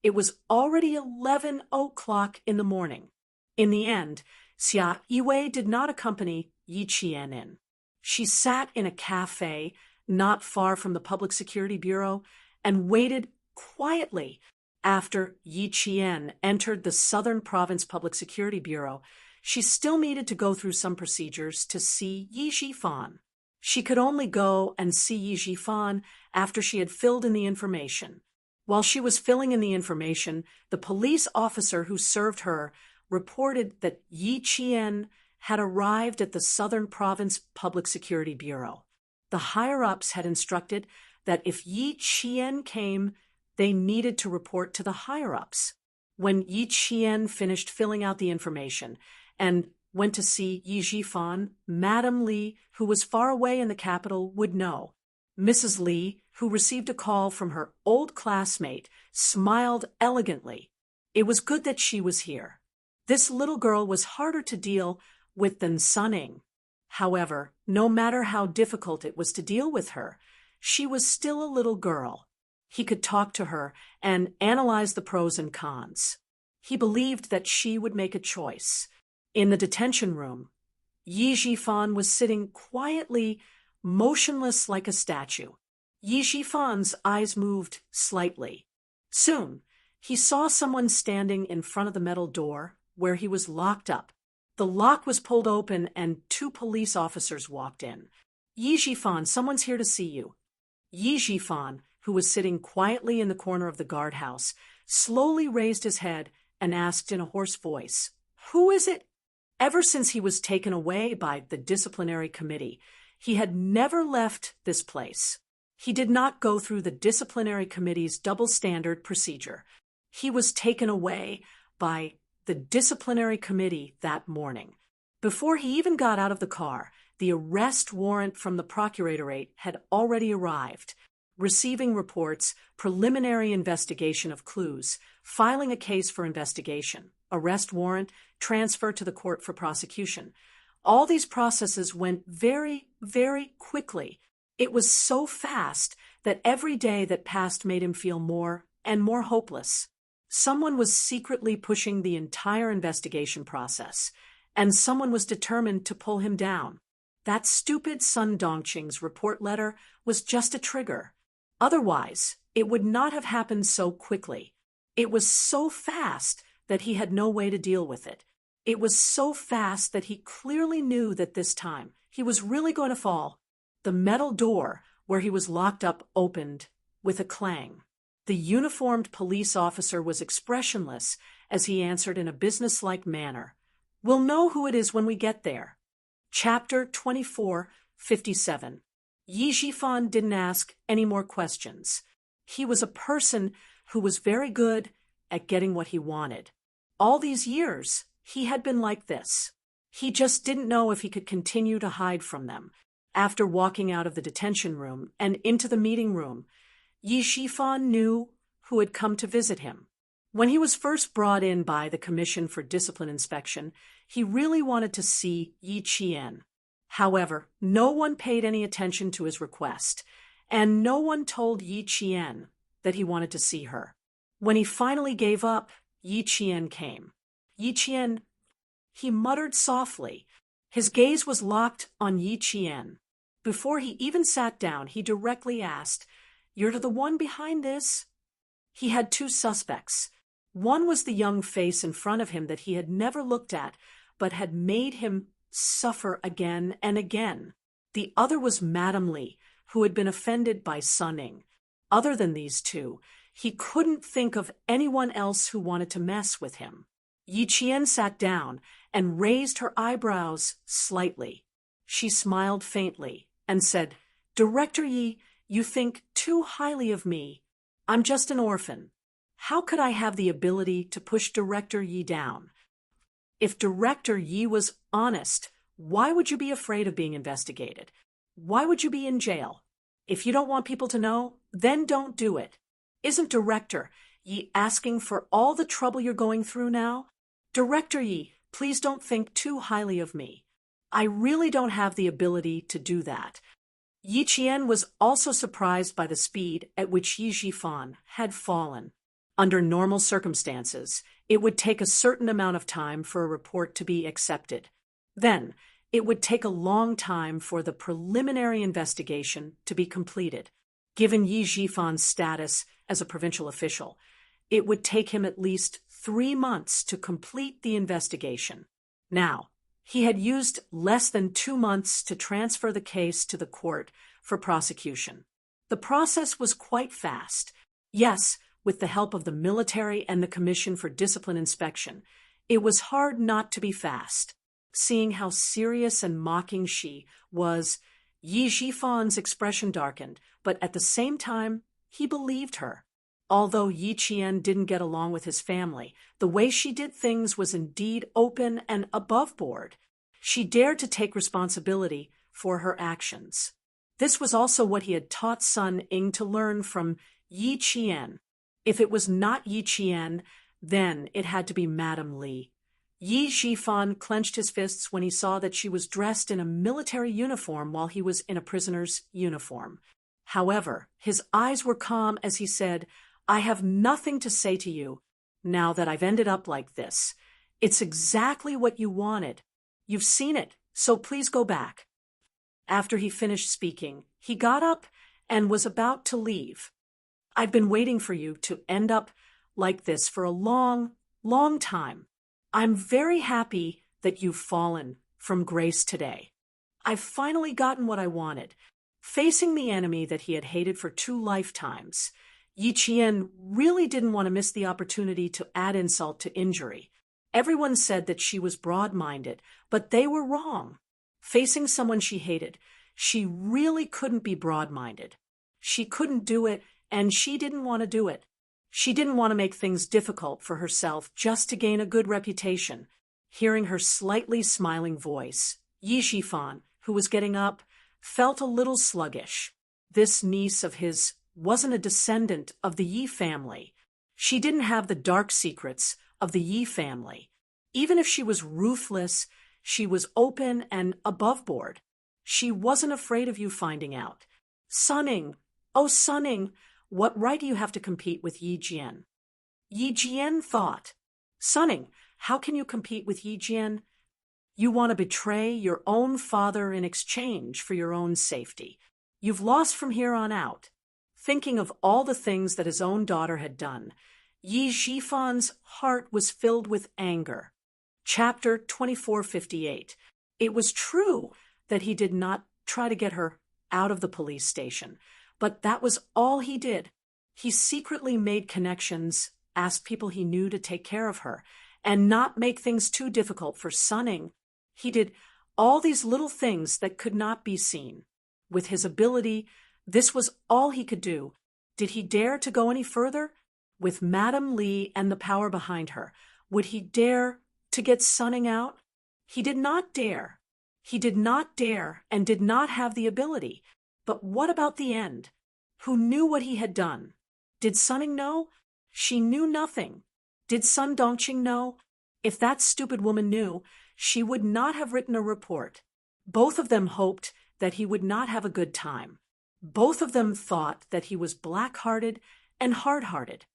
it was already 11 o'clock in the morning. In the end, Xia Wei did not accompany Yi Qian in. She sat in a cafe not far from the Public Security Bureau and waited quietly. After Yi Qian entered the Southern Province Public Security Bureau, she still needed to go through some procedures to see Yi Zhifan. She could only go and see Yi Zhifan after she had filled in the information. While she was filling in the information, the police officer who served her reported that Yi Qian had arrived at the Southern Province Public Security Bureau. The higher-ups had instructed that if Yi Qian came, they needed to report to the higher-ups. When Yi Qian finished filling out the information and went to see Yi Zhifan, Madame Li, who was far away in the capital, would know. Mrs. Li, who received a call from her old classmate, smiled elegantly. It was good that she was here. This little girl was harder to deal with than Sun Ying. However, no matter how difficult it was to deal with her, she was still a little girl. He could talk to her and analyze the pros and cons. He believed that she would make a choice. In the detention room, Yi Zhifan was sitting quietly, motionless like a statue. Yi Zhifan's eyes moved slightly. Soon, he saw someone standing in front of the metal door where he was locked up. The lock was pulled open and 2 police officers walked in. Yi Jifan, someone's here to see you. Yi Jifan, who was sitting quietly in the corner of the guardhouse, slowly raised his head and asked in a hoarse voice, "Who is it?" Ever since he was taken away by the disciplinary committee, he had never left this place. He did not go through the disciplinary committee's double standard procedure. He was taken away by the disciplinary committee that morning. Before he even got out of the car, the arrest warrant from the procuratorate had already arrived, receiving reports, preliminary investigation of clues, filing a case for investigation, arrest warrant, transfer to the court for prosecution. All these processes went very, very quickly. It was so fast that every day that passed made him feel more and more hopeless. Someone was secretly pushing the entire investigation process, and someone was determined to pull him down. That stupid Sun Dongqing's report letter was just a trigger. Otherwise, it would not have happened so quickly. It was so fast that he had no way to deal with it. It was so fast that he clearly knew that this time he was really going to fall. The metal door where he was locked up opened with a clang. The uniformed police officer was expressionless as he answered in a businesslike manner, "We'll know who it is when we get there." Chapter 24:57. Yi Jifan didn't ask any more questions. He was a person who was very good at getting what he wanted. All these years, he had been like this. He just didn't know if he could continue to hide from them. After walking out of the detention room and into the meeting room, Yi Jifan knew who had come to visit him. When he was first brought in by the Commission for Discipline Inspection, he really wanted to see Yi Qian. However, no one paid any attention to his request, and no one told Yi Qian that he wanted to see her. When he finally gave up, Yi Qian came. "Yi Qian," he muttered softly. His gaze was locked on Yi Qian. Before he even sat down, he directly asked, "You're the one behind this?" He had two suspects. One was the young face in front of him that he had never looked at, but had made him suffer again and again. The other was Madame Li, who had been offended by Sun Ying. Other than these two, he couldn't think of anyone else who wanted to mess with him. Yi Qian sat down and raised her eyebrows slightly. She smiled faintly and said, "Director Yi, you think too highly of me. I'm just an orphan. How could I have the ability to push Director Yi down? If Director Yi was honest, why would you be afraid of being investigated? Why would you be in jail? If you don't want people to know, then don't do it. Isn't Director Yi asking for all the trouble you're going through now? Director Yi, please don't think too highly of me. I really don't have the ability to do that." Yi Qian was also surprised by the speed at which Yi Jifan had fallen. Under normal circumstances, it would take a certain amount of time for a report to be accepted. Then, it would take a long time for the preliminary investigation to be completed. Given Yi Jifan's status as a provincial official, it would take him at least 3 months to complete the investigation. Now, he had used less than 2 months to transfer the case to the court for prosecution. The process was quite fast. Yes, with the help of the military and the Commission for Discipline Inspection, it was hard not to be fast. Seeing how serious and mocking she was, Yi Jifan's expression darkened, but at the same time, he believed her. Although Yi Qian didn't get along with his family, the way she did things was indeed open and above board. She dared to take responsibility for her actions. This was also what he had taught Sun Ying to learn from Yi Qian. If it was not Yi Qian, then it had to be Madame Li. Yi Jifan clenched his fists when he saw that she was dressed in a military uniform while he was in a prisoner's uniform. However, his eyes were calm as he said, "I have nothing to say to you, now that I've ended up like this. It's exactly what you wanted. You've seen it, so please go back." After he finished speaking, he got up and was about to leave. "I've been waiting for you to end up like this for a long, long time. I'm very happy that you've fallen from grace today. I've finally gotten what I wanted. Facing the enemy that he had hated for 2 lifetimes, Yi Qian really didn't want to miss the opportunity to add insult to injury. Everyone said that she was broad-minded, but they were wrong. Facing someone she hated, she really couldn't be broad-minded. She couldn't do it, and she didn't want to do it. She didn't want to make things difficult for herself just to gain a good reputation. Hearing her slightly smiling voice, Yi Shifan, who was getting up, felt a little sluggish. This niece of his wasn't a descendant of the Yi family. She didn't have the dark secrets of the Yi family. Even if she was ruthless, she was open and above board. She wasn't afraid of you finding out. Sunning, oh Sunning, what right do you have to compete with Yi Jian? Yi Jian thought, Sunning, how can you compete with Yi Jian? You want to betray your own father in exchange for your own safety. You've lost from here on out. Thinking of all the things that his own daughter had done, Yi Shifan's heart was filled with anger. Chapter 2458. It was true that he did not try to get her out of the police station, but that was all he did. He secretly made connections, asked people he knew to take care of her, and not make things too difficult for Sunning. He did all these little things that could not be seen. With his ability, this was all he could do. Did he dare to go any further? With Madame Li and the power behind her, would he dare to get Sunning out? He did not dare. He did not dare and did not have the ability. But what about the end? Who knew what he had done? Did Sunning know? She knew nothing. Did Sun Dongqing know? If that stupid woman knew, she would not have written a report. Both of them hoped that he would not have a good time. Both of them thought that he was black-hearted and hard-hearted.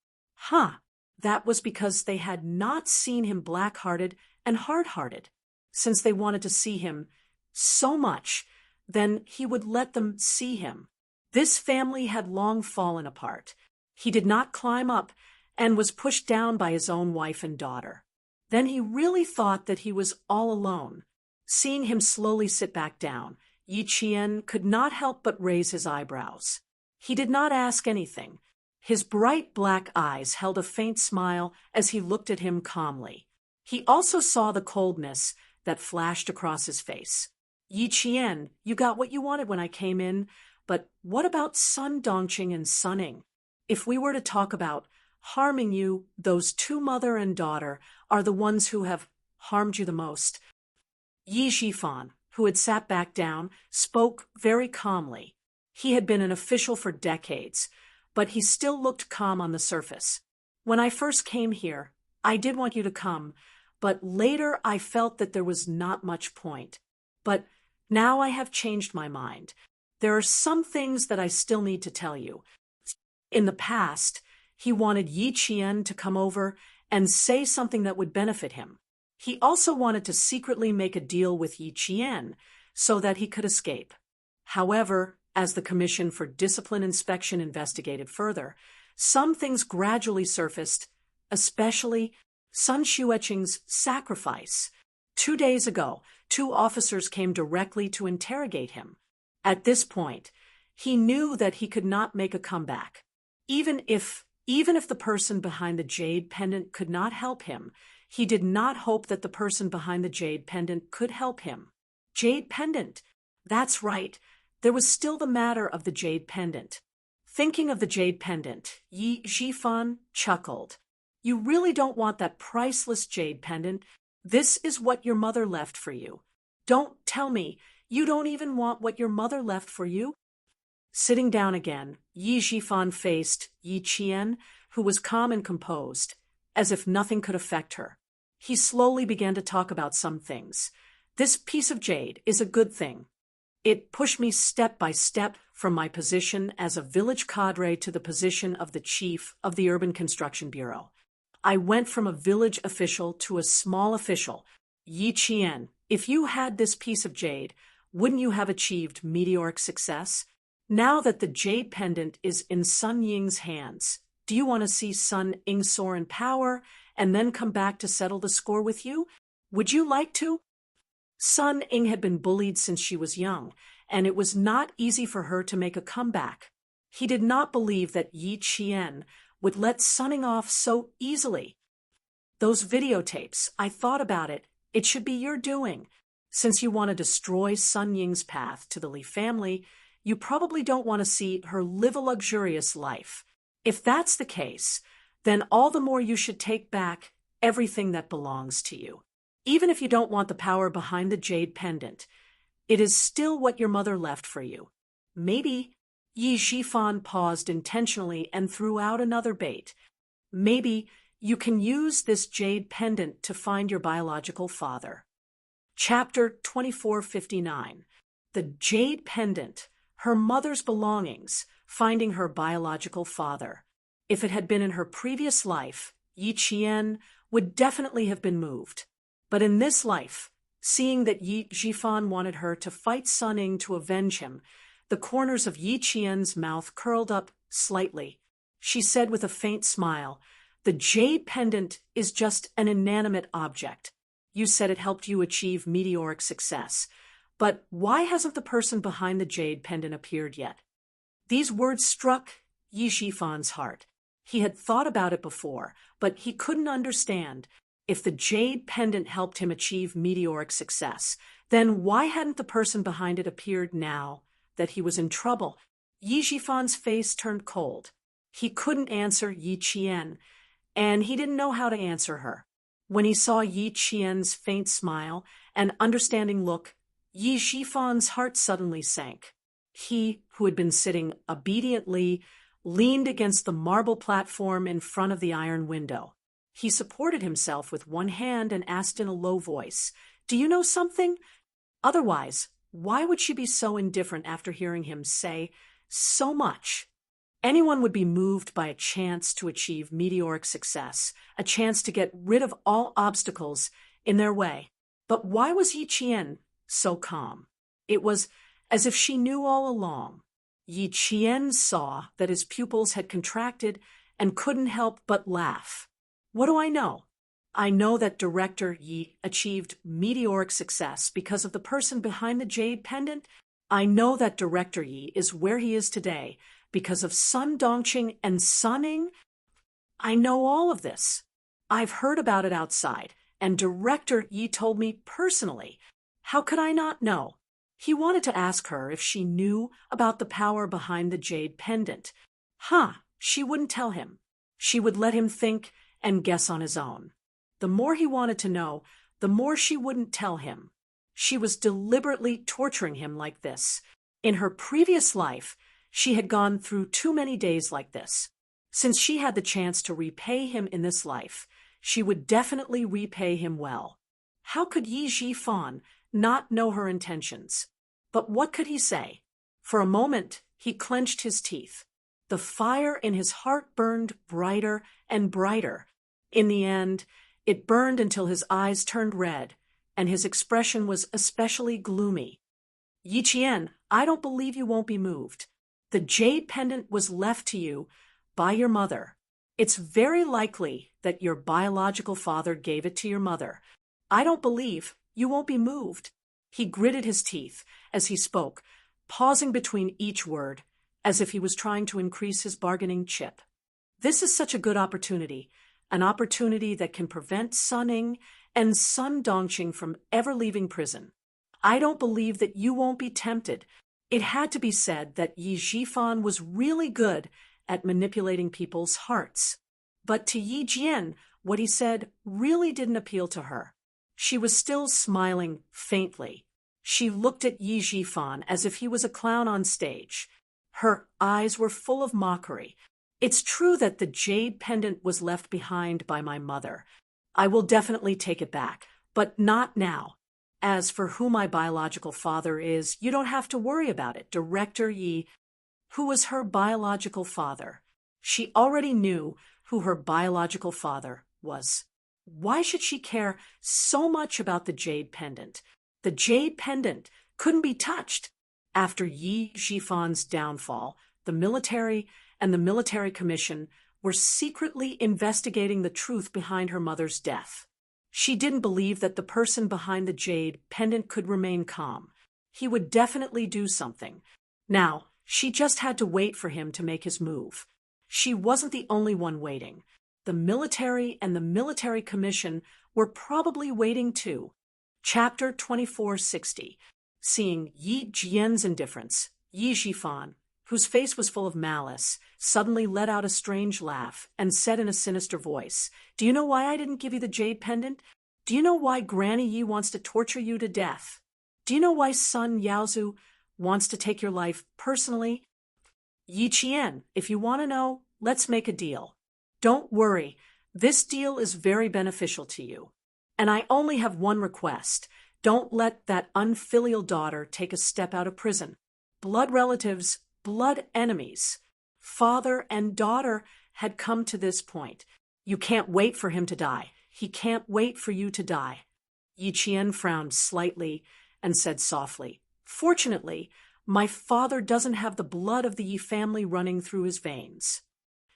That was because they had not seen him black-hearted and hard-hearted. Since they wanted to see him so much, then he would let them see him. This family had long fallen apart. He did not climb up and was pushed down by his own wife and daughter. Then he really thought that he was all alone. Seeing him slowly sit back down, Yi Qian could not help but raise his eyebrows. He did not ask anything. His bright black eyes held a faint smile as he looked at him calmly. He also saw the coldness that flashed across his face. Yi Qian, you got what you wanted when I came in, but what about Sun Dongqing and Sunning? If we were to talk about harming you, those two mother and daughter are the ones who have harmed you the most. Yi Shifan, who had sat back down, spoke very calmly. He had been an official for decades, but he still looked calm on the surface. When I first came here, I did want you to come, but later I felt that there was not much point. But now I have changed my mind. There are some things that I still need to tell you. In the past, he wanted Yi Qian to come over and say something that would benefit him. He also wanted to secretly make a deal with Yi Qian so that he could escape. However, as the Commission for Discipline Inspection investigated further, some things gradually surfaced, especially Sun Xueqing's sacrifice. 2 days ago, 2 officers came directly to interrogate him. At this point, he knew that he could not make a comeback. Even if the person behind the jade pendant could not help him, he did not hope that the person behind the jade pendant could help him. Jade pendant. That's right. There was still the matter of the jade pendant. Thinking of the jade pendant, Yi Shifan chuckled. You really don't want that priceless jade pendant. This is what your mother left for you. Don't tell me you don't even want what your mother left for you? Sitting down again, Yi Shifan faced Yi Qian, who was calm and composed, as if nothing could affect her. He slowly began to talk about some things. This piece of jade is a good thing. It pushed me step by step from my position as a village cadre to the position of the chief of the Urban Construction Bureau. I went from a village official to a small official. Yi Qian, if you had this piece of jade, wouldn't you have achieved meteoric success? Now that the jade pendant is in Sun Ying's hands, do you want to see Sun Ying soar in power and then come back to settle the score with you? Would you like to? Sun Ying had been bullied since she was young, and it was not easy for her to make a comeback. He did not believe that Yi Qian would let Sun Ying off so easily. Those videotapes, I thought about it. It should be your doing. Since you want to destroy Sun Ying's path to the Li family, you probably don't want to see her live a luxurious life. If that's the case, then all the more you should take back everything that belongs to you. Even if you don't want the power behind the jade pendant, it is still what your mother left for you. Maybe Yi Zhifan paused intentionally and threw out another bait. Maybe you can use this jade pendant to find your biological father. Chapter 2459. The Jade Pendant, Her Mother's Belongings, Finding Her Biological Father. If it had been in her previous life, Yi Qian would definitely have been moved. But in this life, seeing that Yi Zhifan wanted her to fight Sun Ying to avenge him, the corners of Yi Qian's mouth curled up slightly. She said with a faint smile, "The jade pendant is just an inanimate object. You said it helped you achieve meteoric success. But why hasn't the person behind the jade pendant appeared yet?" These words struck Yi Zhifan's heart. He had thought about it before, but he couldn't understand. If the jade pendant helped him achieve meteoric success, then why hadn't the person behind it appeared now that he was in trouble? Yi Zhifan's face turned cold. He couldn't answer Yi Qian, and he didn't know how to answer her. When he saw Yi Qian's faint smile and understanding look, Yi Zhifan's heart suddenly sank. He, who had been sitting obediently, leaned against the marble platform in front of the iron window. He supported himself with one hand and asked in a low voice, "Do you know something? Otherwise, why would she be so indifferent after hearing him say so much?" Anyone would be moved by a chance to achieve meteoric success, a chance to get rid of all obstacles in their way. But why was Yi Qian so calm? It was as if she knew all along. Yi Qian saw that his pupils had contracted and couldn't help but laugh. "What do I know? I know that Director Yi achieved meteoric success because of the person behind the jade pendant. I know that Director Yi is where he is today because of Sun Dongqing and Sun Ying. I know all of this. I've heard about it outside, and Director Yi told me personally. How could I not know?" He wanted to ask her if she knew about the power behind the jade pendant. She wouldn't tell him. She would let him think and guess on his own. The more he wanted to know, the more she wouldn't tell him. She was deliberately torturing him like this. In her previous life, she had gone through too many days like this. Since she had the chance to repay him in this life, she would definitely repay him well. How could Yi Zhifan not know her intentions? But what could he say? For a moment, he clenched his teeth. The fire in his heart burned brighter and brighter. In the end, it burned until his eyes turned red, and his expression was especially gloomy. "Yi Qian, I don't believe you won't be moved. The jade pendant was left to you by your mother. It's very likely that your biological father gave it to your mother. I don't believe you won't be moved." He gritted his teeth as he spoke, pausing between each word, as if he was trying to increase his bargaining chip. "This is such a good opportunity, an opportunity that can prevent Sun Ying and Sun Dongqing from ever leaving prison. I don't believe that you won't be tempted." It had to be said that Yi Zhifan was really good at manipulating people's hearts. But to Yi Jian, what he said really didn't appeal to her. She was still smiling faintly. She looked at Yi Zhifan as if he was a clown on stage. Her eyes were full of mockery. "It's true that the jade pendant was left behind by my mother. I will definitely take it back, but not now. As for who my biological father is, you don't have to worry about it. Director Yi." Who was her biological father? She already knew who her biological father was. Why should she care so much about the jade pendant? The jade pendant couldn't be touched. After Yi Zhifan's downfall, the military and the military commission were secretly investigating the truth behind her mother's death. She didn't believe that the person behind the jade pendant could remain calm. He would definitely do something. Now, she just had to wait for him to make his move. She wasn't the only one waiting. The military and the military commission were probably waiting too. Chapter 2460. Seeing Yi Jian's indifference, Yi Jifan, whose face was full of malice, suddenly let out a strange laugh and said in a sinister voice, "Do you know why I didn't give you the jade pendant? Do you know why Granny Yi wants to torture you to death? Do you know why Sun Yaozu wants to take your life personally? Yi Qian, if you want to know, let's make a deal. Don't worry, this deal is very beneficial to you. And I only have one request. Don't let that unfilial daughter take a step out of prison. Blood relatives, blood enemies. Father and daughter had come to this point. You can't wait for him to die. He can't wait for you to die." Yi Qian frowned slightly and said softly, "Fortunately, my father doesn't have the blood of the Yi family running through his veins."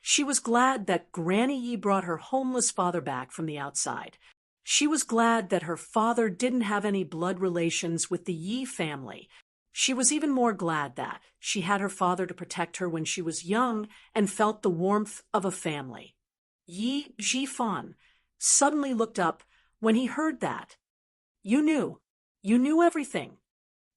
She was glad that Granny Yi brought her homeless father back from the outside. She was glad that her father didn't have any blood relations with the Yi family. She was even more glad that she had her father to protect her when she was young and felt the warmth of a family. Yi Jifan suddenly looked up when he heard that. You knew everything."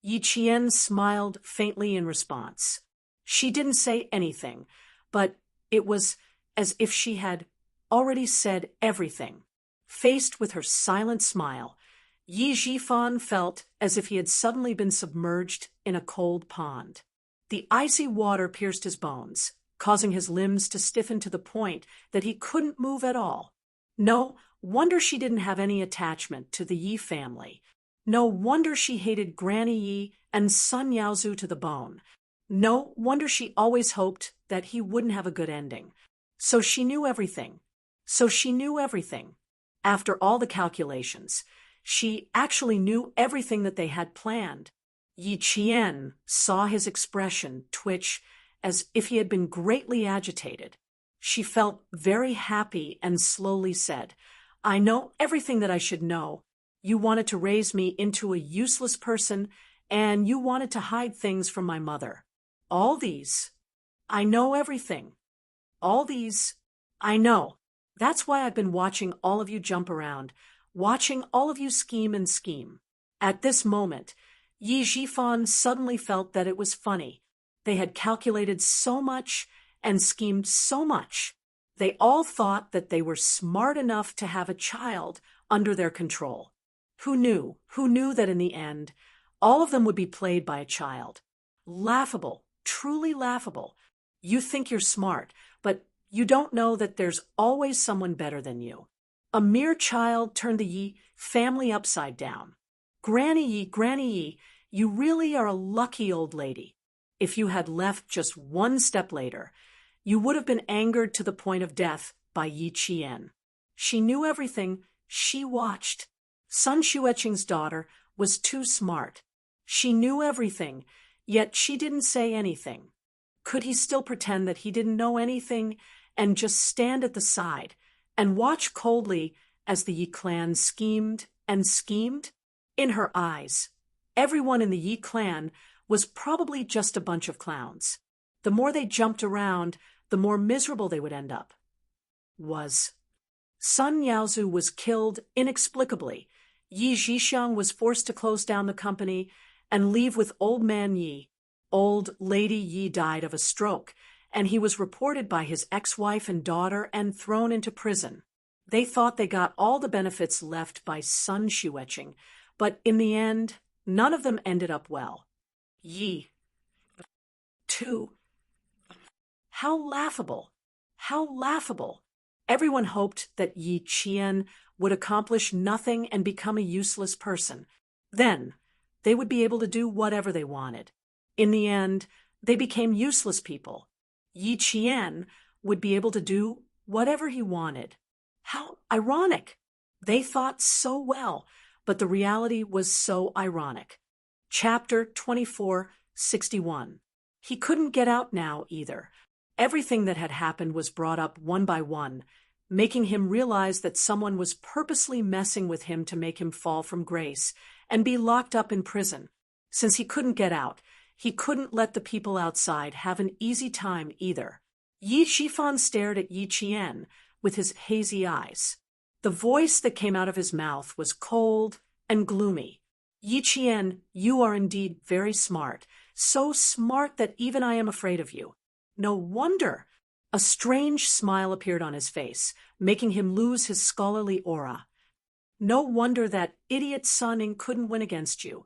Yi Qian smiled faintly in response. She didn't say anything, but it was as if she had already said everything. Faced with her silent smile, Yi Jifan felt as if he had suddenly been submerged in a cold pond. The icy water pierced his bones, causing his limbs to stiffen to the point that he couldn't move at all. No wonder she didn't have any attachment to the Yi family. No wonder she hated Granny Yi and Sun Yaozu to the bone. No wonder she always hoped that he wouldn't have a good ending. So she knew everything. After all the calculations, she actually knew everything that they had planned. Yi Qian saw his expression twitch as if he had been greatly agitated. She felt very happy and slowly said, "I know everything that I should know. You wanted to raise me into a useless person, and you wanted to hide things from my mother. All these, I know everything. All these, I know. That's why I've been watching all of you jump around, watching all of you scheme and scheme." At this moment, Yi Jifan suddenly felt that it was funny. They had calculated so much and schemed so much. They all thought that they were smart enough to have a child under their control. Who knew that in the end, all of them would be played by a child? Laughable, truly laughable. You think you're smart, but you don't know that there's always someone better than you. A mere child turned the Yi family upside down. Granny Yi, you really are a lucky old lady. If you had left just one step later, you would have been angered to the point of death by Yi Qian. She knew everything. She watched. Sun Xueqing's daughter was too smart. She knew everything, yet she didn't say anything. Could he still pretend that he didn't know anything and just stand at the side and watch coldly as the Yi clan schemed and schemed? In her eyes, everyone in the Yi clan was probably just a bunch of clowns. The more they jumped around, the more miserable they would end up. Sun Yaozu was killed inexplicably. Yi Zhixiang was forced to close down the company and leave with old man Yi. Old lady Yi died of a stroke, and he was reported by his ex-wife and daughter and thrown into prison. They thought they got all the benefits left by Sun Xueqing, but in the end, none of them ended up well. Yi, too. How laughable! How laughable! Everyone hoped that Yi Qian would accomplish nothing and become a useless person. Then, they would be able to do whatever they wanted. In the end, they became useless people. Yi Qian would be able to do whatever he wanted. How ironic! They thought so well, but the reality was so ironic. Chapter 2461. He couldn't get out now either. Everything that had happened was brought up one by one. making him realize that someone was purposely messing with him to make him fall from grace and be locked up in prison. Since he couldn't get out, he couldn't let the people outside have an easy time either. Yi Shifan stared at Yi Qian with his hazy eyes. The voice that came out of his mouth was cold and gloomy. Yi Qian, you are indeed very smart, so smart that even I am afraid of you. No wonder. A strange smile appeared on his face, making him lose his scholarly aura. No wonder that idiot Sunning couldn't win against you.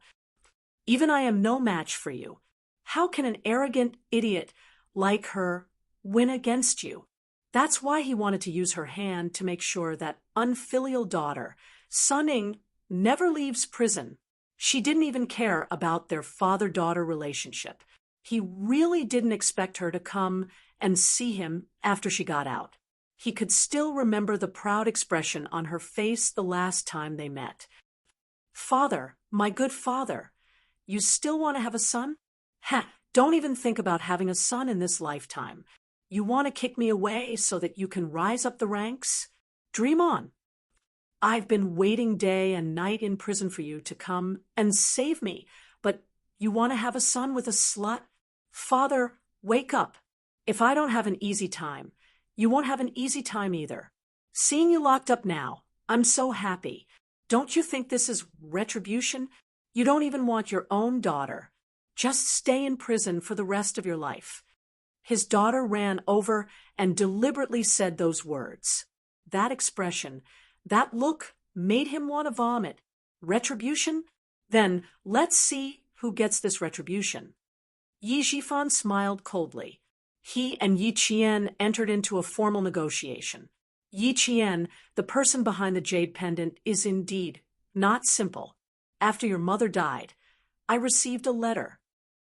Even I am no match for you. How can an arrogant idiot like her win against you? That's why he wanted to use her hand to make sure that unfilial daughter, Sunning, never leaves prison. She didn't even care about their father-daughter relationship. He really didn't expect her to come and see him after she got out. He could still remember the proud expression on her face the last time they met. Father, my good father, you still want to have a son? Ha! Don't even think about having a son in this lifetime. You want to kick me away so that you can rise up the ranks? Dream on. I've been waiting day and night in prison for you to come and save me, but you want to have a son with a slut? Father, wake up. If I don't have an easy time, you won't have an easy time either. Seeing you locked up now, I'm so happy. Don't you think this is retribution? You don't even want your own daughter. Just stay in prison for the rest of your life. His daughter ran over and deliberately said those words. That expression, that look made him want to vomit. Retribution? Then let's see who gets this retribution. Yi Shifan smiled coldly. He and Yi Qian entered into a formal negotiation. Yi Qian, the person behind the jade pendant, is indeed not simple. After your mother died, I received a letter.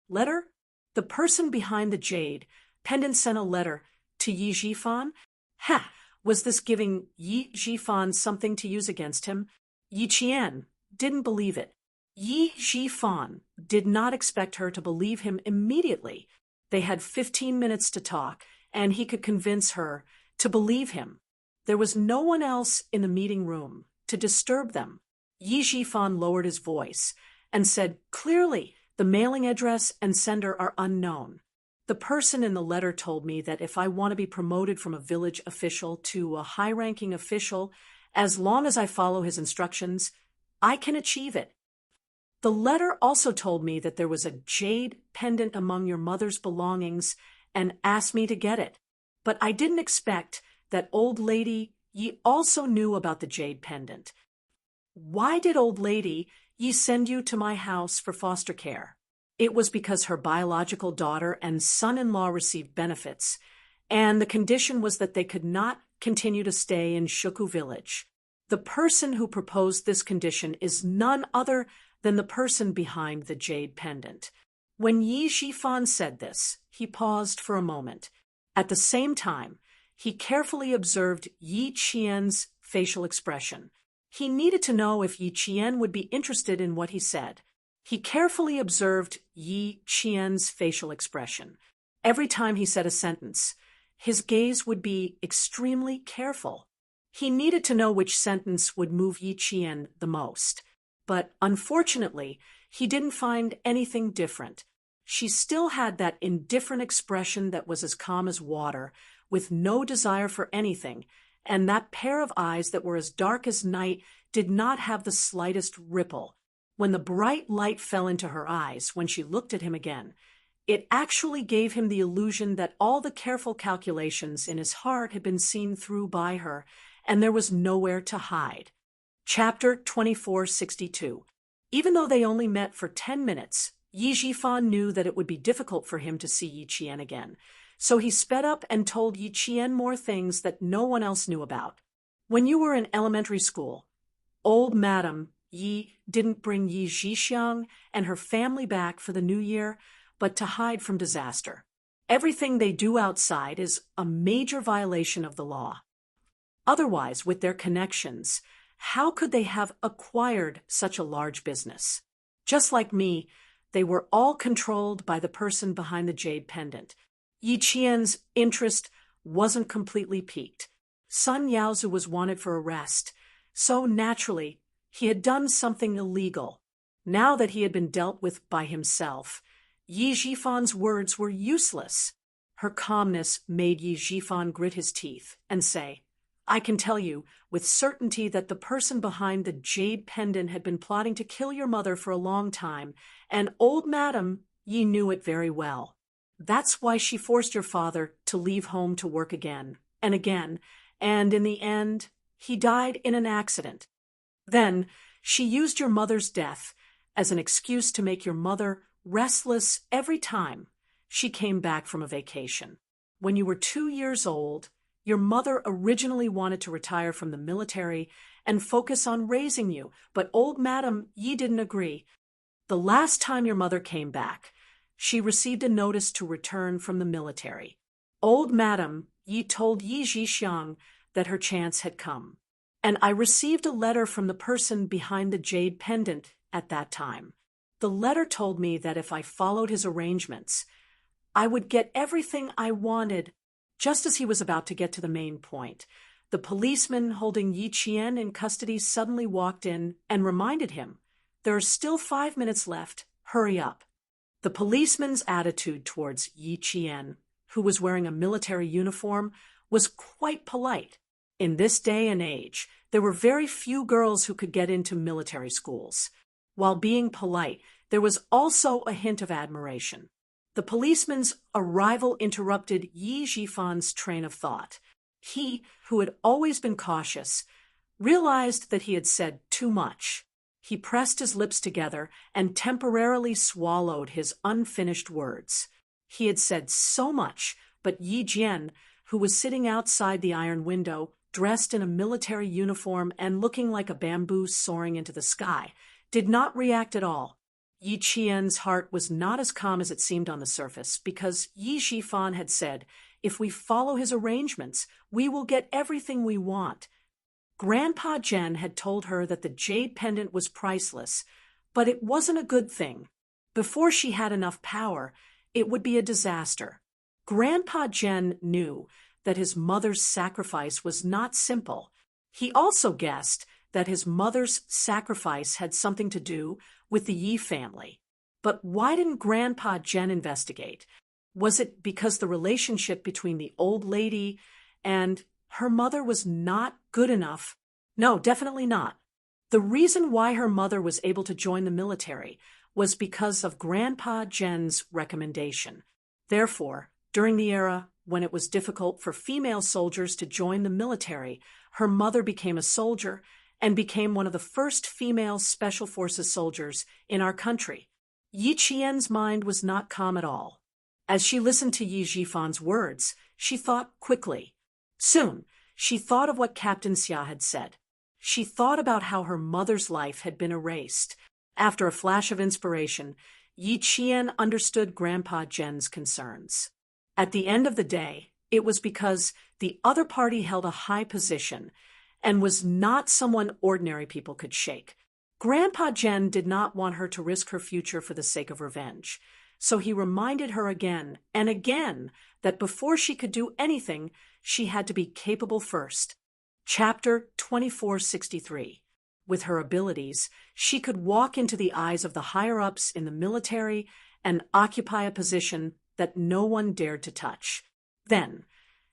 Letter? The person behind the jade pendant sent a letter to Yi Shifan? Ha! Was this giving Yi Shifan something to use against him? Yi Qian didn't believe it. Yi Shifan did not expect her to believe him immediately. They had 15 minutes to talk, and he could convince her to believe him. There was no one else in the meeting room to disturb them. Yi Shifan lowered his voice and said, clearly, the mailing address and sender are unknown. The person in the letter told me that if I want to be promoted from a village official to a high-ranking official, as long as I follow his instructions, I can achieve it. The letter also told me that there was a jade pendant among your mother's belongings and asked me to get it. But I didn't expect that old lady Yi also knew about the jade pendant. Why did old lady Yi send you to my house for foster care? It was because her biological daughter and son-in-law received benefits, and the condition was that they could not continue to stay in Shuku village. The person who proposed this condition is none other than the person behind the jade pendant. When Yi Shifan said this, he paused for a moment. At the same time, he carefully observed Yi Qian's facial expression. He needed to know if Yi Qian would be interested in what he said. He carefully observed Yi Qian's facial expression. Every time he said a sentence, his gaze would be extremely careful. He needed to know which sentence would move Yi Qian the most. But unfortunately, he didn't find anything different. She still had that indifferent expression that was as calm as water, with no desire for anything, and that pair of eyes that were as dark as night did not have the slightest ripple. When the bright light fell into her eyes when she looked at him again, it actually gave him the illusion that all the careful calculations in his heart had been seen through by her, and there was nowhere to hide. Chapter 2462. Even though they only met for 10 minutes, Yi Shifan knew that it would be difficult for him to see Yi Qian again, so he sped up and told Yi Qian more things that no one else knew about. When you were in elementary school, old Madam Yi didn't bring Yi Zhixiang and her family back for the new year, but to hide from disaster. Everything they do outside is a major violation of the law. Otherwise, with their connections, how could they have acquired such a large business? Just like me, they were all controlled by the person behind the jade pendant. Yi Qian's interest wasn't completely piqued. Sun Yaozu was wanted for arrest, so naturally, he had done something illegal. Now that he had been dealt with by himself, Yi Jifan's words were useless. Her calmness made Yi Jifan grit his teeth and say, "I can tell you with certainty that the person behind the jade pendant had been plotting to kill your mother for a long time, and old Madam Yi knew it very well. That's why she forced your father to leave home to work again, and in the end, he died in an accident. Then, she used your mother's death as an excuse to make your mother restless every time she came back from a vacation. When you were 2 years old, your mother originally wanted to retire from the military and focus on raising you, but old Madam Yi didn't agree. The last time your mother came back, she received a notice to return from the military. Old Madam Yi told Yi Jixiang that her chance had come, and I received a letter from the person behind the jade pendant at that time. The letter told me that if I followed his arrangements, I would get everything I wanted." Just as he was about to get to the main point, the policeman holding Yi Qian in custody suddenly walked in and reminded him, "There are still 5 minutes left. Hurry up." The policeman's attitude towards Yi Qian, who was wearing a military uniform, was quite polite. In this day and age, there were very few girls who could get into military schools. While being polite, there was also a hint of admiration. The policeman's arrival interrupted Yi Jifan's train of thought. He, who had always been cautious, realized that he had said too much. He pressed his lips together and temporarily swallowed his unfinished words. He had said so much, but Yi Jian, who was sitting outside the iron window, dressed in a military uniform and looking like a bamboo soaring into the sky, did not react at all. Yi Qian's heart was not as calm as it seemed on the surface, because Yi Jifan had said, "If we follow his arrangements, we will get everything we want." Grandpa Jen had told her that the jade pendant was priceless, but it wasn't a good thing. Before she had enough power, it would be a disaster. Grandpa Jen knew that his mother's sacrifice was not simple. He also guessed that his mother's sacrifice had something to do with the Yi family. But why didn't Grandpa Jen investigate? Was it because the relationship between the old lady and her mother was not good enough? No, definitely not. The reason why her mother was able to join the military was because of Grandpa Jen's recommendation. Therefore, during the era when it was difficult for female soldiers to join the military, her mother became a soldier and became one of the first female Special Forces soldiers in our country. Yi Qian's mind was not calm at all. As she listened to Yi Jifan's words, she thought quickly. Soon, she thought of what Captain Xia had said. She thought about how her mother's life had been erased. After a flash of inspiration, Yi Qian understood Grandpa Jen's concerns. At the end of the day, it was because the other party held a high position and was not someone ordinary people could shake. Grandpa Jen did not want her to risk her future for the sake of revenge, so he reminded her again and again that before she could do anything, she had to be capable first. Chapter 2463. With her abilities, she could walk into the eyes of the higher-ups in the military and occupy a position that no one dared to touch. Then,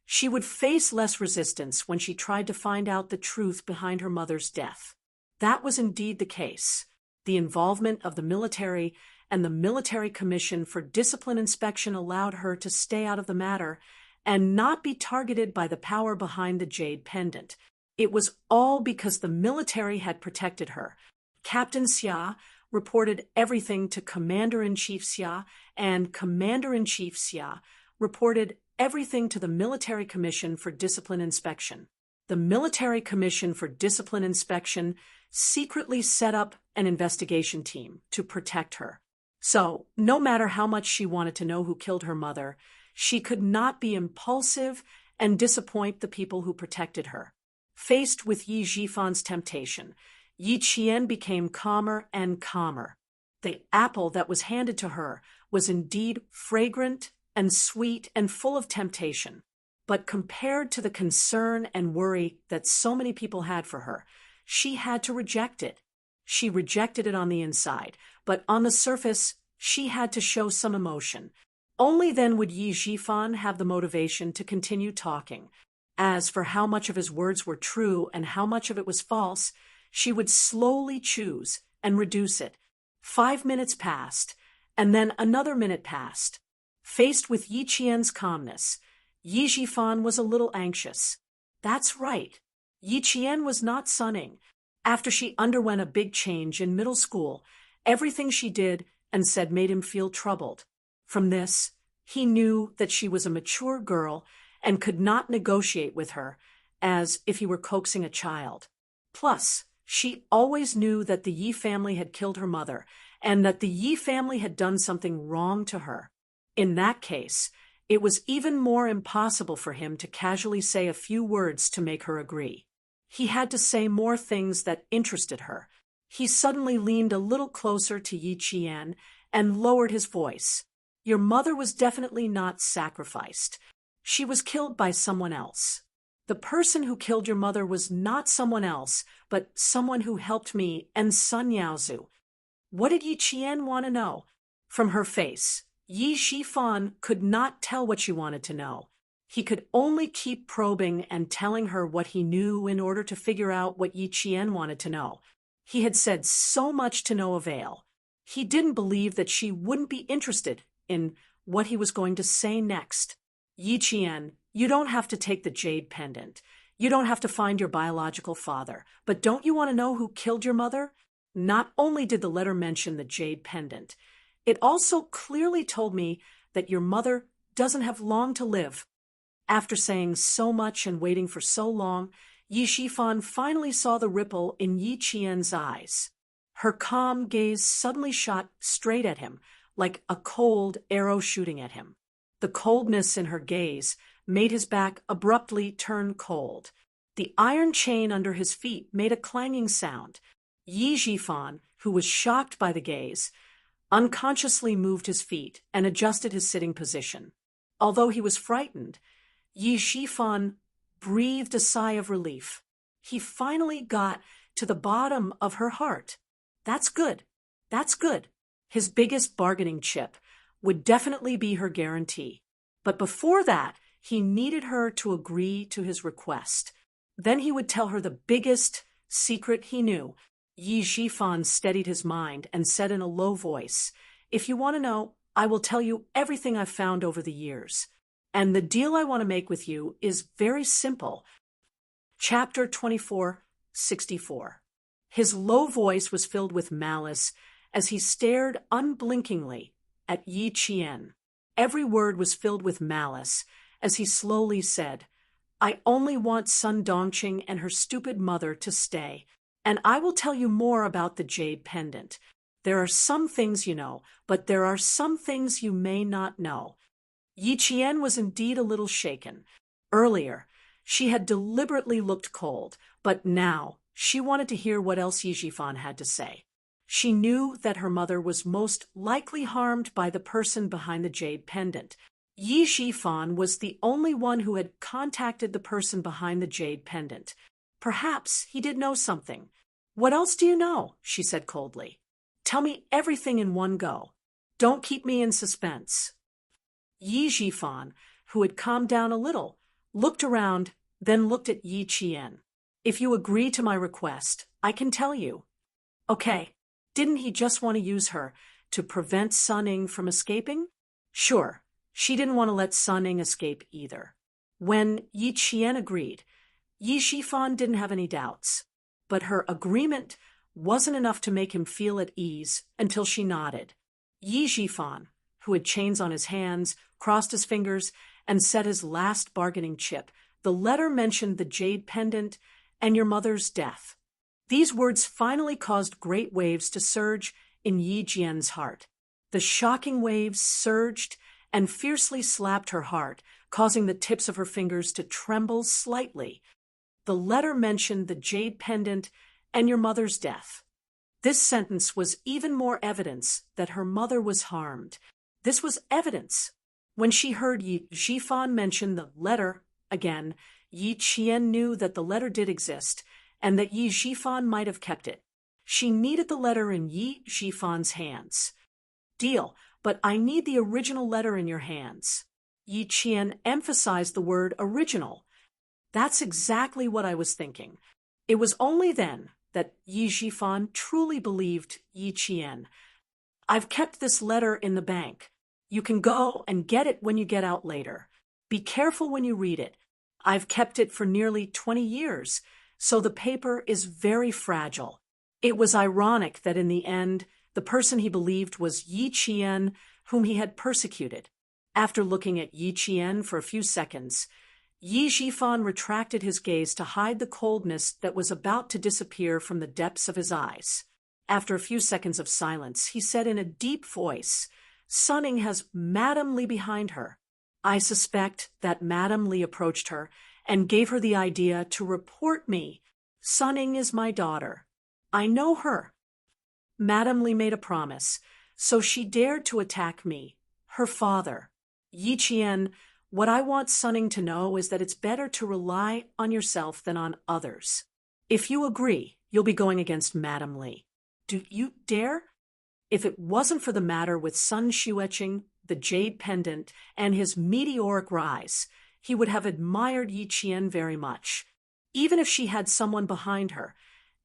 she would face less resistance when she tried to find out the truth behind her mother's death. That was indeed the case. The involvement of the military and the Military Commission for Discipline Inspection allowed her to stay out of the matter and not be targeted by the power behind the jade pendant. It was all because the military had protected her. Captain Xia reported everything to Commander-in-Chief Xia, and Commander-in-Chief Xia reported everything to the Military Commission for Discipline Inspection. The Military Commission for Discipline Inspection secretly set up an investigation team to protect her. So, no matter how much she wanted to know who killed her mother, she could not be impulsive and disappoint the people who protected her. Faced with Yi Jifan's temptation, Yi Qian became calmer and calmer. The apple that was handed to her was indeed fragrant and sweet and full of temptation. But compared to the concern and worry that so many people had for her, she had to reject it. She rejected it on the inside, but on the surface, she had to show some emotion. Only then would Yi Jifan have the motivation to continue talking. As for how much of his words were true and how much of it was false, she would slowly choose and reduce it. 5 minutes passed, and then another minute passed. Faced with Yi Qian's calmness, Yi Jifan was a little anxious. That's right. Yi Qian was not sunning. After she underwent a big change in middle school, everything she did and said made him feel troubled. From this, he knew that she was a mature girl and could not negotiate with her as if he were coaxing a child. Plus, she always knew that the Yi family had killed her mother and that the Yi family had done something wrong to her. In that case, it was even more impossible for him to casually say a few words to make her agree. He had to say more things that interested her. He suddenly leaned a little closer to Yi Qian and lowered his voice. Your mother was definitely not sacrificed. She was killed by someone else. The person who killed your mother was not someone else, but someone who helped me and Sun Yaozu. What did Yi Qian want to know? From her face, Yi Jifan could not tell what she wanted to know. He could only keep probing and telling her what he knew in order to figure out what Yi Qian wanted to know. He had said so much to no avail. He didn't believe that she wouldn't be interested in what he was going to say next. Yi Qian, you don't have to take the jade pendant. You don't have to find your biological father. But don't you want to know who killed your mother? Not only did the letter mention the jade pendant, it also clearly told me that your mother doesn't have long to live. After saying so much and waiting for so long, Yi Jifan finally saw the ripple in Yi Qian's eyes. Her calm gaze suddenly shot straight at him, like a cold arrow shooting at him. The coldness in her gaze made his back abruptly turn cold. The iron chain under his feet made a clanging sound. Yi Jifan, who was shocked by the gaze, unconsciously moved his feet and adjusted his sitting position. Although he was frightened, Yi Jifan breathed a sigh of relief. He finally got to the bottom of her heart. That's good. That's good. His biggest bargaining chip would definitely be her guarantee. But before that, he needed her to agree to his request. Then he would tell her the biggest secret he knew. Yi Jifan steadied his mind and said in a low voice, "If you want to know, I will tell you everything I've found over the years. And the deal I want to make with you is very simple." Chapter 24:64. His low voice was filled with malice as he stared unblinkingly at Yi Qian. Every word was filled with malice as he slowly said, "I only want Sun Dongqing and her stupid mother to stay, and I will tell you more about the jade pendant. There are some things you know, but there are some things you may not know." Yi Qian was indeed a little shaken. Earlier, she had deliberately looked cold, but now she wanted to hear what else Yi Jifan had to say. She knew that her mother was most likely harmed by the person behind the jade pendant. Yi Jifan was the only one who had contacted the person behind the jade pendant. Perhaps he did know something. "What else do you know?" she said coldly. "Tell me everything in one go. Don't keep me in suspense." Yi Jifan, who had calmed down a little, looked around, then looked at Yi Qian. "If you agree to my request, I can tell you." Okay, didn't he just want to use her to prevent Sun Ying from escaping? Sure, she didn't want to let Sun Ying escape either. When Yi Qian agreed, Yi Jifan didn't have any doubts. But her agreement wasn't enough to make him feel at ease until she nodded. Yi Jifan, who had chains on his hands, crossed his fingers, and set his last bargaining chip. The letter mentioned the jade pendant and your mother's death. These words finally caused great waves to surge in Yi Jian's heart. The shocking waves surged and fiercely slapped her heart, causing the tips of her fingers to tremble slightly. The letter mentioned the jade pendant and your mother's death. This sentence was even more evidence that her mother was harmed. This was evidence. When she heard Yi Jifan mention the letter Again, Yi Qian knew that the letter did exist, and that Yi Zhifan might have kept it. She needed the letter in Yi Zhifan's hands. Deal, but I need the original letter in your hands. Yi Qian emphasized the word original. That's exactly what I was thinking. It was only then that Yi Zhifan truly believed Yi Qian. I've kept this letter in the bank. You can go and get it when you get out later. Be careful when you read it. I've kept it for nearly 20 years, so the paper is very fragile. It was ironic that in the end, the person he believed was Yi Qian, whom he had persecuted. After looking at Yi Qian for a few seconds, Yi Zhifan retracted his gaze to hide the coldness that was about to disappear from the depths of his eyes. After a few seconds of silence, he said in a deep voice, "Sunning has Madame Li behind her. I suspect that Madame Li approached her and gave her the idea to report me. Sunning is my daughter. I know her. Madame Li made a promise, so she dared to attack me, her father. Yi Qian, what I want Sunning to know is that it's better to rely on yourself than on others. If you agree, you'll be going against Madame Li. Do you dare?" If it wasn't for the matter with Sun Xueqing, the jade pendant, and his meteoric rise, he would have admired Yi Qian very much. Even if she had someone behind her,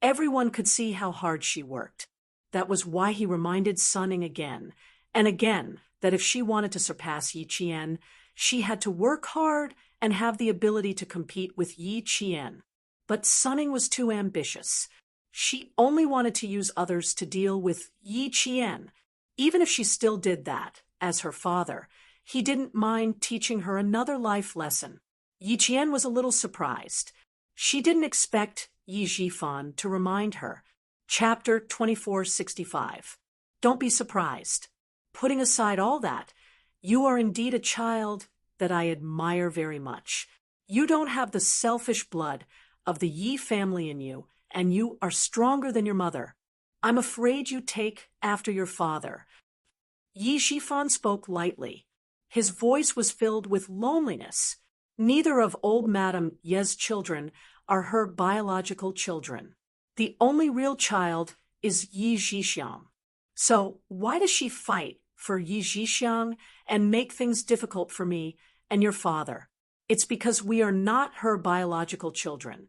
everyone could see how hard she worked. That was why he reminded Sunning again and again that if she wanted to surpass Yi Qian, she had to work hard and have the ability to compete with Yi Qian. But Sunning was too ambitious. She only wanted to use others to deal with Yi Qian. Even if she still did that, as her father, he didn't mind teaching her another life lesson. Yi Qian was a little surprised. She didn't expect Yi Zhifan to remind her. Chapter 2465. Don't be surprised. Putting aside all that, you are indeed a child that I admire very much. You don't have the selfish blood of the Yi family in you, and you are stronger than your mother. I'm afraid you take after your father. Yi Zhifan spoke lightly. His voice was filled with loneliness. Neither of old Madame Ye's children are her biological children. The only real child is Yi Zhixiang. So why does she fight for Yi Zhixiang and make things difficult for me and your father? It's because we are not her biological children.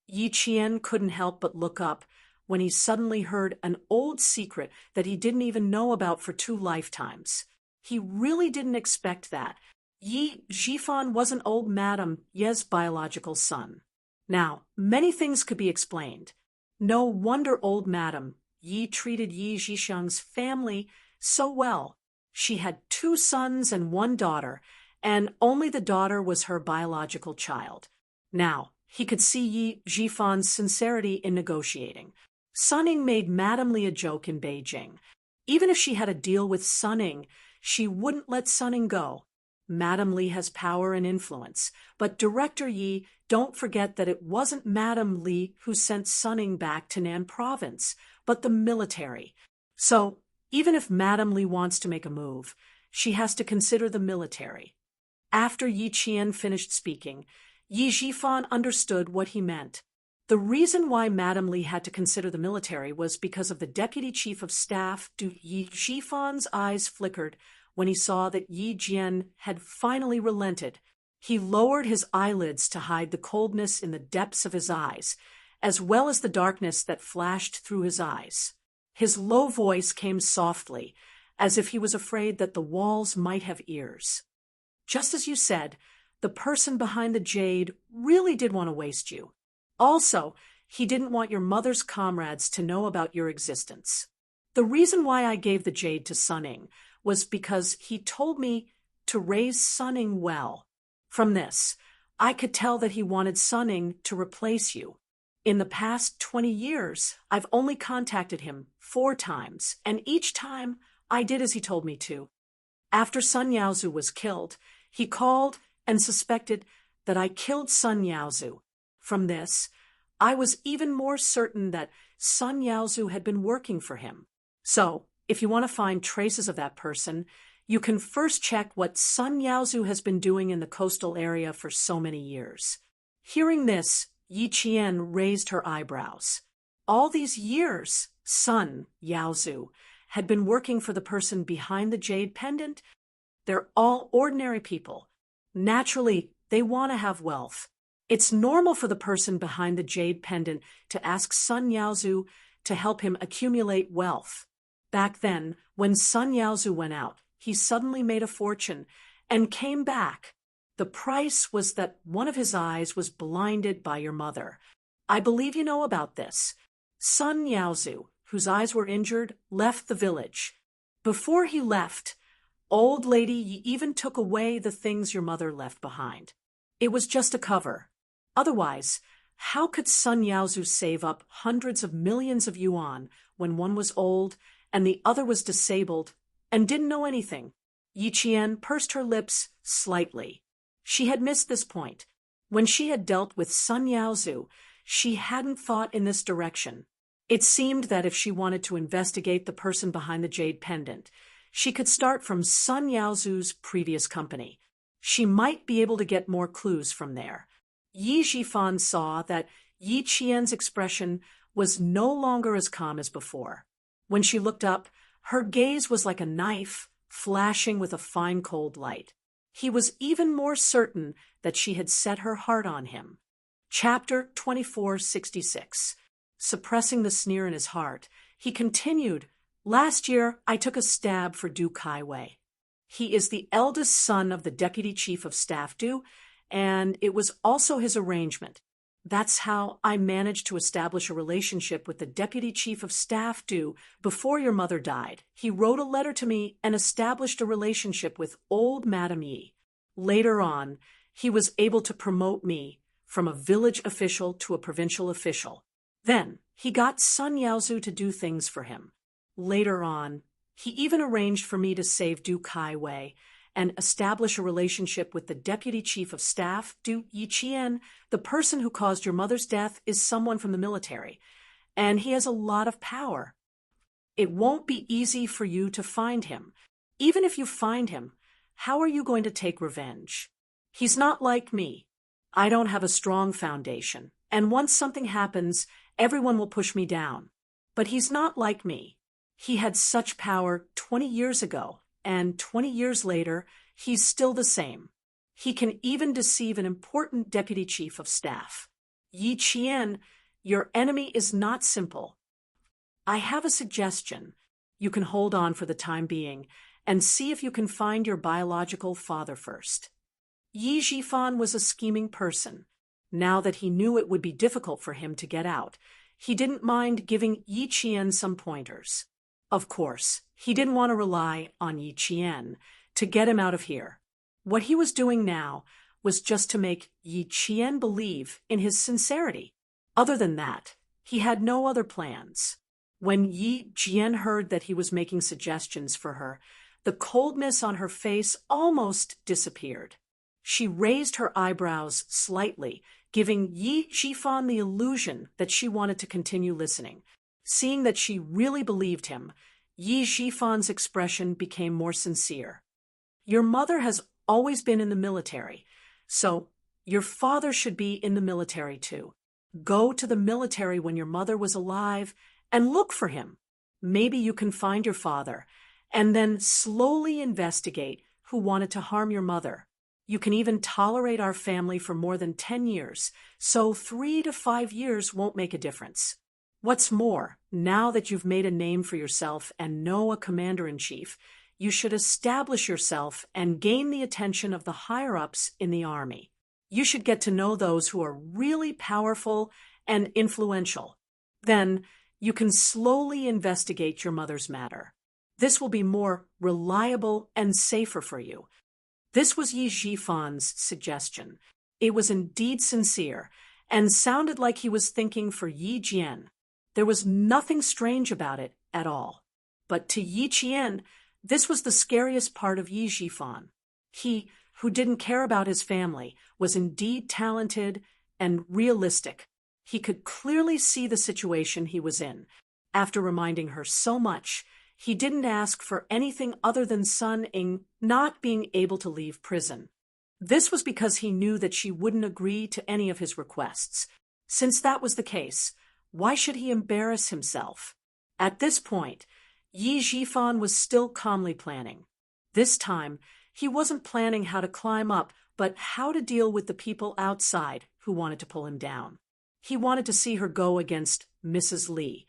Yi Qian couldn't help but look up when he suddenly heard an old secret that he didn't even know about for 2 lifetimes. He really didn't expect that. Yi Zhifan wasn't old Madame Ye's biological son. Now, many things could be explained. No wonder old Madame Yi treated Yi Zhixiang's family so well. She had 2 sons and 1 daughter, and only the daughter was her biological child. Now, he could see Yi Zhifan's sincerity in negotiating. Sunning made Madame Li a joke in Beijing. Even if she had a deal with Sunning, she wouldn't let Sunning go. Madame Li has power and influence, but Director Yi, don't forget that it wasn't Madame Li who sent Sunning back to Nan Province, but the military. So, even if Madame Li wants to make a move, she has to consider the military. After Yi Qian finished speaking, Yi Zhifan understood what he meant. The reason why Madame Li had to consider the military was because of the Deputy Chief of Staff. Yi Zhifan's eyes flickered when he saw that Yi Jian had finally relented. He lowered his eyelids to hide the coldness in the depths of his eyes, as well as the darkness that flashed through his eyes. His low voice came softly, as if he was afraid that the walls might have ears. "Just as you said, the person behind the jade really did want to waste you. Also, he didn't want your mother's comrades to know about your existence. The reason why I gave the jade to Sunning was because he told me to raise Sunning well. From this, I could tell that he wanted Sunning to replace you. In the past 20 years, I've only contacted him 4 times, and each time I did as he told me to. After Sun Yaozu was killed, he called and suspected that I killed Sun Yaozu. From this, I was even more certain that Sun Yaozu had been working for him. So, if you want to find traces of that person, you can first check what Sun Yaozu has been doing in the coastal area for so many years. Hearing this, Yi Qian raised her eyebrows. All these years, Sun Yaozu had been working for the person behind the jade pendant. They're all ordinary people. Naturally, they want to have wealth. It's normal for the person behind the jade pendant to ask Sun Yaozu to help him accumulate wealth. Back then, when Sun Yaozu went out, he suddenly made a fortune and came back. The price was that one of his eyes was blinded by your mother. I believe you know about this. Sun Yaozu, whose eyes were injured, left the village. Before he left, old lady, you even took away the things your mother left behind. It was just a cover. Otherwise, how could Sun Yaozu save up hundreds of millions of yuan when one was old and the other was disabled and didn't know anything? Yi Qian pursed her lips slightly. She had missed this point. When she had dealt with Sun Yaozu, she hadn't thought in this direction. It seemed that if she wanted to investigate the person behind the jade pendant, she could start from Sun Yaozu's previous company. She might be able to get more clues from there. Yi Zhifan saw that Yi Qian's expression was no longer as calm as before. When she looked up, her gaze was like a knife, flashing with a fine cold light. He was even more certain that she had set her heart on him. Chapter 2466. Suppressing the sneer in his heart, he continued, "Last year, I took a stab for Du Kaiwei. He is the eldest son of the Deputy Chief of Staff Du, and it was also his arrangement. That's how I managed to establish a relationship with the Deputy Chief of Staff Du before your mother died. He wrote a letter to me and established a relationship with old Madame Yi. Later on, he was able to promote me from a village official to a provincial official. Then, he got Sun Yaozu to do things for him. Later on, he even arranged for me to save Du Kaiwei and establish a relationship with the Deputy Chief of Staff, Du Yiqian. The person who caused your mother's death is someone from the military, and he has a lot of power. It won't be easy for you to find him. Even if you find him, how are you going to take revenge? He's not like me. I don't have a strong foundation, and once something happens, everyone will push me down. But he's not like me. He had such power 20 years ago, and 20 years later, he's still the same. He can even deceive an important deputy chief of staff. Yi Qian, your enemy is not simple. I have a suggestion. You can hold on for the time being and see if you can find your biological father first." Yi Zhifan was a scheming person. Now that he knew it would be difficult for him to get out, he didn't mind giving Yi Qian some pointers. Of course, he didn't want to rely on Yi Qian to get him out of here. What he was doing now was just to make Yi Qian believe in his sincerity. Other than that, he had no other plans. When Yi Qian heard that he was making suggestions for her, the coldness on her face almost disappeared. She raised her eyebrows slightly, giving Yi Zhifan the illusion that she wanted to continue listening. Seeing that she really believed him, Yi Zhifan's expression became more sincere. "Your mother has always been in the military, so your father should be in the military too. Go to the military when your mother was alive and look for him. Maybe you can find your father, and then slowly investigate who wanted to harm your mother. You can even tolerate our family for more than 10 years, so 3 to 5 years won't make a difference. What's more, now that you've made a name for yourself and know a commander-in-chief, you should establish yourself and gain the attention of the higher-ups in the army. You should get to know those who are really powerful and influential. Then, you can slowly investigate your mother's matter. This will be more reliable and safer for you." This was Yi Zhifan's suggestion. It was indeed sincere, and sounded like he was thinking for Yi Jian. There was nothing strange about it at all. But to Yi Qian, this was the scariest part of Yi Zhifan. He, who didn't care about his family, was indeed talented and realistic. He could clearly see the situation he was in. After reminding her so much, He didn't ask for anything other than Sun Ying not being able to leave prison. This was because he knew that she wouldn't agree to any of his requests. Since that was the case, why should he embarrass himself? At this point, Yi Jifan was still calmly planning. This time, he wasn't planning how to climb up, but how to deal with the people outside who wanted to pull him down. He wanted to see her go against Mrs. Li.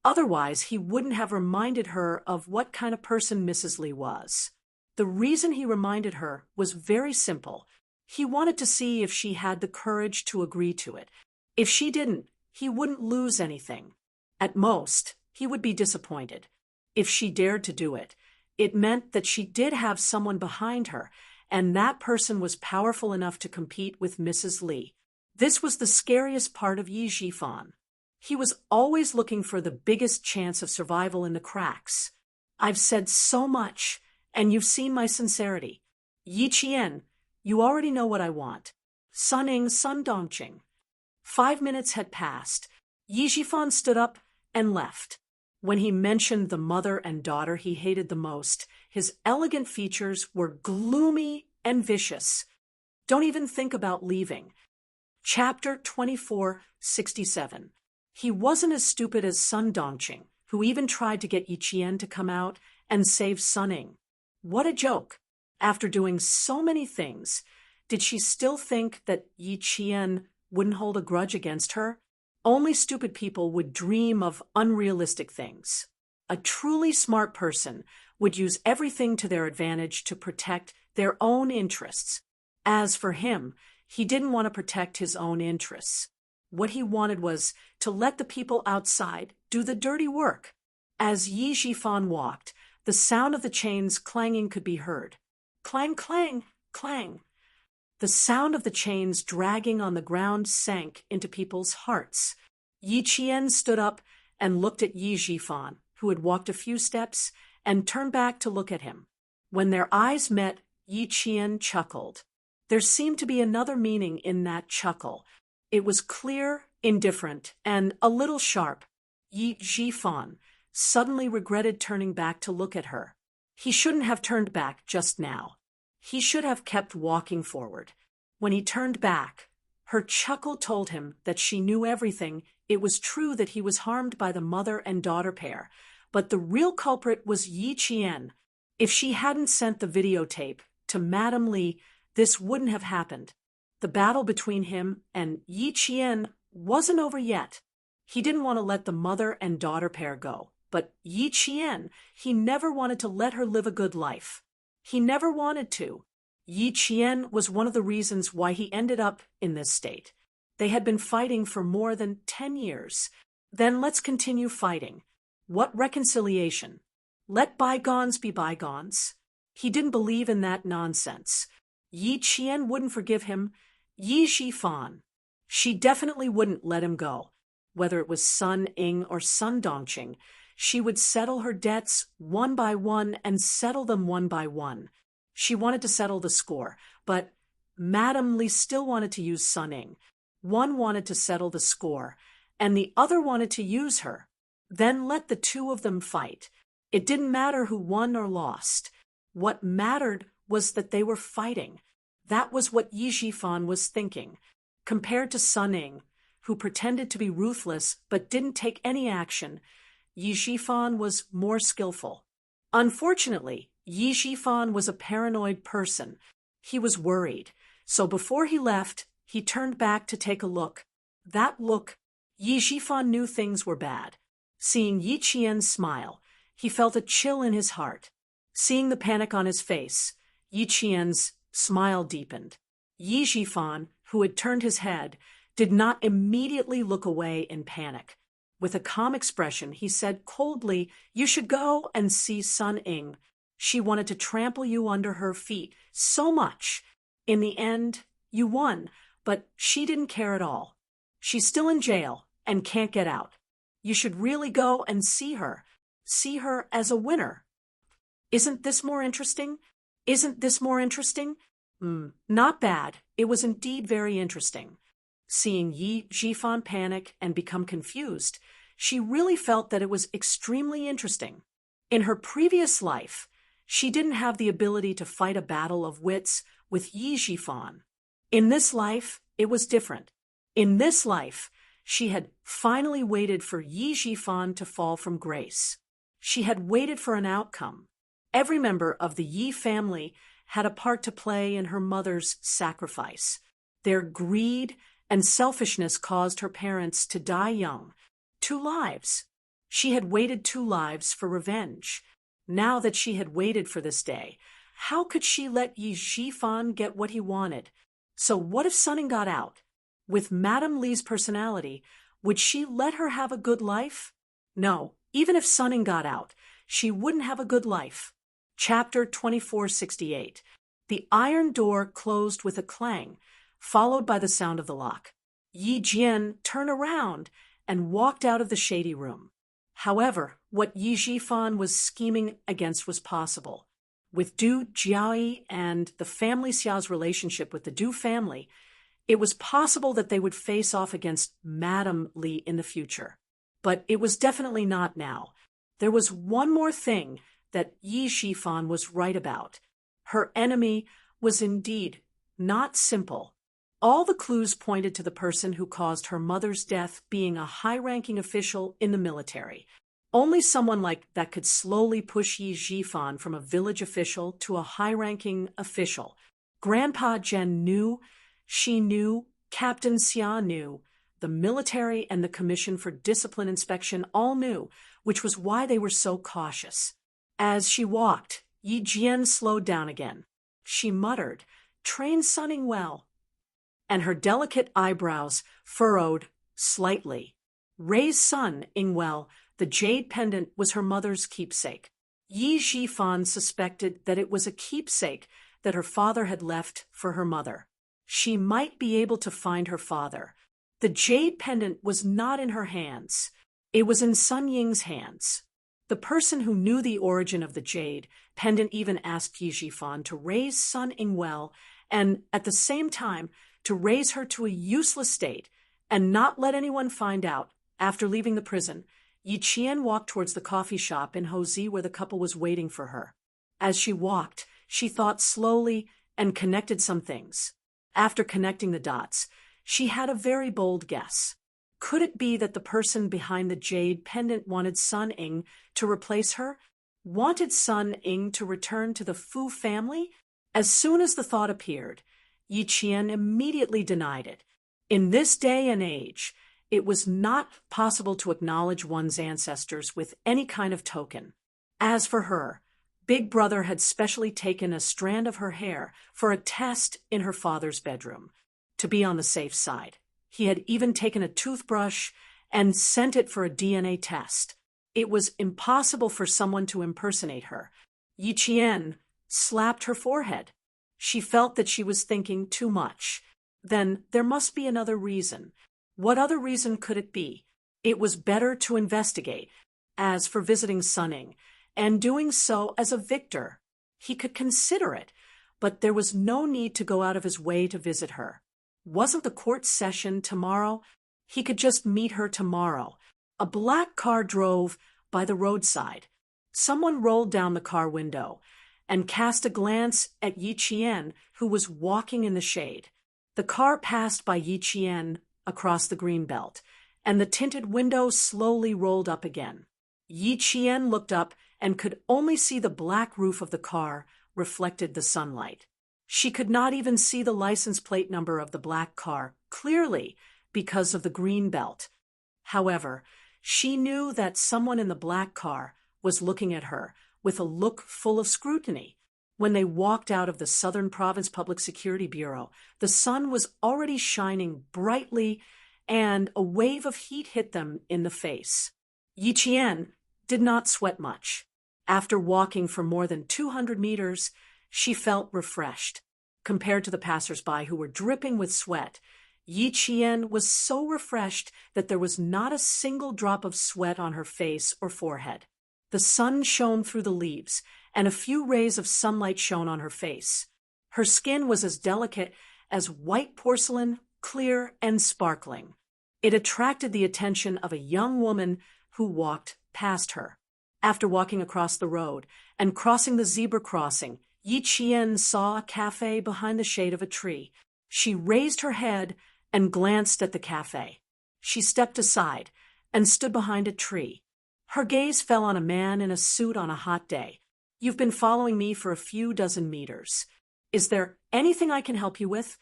Otherwise, he wouldn't have reminded her of what kind of person Mrs. Li was. The reason he reminded her was very simple. He wanted to see if she had the courage to agree to it. If she didn't, he wouldn't lose anything. At most, he would be disappointed. If she dared to do it, it meant that she did have someone behind her, and that person was powerful enough to compete with Mrs. Li. This was the scariest part of Yi Jifan. He was always looking for the biggest chance of survival in the cracks. I've said so much, and you've seen my sincerity. Yi Qian, you already know what I want. Sun Ying, Sun Dongqing. 5 minutes had passed. Yi Jifan stood up and left. When he mentioned the mother and daughter he hated the most, his elegant features were gloomy and vicious. Don't even think about leaving. Chapter 2467. He wasn't as stupid as Sun Dongqing, who even tried to get Yi Qian to come out and save Sun Ying. What a joke! After doing so many things, did she still think that Yi Qian wouldn't hold a grudge against her? Only stupid people would dream of unrealistic things. A truly smart person would use everything to their advantage to protect their own interests. As for him, he didn't want to protect his own interests. What he wanted was to let the people outside do the dirty work. As Yi Jifan walked, the sound of the chains clanging could be heard. Clang, clang, clang. The sound of the chains dragging on the ground sank into people's hearts. Yi Qian stood up and looked at Yi Jifan, who had walked a few steps, and turned back to look at him. When their eyes met, Yi Qian chuckled. There seemed to be another meaning in that chuckle. It was clear, indifferent, and a little sharp. Yi Jifan suddenly regretted turning back to look at her. He shouldn't have turned back just now. He should have kept walking forward. When he turned back, her chuckle told him that she knew everything. It was true that he was harmed by the mother and daughter pair, but the real culprit was Yi Qian. If she hadn't sent the videotape to Madame Li, this wouldn't have happened. The battle between him and Yi Qian wasn't over yet. He didn't want to let the mother and daughter pair go, but Yi Qian, he never wanted to let her live a good life. He never wanted to. Yi Qian was one of the reasons why he ended up in this state. They had been fighting for more than 10 years. Then let's continue fighting. What reconciliation? Let bygones be bygones. He didn't believe in that nonsense. Yi Qian wouldn't forgive him. Yi Jifan. She definitely wouldn't let him go. Whether it was Sun Ying or Sun Dongqing, she would settle her debts one by one and settle them one by one. She wanted to settle the score, but Madame Li still wanted to use Sun Ying. One wanted to settle the score, and the other wanted to use her. Then let the two of them fight. It didn't matter who won or lost. What mattered was that they were fighting. That was what Yi Jifan was thinking. Compared to Sun Ying, who pretended to be ruthless but didn't take any action, Yi Jifan was more skillful. Unfortunately, Yi Jifan was a paranoid person. He was worried. So before he left, he turned back to take a look. That look, Yi Jifan knew things were bad. Seeing Yi Qian smile, he felt a chill in his heart. Seeing the panic on his face, Yi Qian's smile deepened. Yi Jifan, who had turned his head, did not immediately look away in panic. With a calm expression, he said coldly, "You should go and see Sun Ying. She wanted to trample you under her feet so much. In the end, you won, but she didn't care at all. She's still in jail and can't get out. You should really go and see her. See her as a winner." Isn't this more interesting? Isn't this more interesting? Not bad. It was indeed very interesting. Seeing Yi Jifan panic and become confused, she really felt that it was extremely interesting. In her previous life, she didn't have the ability to fight a battle of wits with Yi Jifan. In this life, it was different. In this life, she had finally waited for Yi Jifan to fall from grace. She had waited for an outcome. Every member of the Yi family had a part to play in her mother's sacrifice. Their greed and selfishness caused her parents to die young. 2 lives. She had waited 2 lives for revenge. Now that she had waited for this day, how could she let Yi Jifan get what he wanted? So what if Sunning got out? With Madame Li's personality, would she let her have a good life? No, even if Sunning got out, she wouldn't have a good life. Chapter 2468. The iron door closed with a clang, followed by the sound of the lock. Yi Jian turned around and walked out of the shady room. However, what Yi Jifan was scheming against was possible. With Du Jiayi and the family Xiao's relationship with the Du family, it was possible that they would face off against Madame Li in the future. But it was definitely not now. There was one more thing that Yi Jifan was right about. Her enemy was indeed not simple. All the clues pointed to the person who caused her mother's death being a high-ranking official in the military. Only someone like that could slowly push Yi Jifan from a village official to a high-ranking official. Grandpa Zhen knew, she knew, Captain Xia knew, the military and the Commission for Discipline Inspection all knew, which was why they were so cautious. As she walked, Yi Jian slowed down again. She muttered, "Train Sunning well," and her delicate eyebrows furrowed slightly. Ray's son, Ingwell, the jade pendant, was her mother's keepsake. Yi Jifan suspected that it was a keepsake that her father had left for her mother. She might be able to find her father. The jade pendant was not in her hands. It was in Sun Ying's hands. The person who knew the origin of the jade pendant even asked Yi Jifan to raise Sun Ingwell and, at the same time, to raise her to a useless state and not let anyone find out. After leaving the prison, Yi Qian walked towards the coffee shop in Hozi where the couple was waiting for her. As she walked, she thought slowly and connected some things. After connecting the dots, she had a very bold guess. Could it be that the person behind the jade pendant wanted Sun Ying to replace her? Wanted Sun Ying to return to the Fu family? As soon as the thought appeared, Yi Qian immediately denied it. In this day and age, it was not possible to acknowledge one's ancestors with any kind of token. As for her, Big Brother had specially taken a strand of her hair for a test in her father's bedroom, to be on the safe side. He had even taken a toothbrush and sent it for a DNA test. It was impossible for someone to impersonate her. Yi Qian slapped her forehead. She felt that she was thinking too much. Then there must be another reason. What other reason could it be? It was better to investigate. As for visiting Sunning, and doing so as a victor, he could consider it, but there was no need to go out of his way to visit her. Wasn't the court session tomorrow? He could just meet her tomorrow. A black car drove by the roadside. Someone rolled down the car window and cast a glance at Yi Qian, who was walking in the shade. The car passed by Yi Qian across the green belt, and the tinted window slowly rolled up again. Yi Qian looked up and could only see the black roof of the car reflected the sunlight. She could not even see the license plate number of the black car clearly because of the green belt. However, she knew that someone in the black car was looking at her with a look full of scrutiny. When they walked out of the Southern Province Public Security Bureau, the sun was already shining brightly and a wave of heat hit them in the face. Yi Qian did not sweat much. After walking for more than 200 meters, she felt refreshed. Compared to the passers-by who were dripping with sweat, Yi Qian was so refreshed that there was not a single drop of sweat on her face or forehead. The sun shone through the leaves, and a few rays of sunlight shone on her face. Her skin was as delicate as white porcelain, clear and sparkling. It attracted the attention of a young woman who walked past her. After walking across the road and crossing the zebra crossing, Yi Qian saw a cafe behind the shade of a tree. She raised her head and glanced at the cafe. She stepped aside and stood behind a tree. Her gaze fell on a man in a suit on a hot day. "You've been following me for a few dozen meters. Is there anything I can help you with?"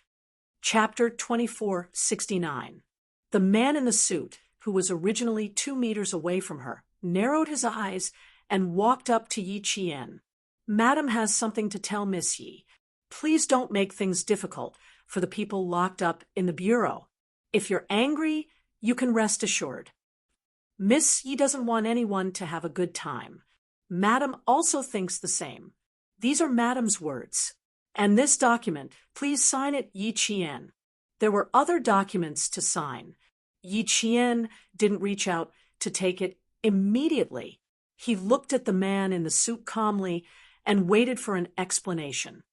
Chapter 2469. The man in the suit, who was originally 2 meters away from her, narrowed his eyes and walked up to Yi Qian. "Madam has something to tell Miss Yi. Please don't make things difficult for the people locked up in the bureau. If you're angry, you can rest assured. Miss Yi doesn't want anyone to have a good time. Madam also thinks the same. These are Madam's words. And this document, please sign it, Yi Qian." There were other documents to sign. Yi Qian didn't reach out to take it immediately. He looked at the man in the suit calmly and waited for an explanation.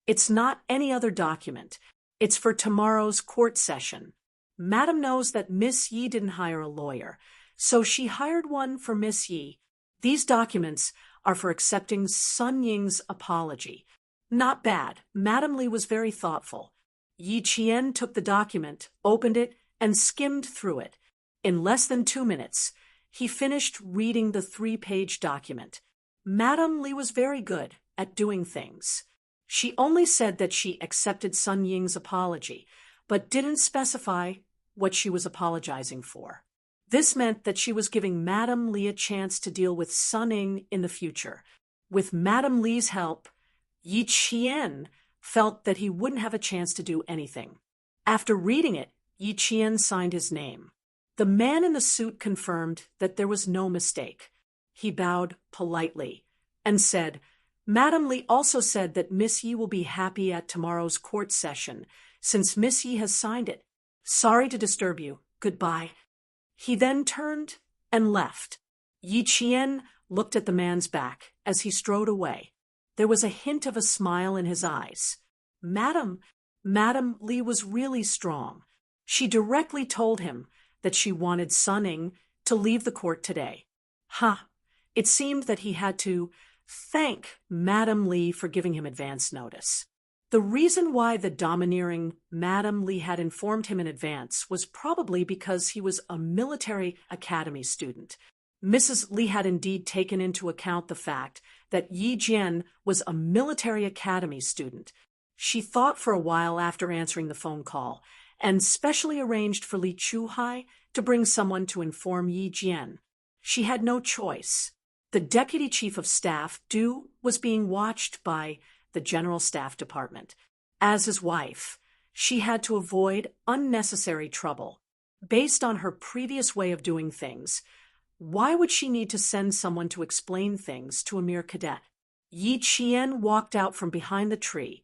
"It's not any other document. It's for tomorrow's court session. Madam knows that Miss Yi didn't hire a lawyer, so she hired one for Miss Yi. These documents are for accepting Sun Ying's apology." "Not bad." Madam Li was very thoughtful. Yi Qian took the document, opened it, and skimmed through it. In less than 2 minutes, he finished reading the 3-page document. Madam Li was very good at doing things. She only said that she accepted Sun Ying's apology, but didn't specify what she was apologizing for. This meant that she was giving Madam Li a chance to deal with Sun Ying in the future. With Madam Li's help, Yi Qian felt that he wouldn't have a chance to do anything. After reading it, Yi Qian signed his name. The man in the suit confirmed that there was no mistake. He bowed politely and said, "Madam Li also said that Miss Yi will be happy at tomorrow's court session, since Miss Yi has signed it. Sorry to disturb you. Goodbye." He then turned and left. Yi Qian looked at the man's back as he strode away. There was a hint of a smile in his eyes. Madam Li was really strong. She directly told him that she wanted Sun Ying to leave the court today. It seemed that he had to thank Madam Li for giving him advance notice. The reason why the domineering Madam Li had informed him in advance was probably because he was a military academy student. Mrs. Li had indeed taken into account the fact that Yi Jian was a military academy student. She thought for a while after answering the phone call and specially arranged for Li Chuhai to bring someone to inform Yi Jian. She had no choice. The deputy chief of staff, Du, was being watched by the General Staff Department. As his wife, she had to avoid unnecessary trouble. Based on her previous way of doing things, why would she need to send someone to explain things to a mere cadet? Yi Qian walked out from behind the tree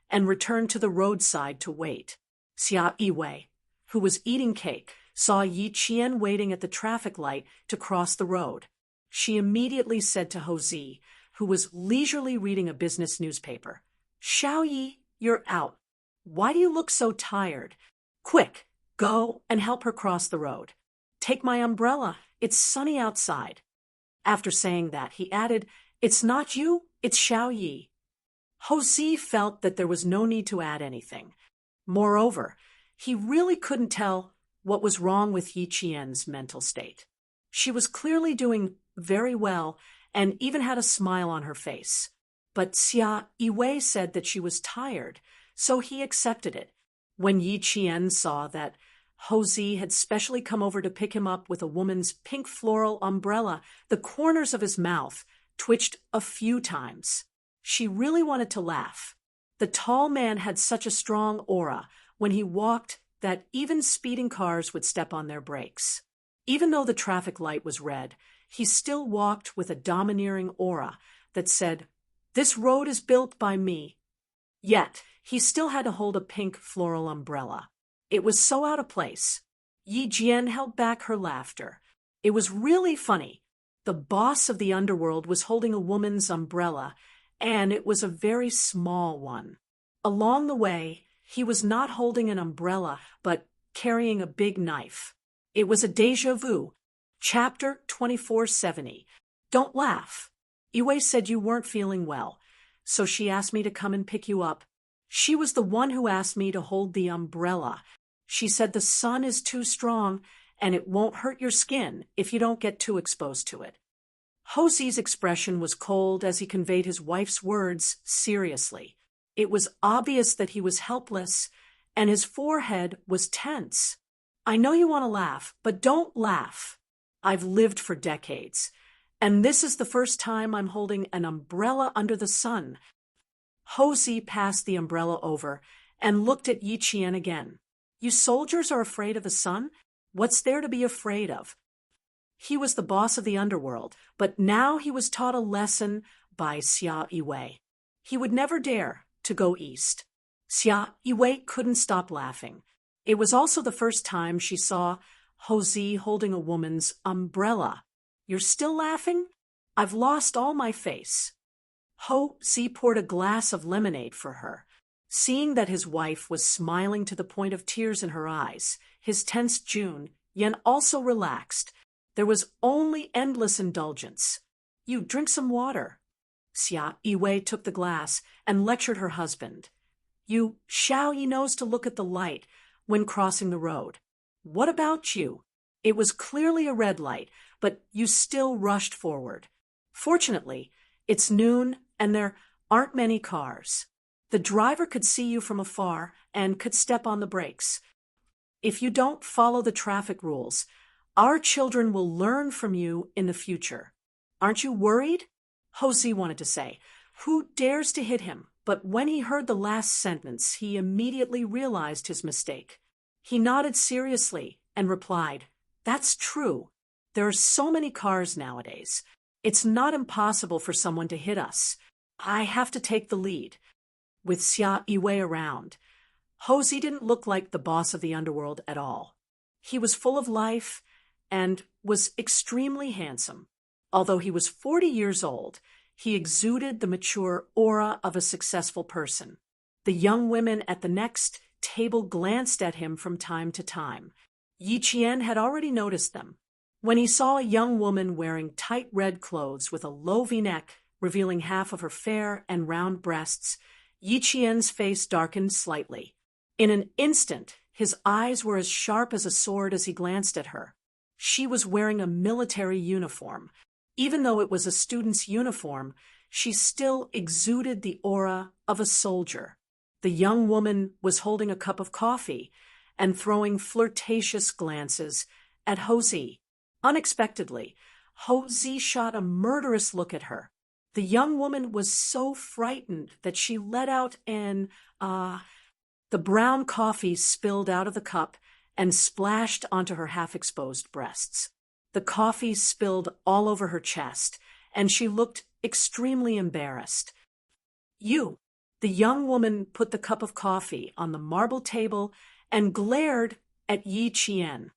and returned to the roadside to wait. Xia Yiwei, who was eating cake, saw Yi Qian waiting at the traffic light to cross the road. She immediately said to Ho Zi, who was leisurely reading a business newspaper, "Xiao Yi, you're out. Why do you look so tired? Quick, go and help her cross the road. Take my umbrella. It's sunny outside." After saying that, he added, "It's not you, it's Xiao Yi." Ho Zi felt that there was no need to add anything. Moreover, he really couldn't tell what was wrong with Yi Qian's mental state. She was clearly doing very well and even had a smile on her face. But Xia Yiwei said that she was tired, so he accepted it. When Yi Qian saw that Ho Zi had specially come over to pick him up with a woman's pink floral umbrella, the corners of his mouth twitched a few times. She really wanted to laugh. The tall man had such a strong aura when he walked that even speeding cars would step on their brakes. Even though the traffic light was red, he still walked with a domineering aura that said, "This road is built by me." Yet, he still had to hold a pink floral umbrella. It was so out of place. Yi Jian held back her laughter. It was really funny. The boss of the underworld was holding a woman's umbrella, and it was a very small one. Along the way, he was not holding an umbrella, but carrying a big knife. It was a déjà vu. Chapter 2470. Don't laugh. Yue said you weren't feeling well, so she asked me to come and pick you up. She was the one who asked me to hold the umbrella. She said the sun is too strong and it won't hurt your skin if you don't get too exposed to it. Hosey's expression was cold as he conveyed his wife's words seriously. It was obvious that he was helpless, and his forehead was tense. I know you want to laugh, but don't laugh. I've lived for decades, and this is the first time I'm holding an umbrella under the sun. Hosey passed the umbrella over and looked at Yi Qian again. You soldiers are afraid of the sun? What's there to be afraid of? He was the boss of the underworld, but now he was taught a lesson by Xia Yue. He would never dare to go east. Xia Yue couldn't stop laughing. It was also the first time she saw Hosey holding a woman's umbrella. You're still laughing? I've lost all my face. Hosey poured a glass of lemonade for her. Seeing that his wife was smiling to the point of tears in her eyes, his tense June Yen also relaxed. There was only endless indulgence. You drink some water. Xia Yue took the glass and lectured her husband. You Xiao Yi knows to look at the light when crossing the road. What about you? It was clearly a red light, but you still rushed forward. Fortunately, it's noon and there aren't many cars. The driver could see you from afar and could step on the brakes. If you don't follow the traffic rules, our children will learn from you in the future. Aren't you worried? Hosey wanted to say, who dares to hit him? But when he heard the last sentence, he immediately realized his mistake. He nodded seriously and replied, That's true. There are so many cars nowadays. It's not impossible for someone to hit us. I have to take the lead. With Xia Yue around, Hosey didn't look like the boss of the underworld at all. He was full of life and was extremely handsome. Although he was 40 years old, he exuded the mature aura of a successful person. The young women at the next table glanced at him from time to time. Yi Qian had already noticed them. When he saw a young woman wearing tight red clothes with a low V-neck revealing half of her fair and round breasts, Yi Qian's face darkened slightly. In an instant, his eyes were as sharp as a sword as he glanced at her. She was wearing a military uniform. Even though it was a student's uniform, she still exuded the aura of a soldier. The young woman was holding a cup of coffee and throwing flirtatious glances at Hosey. Unexpectedly, Hosey shot a murderous look at her. The young woman was so frightened that she let out an The brown coffee spilled out of the cup and splashed onto her half-exposed breasts. The coffee spilled all over her chest, and she looked extremely embarrassed. The young woman put the cup of coffee on the marble table and glared at Yi Qian.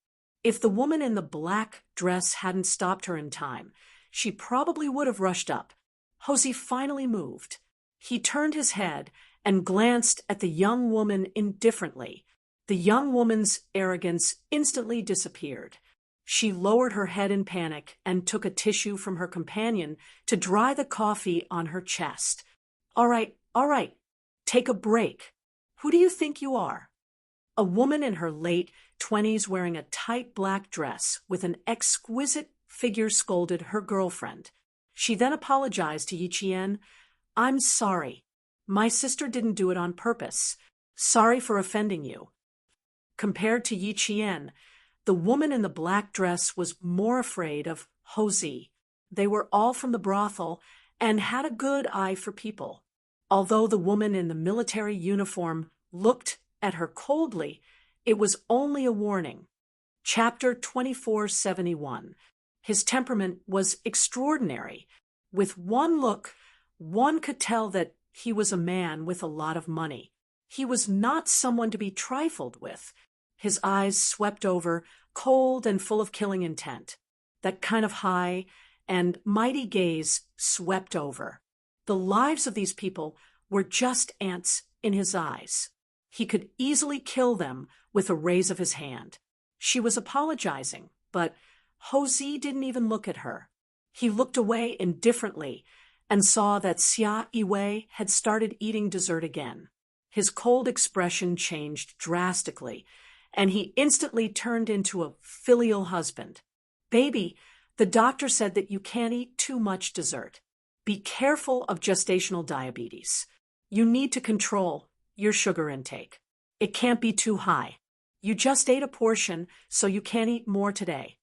If the woman in the black dress hadn't stopped her in time, she probably would have rushed up. Hosey finally moved. He turned his head and glanced at the young woman indifferently. The young woman's arrogance instantly disappeared. She lowered her head in panic and took a tissue from her companion to dry the coffee on her chest. All right, take a break. Who do you think you are? A woman in her late 20s wearing a tight black dress with an exquisite figure scolded her girlfriend. She then apologized to Yi Qian. I'm sorry. My sister didn't do it on purpose. Sorry for offending you. Compared to Yi Qian, the woman in the black dress was more afraid of Hosey. They were all from the brothel and had a good eye for people. Although the woman in the military uniform looked at her coldly, it was only a warning. Chapter 2471. His temperament was extraordinary. With one look, one could tell that he was a man with a lot of money. He was not someone to be trifled with. His eyes swept over, cold and full of killing intent. That kind of high and mighty gaze swept over. The lives of these people were just ants in his eyes. He could easily kill them with a raise of his hand. She was apologizing, but Hosey didn't even look at her. He looked away indifferently and saw that Xia Yiwei had started eating dessert again. His cold expression changed drastically, and he instantly turned into a filial husband. Baby, the doctor said that you can't eat too much dessert. Be careful of gestational diabetes. You need to control your sugar intake. It can't be too high. You just ate a portion, so you can't eat more today.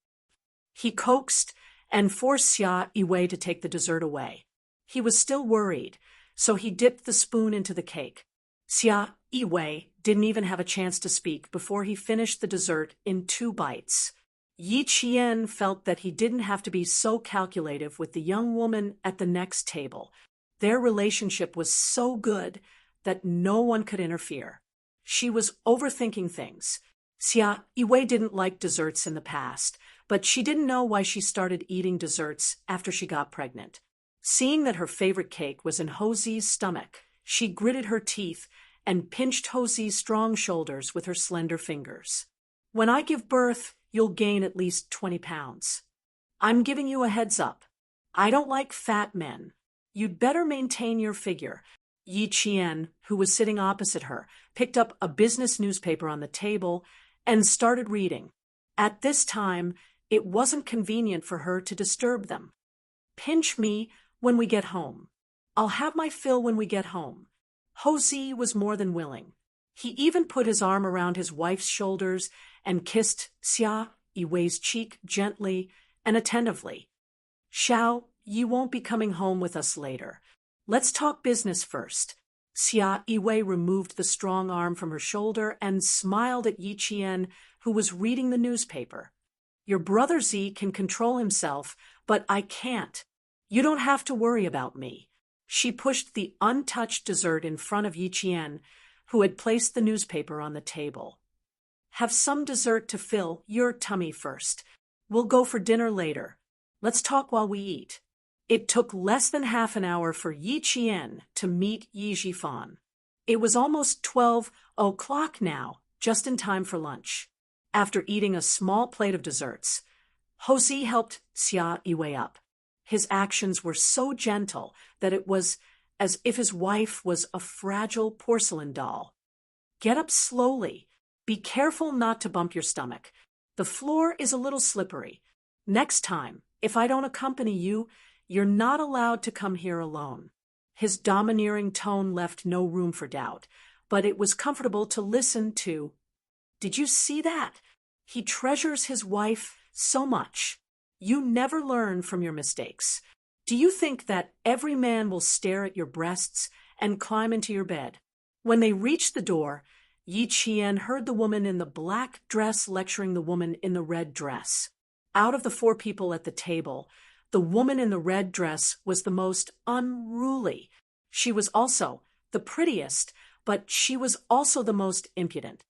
He coaxed and forced Xia Yiwei to take the dessert away. He was still worried, so he dipped the spoon into the cake. Xia Yiwei didn't even have a chance to speak before he finished the dessert in 2 bites. Yi Qian felt that he didn't have to be so calculative with the young woman at the next table. Their relationship was so good that no one could interfere. She was overthinking things. Xia Yiwei didn't like desserts in the past, but she didn't know why she started eating desserts after she got pregnant. Seeing that her favorite cake was in Hosie's stomach, she gritted her teeth and pinched Hosie's strong shoulders with her slender fingers. When I give birth, you'll gain at least 20 pounds. I'm giving you a heads up. I don't like fat men. You'd better maintain your figure. Yi Qian, who was sitting opposite her, picked up a business newspaper on the table and started reading. At this time, it wasn't convenient for her to disturb them. Pinch me when we get home. I'll have my fill when we get home. Hosie was more than willing. He even put his arm around his wife's shoulders and kissed Xia Yiwei's cheek gently and attentively. Xiao, you won't be coming home with us later. Let's talk business first. Xia Yiwei removed the strong arm from her shoulder and smiled at Yi Qian, who was reading the newspaper. Your brother Z can control himself, but I can't. You don't have to worry about me. She pushed the untouched dessert in front of Yi Qian, who had placed the newspaper on the table. Have some dessert to fill your tummy first. We'll go for dinner later. Let's talk while we eat. It took less than half an hour for Yi Qian to meet Yi Zhifan. It was almost 12 o'clock now, just in time for lunch. After eating a small plate of desserts, Hosie helped Xia Yiwei up. His actions were so gentle that it was as if his wife was a fragile porcelain doll. Get up slowly. Be careful not to bump your stomach. The floor is a little slippery. Next time, if I don't accompany you, you're not allowed to come here alone. His domineering tone left no room for doubt, but it was comfortable to listen to. Did you see that? He treasures his wife so much. You never learn from your mistakes. Do you think that every man will stare at your breasts and climb into your bed? When they reached the door, Yi Qian heard the woman in the black dress lecturing the woman in the red dress. Out of the 4 people at the table, the woman in the red dress was the most unruly. She was also the prettiest, but she was also the most impudent.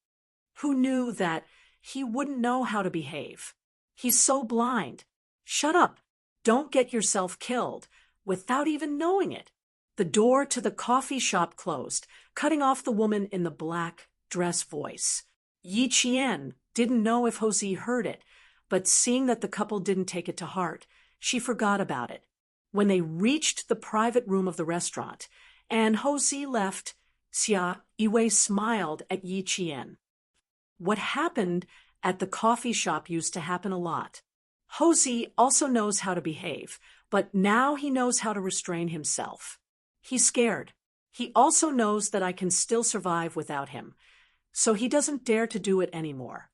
Who knew that he wouldn't know how to behave? He's so blind. Shut up. Don't get yourself killed without even knowing it. The door to the coffee shop closed, cutting off the woman in the black dress voice. Yi Qian didn't know if Hosie heard it, but seeing that the couple didn't take it to heart, she forgot about it. When they reached the private room of the restaurant and Hosie left, Xia Yiwei smiled at Yi Qian. What happened at the coffee shop used to happen a lot. Hosie also knows how to behave, but now he knows how to restrain himself. He's scared. He also knows that I can still survive without him, so he doesn't dare to do it anymore.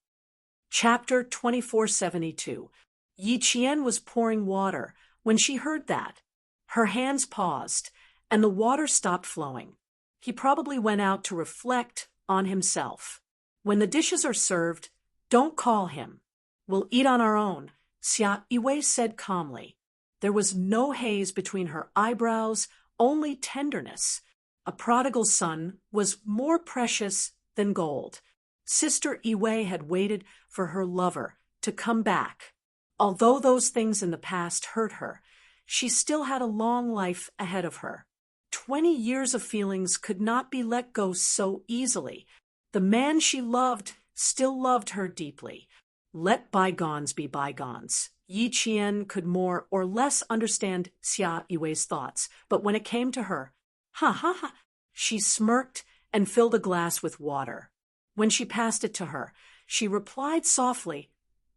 Chapter 2472. Yi Qian was pouring water when she heard that. Her hands paused, and the water stopped flowing. He probably went out to reflect on himself. When the dishes are served, don't call him. We'll eat on our own, Xia Yiwei said calmly. There was no haze between her eyebrows, only tenderness. A prodigal son was more precious than gold. Sister Yiwei had waited for her lover to come back. Although those things in the past hurt her, she still had a long life ahead of her. 20 years of feelings could not be let go so easily. The man she loved still loved her deeply. Let bygones be bygones, Yi Qian could more or less understand Xia Yui's thoughts, but when it came to her, ha ha ha, she smirked and filled a glass with water. When she passed it to her, she replied softly,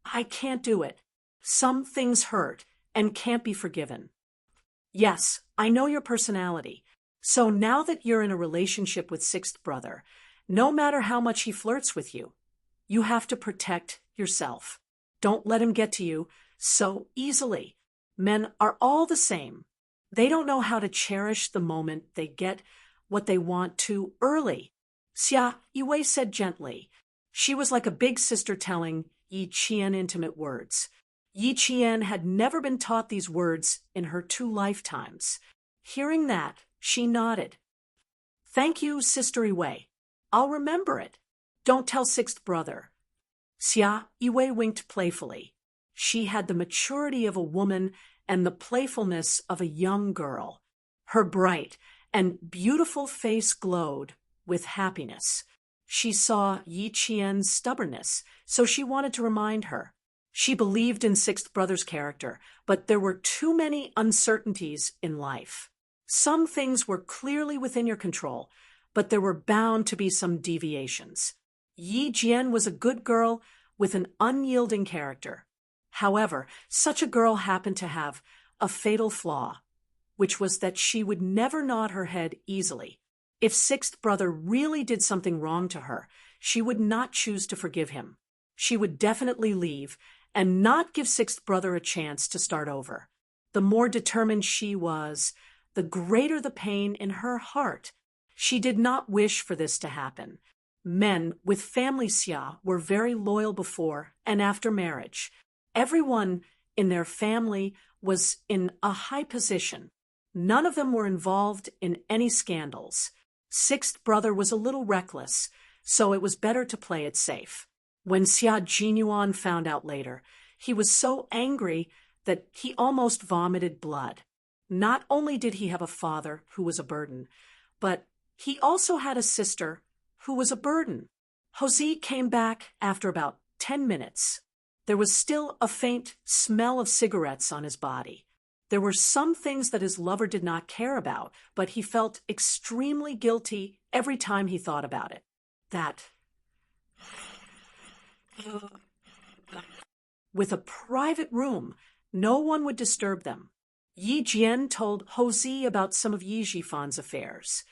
I can't do it. Some things hurt and can't be forgiven. Yes, I know your personality. So now that you're in a relationship with sixth brother, no matter how much he flirts with you, you have to protect yourself. Don't let him get to you so easily. Men are all the same. They don't know how to cherish the moment they get what they want too early. Xia Yue said gently. She was like a big sister telling Yi Qian intimate words. Yi Qian had never been taught these words in her 2 lifetimes. Hearing that, she nodded. Thank you, Sister Yue. I'll remember it. Don't tell sixth brother. Xia Yue winked playfully. She had the maturity of a woman and the playfulness of a young girl. Her bright and beautiful face glowed with happiness. She saw Yi Qian's stubbornness, so she wanted to remind her. She believed in sixth brother's character, but there were too many uncertainties in life. Some things were clearly within your control, but there were bound to be some deviations. Yi Jian was a good girl with an unyielding character. However, such a girl happened to have a fatal flaw, which was that she would never nod her head easily. If sixth brother really did something wrong to her, she would not choose to forgive him. She would definitely leave and not give sixth brother a chance to start over. The more determined she was, the greater the pain in her heart. She did not wish for this to happen. Men with family Xia were very loyal before and after marriage. Everyone in their family was in a high position. None of them were involved in any scandals. Sixth brother was a little reckless, so it was better to play it safe. When Xia Jinyuan found out later, he was so angry that he almost vomited blood. Not only did he have a father who was a burden, but he also had a sister who was a burden. Jose came back after about 10 minutes. There was still a faint smell of cigarettes on his body. There were some things that his lover did not care about, but he felt extremely guilty every time he thought about it. With a private room, no one would disturb them. Yi Jian told Jose about some of Yi Jifan's affairs.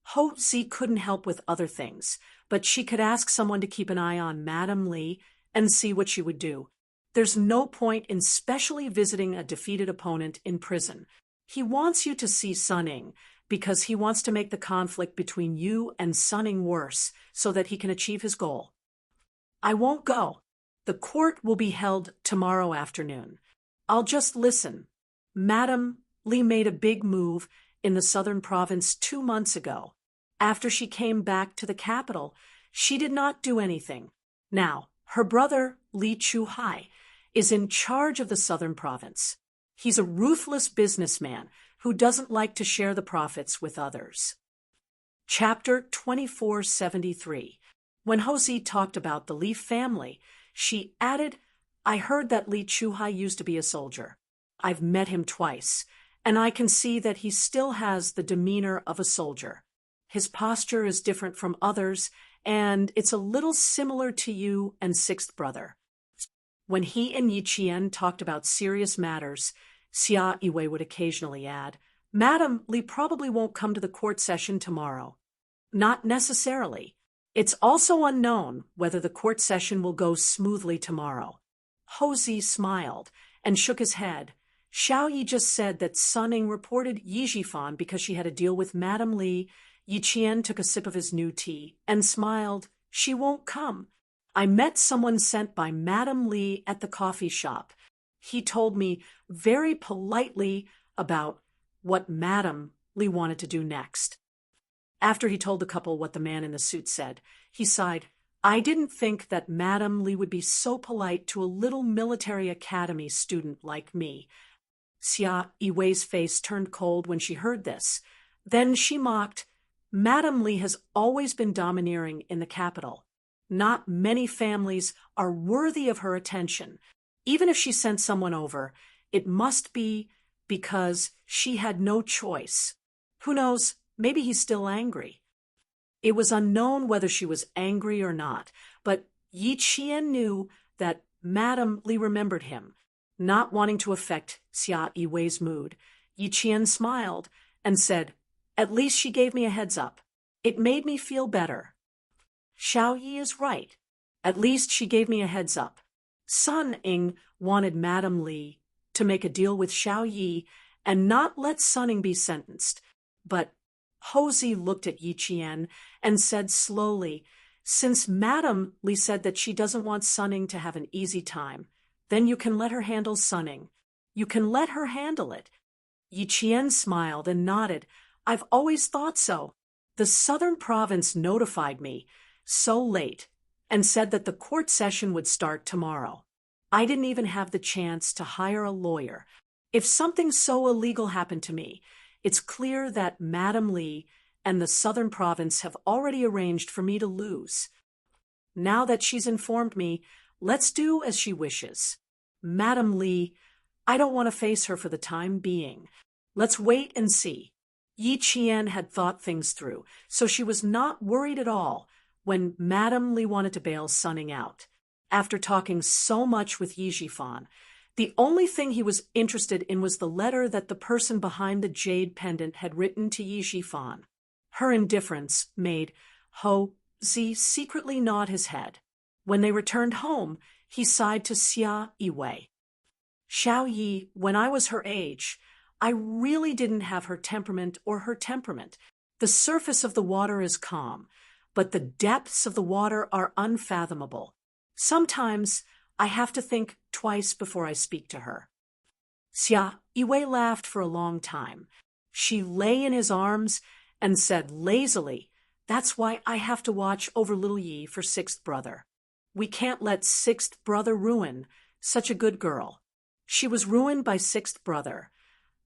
Jose couldn't help with other things, but she could ask someone to keep an eye on Madame Li and see what she would do. There's no point in specially visiting a defeated opponent in prison. He wants you to see Sunning because he wants to make the conflict between you and Sunning worse so that he can achieve his goal. I won't go. The court will be held tomorrow afternoon. I'll just listen. Madame Li made a big move in the southern province 2 months ago. After she came back to the capital, she did not do anything. Now, her brother, Li Chuhai, is in charge of the southern province. He's a ruthless businessman who doesn't like to share the profits with others. Chapter 2473. When Jose talked about the Li family, she added, I heard that Li Chuhai used to be a soldier. I've met him twice, and I can see that he still has the demeanor of a soldier. His posture is different from others, and it's a little similar to you and sixth brother. When he and Yi Qian talked about serious matters, Xia Yue would occasionally add, Madame Li probably won't come to the court session tomorrow. Not necessarily. It's also unknown whether the court session will go smoothly tomorrow. Jose smiled and shook his head. Xiao Yi just said that Sunning reported Yi Jifan because she had a deal with Madame Li. Yi Qian took a sip of his new tea and smiled. She won't come. I met someone sent by Madame Li at the coffee shop. He told me very politely about what Madame Li wanted to do next. After he told the couple what the man in the suit said, he sighed. I didn't think that Madame Li would be so polite to a little military academy student like me. Xia Yue's face turned cold when she heard this. Then she mocked, Madame Li has always been domineering in the capital. Not many families are worthy of her attention. Even if she sent someone over, it must be because she had no choice. Who knows, maybe he's still angry. It was unknown whether she was angry or not, but Yi Qian knew that Madame Li remembered him. Not wanting to affect Xia Yiwei's mood, Yi Qian smiled and said, "At least she gave me a heads up. It made me feel better." Xiao Yi is right. At least she gave me a heads up. Sun Ying wanted Madame Li to make a deal with Xiao Yi and not let Sun Ying be sentenced. But Hosey looked at Yi Qian and said slowly, "Since Madame Li said that she doesn't want Sun Ying to have an easy time, then you can let her handle Sun Ying. You can let her handle it." Yi Qian smiled and nodded. "I've always thought so. The Southern Province notified me so late and said that the court session would start tomorrow. I didn't even have the chance to hire a lawyer. If something so illegal happened to me, it's clear that Madame Li and the Southern Province have already arranged for me to lose. Now that she's informed me, let's do as she wishes. Madame Li, I don't want to face her for the time being. Let's wait and see." Yi Qian had thought things through, so she was not worried at all when Madame Li wanted to bail Sun Ying out. After talking so much with Yi Jifan, the only thing he was interested in was the letter that the person behind the jade pendant had written to Yi Jifan. Her indifference made Ho Zi secretly nod his head. When they returned home, he sighed to Xia Yiwei. "Xiao Yi, when I was her age, I really didn't have her temperament or her temperament. The surface of the water is calm, but the depths of the water are unfathomable. Sometimes I have to think twice before I speak to her." Xia Yiwei laughed for a long time. She lay in his arms and said lazily, "That's why I have to watch over little Yi for sixth brother. We can't let sixth brother ruin such a good girl." She was ruined by sixth brother.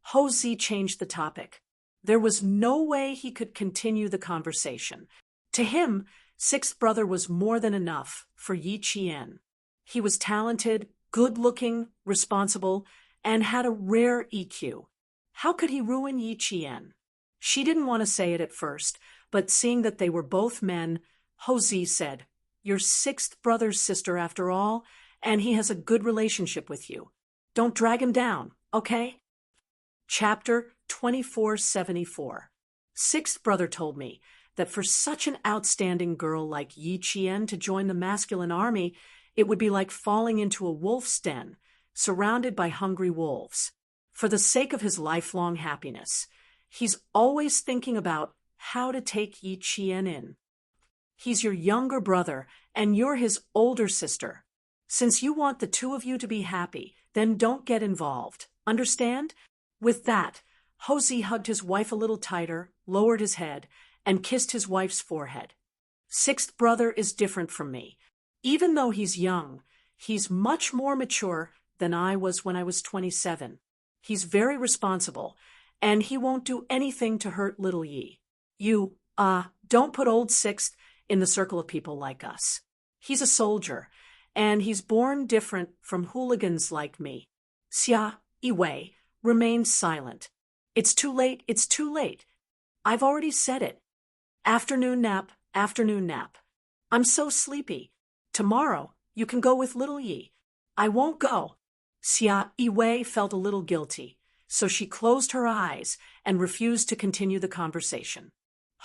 Ho Zi changed the topic. There was no way he could continue the conversation. To him, sixth brother was more than enough for Yi Qian. He was talented, good-looking, responsible, and had a rare EQ. How could he ruin Yi Qian? She didn't want to say it at first, but seeing that they were both men, Ho Zi said, "You're sixth brother's sister after all, and he has a good relationship with you. Don't drag him down, okay?" Chapter 2474. Sixth brother told me that for such an outstanding girl like Yi Qian to join the masculine army, it would be like falling into a wolf's den, surrounded by hungry wolves. For the sake of his lifelong happiness, he's always thinking about how to take Yi Qian in. He's your younger brother, and you're his older sister. Since you want the two of you to be happy, then don't get involved. Understand? With that, Ho Zi hugged his wife a little tighter, lowered his head, and kissed his wife's forehead. "Sixth brother is different from me. Even though he's young, he's much more mature than I was when I was 27. He's very responsible, and he won't do anything to hurt little Yi. You, don't put old Sixth in the circle of people like us. He's a soldier, and he's born different from hooligans like me." Xia Yiwei remained silent. It's too late. I've already said it. Afternoon nap. I'm so sleepy. Tomorrow, you can go with little Yi. I won't go. Xia Yiwei felt a little guilty, so she closed her eyes and refused to continue the conversation.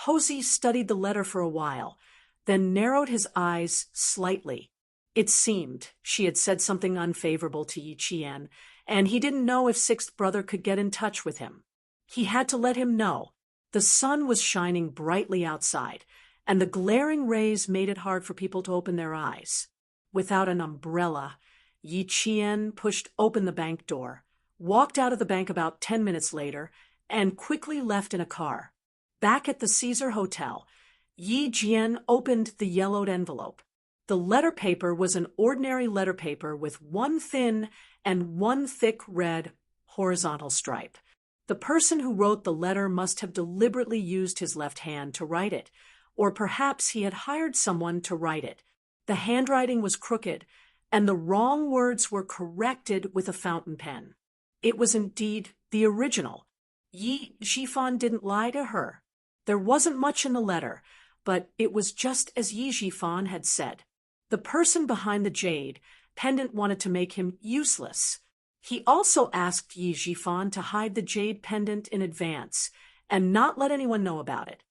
Ho Zi studied the letter for a while, then narrowed his eyes slightly. It seemed she had said something unfavorable to Yi Qian, and he didn't know if sixth brother could get in touch with him. He had to let him know. The sun was shining brightly outside, and the glaring rays made it hard for people to open their eyes. Without an umbrella, Yi Qian pushed open the bank door, walked out of the bank about 10 minutes later, and quickly left in a car. Back at the Caesar Hotel, Yi Jian opened the yellowed envelope. The letter paper was an ordinary letter paper with one thin and one thick red horizontal stripe. The person who wrote the letter must have deliberately used his left hand to write it, or perhaps he had hired someone to write it. The handwriting was crooked, and the wrong words were corrected with a fountain pen. It was indeed the original. Yi Zhifan didn't lie to her. There wasn't much in the letter, but it was just as Yi Zhifan had said. The person behind the jade pendant wanted to make him useless. He also asked Yi Zhifan to hide the jade pendant in advance and not let anyone know about it.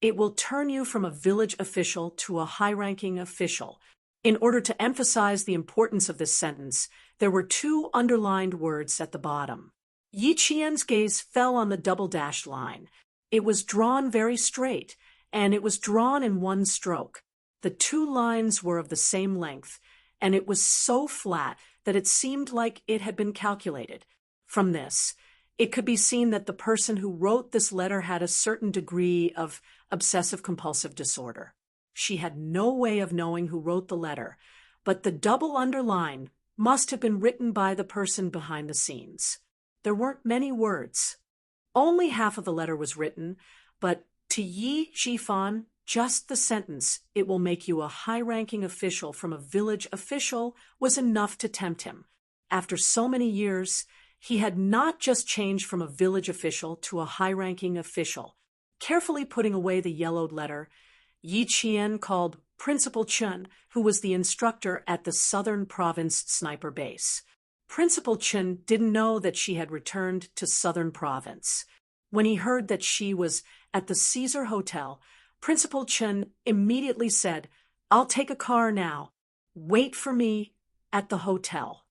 It will turn you from a village official to a high-ranking official. In order to emphasize the importance of this sentence, there were 2 underlined words at the bottom. Yi Qian's gaze fell on the double-dashed line. It was drawn very straight, and it was drawn in one stroke. The 2 lines were of the same length, and it was so flat that it seemed like it had been calculated. From this, it could be seen that the person who wrote this letter had a certain degree of obsessive-compulsive disorder. She had no way of knowing who wrote the letter, but the double underline must have been written by the person behind the scenes. There weren't many words. Only half of the letter was written, but to Yi Zhifan, just the sentence, "It will make you a high-ranking official from a village official," was enough to tempt him. After so many years, he had not just changed from a village official to a high-ranking official. Carefully putting away the yellowed letter, Yi Qian called Principal Chen, who was the instructor at the Southern Province Sniper Base. Principal Chen didn't know that she had returned to Southern Province. When he heard that she was at the Caesar Hotel, Principal Chen immediately said, "I'll take a car now. Wait for me at the hotel."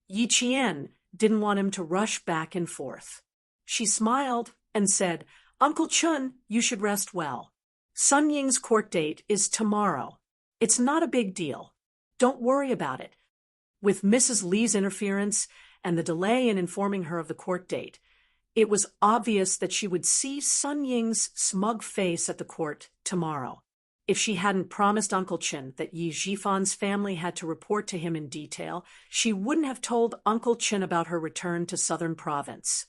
Yi Qian didn't want him to rush back and forth. She smiled and said, "Uncle Chen, you should rest well. Sun Ying's court date is tomorrow. It's not a big deal. Don't worry about it." With Mrs. Li's interference and the delay in informing her of the court date, it was obvious that she would see Sun Ying's smug face at the court tomorrow. If she hadn't promised Uncle Chen that Yi Zhifan's family had to report to him in detail, she wouldn't have told Uncle Chen about her return to Southern Province.